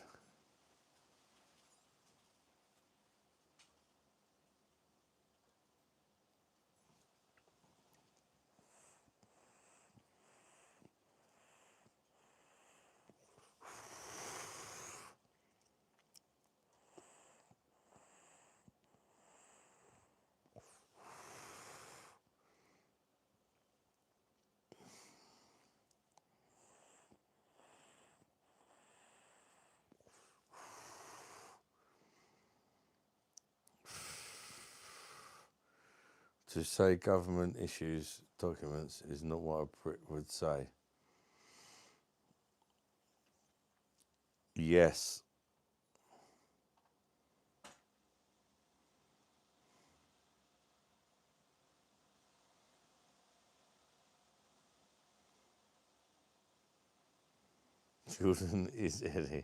To say government issues documents is not what a Brit would say. Yes. Jordan is Eddie.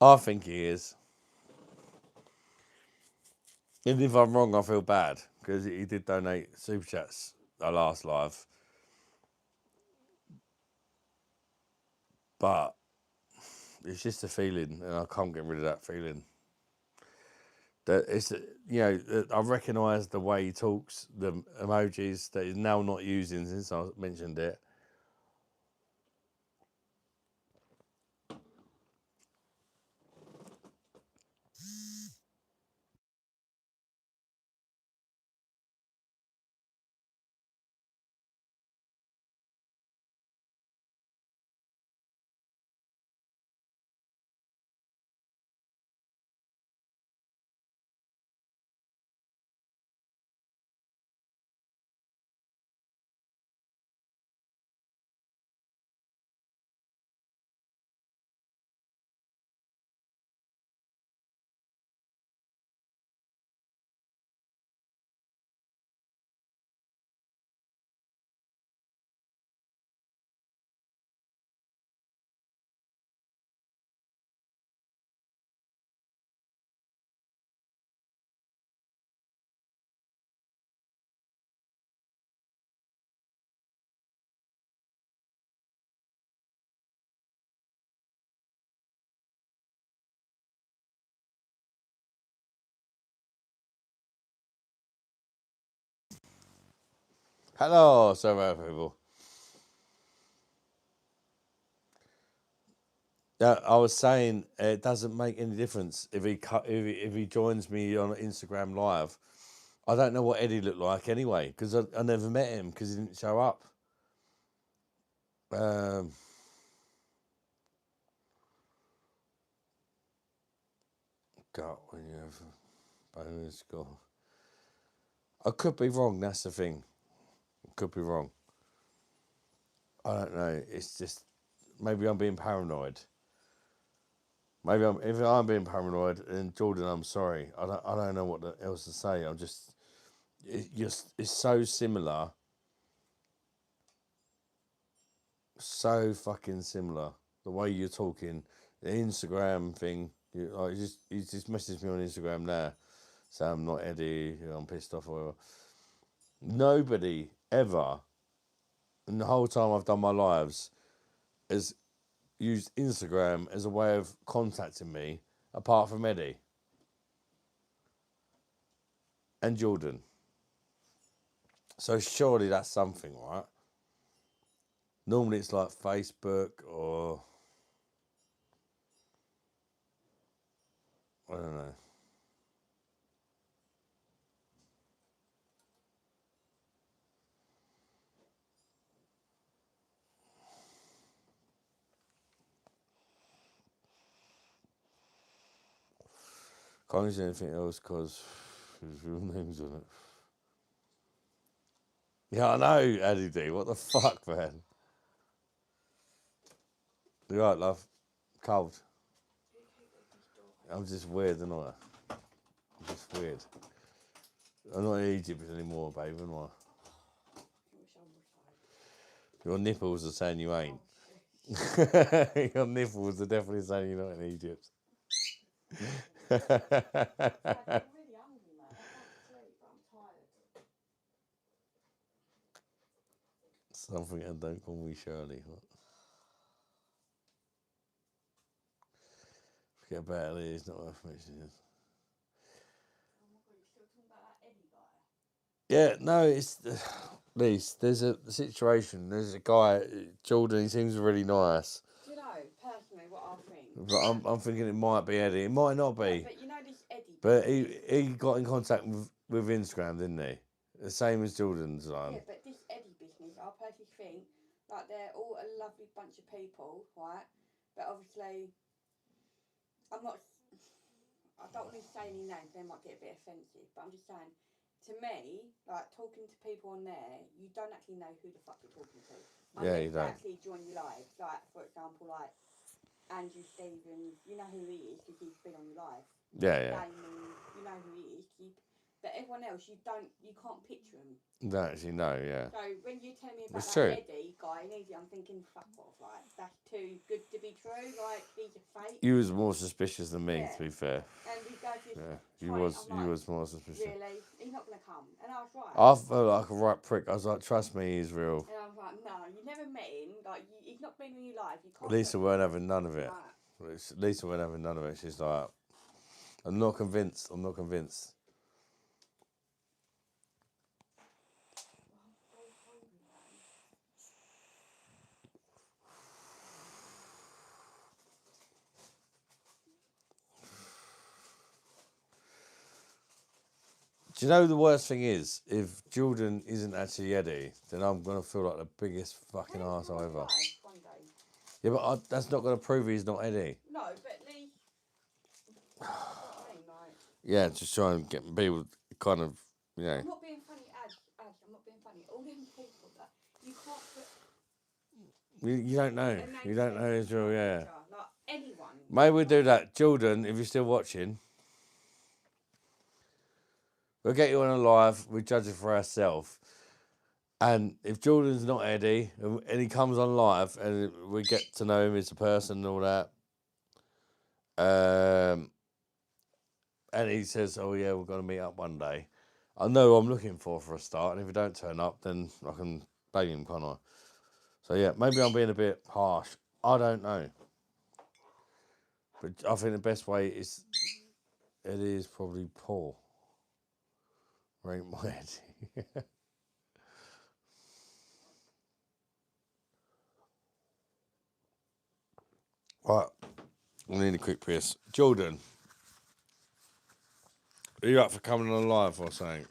I think he is. And if I'm wrong, I feel bad because he did donate super chats our last live. But it's just a feeling, and I can't get rid of that feeling. That it's, I recognise the way he talks, the emojis that he's now not using since I mentioned it. Hello, server people. I was saying it doesn't make any difference if he joins me on Instagram Live. I don't know what Eddie looked like anyway because I never met him because he didn't show up. God, when you have a bonus score, I could be wrong. That's the thing. I could be wrong. I don't know. It's just maybe I'm being paranoid. Maybe if I'm being paranoid, and Jordan, I'm sorry. I don't know what else to say. I'm just it's so similar, so fucking similar. The way you're talking, the Instagram thing. You just messaged me on Instagram now. So I'm not Eddie. I'm pissed off or whatever. Nobody ever, in the whole time I've done my lives, has used Instagram as a way of contacting me, apart from Eddie and Jordan. So surely that's something, right? Normally it's like Facebook or I don't know. Can't use anything else because there's real names on it. Yeah, I know, Eddie D. What the fuck, man? You right, love? Cold. Who kicked Eddie's door? I'm just weird, aren't I? I'm just weird. I'm not in Egypt anymore, babe, am I? I wish I was tired. Your nipples are saying you ain't. Oh, shit. Your nipples are definitely saying you're not in Egypt. Dad, I'm really hungry, man. I can't sleep, but I'm tired. Something and don't call me Shirley. What? Forget about it, it's not worth mentioning. Oh my god, you're still talking about that Eddie guy? Yeah, no, it's Lise, there's a situation. There's a guy, Jordan. He seems really nice, Do you know, personally, what I think? but I'm thinking it might be Eddie. It might not be. But you know this Eddie. But he got in contact with Instagram, didn't he? The same as Jordan's. Yeah, but this Eddie business, I personally think, like, they're all a lovely bunch of people, right? But obviously, I'm not. I don't want to say any names, they might get a bit offensive, but I'm just saying, to me, like, talking to people on there, you don't actually know who the fuck you're talking to. Yeah, Unless you they don't. actually join your lives. Like, for example, like, Andrew Stevens, you know who he is because he's been on your live. Yeah, yeah. Damon, you know who he is. But everyone else, you can't picture him. Don't actually know. Yeah. So when you tell me about It's that true. Eddie guy in Egypt, I'm thinking, fuck off, like, that's too good to be true, like, these are fake. You was more suspicious than me, Yeah. to be fair. And he goes to Yeah, try, you I'm like, was more suspicious. really? He's not going to come. And I was right. I felt like a right prick. I was like, trust me, he's real. And I was like, no, you never met him, like, he's not been in your life, you can't. Lisa weren't having none of it. Right. Lisa weren't having none of it. She's like, I'm not convinced. I'm not convinced. I'm so hungry, man. Do you know the worst thing is? If Jordan isn't actually Eddie, then I'm going to feel like the biggest fucking arsehole ever. One day. Yeah, but that's not going to prove he's not Eddie. No, but at least. You know what I mean? Like, Yeah, just try and get people kind of, you know. I'm not being funny, Ash, I'm not being funny. All them people that you can't put. You don't know. their names You don't know together, Israel, yeah. Like anyone. Maybe we'll do that. Jordan, if you're still watching, we'll get you on a live. We judge it for ourselves. And if Jordan's not Eddie, and he comes on live, and we get to know him as a person and all that, and he says, "Oh yeah, we're going to meet up one day," I know I'm looking for a start. And if he don't turn up, then I can blame him, can't I? So yeah, maybe I'm being a bit harsh. I don't know, but I think the best way is Eddie is probably Paul. Right, my Eddie. Right, I need a quick piss. Jordan, are you up for coming on live or something?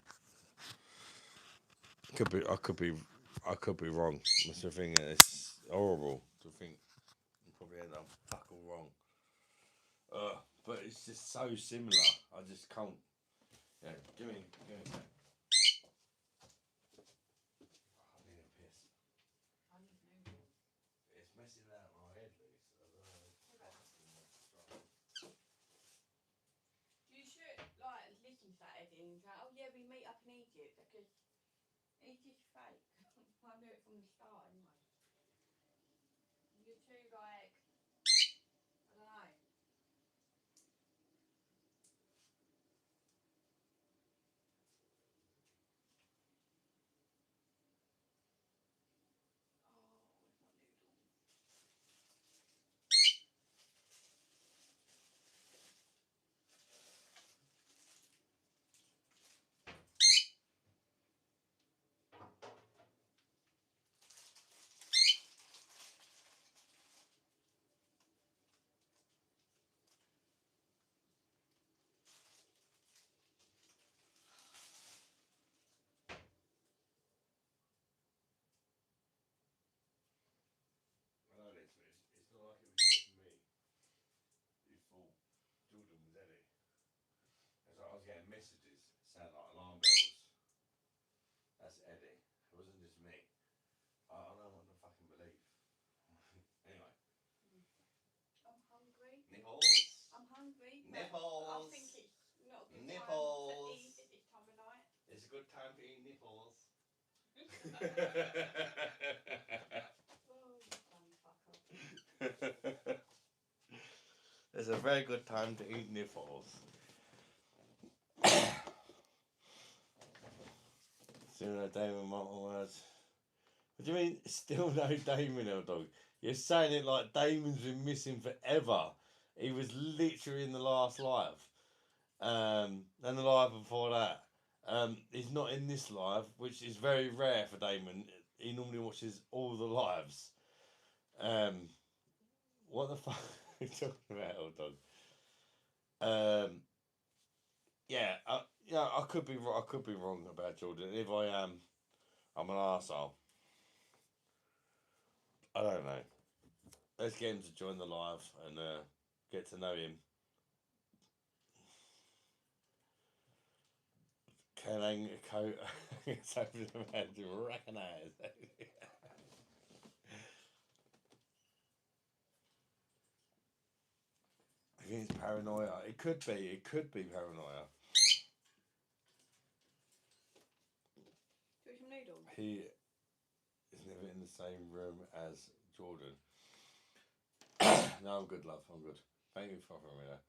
I could be wrong. That's the thing. It's horrible to think you probably end up fuck all wrong. But it's just so similar. I just can't. Yeah, give me a sec. I need a piss. It's messing out my head, Lisa. I don't know. You should like listen to that Eddie and go, oh yeah, we meet up in Egypt because he's just fake. I knew it from the start anyway. You're too like, I don't know. I know this, but it's not like it was just me who thought Jordan was Eddie. It's like I was getting messages, sound like alarm bells. That's Eddie. It wasn't just me. I don't know what to fucking believe. Anyway, Oh, you dumb fucker. It's a very good time to eat nipples. Still no Damon multiple words. What do you mean, still no Damon, old dog? You're saying it like Damon's been missing forever. He was literally in the last live. And the live before that. He's not in this live, which is very rare for Damon. He normally watches all the lives. What the fuck are you talking about, old dog? Yeah, I could be wrong about Jordan. If I am, I'm an arsehole. I don't know. Let's get him to join the live and get to know him. Can coat something about to recognise. I think it's paranoia. It could be paranoia. Do you want some noodles? He is never in the same room as Jordan. No, I'm good, love. I'm good. Thank you for offering me that.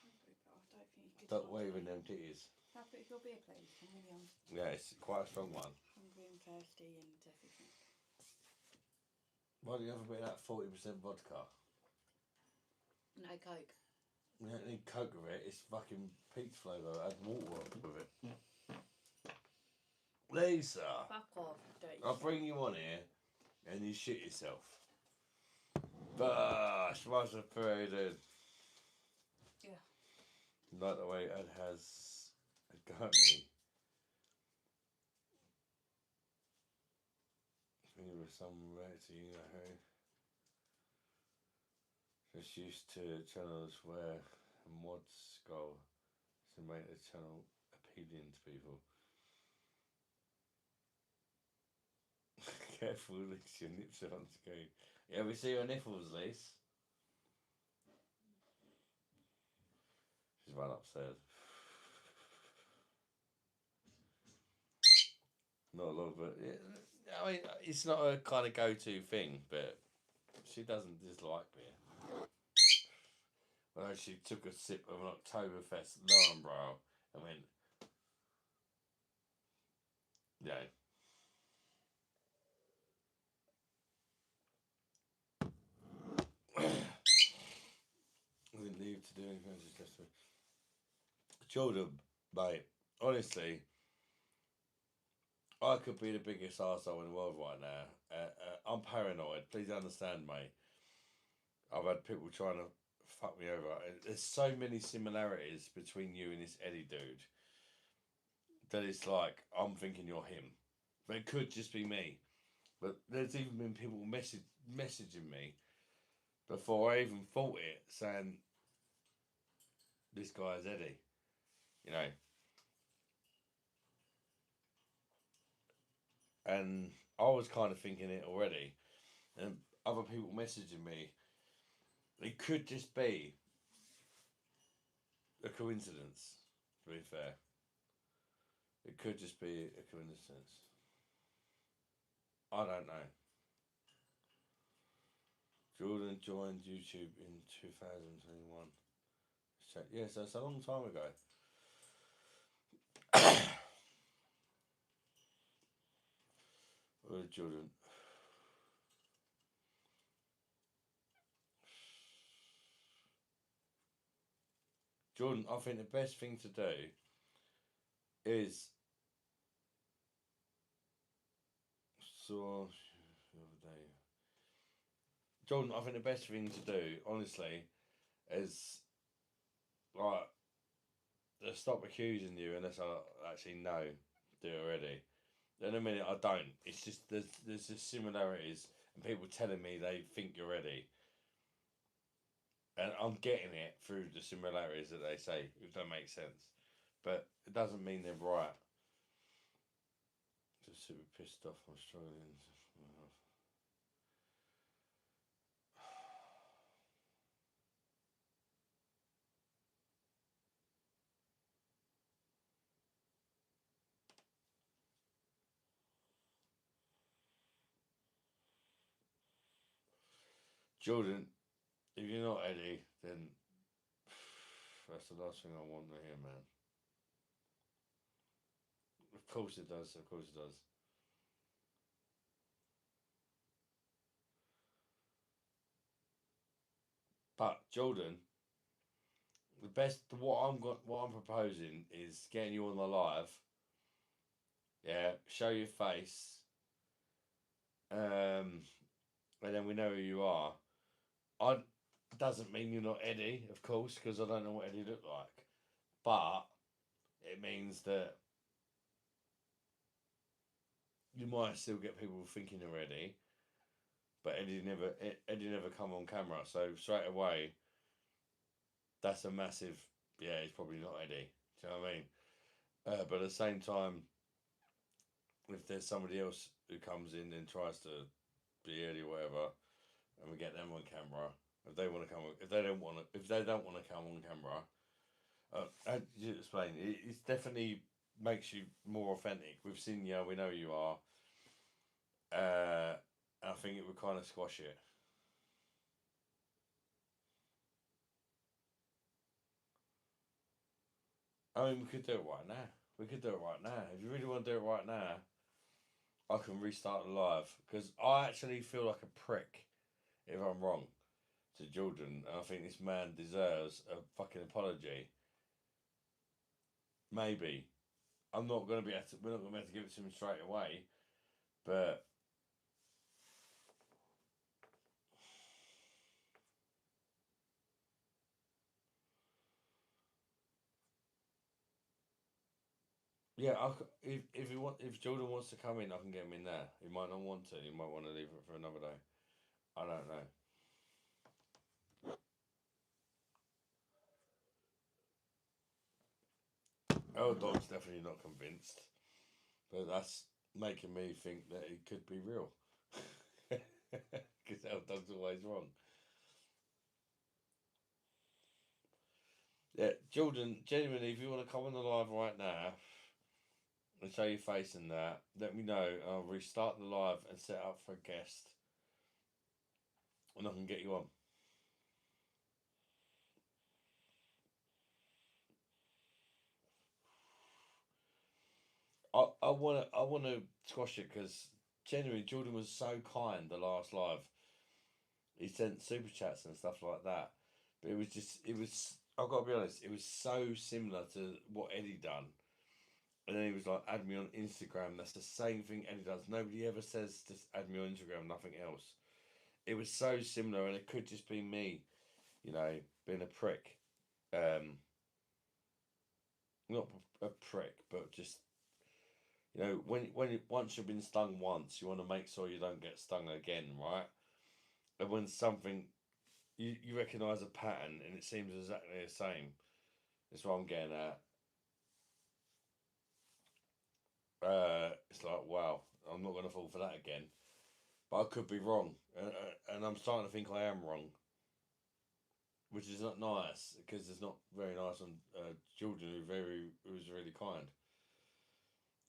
Hungry, but I don't think you could. Stop waving them titties. Can I put your beer, please? I'm really Yeah, it's quite a strong one. hungry and thirsty and everything. Why do you have a bit of that 40% vodka? No Coke. You don't need Coke with it. It's fucking peach flavour. Add water with it. Lisa, Fuck off, dirty I'll shit. bring you on here and you shit yourself. Bosh, what's the period? Yeah. Like the way Ed has a go at me. Thinking with some relative, you know who. Just used to channels where mods go to make the channel appealing to people. Careful, Lisa, your nips are on screen. Yeah, we see your nipples, Lisa. She's run upstairs. Not a lot, but yeah, I mean, it's not a kind of go-to thing, but she doesn't dislike beer. Well, she took a sip of an Oktoberfest Lauenbrau and went, yeah. I didn't leave to do anything. Just Jordan, mate, honestly, I could be the biggest arsehole in the world right now. I'm paranoid. Please understand, mate. I've had people trying to fuck me over. There's so many similarities between you and this Eddie dude that it's like I'm thinking you're him, but it could just be me. But there's even been people messaging me before I even thought it, saying this guy is Eddie. You know, and I was kind of thinking it already, and other people messaging me. It could just be a coincidence. To be fair, it could just be a coincidence. I don't know. Jordan joined YouTube in 2021. Yeah, so it's a long time ago. Jordan. Jordan, I think the best thing to do is so the other day. Jordan, I think the best thing to do, honestly, is like stop accusing you unless I actually know do already. In a minute, I don't. It's just there's just similarities and people telling me they think you're ready, and I'm getting it through the similarities that they say. If that makes sense, but it doesn't mean they're right. Just super pissed off. I'm struggling. Jordan, if you're not Eddie, then that's the last thing I want to hear, man. Of course it does. Of course it does. But Jordan, what I'm proposing is getting you on the live. Yeah, show your face. And then we know who you are. Doesn't mean you're not Eddie, of course, because I don't know what Eddie looked like. But it means that you might still get people thinking you're Eddie, but Eddie never come on camera. So straight away, that's a massive. Yeah, he's probably not Eddie. Do you know what I mean? But at the same time, if there's somebody else who comes in and tries to be Eddie or whatever, and we get them on camera, if they want to come, if they don't want to come on camera, how did you explain? It's definitely makes you more authentic. We've seen you, we know who you are. I think it would kind of squash it. I mean, we could do it right now. We could do it right now. If you really want to do it right now, I can restart the live because I actually feel like a prick if I'm wrong to Jordan, and I think this man deserves a fucking apology. Maybe I'm not gonna be able to. We're not gonna be able to give it to him straight away, but yeah, if Jordan wants to come in, I can get him in there. He might not want to. He might want to leave it for another day. I don't know. Our dog's definitely not convinced, but that's making me think that it could be real. Because our dog's always wrong. Yeah, Jordan, genuinely, if you want to come on the live right now and show your face in that, let me know. I'll restart the live and set up for a guest, and I can get you on. I wanna squash it because genuinely Jordan was so kind the last live. He sent super chats and stuff like that, but it was. I've got to be honest. It was so similar to what Eddie done, and then he was like, "Add me on Instagram." That's the same thing Eddie does. Nobody ever says just add me on Instagram. Nothing else. It was so similar, and it could just be me, being a prick. Not a prick, but just once you've been stung once, you want to make sure you don't get stung again, right? And when something you recognise a pattern and it seems exactly the same, that's what I'm getting at. It's like, wow, I'm not going to fall for that again, but I could be wrong, and I'm starting to think I am wrong, which is not nice because it's not very nice on children who's really kind.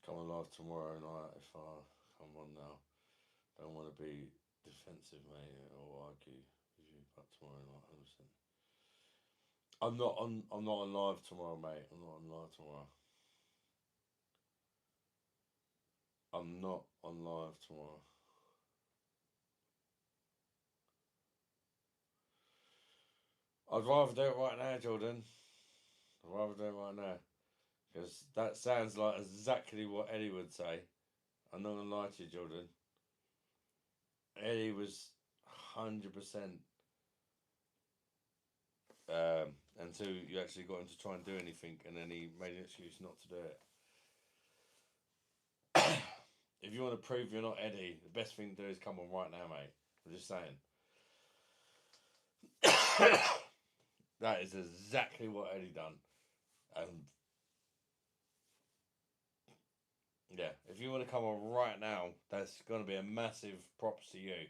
Come on live tomorrow night if I come on now. Don't want to be defensive, mate, or argue with you, but tomorrow night, 100%. I'm not on. I'm not on live tomorrow, mate. I'm not on live tomorrow. I'm not on live tomorrow. I'd rather do it right now, Jordan. I'd rather do it right now because that sounds like exactly what Eddie would say. I'm not gonna lie to you, Jordan. Eddie was 100%. Until you actually got him to try and do anything, and then he made an excuse not to do it. If you want to prove you're not Eddie, the best thing to do is come on right now, mate. I'm just saying. That is exactly what Eddie done. And yeah, if you want to come on right now, that's going to be a massive props to you.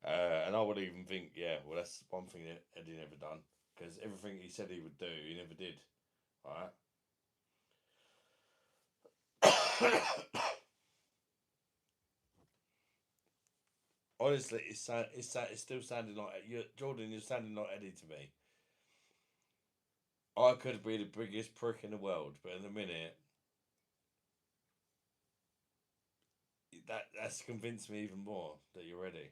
And I would even think, yeah, well, that's one thing that Eddie never done. Because everything he said he would do, he never did. Alright? Honestly, it's still sounding like Jordan. You're sounding like Eddie to me. I could be the biggest prick in the world, but in a minute, that's convinced me even more that you're ready.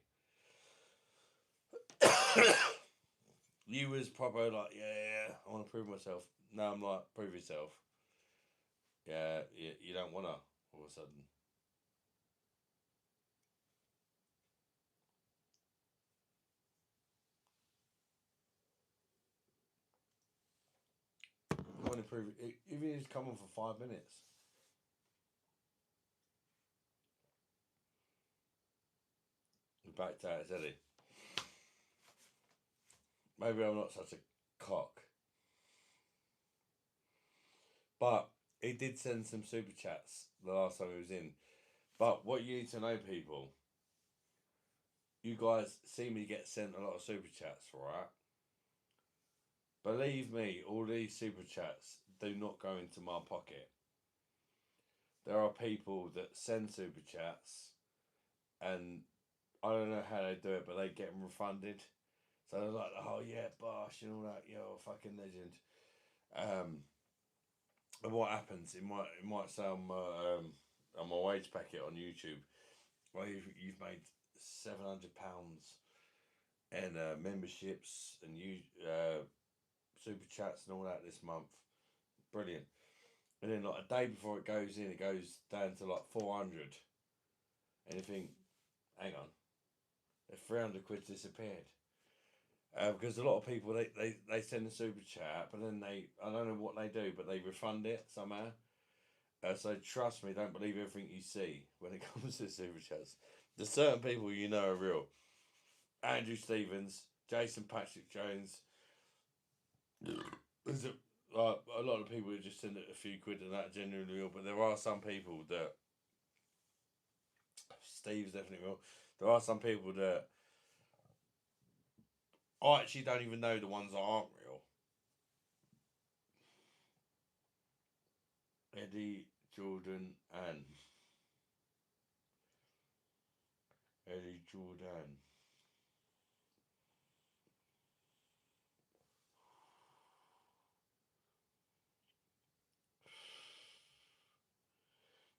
You was proper like, yeah, I want to prove myself. Now I'm like, prove yourself. Yeah, you don't wanna all of a sudden. You want to prove it, even if it's come on for 5 minutes. You're back to it, Eddie. Maybe I'm not such a cock. But he did send some super chats the last time he was in. But what you need to know, people, you guys see me get sent a lot of super chats, right? Believe me, all these super chats do not go into my pocket. There are people that send super chats, and I don't know how they do it, but they get them refunded. So they're like, oh yeah, BOSH and all that, you're a fucking legend. And what happens? It might say on my wage packet on YouTube, well, you've made £700 and memberships and super chats and all that this month. Brilliant. And then like a day before it goes in, it goes down to like 400. And you think, hang on, the 300 quid disappeared. Because a lot of people they send a super chat, but then I don't know what they do, but they refund it somehow. So trust me, don't believe everything you see when it comes to super chats. There's certain people you know are real. Andrew Stevens, Jason Patrick Jones. There's a lot of people who just send it a few quid and that genuinely real, but there are some people that Steve's definitely real. There are some people that I actually don't even know the ones that aren't real. Eddie, Jordan, and Eddie Jordan.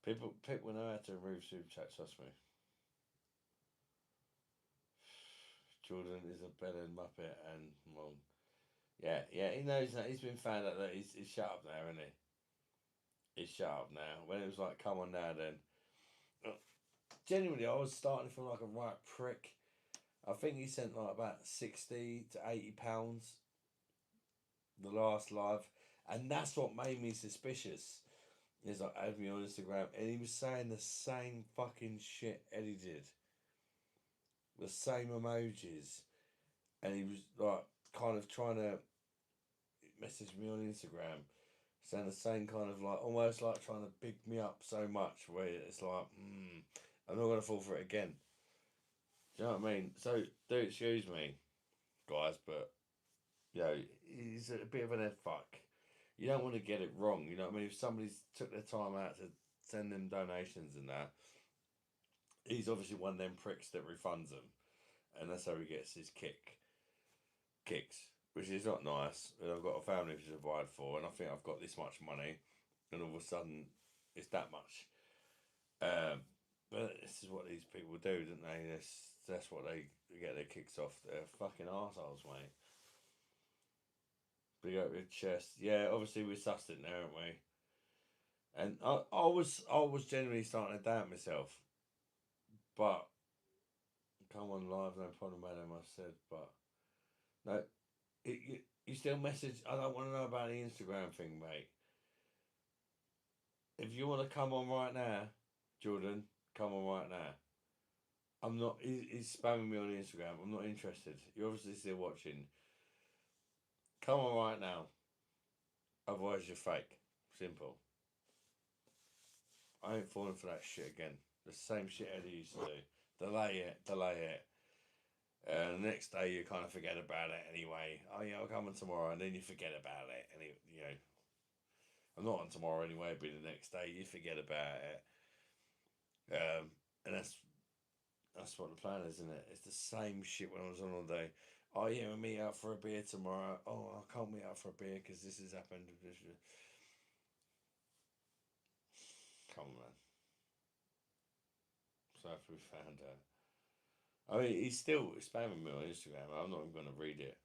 People know how to remove super chat, trust me. Jordan is a better Muppet and well, yeah, he knows that. He's been found out that he's shut up now, isn't he? He's shut up now. When it was like, come on now then. Genuinely, I was starting to feel like a right prick. I think he sent like about £60 to £80 the last live, and that's what made me suspicious. He's like, add me on Instagram, and he was saying the same fucking shit Eddie did, the same emojis, and he was like kind of trying to message me on Instagram, saying the same kind of like almost like trying to big me up so much where it's like, I'm not gonna fall for it again. Do you know what I mean? So do excuse me, guys, but you know, he's a bit of an head fuck. You don't want to get it wrong, you know what I mean? If somebody's took their time out to send them donations and that, he's obviously one of them pricks that refunds them. And that's how he gets his kicks. Which is not nice. And I've got a family to provide for, and I think I've got this much money, and all of a sudden it's that much. But this is what these people do, don't they? That's what they get their kicks off. They're fucking arseholes, mate. Big up your chest. Yeah, obviously we sussed it now, haven't we? And I was genuinely starting to doubt myself. But come on live, no problem, madam, I said, but no, you still message. I don't want to know about the Instagram thing, mate. If you want to come on right now, Jordan, come on right now. I'm not. He's spamming me on Instagram. I'm not interested. You're obviously still watching. Come on right now. Otherwise, you're fake. Simple. I ain't falling for that shit again. The same shit Eddie used to do. Delay it. The next day you kind of forget about it anyway. Oh yeah, I'll come on tomorrow, and then you forget about it, and I'm not on tomorrow anyway. It'll be the next day. You forget about it, and that's That's what the plan is, isn't it? It's the same shit when I was on holiday. Oh yeah, we'll meet out for a beer tomorrow. Oh, I can't meet out for a beer because this has happened. Come on, man. So after we found out. I mean, he's still spamming me on Instagram. I'm not even going to read it.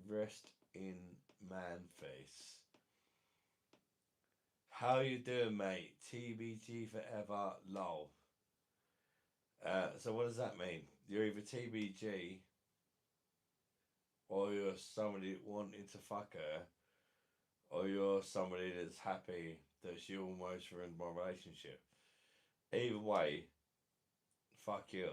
Rest in man face. How you doing, mate? TBG forever, lol. So what does that mean? You're either TBG or you're somebody wanting to fuck her, or you're somebody that's happy that she almost ruined my relationship. Either way, fuck you.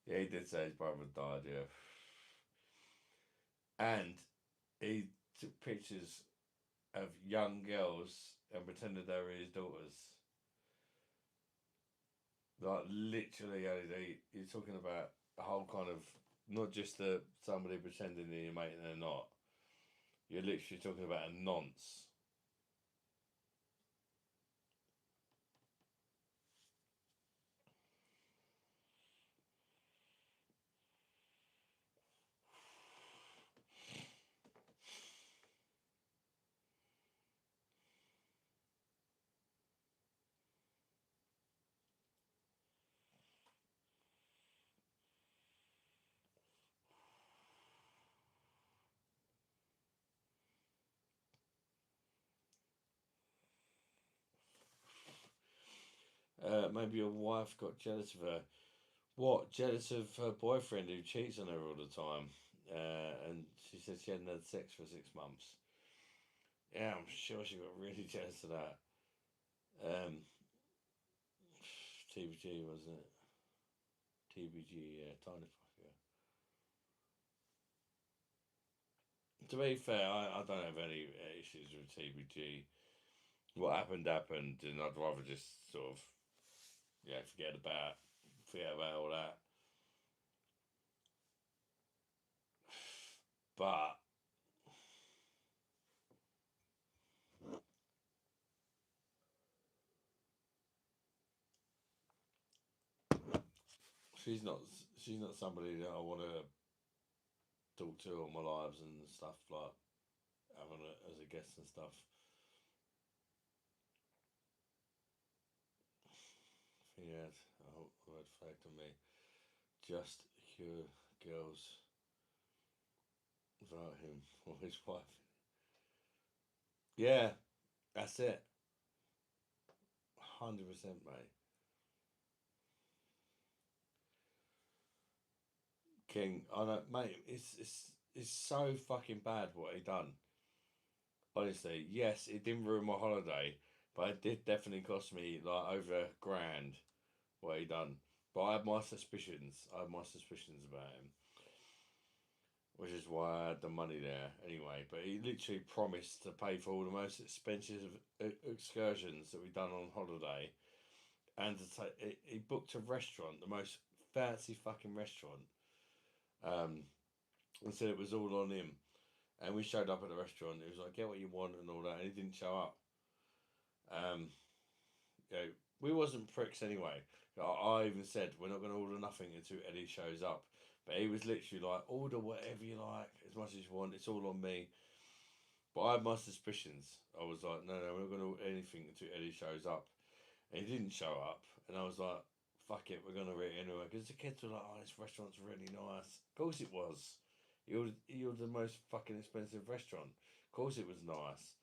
Yeah, he did say his brother died, yeah. And he took pictures of young girls and pretended they were his daughters. Like, literally, you're talking about a whole kind of, not just somebody pretending they're your mate and they're not. You're literally talking about a nonce. Maybe your wife got jealous of her. What? Jealous of her boyfriend who cheats on her all the time. And she said she hadn't had sex for 6 months. Yeah, I'm sure she got really jealous of that. TBG, wasn't it? TBG, yeah, tiny fucker. To be fair, I don't have any issues with TBG. What happened, happened, and I'd rather just sort of, yeah, forget about all that. But she's not she's not somebody that I want to talk to all my lives and stuff, like having her as a guest and stuff. He had a red flag to me. Just cure girls without him or his wife. Yeah, that's it. 100%, mate. King, I know, mate. It's so fucking bad what he done. Honestly, yes, it didn't ruin my holiday, but it did definitely cost me like over £1,000 what he done. But I had my suspicions. I had my suspicions about him, which is why I had the money there anyway. But he literally promised to pay for all the most expensive excursions that we done on holiday, and to take. He booked a restaurant, the most fancy fucking restaurant, and said it was all on him. And we showed up at the restaurant. It was like, get what you want and all that, and he didn't show up. Um, you know, we wasn't pricks anyway. I even said we're not going to order nothing until Eddie shows up. But he was literally like, order whatever you like, as much as you want. It's all on me. But I had my suspicions. I was like, no, we're not going to order anything until Eddie shows up. And he didn't show up. And I was like, fuck it, we're going to eat anyway. Because the kids were like, oh, this restaurant's really nice. Of course it was. He ordered the most fucking expensive restaurant. Of course it was nice.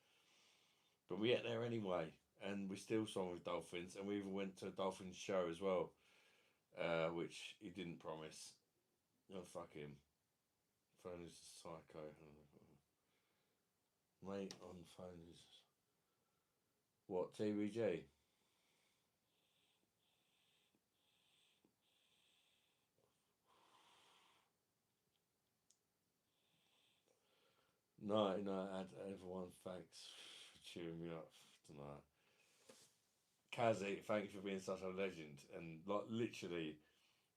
But we ate there anyway. And we still swam with dolphins. And we even went to a dolphin show as well. Which he didn't promise. Oh, fuck him. Phone is a psycho. Mate on phone is... What, TBG? No, everyone, thanks for cheering me up tonight. Kazzy, thank you for being such a legend. And like literally,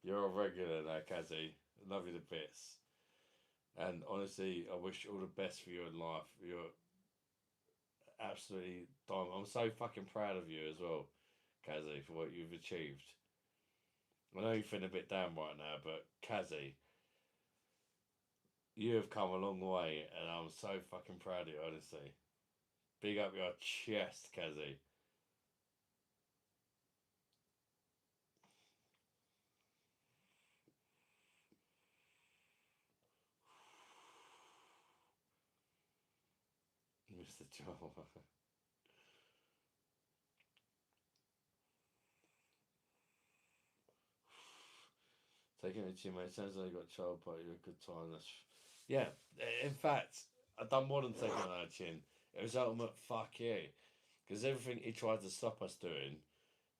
you're a regular now, Kazzy. Love you to bits. And honestly, I wish you all the best for you in life. You're absolutely diamond. I'm so fucking proud of you as well, Kazzy, for what you've achieved. I know you're feeling a bit down right now, but Kazzy, you have come a long way, and I'm so fucking proud of you, honestly. Big up your chest, Kazzy. Mr. Joel. Taking it to you, mate. Sounds like you got a child party. You're a good time. Yeah. In fact, I done more than taking it on our chin. It was ultimate fuck you. Because everything he tried to stop us doing,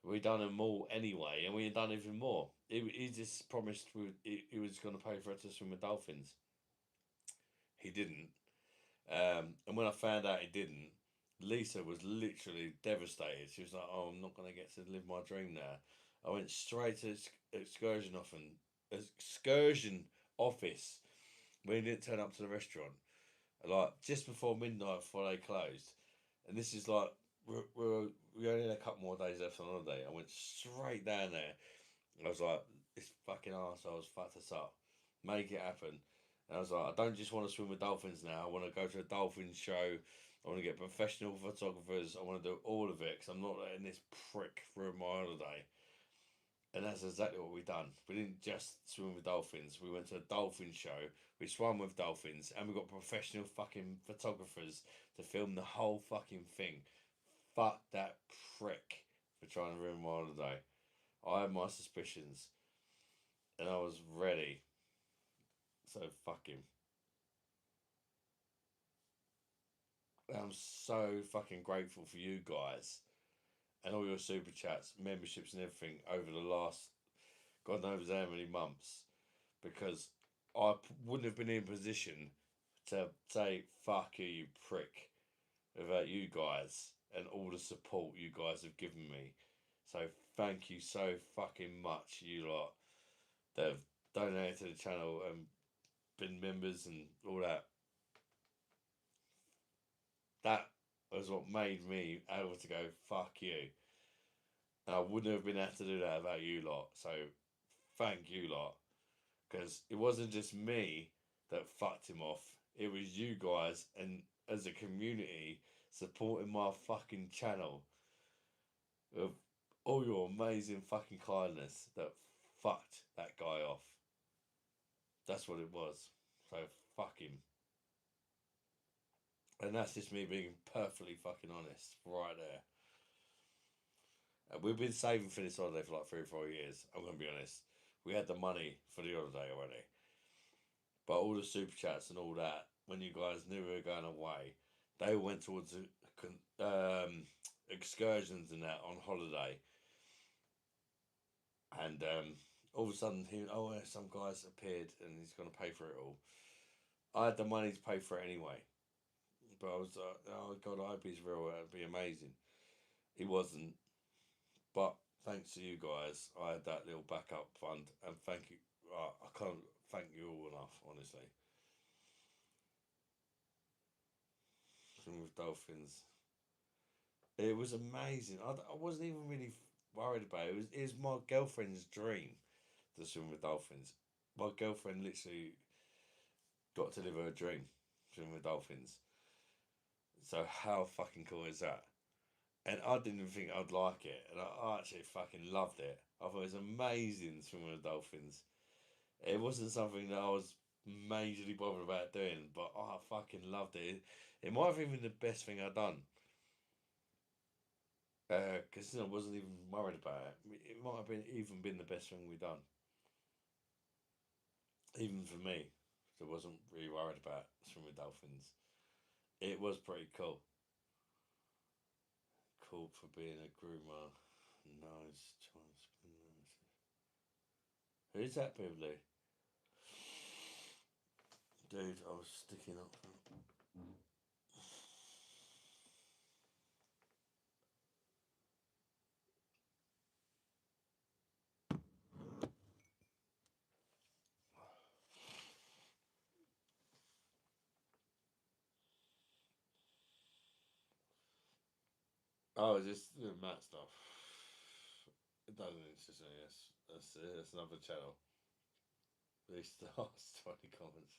we done them all anyway, and we had done even more. He just promised he was going to pay for us to swim with dolphins. He didn't. And when I found out he didn't, Lisa was literally devastated. She was like, "Oh, I'm not going to get to live my dream now." I went straight to excursion office when he didn't turn up to the restaurant, like just before midnight before they closed. And this is like we only had a couple more days left on holiday. I went straight down there. I was like, "This fucking arsehole's fucked us up. Make it happen." And I was like, "I don't just want to swim with dolphins now. I want to go to a dolphin show. I want to get professional photographers. I want to do all of it because I'm not letting this prick ruin my holiday." And that's exactly what we done. We didn't just swim with dolphins. We went to a dolphin show. We swam with dolphins, and we got professional fucking photographers to film the whole fucking thing. Fuck that prick for trying to ruin my holiday. I had my suspicions, and I was ready. So fuck him. I'm so fucking grateful for you guys and all your super chats, memberships, and everything over the last God knows how many months, because wouldn't have been in a position to say fuck you, you prick, without you guys and all the support you guys have given me. So thank you so fucking much, you lot that have donated to the channel and been members and all that. That was what made me able to go fuck you. And I wouldn't have been able to do that without you lot. So thank you lot. Because it wasn't just me that fucked him off. It was you guys and as a community supporting my fucking channel with all your amazing fucking kindness that fucked that guy off. That's what it was. So fuck him. And that's just me being perfectly fucking honest right there. We've been saving for this holiday for like 3 or 4 years. I'm going to be honest. We had the money for the holiday already. But all the super chats and all that, when you guys knew we were going away, they went towards excursions and that on holiday. And all of a sudden, some guys appeared and he's going to pay for it all. I had the money to pay for it anyway. But I was like, oh God, I hope he's real. That'd be amazing. He wasn't. But thanks to you guys, I had that little backup fund. And thank you. I can't thank you all enough, honestly. With dolphins. It was amazing. I wasn't even really worried about it. It was my girlfriend's dream to swim with dolphins. My girlfriend literally got to live her dream, swimming with dolphins. So how fucking cool is that? And I didn't even think I'd like it, and I actually fucking loved it. I thought it was amazing swimming with dolphins. It wasn't something that I was majorly bothered about doing, but I fucking loved it. It might have even been the best thing I'd done. Because I wasn't even worried about it. It might have even been the best thing we've done. Even for me, who wasn't really worried about swimming with dolphins. It was pretty cool. Cool for being a groomer. Nice chance. Who's that, Beverly? Dude, I was sticking up. Oh, is this the Matt stuff? It doesn't interest me. That's another channel. 3 stars, 20 comments.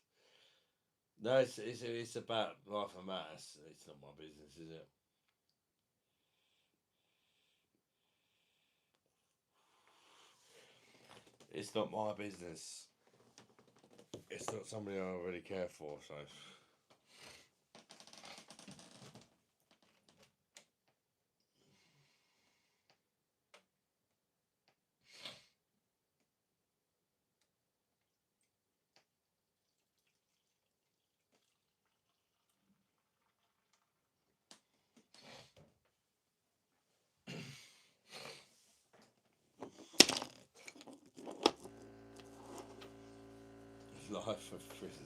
No, it's about life and Matt. It's not my business, is it? It's not my business. It's not somebody I really care for, so. Life of prison.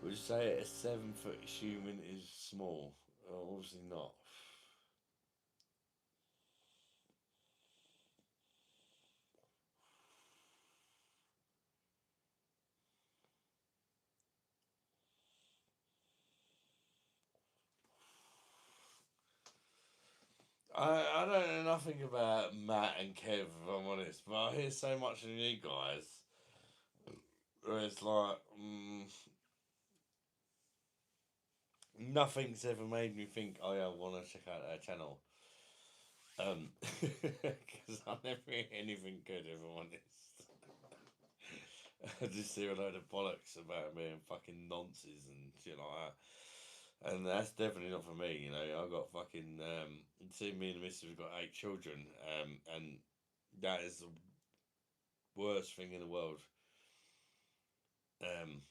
Would you say a 7-foot human is small? Obviously not. I don't know nothing about Matt and Kev, if I'm honest, but I hear so much from you guys where it's like, nothing's ever made me think, oh yeah, I want to check out their channel. Because I never hear anything good, if I'm honest. I just hear a load of bollocks about me and fucking nonsense and shit like that. And that's definitely not for me, you know. I got fucking see, me and the missus have got 8 children, and that is the worst thing in the world. Um,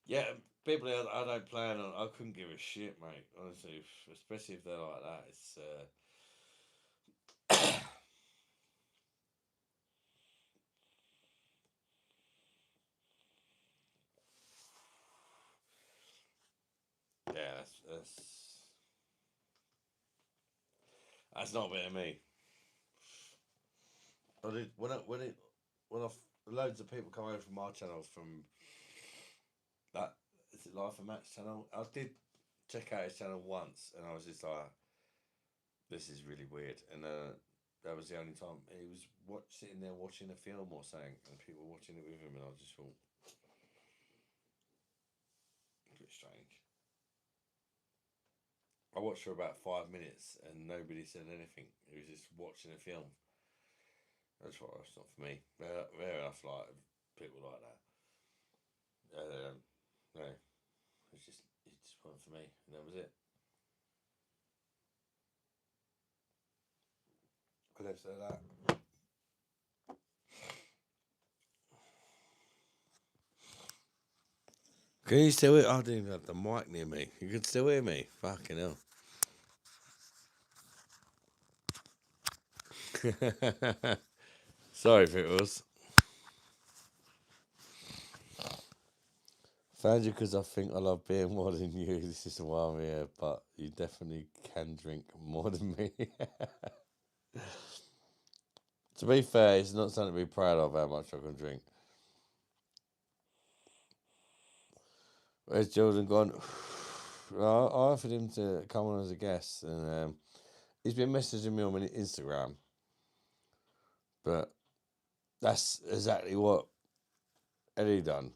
yeah, people I don't plan on. I couldn't give a shit, mate. Honestly, especially if they're like that. It's yeah, that's not a bit of me. I did when loads of people come over from my channel from that, is it Life and Matt's channel? I did check out his channel once, and I was just like, this is really weird. And that was the only time he was sitting there watching a film or something, and people watching it with him, and I just thought, a bit strange. I watched for about 5 minutes, and nobody said anything. He was just watching a film. That's why it's not for me. Fair enough, like people like that. No, it just wasn't for me, and that was it. I left it at that. Can you still hear? I didn't even have the mic near me. You can still hear me? Fucking hell. Sorry if it was. Found you because I think I love beer more than you. This is why I'm here, but you definitely can drink more than me. To be fair, it's not something to be proud of how much I can drink. Where's Jordan gone? I offered him to come on as a guest, and he's been messaging me on my Instagram, but that's exactly what Eddie done.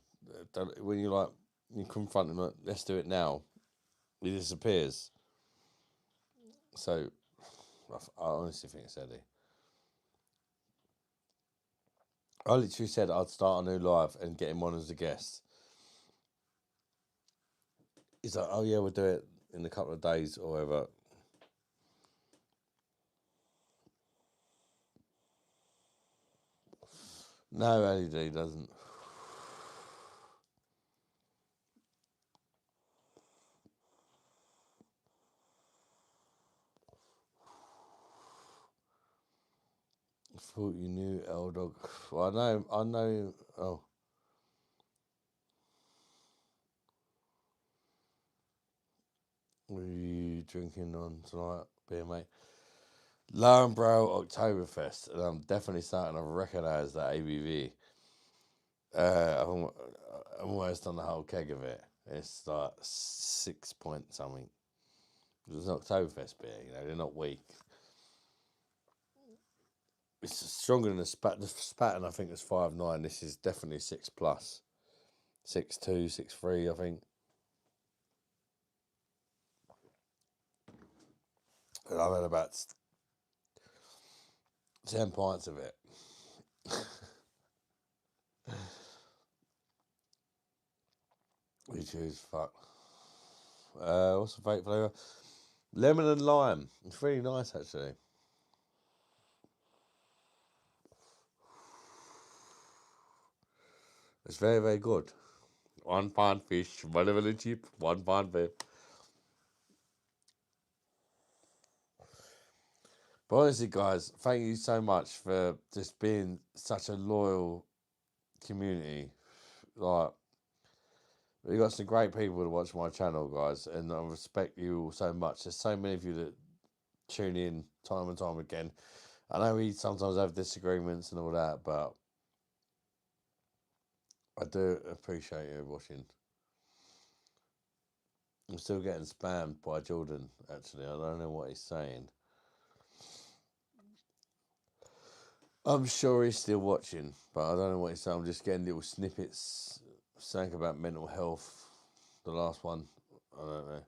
When you confront him, like, let's do it now, he disappears. So I honestly think it's Eddie. I literally said I'd start a new live and get him on as a guest. He's like, oh yeah, we'll do it in a couple of days or whatever. No, Eddie doesn't. Thought you knew L Dog. Well, I know. Oh, what are you drinking on tonight, beer mate? Lowenbrow Oktoberfest, and I'm definitely starting to recognise that ABV. I've almost done the whole keg of it. It's like 6 point something. It's an Oktoberfest beer, you know, they're not weak. It's stronger than the Spat. The Spaten, I think, is 5.9. This is definitely 6 plus. 6.2, 6.3, I think. And I've had about 10 pints of it. Which is fuck. What's the fake flavour? Lemon and lime. It's really nice, actually. It's very, very good. £1 fish, relatively cheap. £1 beer. But honestly, guys, thank you so much for just being such a loyal community. Like, we got some great people to watch my channel, guys, and I respect you all so much. There's so many of you that tune in time and time again. I know we sometimes have disagreements and all that, but I do appreciate you watching. I'm still getting spammed by Jordan, actually. I don't know what he's saying. I'm sure he's still watching, but I don't know what he's saying. I'm just getting little snippets saying about mental health. The last one, I don't know.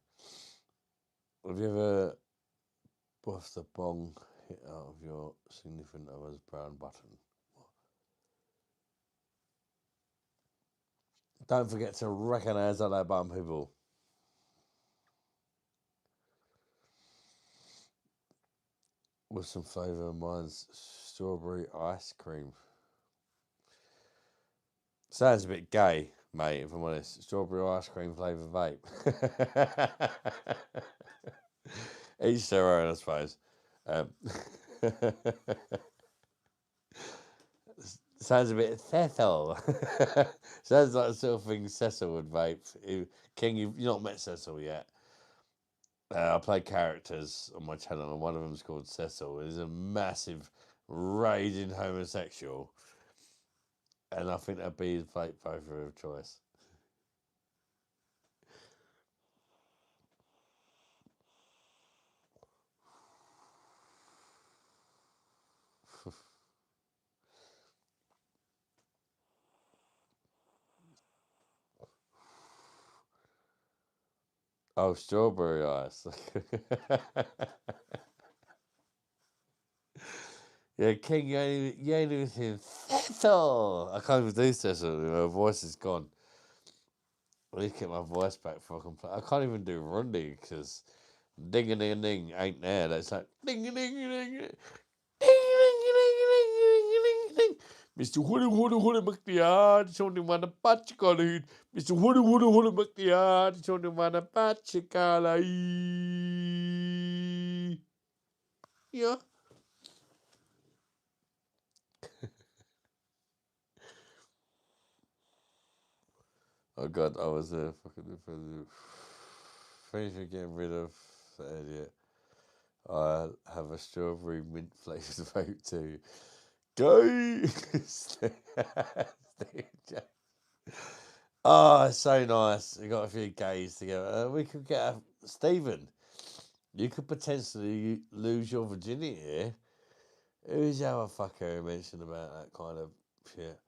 Have you ever buffed the bong hit out of your significant other's brown button? Don't forget to recognise that button, people. With some flavour, mine's strawberry ice cream. Sounds a bit gay, mate, if I'm honest. Strawberry ice cream flavour vape. Each their own, I suppose. Sounds a bit Cecil. Sounds like the sort of thing Cecil would vape. King, you've not met Cecil yet. I play characters on my channel, and one of them's called Cecil. He's a massive, raging homosexual, and I think that'd be his vape flavor of choice. Oh, strawberry ice. Yeah, King, you ain't even seen Cecil. I can't even do Cecil. My voice is gone. I need to get my voice back before I can play. I can't even do Rundy because ding a ding a ding ain't there. That's like ding a ding a ding a ding. Mr. Woody Woody Woody McDeard, show him what a patch color. Mr. Woody Woody Woody McDeard, show him what a patch color. Yeah. Oh god, I was fucking finished with getting rid of the idiot. I have a strawberry mint flavoured vape too. Go! Oh, it's so nice. We got a few gays together. We could get Stephen. You could potentially lose your virginity here. Who's the other fucker who mentioned about that kind of shit?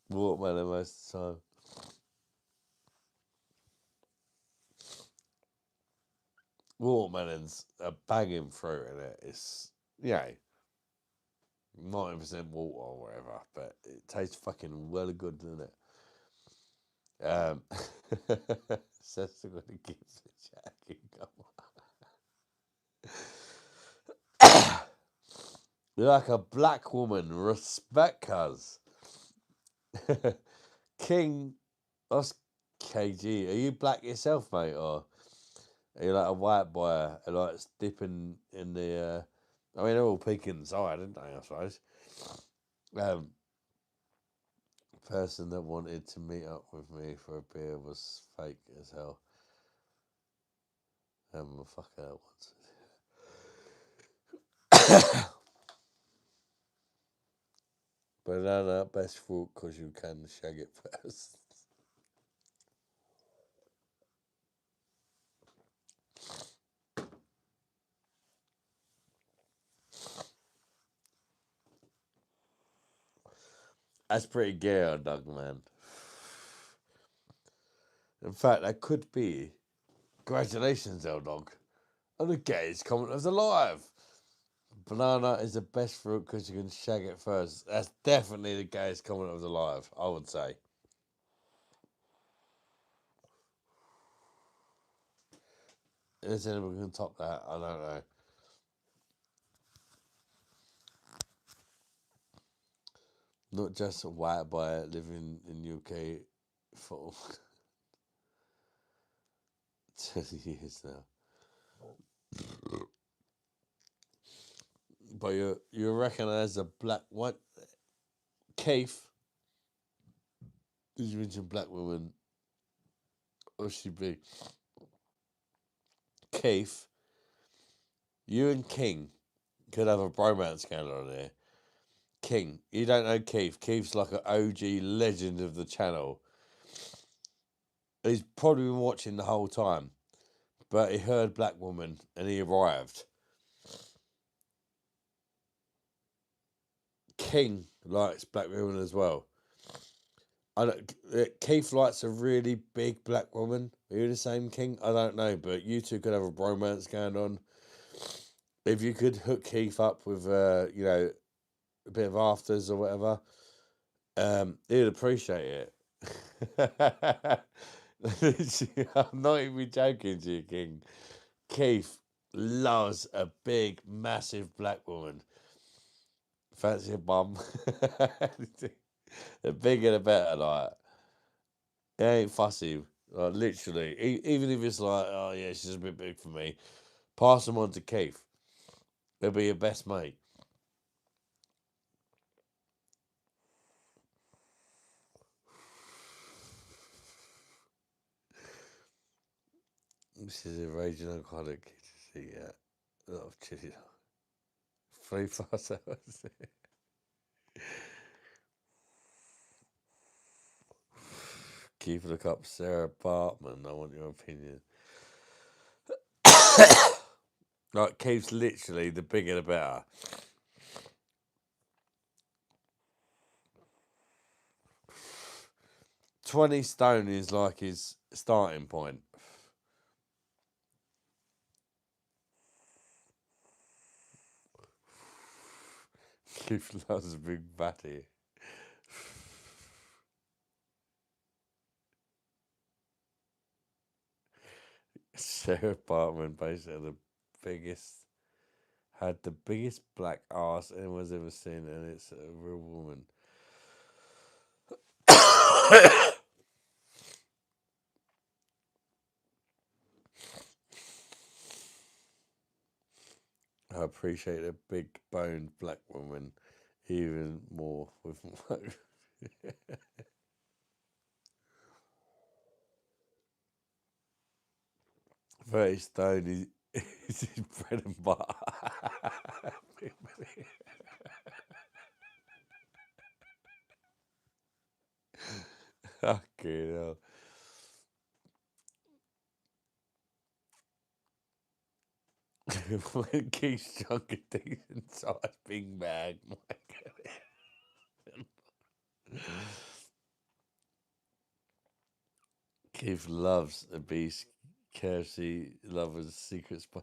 Watermelon most of the time. Watermelons are banging fruit in it. It's, 90% water or whatever, but it tastes fucking well good, doesn't it? Seth's gonna give the jacket. You're like a black woman. Respect, cuz. King That's KG. Are you black yourself, mate, or are you like a white boy who likes dipping in the? I mean, they're all peeking inside, aren't they? I suppose. Person that wanted to meet up with me for a beer was fake as hell. Fuck that once. Banana, best fruit because you can shag it first. That's pretty gay on dog, man. In fact, that could be. Congratulations, L Dog. On the gayest comment of the live. Banana is the best fruit because you can shag it first. That's definitely the gayest comment of the live, I would say. Is anyone can top that? I don't know. Not just a white boy living in UK for 20 years now. But you recognise a black what? Keith. Did you mention black woman? Or she be? Keith. You and King could have a bromance scandal on there. King, you don't know Keith. Keith's like an OG legend of the channel. He's probably been watching the whole time, but he heard black woman and he arrived. King likes black women as well. Keith likes a really big black woman. Are you the same, King? I don't know, but you two could have a bromance going on. If you could hook Keith up with, a bit of afters or whatever, he'd appreciate it. I'm not even joking to you, King. Keith loves a big, massive black woman. Fancy a bum. The bigger the better, like. It ain't fussy. Like, literally. Even if it's like, oh yeah, she's a bit big for me, pass them on to Keith. He'll be your best mate. This is a raging alcoholic. Yeah. A lot of chili. 3 plus hours. Keith, look up Sarah Bartman. I want your opinion. Like, Keith's literally the bigger the better. 20 stone is like his starting point. Keith loves a big batty. Sarah Bartman basically had the biggest black ass anyone's ever seen, and it's a real woman. I appreciate a big boned black woman even more with 30 stone is his bread and butter. Fucking hell. When Keith's drunk a decent sized big bag. Keith loves a beast. KFC lovers secret spice.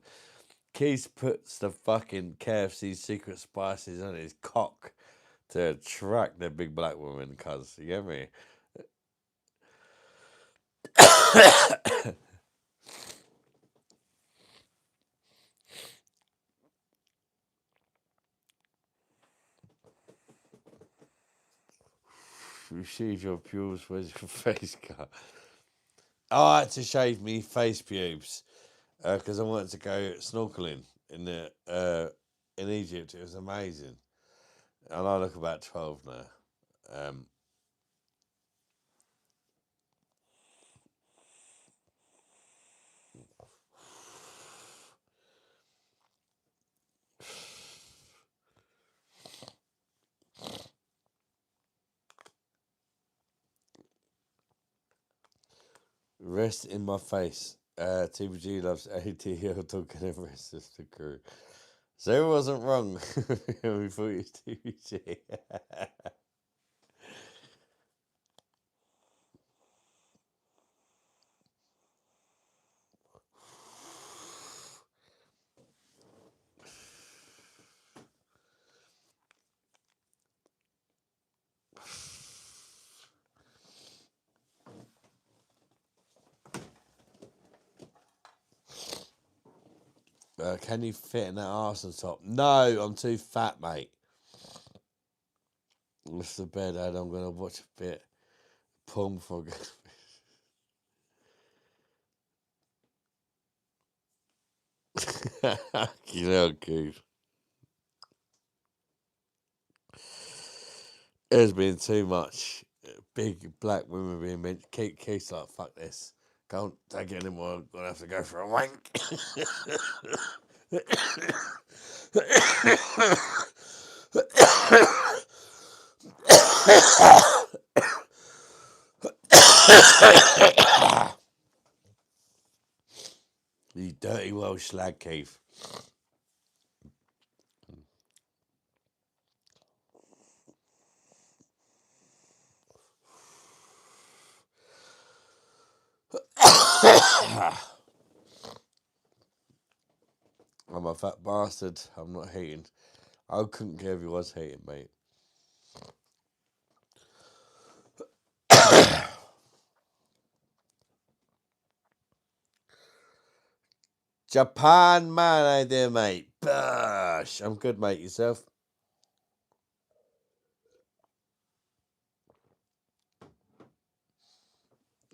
Keith puts the fucking KFC secret spices on his cock to attract the big black woman, cuz, you get me? Shave your pubes. Where's your face cut? I had to shave me face pubes because I wanted to go snorkeling in Egypt. It was amazing, and I look about 12 now. Rest in my face. TBG loves ATL talking and rest of the crew. So it wasn't wrong. We thought it was TBG. Can you fit in that arse on top? No, I'm too fat, mate. It's the bed, Ad. I'm going to watch a bit. Porn for you know, good. There's been too much big black women being mentioned. Keith's like, fuck this. Can't take it anymore. I'm going to have to go for a wank. You dirty Welsh slag, Keith. I'm a fat bastard. I'm not hating. I couldn't care if he was hating, mate. Japan, man, idea, mate. Bosh. I'm good, mate. Yourself?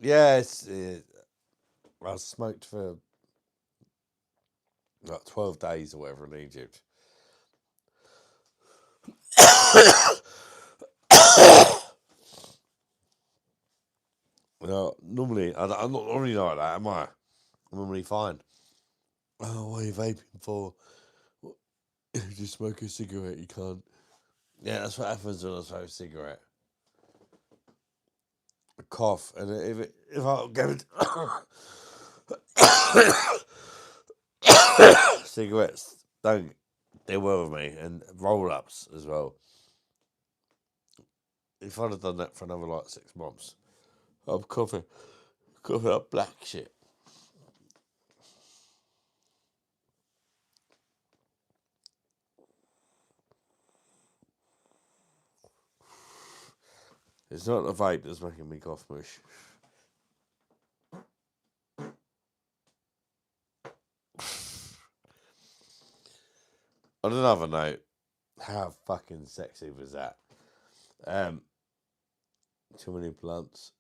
Yes. I smoked for like 12 days or whatever in Egypt. Normally, I'm not normally like that, am I? I'm normally fine. Oh, what are you vaping for? If you smoke a cigarette, you can't. Yeah, that's what happens when I smoke a cigarette. I cough, and if I go cigarettes, don't do well with me, and roll ups as well. If I'd have done that for another like 6 months, I'm coughing up black shit. It's not the vape that's making me cough mush. On another note, how fucking sexy was that? Too many blunts.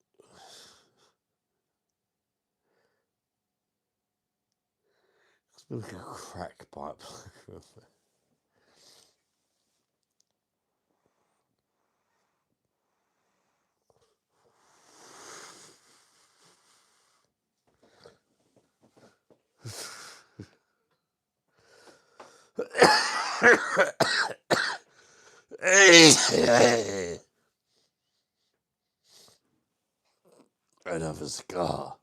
It's been like a crack pipe. Another scar.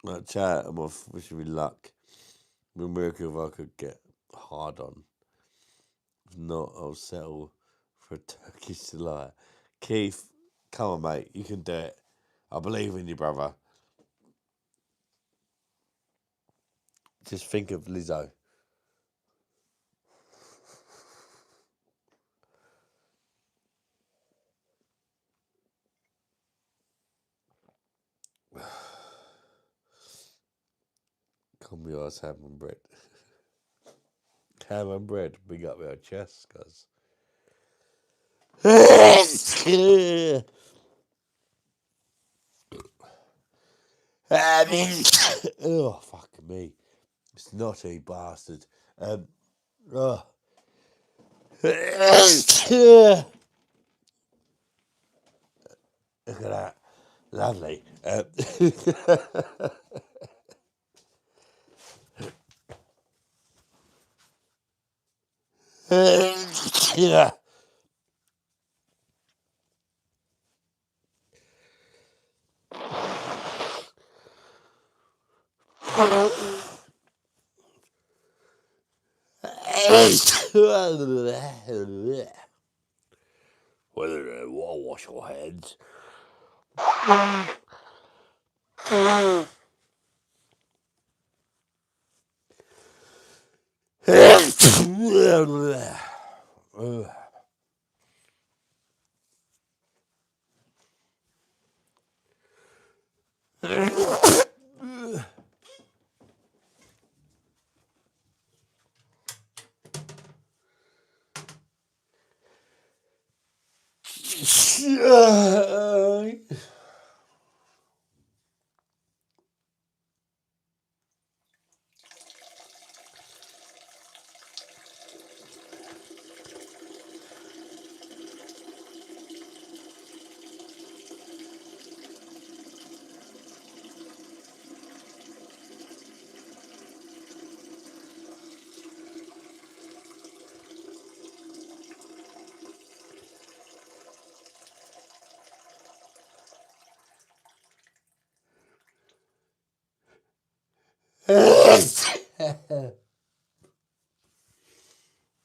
Like chat, I'm off wishing me luck. We'll miracle if I could get hard on. If not, I'll settle for a Turkish delight. Keith, come on, mate. You can do it. I believe in you, brother. Just think of Lizzo. Come your ass having bread. ham and bread. Big up our chest, cuz. Oh, fuck me. Snotty bastard. Oh. Look at that. Lovely. Yeah. Whether they wash your heads.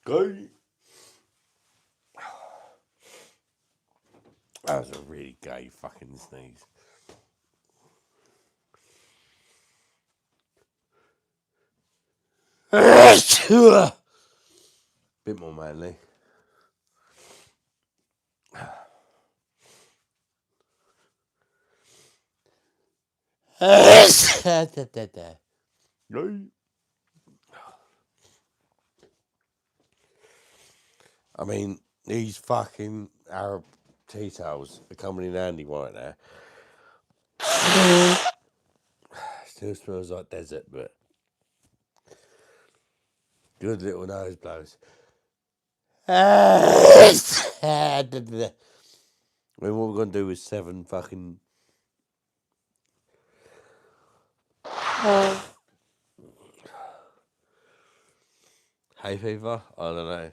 Go. That was a really gay fucking sneeze. Bit more manly. I mean, these fucking Arab tea towels are coming in handy right now. Still smells like desert, but good little nose blows. I mean, what we're going to do is 7 fucking... hay fever? I don't know.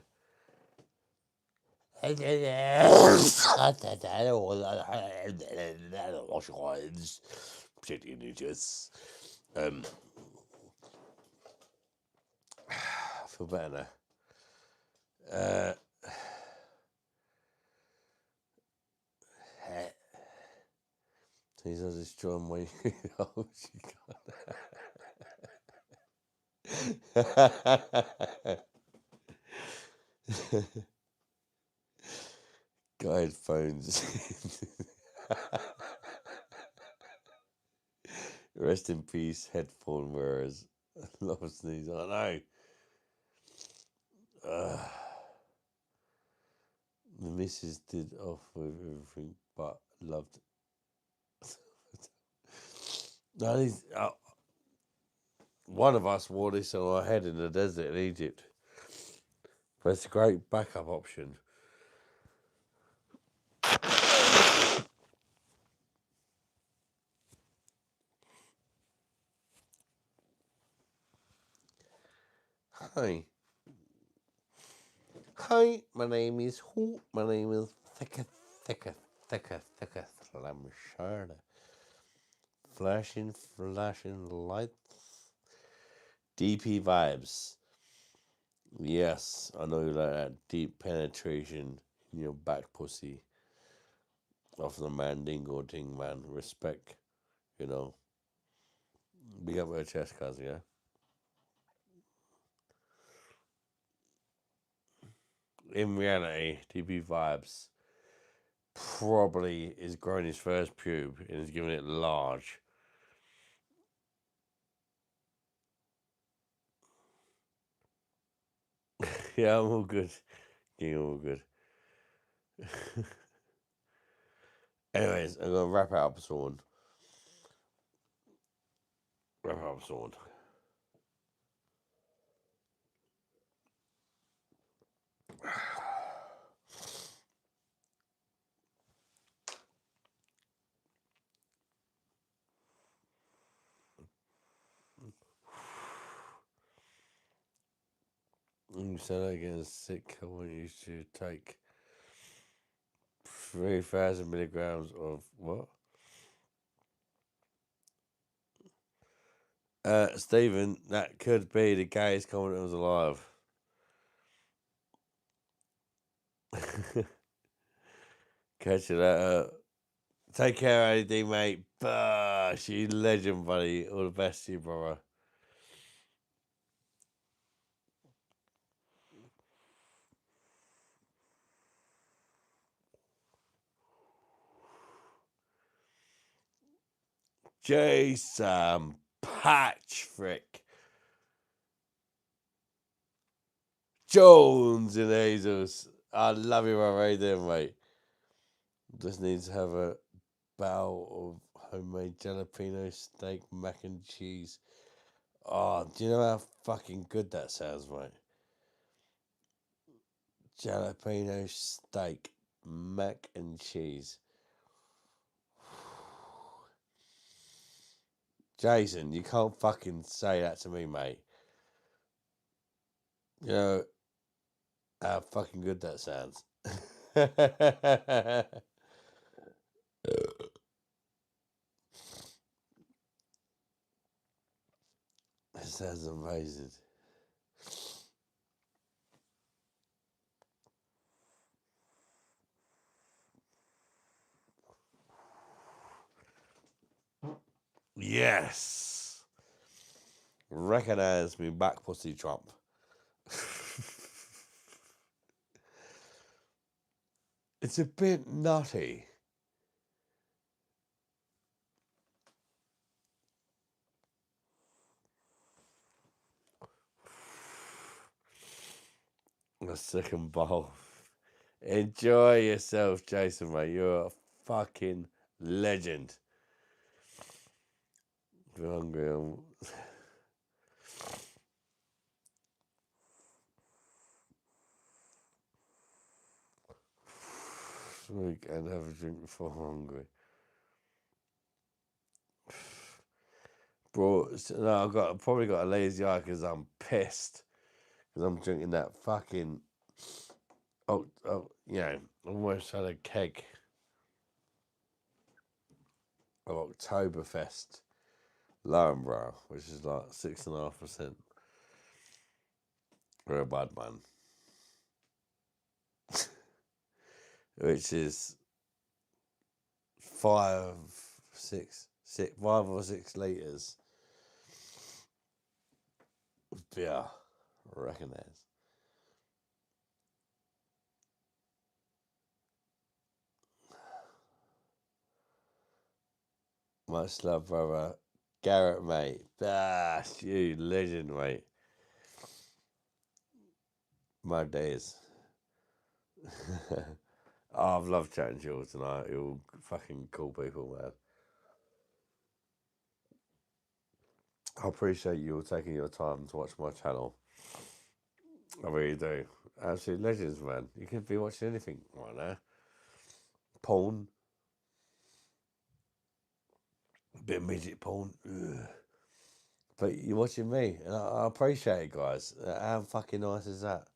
Wash your hands. Particularly just... I feel better now. These are just John Wayne. Oh, got headphones. Rest in peace, headphone wearers. Love sneeze. I know. The missus did off with everything, but loved. No, one of us wore this on our head in the desert in Egypt. But it's a great backup option. Hi. Hi, my name is Who? My name is Thicka Slamshard. Flashing lights. DP vibes. Yes, I know you like that deep penetration in your back pussy. Of the mandingo thing, man. Respect, you know. Big up her chest, cuz, yeah. In reality, DP vibes probably is growing his first pube and is giving it large. Yeah, I'm all good. Yeah, I'm all good. Anyways, I'm gonna wrap it up soon. Wrap it up soon. You said I get sick. I want you to take 3,000 milligrams of what? Stephen, that could be the gayest comment that was alive. Catch you later. Take care, AD, mate. Bosh, you legend, buddy. All the best to you, brother. Jason Patchfrick Jones and Jesus. I love you, brother. How you doing, mate? Just need to have a bowl of homemade jalapeno steak mac and cheese. Oh, do you know how fucking good that sounds, mate? Jalapeno steak mac and cheese. Jason, you can't fucking say that to me, mate. You know how fucking good that sounds. That sounds amazing. Yes. Recognize me back, pussy Trump. It's a bit nutty. A second bowl. Enjoy yourself, Jason, mate. You're a fucking legend. If you're hungry, and have a drink before I'm hungry. Bro, no, probably got a lazy eye because I'm pissed. Because I'm drinking that fucking, almost had a keg of Oktoberfest Lauenbrau, which is like 6.5%. We're a bad man. Which is 5 or 6 litres of beer, I reckon that is. Much love, brother. Garrett, mate. Bash, you legend, mate. My days. Oh, I've loved chatting to you all tonight. You're all fucking cool people, man. I appreciate you all taking your time to watch my channel. I really do. Absolute legends, man. You could be watching anything right now. Porn. A bit of midget porn. Ugh. But you're watching me, and I appreciate it, guys. How fucking nice is that?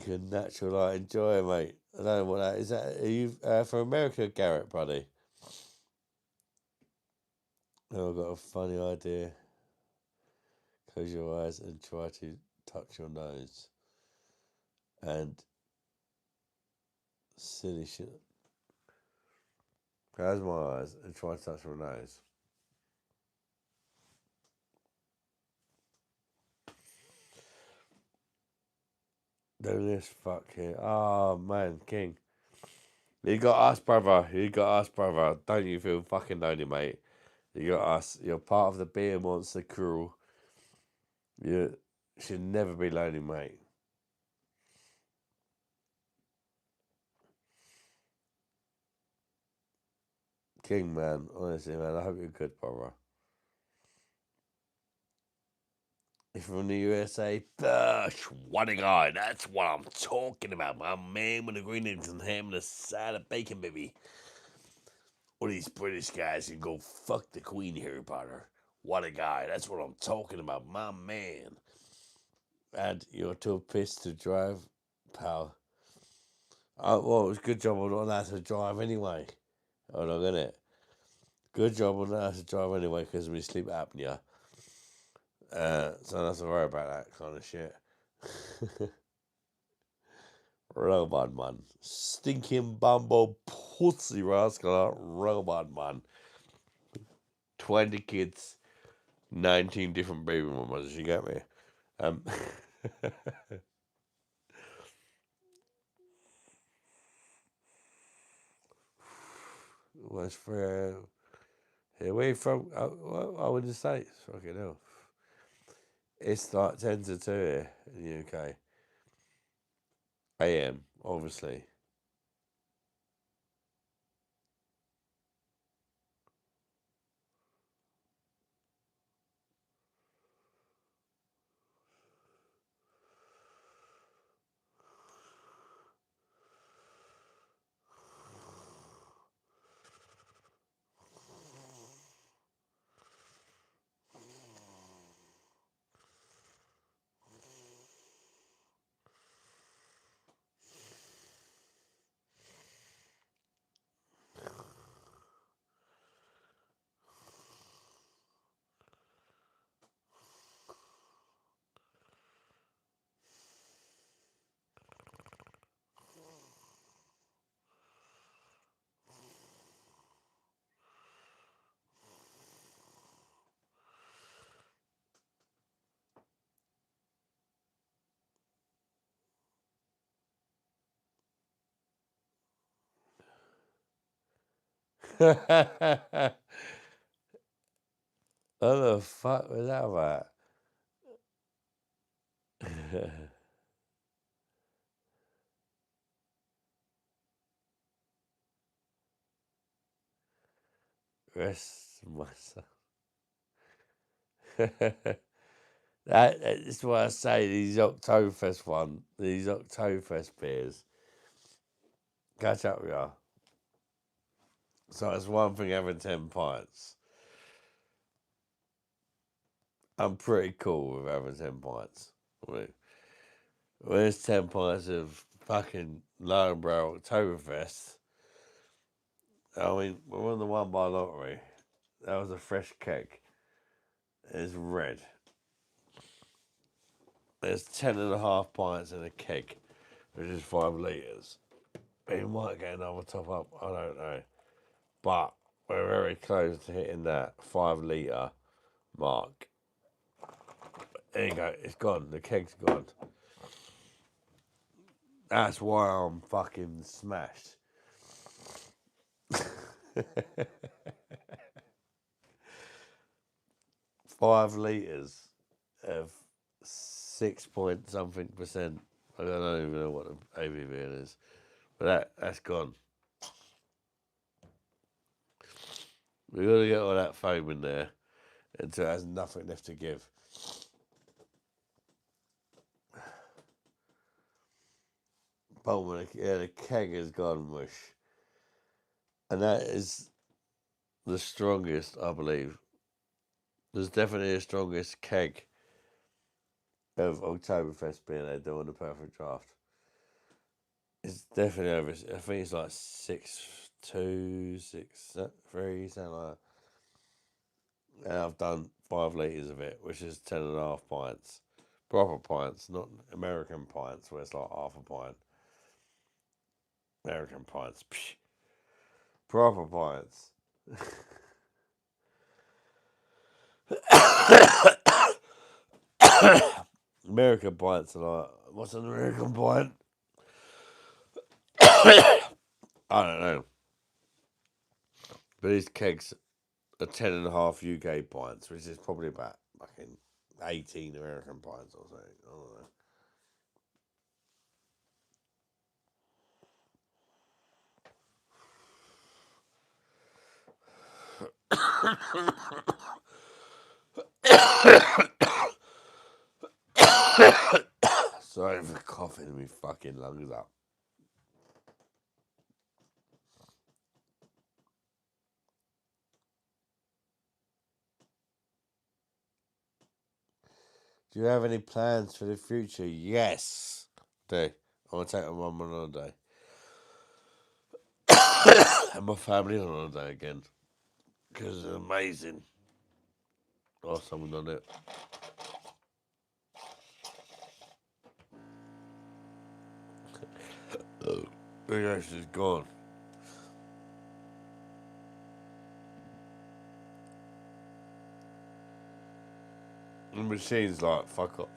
Good natural light. Enjoy, mate. I don't know what that is. Are you from America, Garrett, buddy? Oh, I've got a funny idea. Close your eyes and try to touch your nose. And silly shit. Close my eyes and try to touch my nose. Do this fuck here. Oh man, King. You got us, brother. You got us, brother. Don't you feel fucking lonely, mate? You got us. You're part of the beer monster crew. You should never be lonely, mate. King, man. Honestly, man. I hope you're good, brother. If you're from the USA, BOSH, what a guy. That's what I'm talking about. My man with the green eggs and ham and a side of bacon, baby. All these British guys can go fuck the Queen, Harry Potter. What a guy. That's what I'm talking about. My man. And you're too pissed to drive, pal. Well, it was a good job I'm not allowed to drive anyway. Hold on, innit? Good job I'm not allowed to drive anyway because of my sleep apnea. So I don't have to worry about that kind of shit. Robot man. Stinking bumble pussy rascal. Robot man. 20 kids. 19 different baby mamas. You get me? Was for away from I would say fucking hell. It's like 10 to 2 here in the UK. AM, obviously. What the fuck was that about? Rest myself. That's why I say these Oktoberfest beers, catch up with you. So it's one thing having 10 pints. I'm pretty cool with having 10 pints. Right? When it's 10 pints of fucking lowbrow Oktoberfest, I mean, we're on the one by lottery. That was a fresh keg. It's red. There's 10.5 pints in a keg, which is 5 litres. You might get another top up, I don't know. But we're very close to hitting that 5 litre mark. There you go, it's gone. The keg's gone. That's why I'm fucking smashed. 5 litres of 6 point something percent. I don't even know what the ABV is, but that's gone. We've got to get all that foam in there until it has nothing left to give. But yeah, the keg has gone mush. And that is the strongest, I believe. There's definitely the strongest keg of Oktoberfest beer they do on the Perfect Draft. It's definitely over. I think it's like 6.2, 6.3, something like that. And I've done 5 litres of it, which is 10.5 pints. Proper pints, not American pints where it's like half a pint. American pints. Psh. Proper pints. American pints are like, what's an American pint? I don't know. But these kegs a 10.5 UK pints, which is probably about fucking 18 American pints or something. I don't know. Sorry for coughing me fucking lungs up. Do you have any plans for the future? Yes. Do. I want to take my mum on holiday. And my family on holiday again. Because it's amazing. Oh, someone done it. Oh, she's gone. The machine's like, fuck off.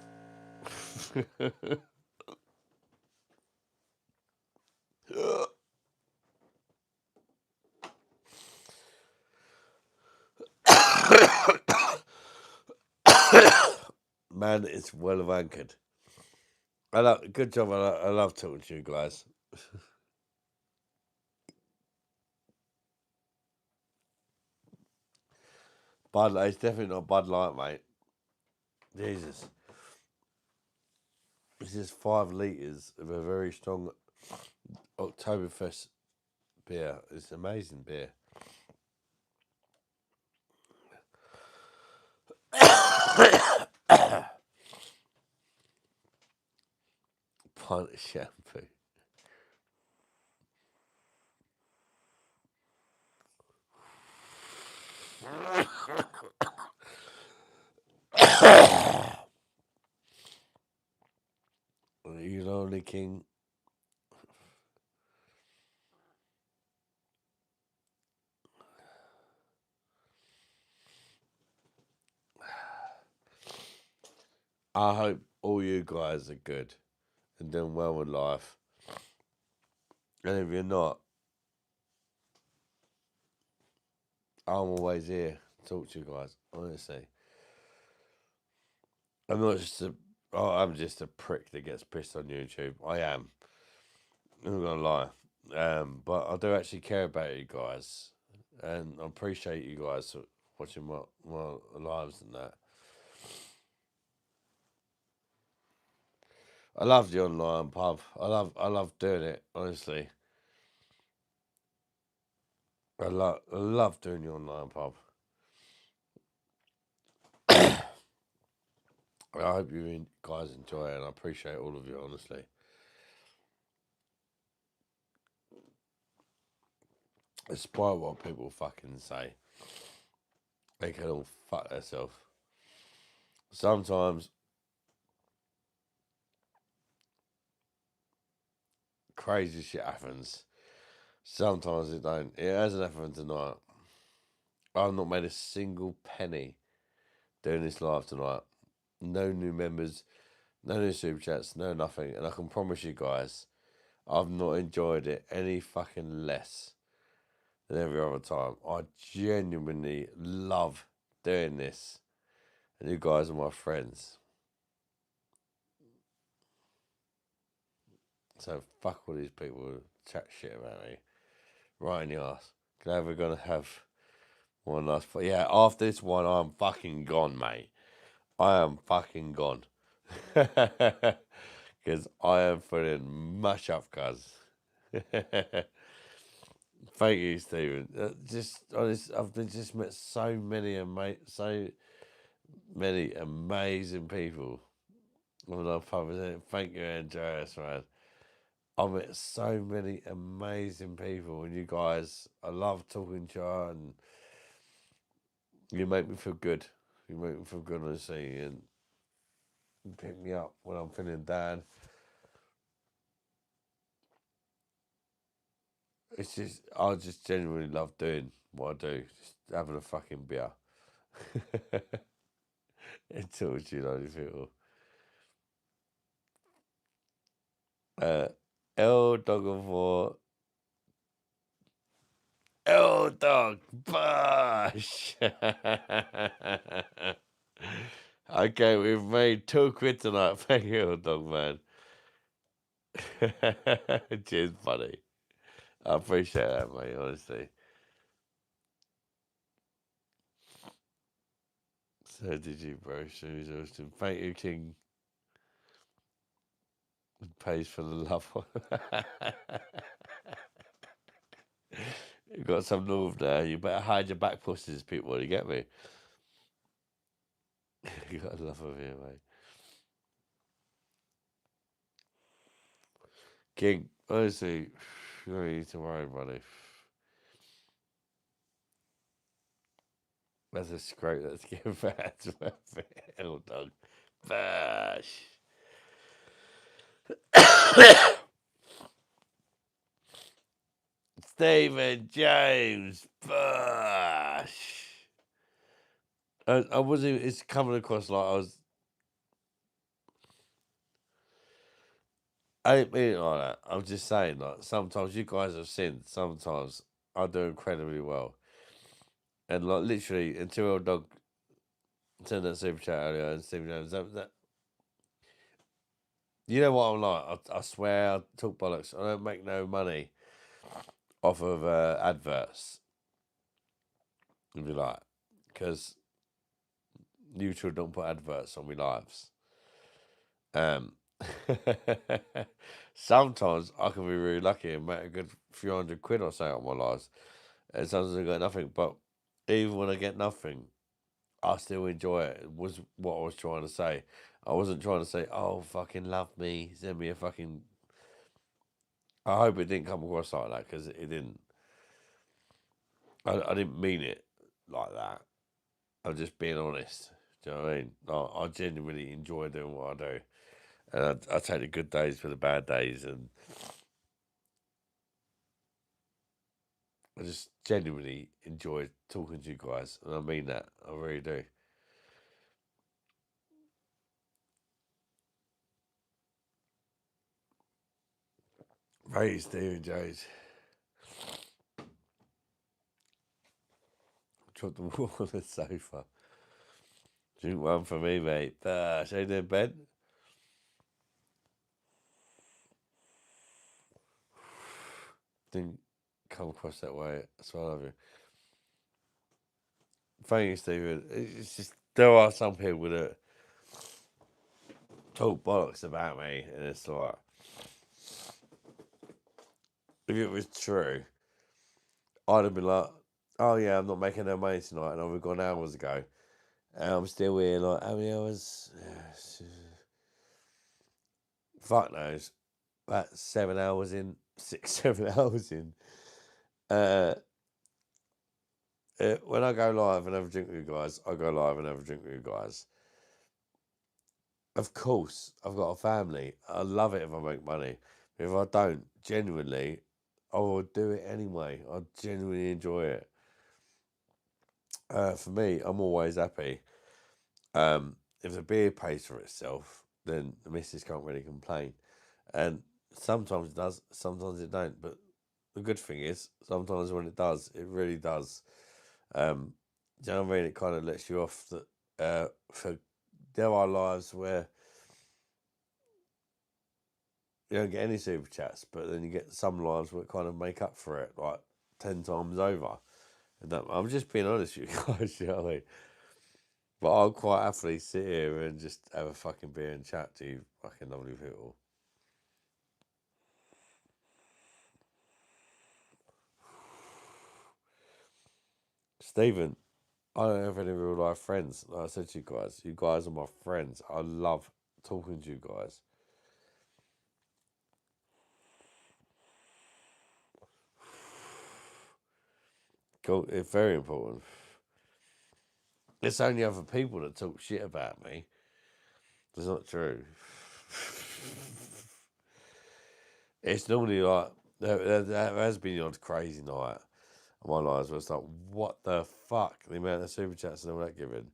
Man, it's well anchored. Good job. I love talking to you guys. Bud Light, it's definitely not Bud Light, mate. Jesus. This is 5 litres of a very strong Oktoberfest beer. It's amazing beer. Pint of shampoo. You lonely king. I hope all you guys are good and doing well with life. And if you're not, I'm always here to talk to you guys, honestly. I'm just a prick that gets pissed on YouTube. I am. I'm not gonna lie. But I do actually care about you guys. And I appreciate you guys watching my lives and that. I love the online pub. I love doing it, honestly. I love doing the online pub. I hope you guys enjoy it, and I appreciate all of you, honestly. Despite what people fucking say, they can all fuck themselves. Sometimes crazy shit happens. Sometimes it don't. It hasn't happened tonight. I've not made a single penny doing this live tonight. No new members, no new super chats, no nothing. And I can promise you guys, I've not enjoyed it any fucking less than every other time. I genuinely love doing this. And you guys are my friends. So fuck all these people who chat shit about me. Right in the ass. Glad we're gonna have one last. Yeah, after this one, I'm fucking gone, mate. I am fucking gone. Because I am feeling much up, cuz. Thank you, Stephen. I've just met so many amazing people. Thank you, Andreas, man. I've met so many amazing people, and you guys, I love talking to you, and you make me feel good. You make me feel good, honestly, and pick me up when I'm feeling down. I just genuinely love doing what I do, just having a fucking beer. And talking to you, like people. L Dog of War. L Dog. dog. Bosh. Okay, we've made £2 tonight. Thank you, old dog man. Cheers, buddy. I appreciate that, mate, honestly. So did you, bro? Shoes, Austin. Thank you, King. Pays for the love. You've got some nerve there. You better hide your back pussies, people. You get me? You got a love of you, mate. King, honestly, you don't need to worry, buddy. That's a scrape. Let's get back to my hell, dog. Bash. Stephen James. Bash. I wasn't. It's coming across like I didn't mean it like that. I'm just saying, like, sometimes you guys have sinned. Sometimes I do incredibly well. And, like, literally, until old dog sent that super chat earlier and Stephen James, you know what I'm like? I swear I talk bollocks. I don't make no money off of adverts, if you like. Because YouTube don't put adverts on my lives. Sometimes I can be really lucky and make a good few £100 or so on my lives. And sometimes I get nothing. But even when I get nothing, I still enjoy it. Was what I was trying to say. I wasn't trying to say, oh, fucking love me, send me a fucking... I hope it didn't come across like that, because it didn't. I didn't mean it like that. I'm just being honest. Do you know what I mean? I genuinely enjoy doing what I do. And I take the good days for the bad days, and I just genuinely enjoy talking to you guys, and I mean that. I really do. Hey, Stephen Jones. Dropped the wall on the sofa. Drink one for me, mate. Show you in bed. Didn't come across that way. That's why I love you. Thank you, Stephen. It's just, there are some people that talk bollocks about me, and it's like, if it was true, I'd have been like, oh yeah, I'm not making no money tonight, and I've gone hours ago, and I'm still here. Like, how many hours? Fuck knows. About 7 hours in, 6, 7 hours in. When I go live and have a drink with you guys, I go live and have a drink with you guys. Of course, I've got a family. I love it if I make money. If I don't, genuinely, I will do it anyway. I genuinely enjoy it. For me, I'm always happy. If the beer pays for itself, then the missus can't really complain. And sometimes it does, sometimes it don't. But the good thing is, sometimes when it does, it really does. Do you know what I mean? It kind of lets you off that for there are lives where you don't get any super chats, but then you get some lives where it kind of make up for it, like 10 times over. And I'm just being honest with you guys, you know what I mean? But I'll quite happily sit here and just have a fucking beer and chat to you fucking lovely people. Stephen, I don't have any real life friends. Like I said to you guys are my friends. I love talking to you guys. Cool. It's very important. It's only other people that talk shit about me. That's not true. It's normally like, there has been the odd crazy night on my lives where it's like, what the fuck? The amount of super chats and all that given.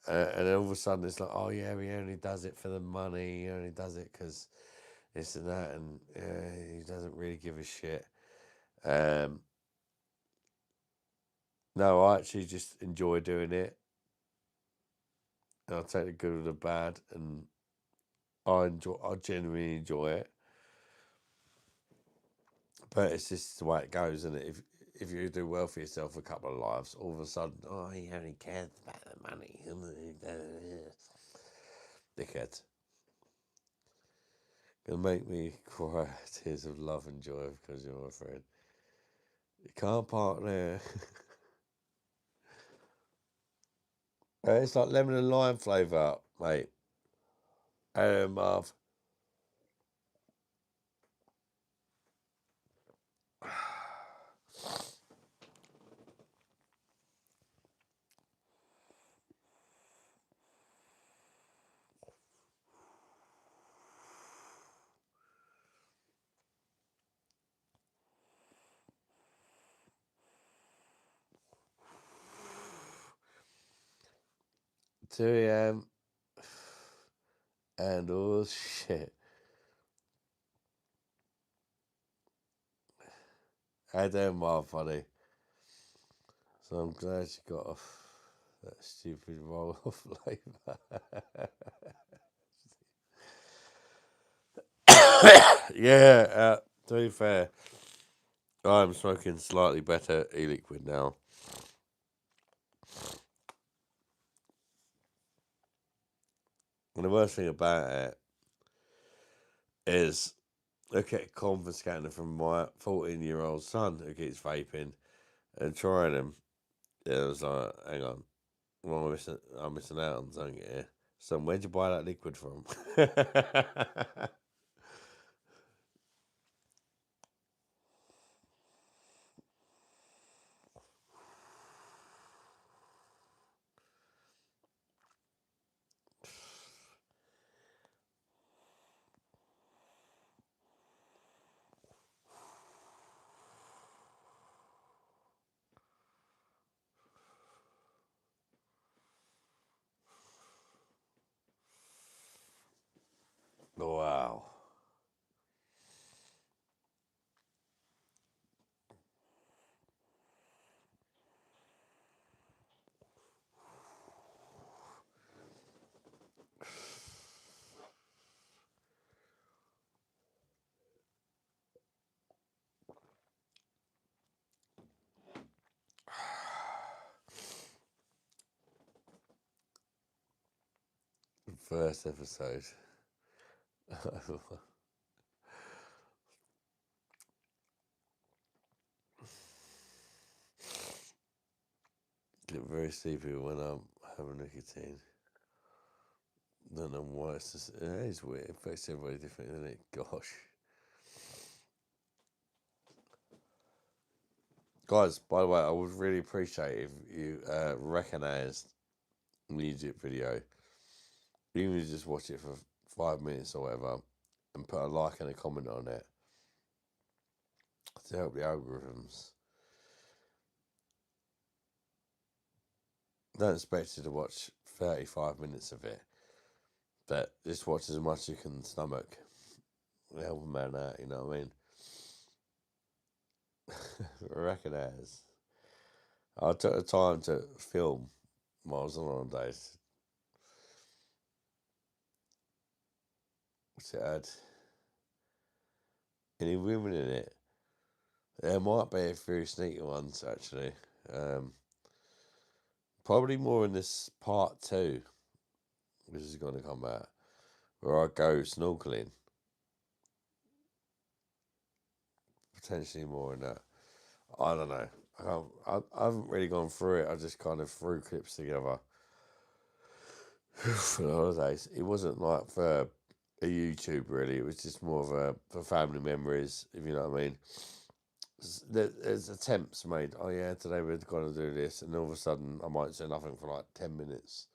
And then all of a sudden it's like, oh yeah, he only does it for the money. He only does it because this and that. And he doesn't really give a shit. No, I actually just enjoy doing it. And I take the good with the bad, and I genuinely enjoy it. But it's just the way it goes, isn't it? If you do well for yourself for a couple of lives, all of a sudden, oh, he only cares about the money. Dickhead. Gonna make me cry tears of love and joy because you're my friend. You can't park there. It's like lemon and lime flavour, mate. Marv. 2 a.m. and all shit. How damn Marv funny. So I'm glad you got off that stupid roll of flavour. Yeah, to be fair, I'm smoking slightly better e-liquid now. And the worst thing about it is I get confiscating from my 14-year-old son who keeps vaping and trying them. Yeah, I was like, hang on, well, I'm missing out on something here. Son, where'd you buy that liquid from? Wow. First episode. Get very sleepy when I'm having nicotine. Don't know why it's just, it is weird. It affects everybody different, isn't it? Gosh. Guys, by the way, I would really appreciate if you recognised the music video. Even if you just watch it for 5 minutes or whatever and put a like and a comment on it to help the algorithms. Don't expect you to watch 35 minutes of it, but just watch as much as you can stomach. Help a man out, you know what I mean? Recognise. I took the time to film while I was on holidays. Which it had any women in it. There might be a few sneaky ones actually. Probably more in this part 2, which is going to come out, where I go snorkeling. Potentially more in that. I don't know. I haven't really gone through it. I just kind of threw clips together for the holidays. It wasn't like for a YouTube really. It was just more of a for family memories, if you know what I mean. There's attempts made. Oh yeah, today we're going to do this, and all of a sudden I might say nothing for like 10 minutes.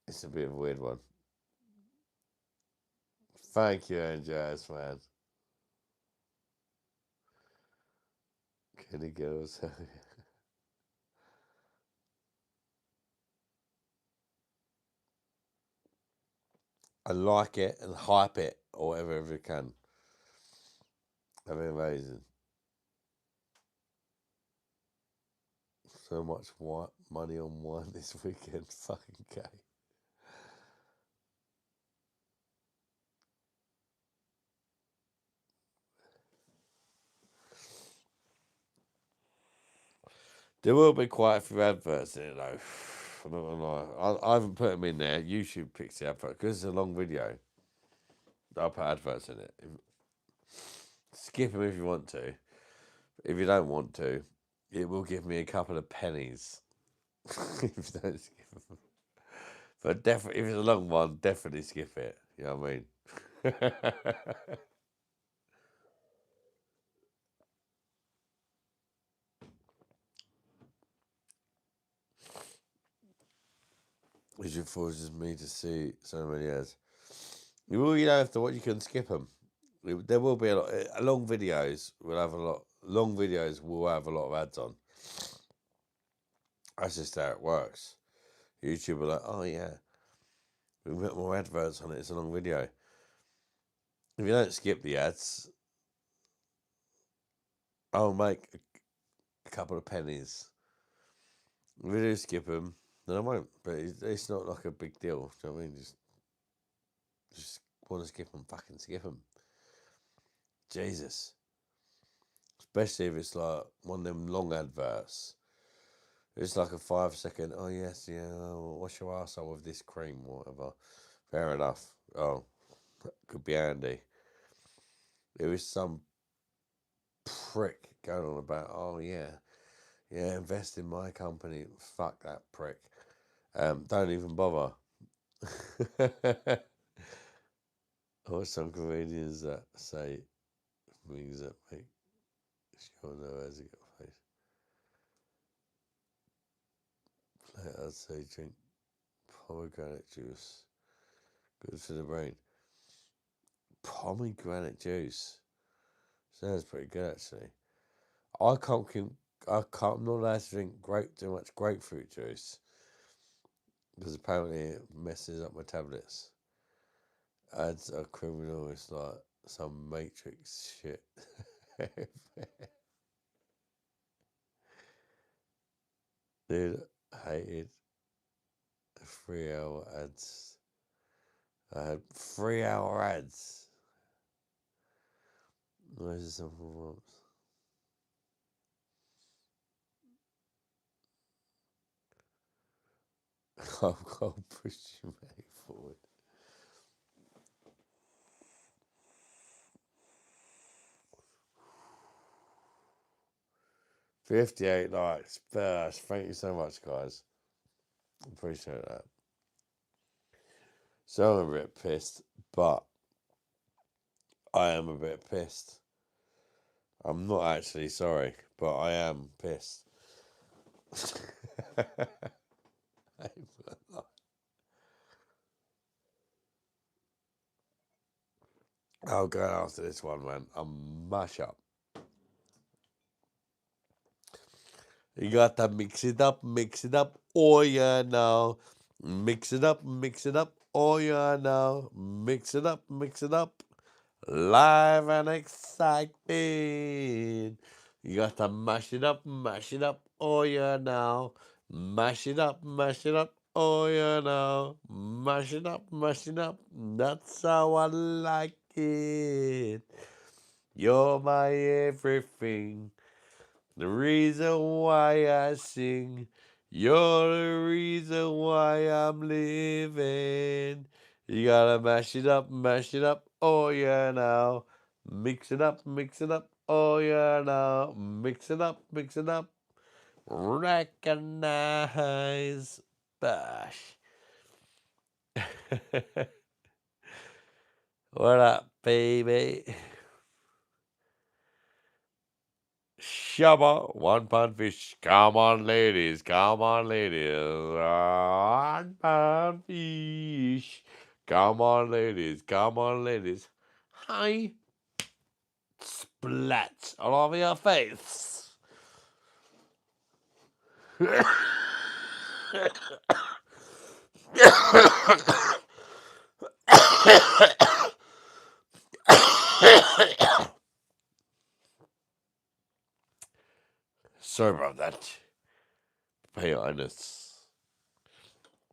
It's a bit of a weird one. Thank you, Jazz man. Kenny girls. I like it and hype it or whatever if you can. That'd be amazing. so much money on wine this weekend. Fucking gay. There will be quite a few adverts in it though. I'm not gonna lie. I haven't put them in there. YouTube picks the advert because it's a long video. I'll put adverts in it. Skip them if you want to. If you don't want to, it will give me a couple of pennies. If you don't skip them. But definitely, if it's a long one, definitely skip it. You know what I mean? It forces me to see so many ads. You don't have to watch. You can skip them. There will be a lot. Long videos will have a lot. Long videos will have a lot of ads on. That's just how it works. YouTube will like, oh yeah, we put more adverts on it. It's a long video. If you don't skip the ads, I'll make a couple of pennies. If you do skip them, then I won't. But it's not like a big deal. Do you know what I mean? Just want to skip them. Fucking skip them. Jesus. Especially if it's like one of them long adverts. It's like a 5 second, oh yes, yeah, wash your arsehole with this cream or whatever. Fair enough. Oh, could be handy. There is some prick going on about, oh yeah, invest in my company. Fuck that prick. Don't even bother. Or some comedians that say things that make sure no as it got face. I'd say drink pomegranate juice. Good for the brain. Pomegranate juice. Sounds pretty good actually. I'm not allowed to drink too much grapefruit juice because apparently it messes up my tablets. Ads are criminal. It's like some Matrix shit. Dude, I hated 3 hour ads. I had 3 hour ads. Where's something from? I'll push you forward. 58 likes. First. Thank you so much, guys. Appreciate that. So I'm a bit pissed, but I am a bit pissed. I'm not actually sorry, but I am pissed. I'll go after this one, man. I'm mash up. You gotta mix it up, oh yeah now. Mix it up, oh yeah now. Mix it up, live and exciting. You gotta mash it up, oh yeah now. Mash it up, oh yeah now. Mash it up, that's how I like it. You're my everything. The reason why I sing, you're the reason why I'm living. You gotta mash it up, oh yeah now. Mix it up, oh yeah now. Mix it up, recognize BOSH. What up, baby? Shabba, 1 pound fish. Come on, ladies. 1 pound fish. Come on, ladies. Hi. Splat all over your face. Sorry about that. Be honest.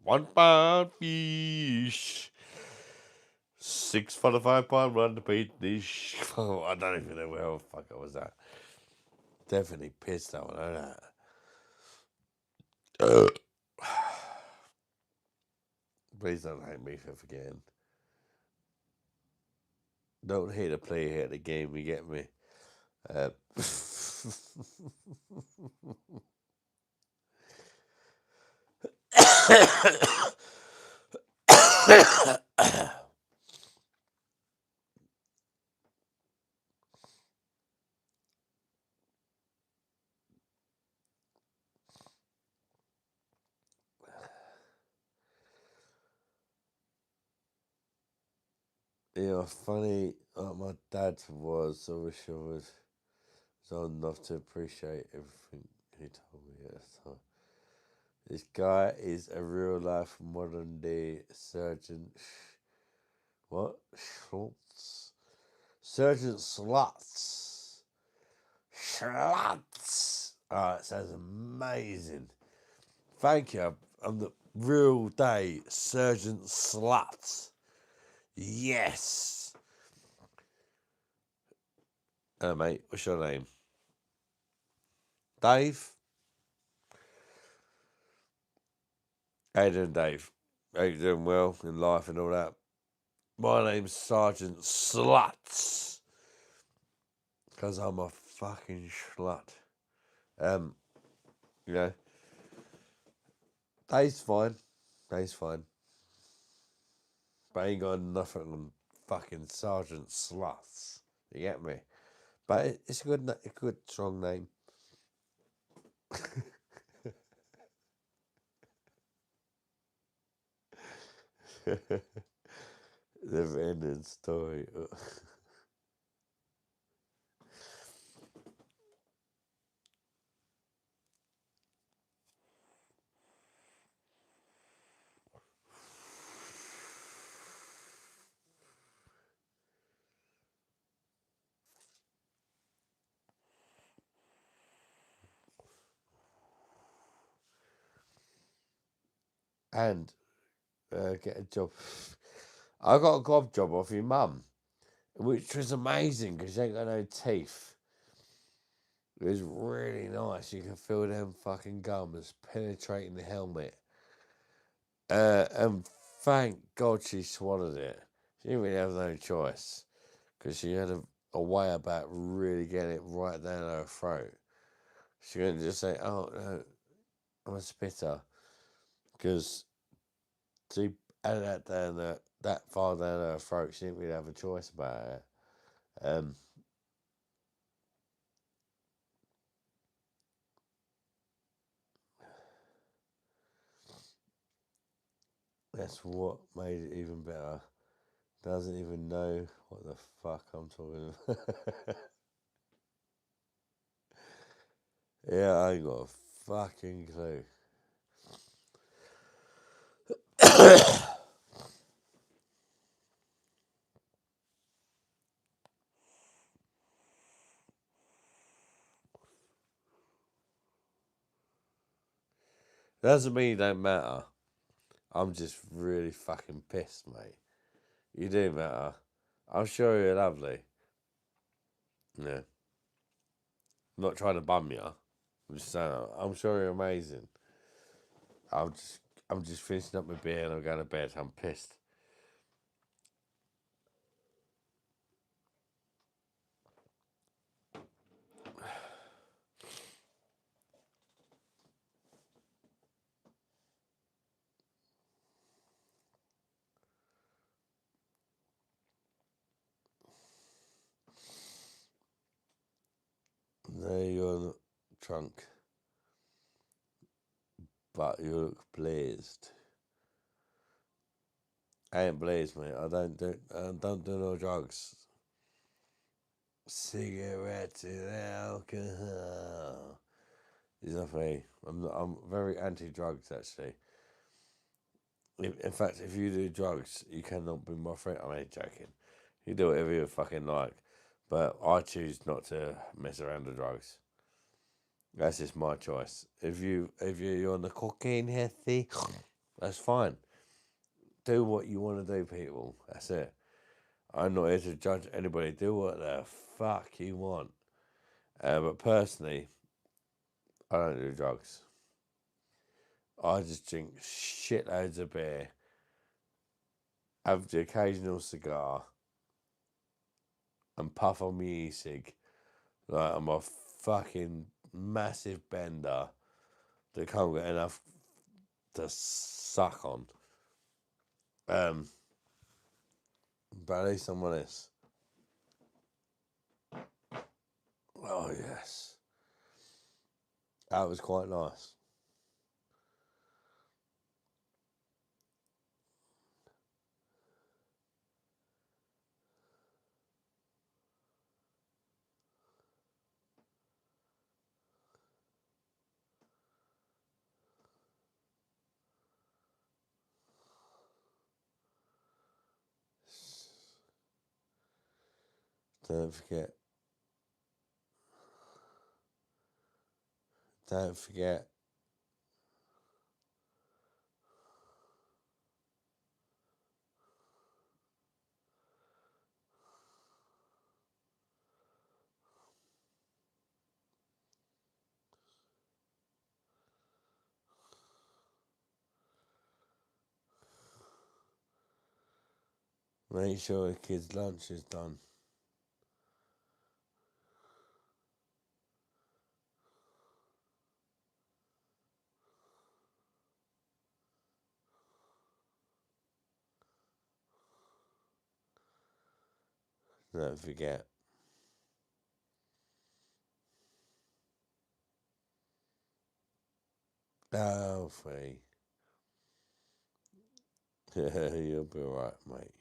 £1 fish. 6 for the £5 run to beat dish. Oh, I don't even know where the fuck I was at. Definitely pissed that one, I know that. Please don't hate me for forgetting. Don't hate a player, hate the game, you get me? Funny like my dad was. I wish I was old enough to appreciate everything he told me at the time. This guy is a real life modern day Sergeant. What? Schultz? Sergeant Sluts. Sluts. Oh, it sounds amazing. Thank you. I'm the real day Sergeant Slut. Yes. Mate, what's your name? Dave? How you doing, Dave? How you doing well in life and all that? My name's Sergeant Sluts. Because I'm a fucking slut. You know. Dave's fine. Dave's fine. But I ain't got nothing on fucking Sergeant Sluts. You get me? But it's a good strong name. Never ending story. And get a job. I got a gob job off your mum, which was amazing because she ain't got no teeth. It was really nice. You can feel them fucking gums penetrating the helmet. And thank God she swallowed it. She didn't really have no choice because she had a way about really getting it right down her throat. She couldn't just say, "Oh no, I'm a spitter," because she had that down that far down her throat. She didn't really have a choice about it. That's what made it even better. Doesn't even know what the fuck I'm talking about. Yeah, I ain't got a fucking clue. Doesn't mean it don't matter. I'm just really fucking pissed, mate. You do matter. I'm sure you're lovely. Yeah. I'm not trying to bum you. I'm just saying, I'm sure you're amazing. I'm just, I'm just finishing up my beer and I'm going to bed. I'm pissed. No, you're not drunk, but you look blazed. I ain't blazed, mate. I don't do no drugs. Cigarettes and alcohol. It's not me. I'm very anti-drugs, actually. In fact, if you do drugs, you cannot be my friend. I ain't joking. You do whatever you fucking like, but I choose not to mess around with drugs. That's just my choice. If you're on the cocaine healthy, that's fine. Do what you want to do, people. That's it. I'm not here to judge anybody. Do what the fuck you want. But personally, I don't do drugs. I just drink shitloads of beer, have the occasional cigar, and puff on my e-cig like I'm a fucking massive bender that can't get enough to suck on. But at least I'm honest. Oh yes, that was quite nice. Don't forget. Don't forget. Make sure the kids' lunch is done. Don't forget. Alfie. You'll be alright, mate.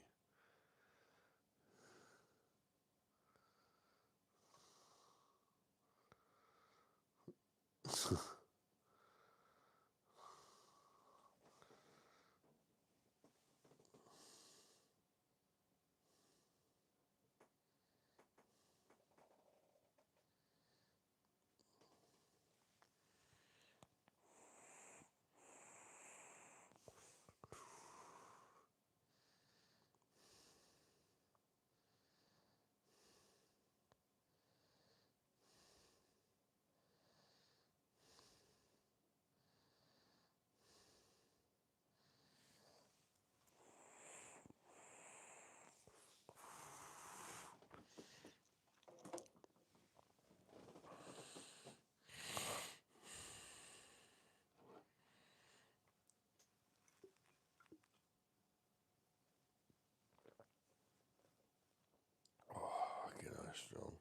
Oh, get that strong.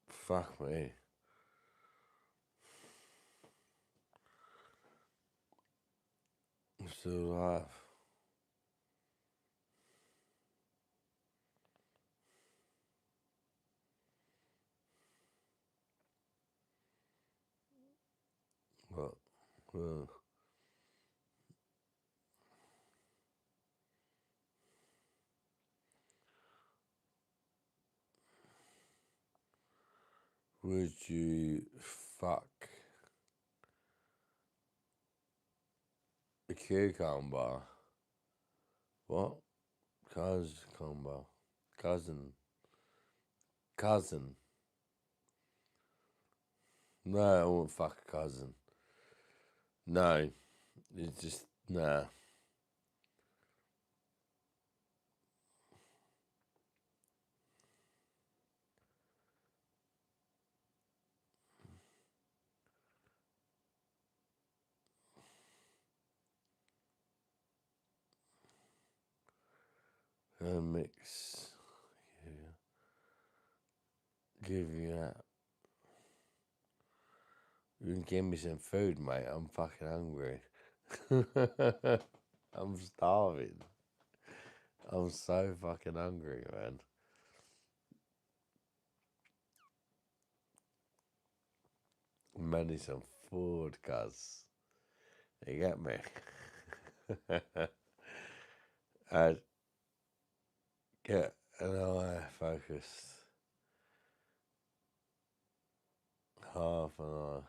Fuck me. I'm still alive. What? Well, would you fuck a cucumber? What? Cucumber. Cousin. Cousin. No, I won't fuck a cousin. No. It's just, nah. mix. Yeah. Give you that. You can give me some food, mate. I'm fucking hungry. I'm starving. I'm so fucking hungry, man. Man, need some food, cuz. You get me? I'd get an eye focused. Half an hour.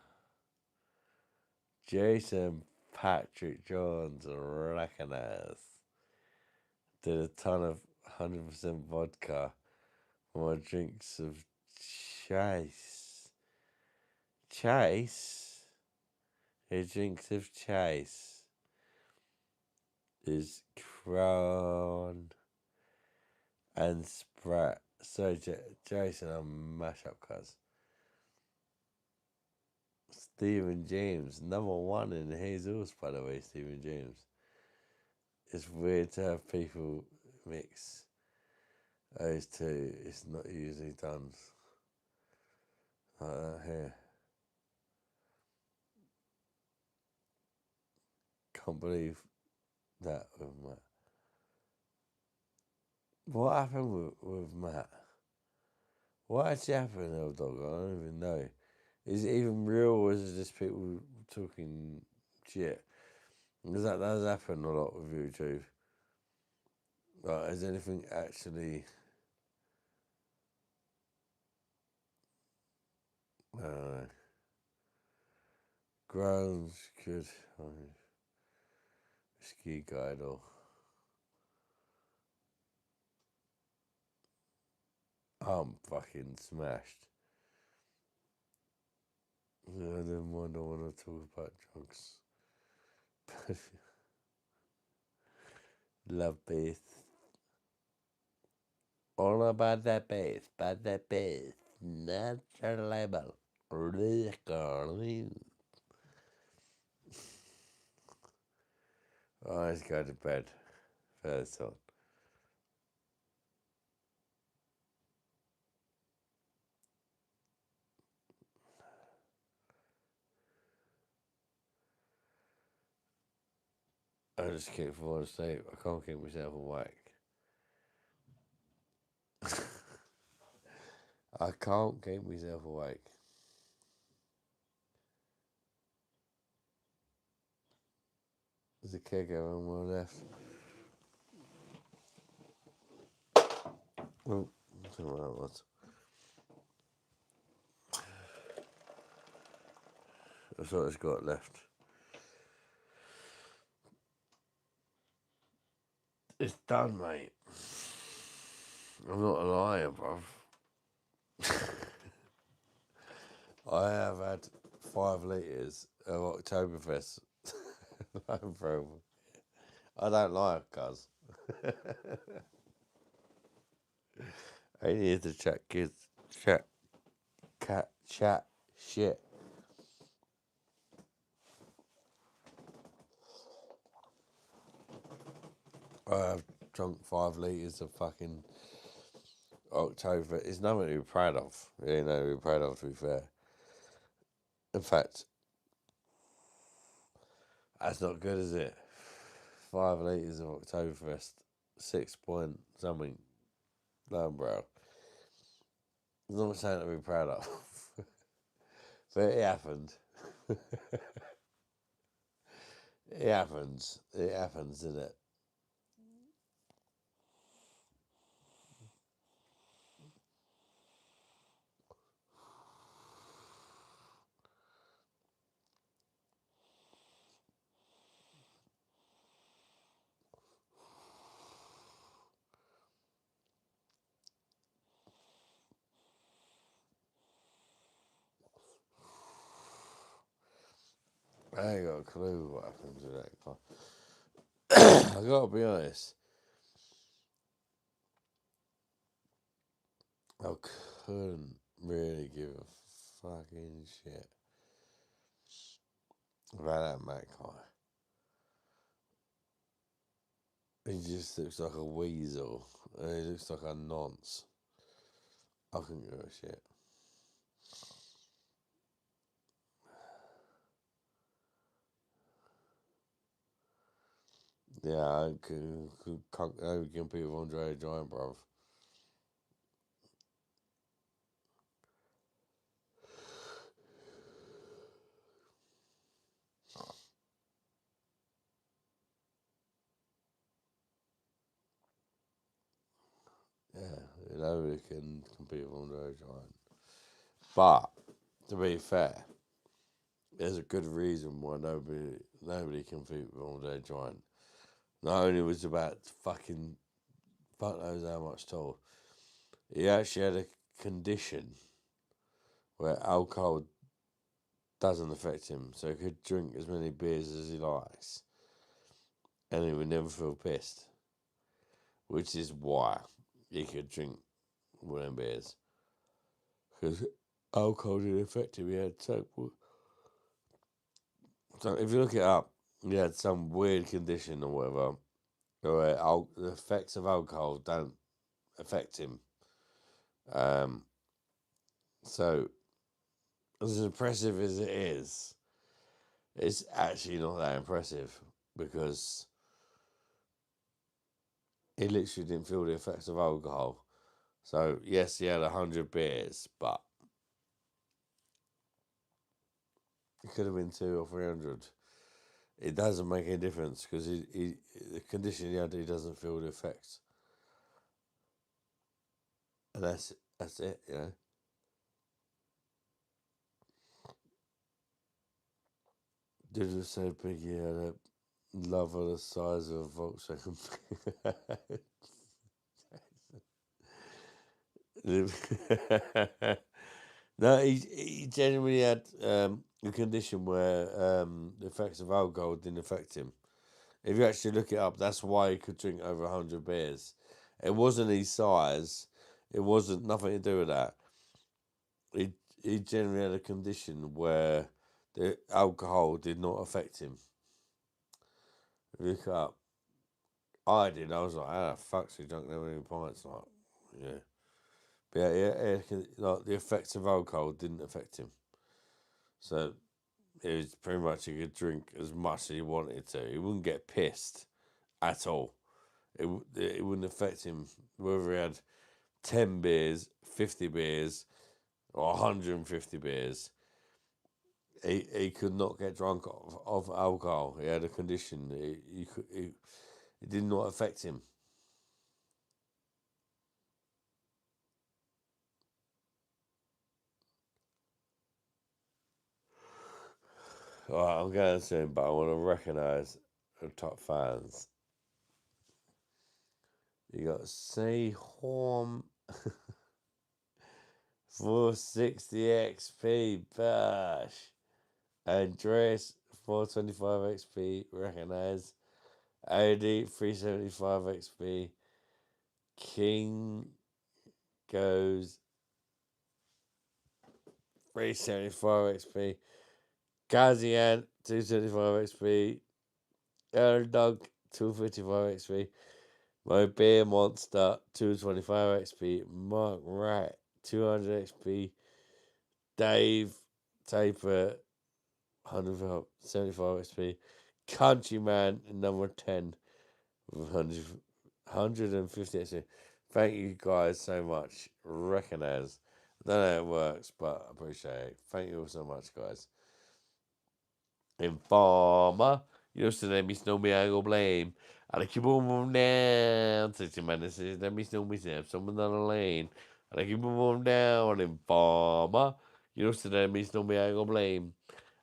Jason Patrick Jones recognize. Did a ton of 100% vodka for my drinks of chase. Chase? His drinks of chase is Crown and Sprat. So, Jason, I'm mash up, cuz. Stephen James, #1 in Jesus, by the way, Stephen James. It's weird to have people mix those two. It's not usually done like that here. Can't believe that with Matt. What happened with Matt? What actually happened, old dog? I don't even know. Is it even real, or is it just people talking shit? Because that does happen a lot with YouTube. Like, has anything actually... I don't know. Grounds could... Ski guide or... I'm fucking smashed. I don't want to talk about drugs. Love bass. All about that bass, natural label. Oh, let's go to bed. First on. I just keep falling asleep. I can't keep myself awake. I can't keep myself awake. There's a kicker on my left. Oh, I don't know what that was. That's what it's got left. It's done, mate. I'm not a liar, bruv. I have had 5 litres of Oktoberfest. No problem. I don't lie, cuz. I need to chat kids. Chat shit. I have drunk 5 litres of fucking October. It's nothing to be proud of. You know, to be proud of, to be fair. In fact, that's not good, is it? 5 litres of Oktoberfest, 6 point something, Lambro. There's not something to be proud of. But it happened. It happens. It happens, isn't it? I ain't got a clue what happens with that car. I gotta be honest. I couldn't really give a fucking shit about that Mac car. He just looks like a weasel. And he looks like a nonce. I couldn't give a shit. Yeah, I can compete with Andre the Giant, bruv. Yeah, nobody can compete with Andre the Giant. But, to be fair, there's a good reason why nobody can compete with Andre the Giant. Not only was about fucking fuck knows how much tall, he actually had a condition where alcohol doesn't affect him, so he could drink as many beers as he likes, and he would never feel pissed. Which is why he could drink one of them beers, because alcohol didn't affect him. He had so if you look it up, he had some weird condition or whatever, where the effects of alcohol don't affect him. So as impressive as it is, it's actually not that impressive because he literally didn't feel the effects of alcohol. So yes, he had 100 beers, but it could have been 200 or 300. It doesn't make any difference because the condition he had, he doesn't feel the effects, and that's it. You know. Did you say Piggy had a lover the size of a Volkswagen? No, he genuinely had a condition where the effects of alcohol didn't affect him. If you actually look it up, that's why he could drink over 100 beers. It wasn't his size. It wasn't nothing to do with that. He generally had a condition where the alcohol did not affect him. If you look it up, I did. I was like, how the fuck's he drunk that many pints? Like, yeah. But yeah, like the effects of alcohol didn't affect him. So it was pretty much he could drink as much as he wanted to. He wouldn't get pissed at all. It wouldn't affect him whether he had 10 beers, 50 beers, or 150 beers. He could not get drunk of alcohol. He had a condition. It did not affect him. Alright, I'm going soon, but I want to recognise the top fans. You got C Horm 460 XP Bash. Andres 425 XP recognise. AD 375 XP. King goes 375 XP. Gazian 275 XP. Dog 255 XP. My Beer Monster 225 XP. Mark Wright 200 XP. Dave Taper 175 XP. Countryman number 10 with 150 XP. Thank you guys so much. Recognise. I don't know how it works, but I appreciate it. Thank you all so much, guys. Informer. You used to let me snow me, I go blame. I like you boom boom down. 60 minutes, let me snow myself. Someone on the lane. I like you boom boom down. Informer. You used to let me snow me, I go blame.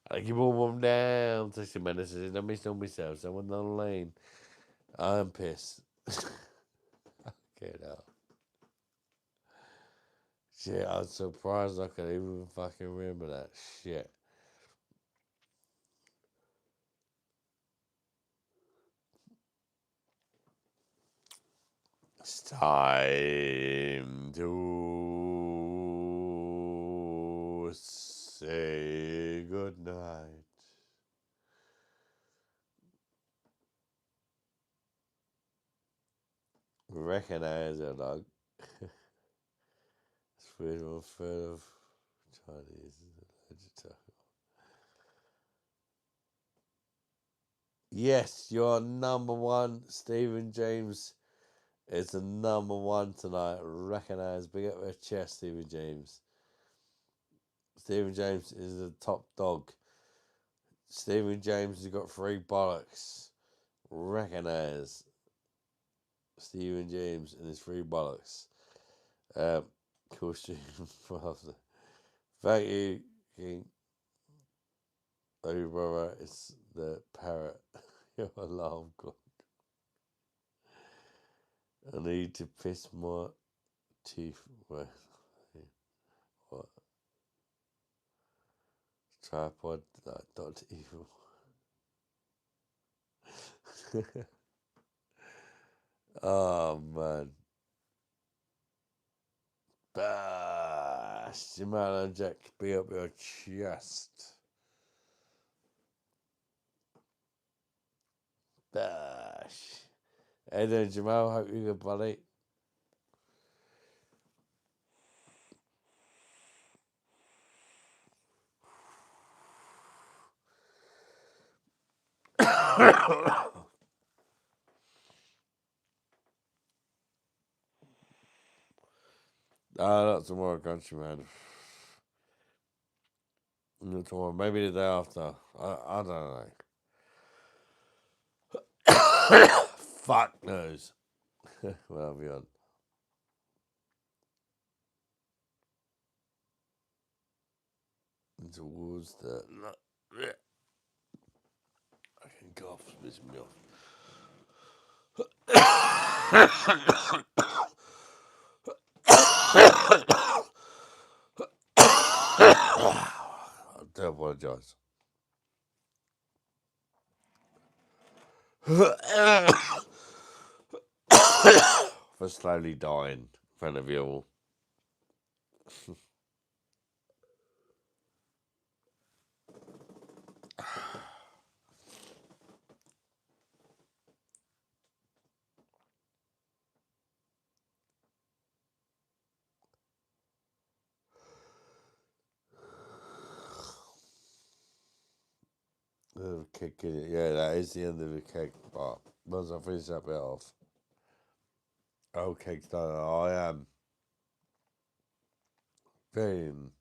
I like you boom boom down. 60 minutes, let me snow myself. Someone on the lane. I'm pissed. Okay, now. Shit, I'm surprised I could even fucking remember that shit. It's time to say goodnight. Recognize it, dog. Spread one third of Chinese. Yes, you're number one. Stephen James is the number one tonight. Recognize. Big up your chest, Stephen James. Stephen James is the top dog. Stephen James has got 3 bollocks. Recognize Stephen James and his 3 bollocks. Cool stream. Thank you, King. Oh, you brother, it's the Parrot. Your alarm clock. I need to piss my teeth. What? Tripod. Not evil. Oh, man. Bash. Jamal and Jack, be up your chest. Bash. Hey there, Jamal. Hope you're good, buddy. Not tomorrow, countryman. Not tomorrow. Maybe the day after. I don't know. Fuck knows. Well, I'll be on. Towards the. I can cough. Piss me off. I do apologise. For slowly dying in front of you all. Kick in it. Yeah, that is the end of the cake. But once I finish that bit off. Oh, cake's done. I am feeling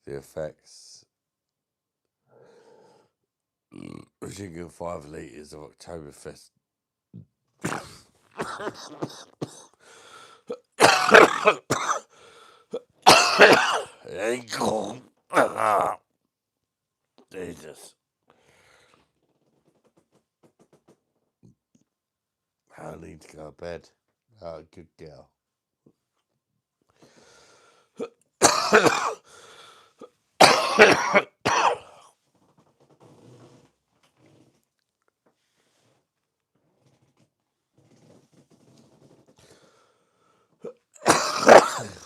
the effects. Drinking 5 litres of Oktoberfest. Jesus. I need to go to bed. Oh, good girl.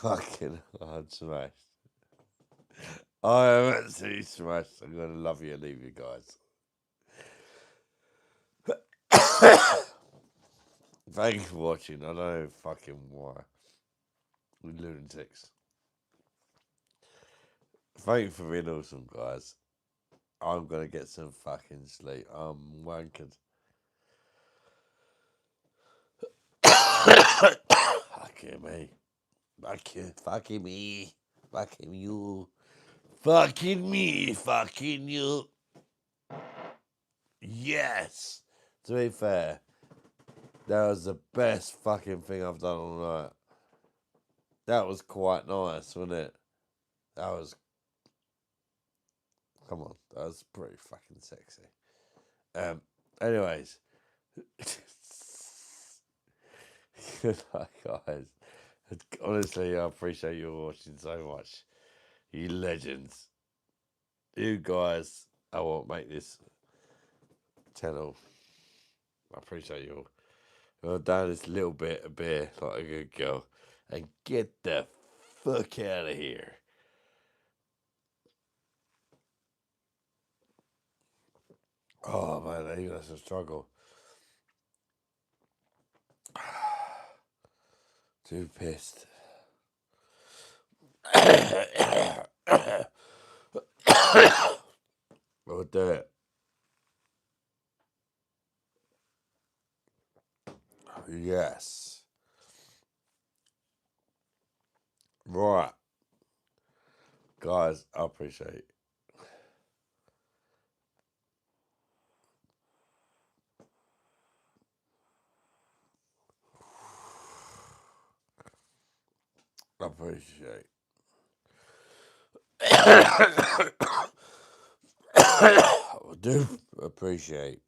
Fucking hard smashed. I am absolutely smashed. I'm going to love you and leave you guys. Thank you for watching. I don't know fucking why. We lunatics. Thank you for being awesome, guys. I'm going to get some fucking sleep. I'm wankered. Fucking me. Fucking me. Fucking you. Fucking me. Fucking you. Yes. To be fair, that was the best fucking thing I've done all night. That was quite nice, wasn't it? That was. Come on. That was pretty fucking sexy. Anyways. Good night, guys. Honestly, I appreciate you watching so much. You legends. You guys are what make this channel. I appreciate you all. I've done this little bit of beer like a good girl. And get the fuck out of here. Oh man, even that's a struggle. Too pissed. I'll do it. Yes. Right. Guys, I appreciate it. I appreciate. I do appreciate.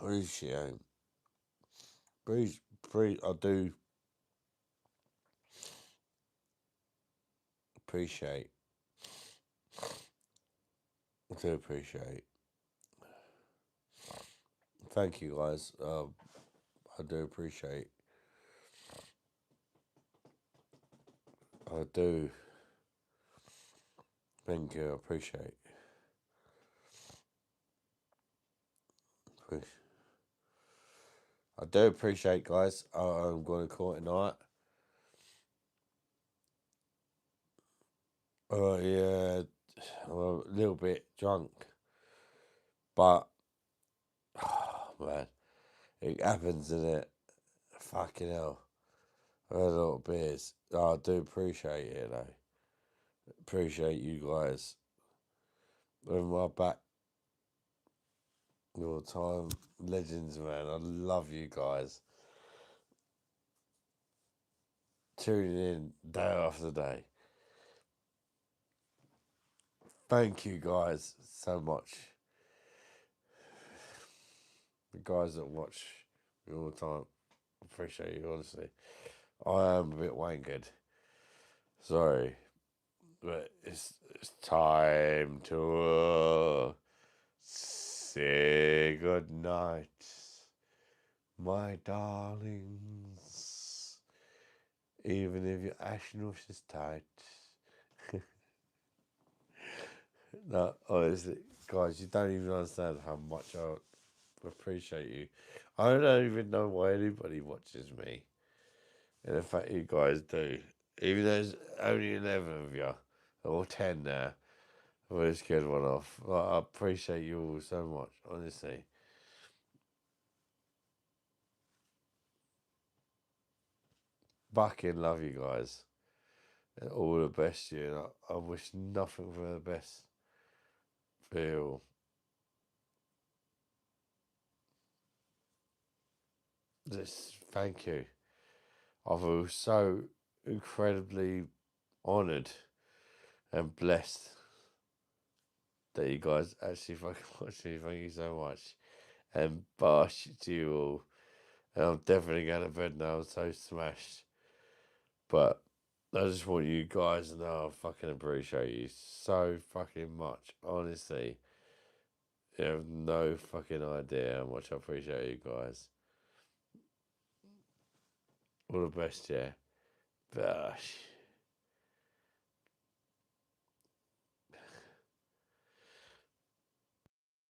Appreciate. I do appreciate. I do appreciate. Thank you, guys. I do appreciate. I do. Thank you. I appreciate. I do appreciate, guys. I'm going to call it a night. Yeah, I'm a little bit drunk, but man, it happens, isn't it? Fucking hell. I had a lot of beers. I do appreciate it, though. Appreciate you guys. With my back, your time, legends, man. I love you guys. Tuning in day after day. Thank you guys so much. The guys that watch me all the time. Appreciate you, honestly. I am a bit wankered. Sorry. But it's time to say goodnight, my darlings. Even if your ashnush is tight. No, honestly, guys, you don't even understand how much I appreciate you. I don't even know why anybody watches me. And the fact you guys do. Even though there's only 11 of you, or 10 now. I'll just get one off. I appreciate you all so much, honestly. Fucking love you guys. And all the best to you. And I wish nothing for the best for you all. Just thank you. I feel so incredibly honoured and blessed that you guys actually fucking watch me. Thank you so much. And bosh to you all. And I'm definitely going to bed now. I'm so smashed. But I just want you guys to know I fucking appreciate you so fucking much. Honestly, you have no fucking idea how much I appreciate you guys. All the best, yeah. Bosh.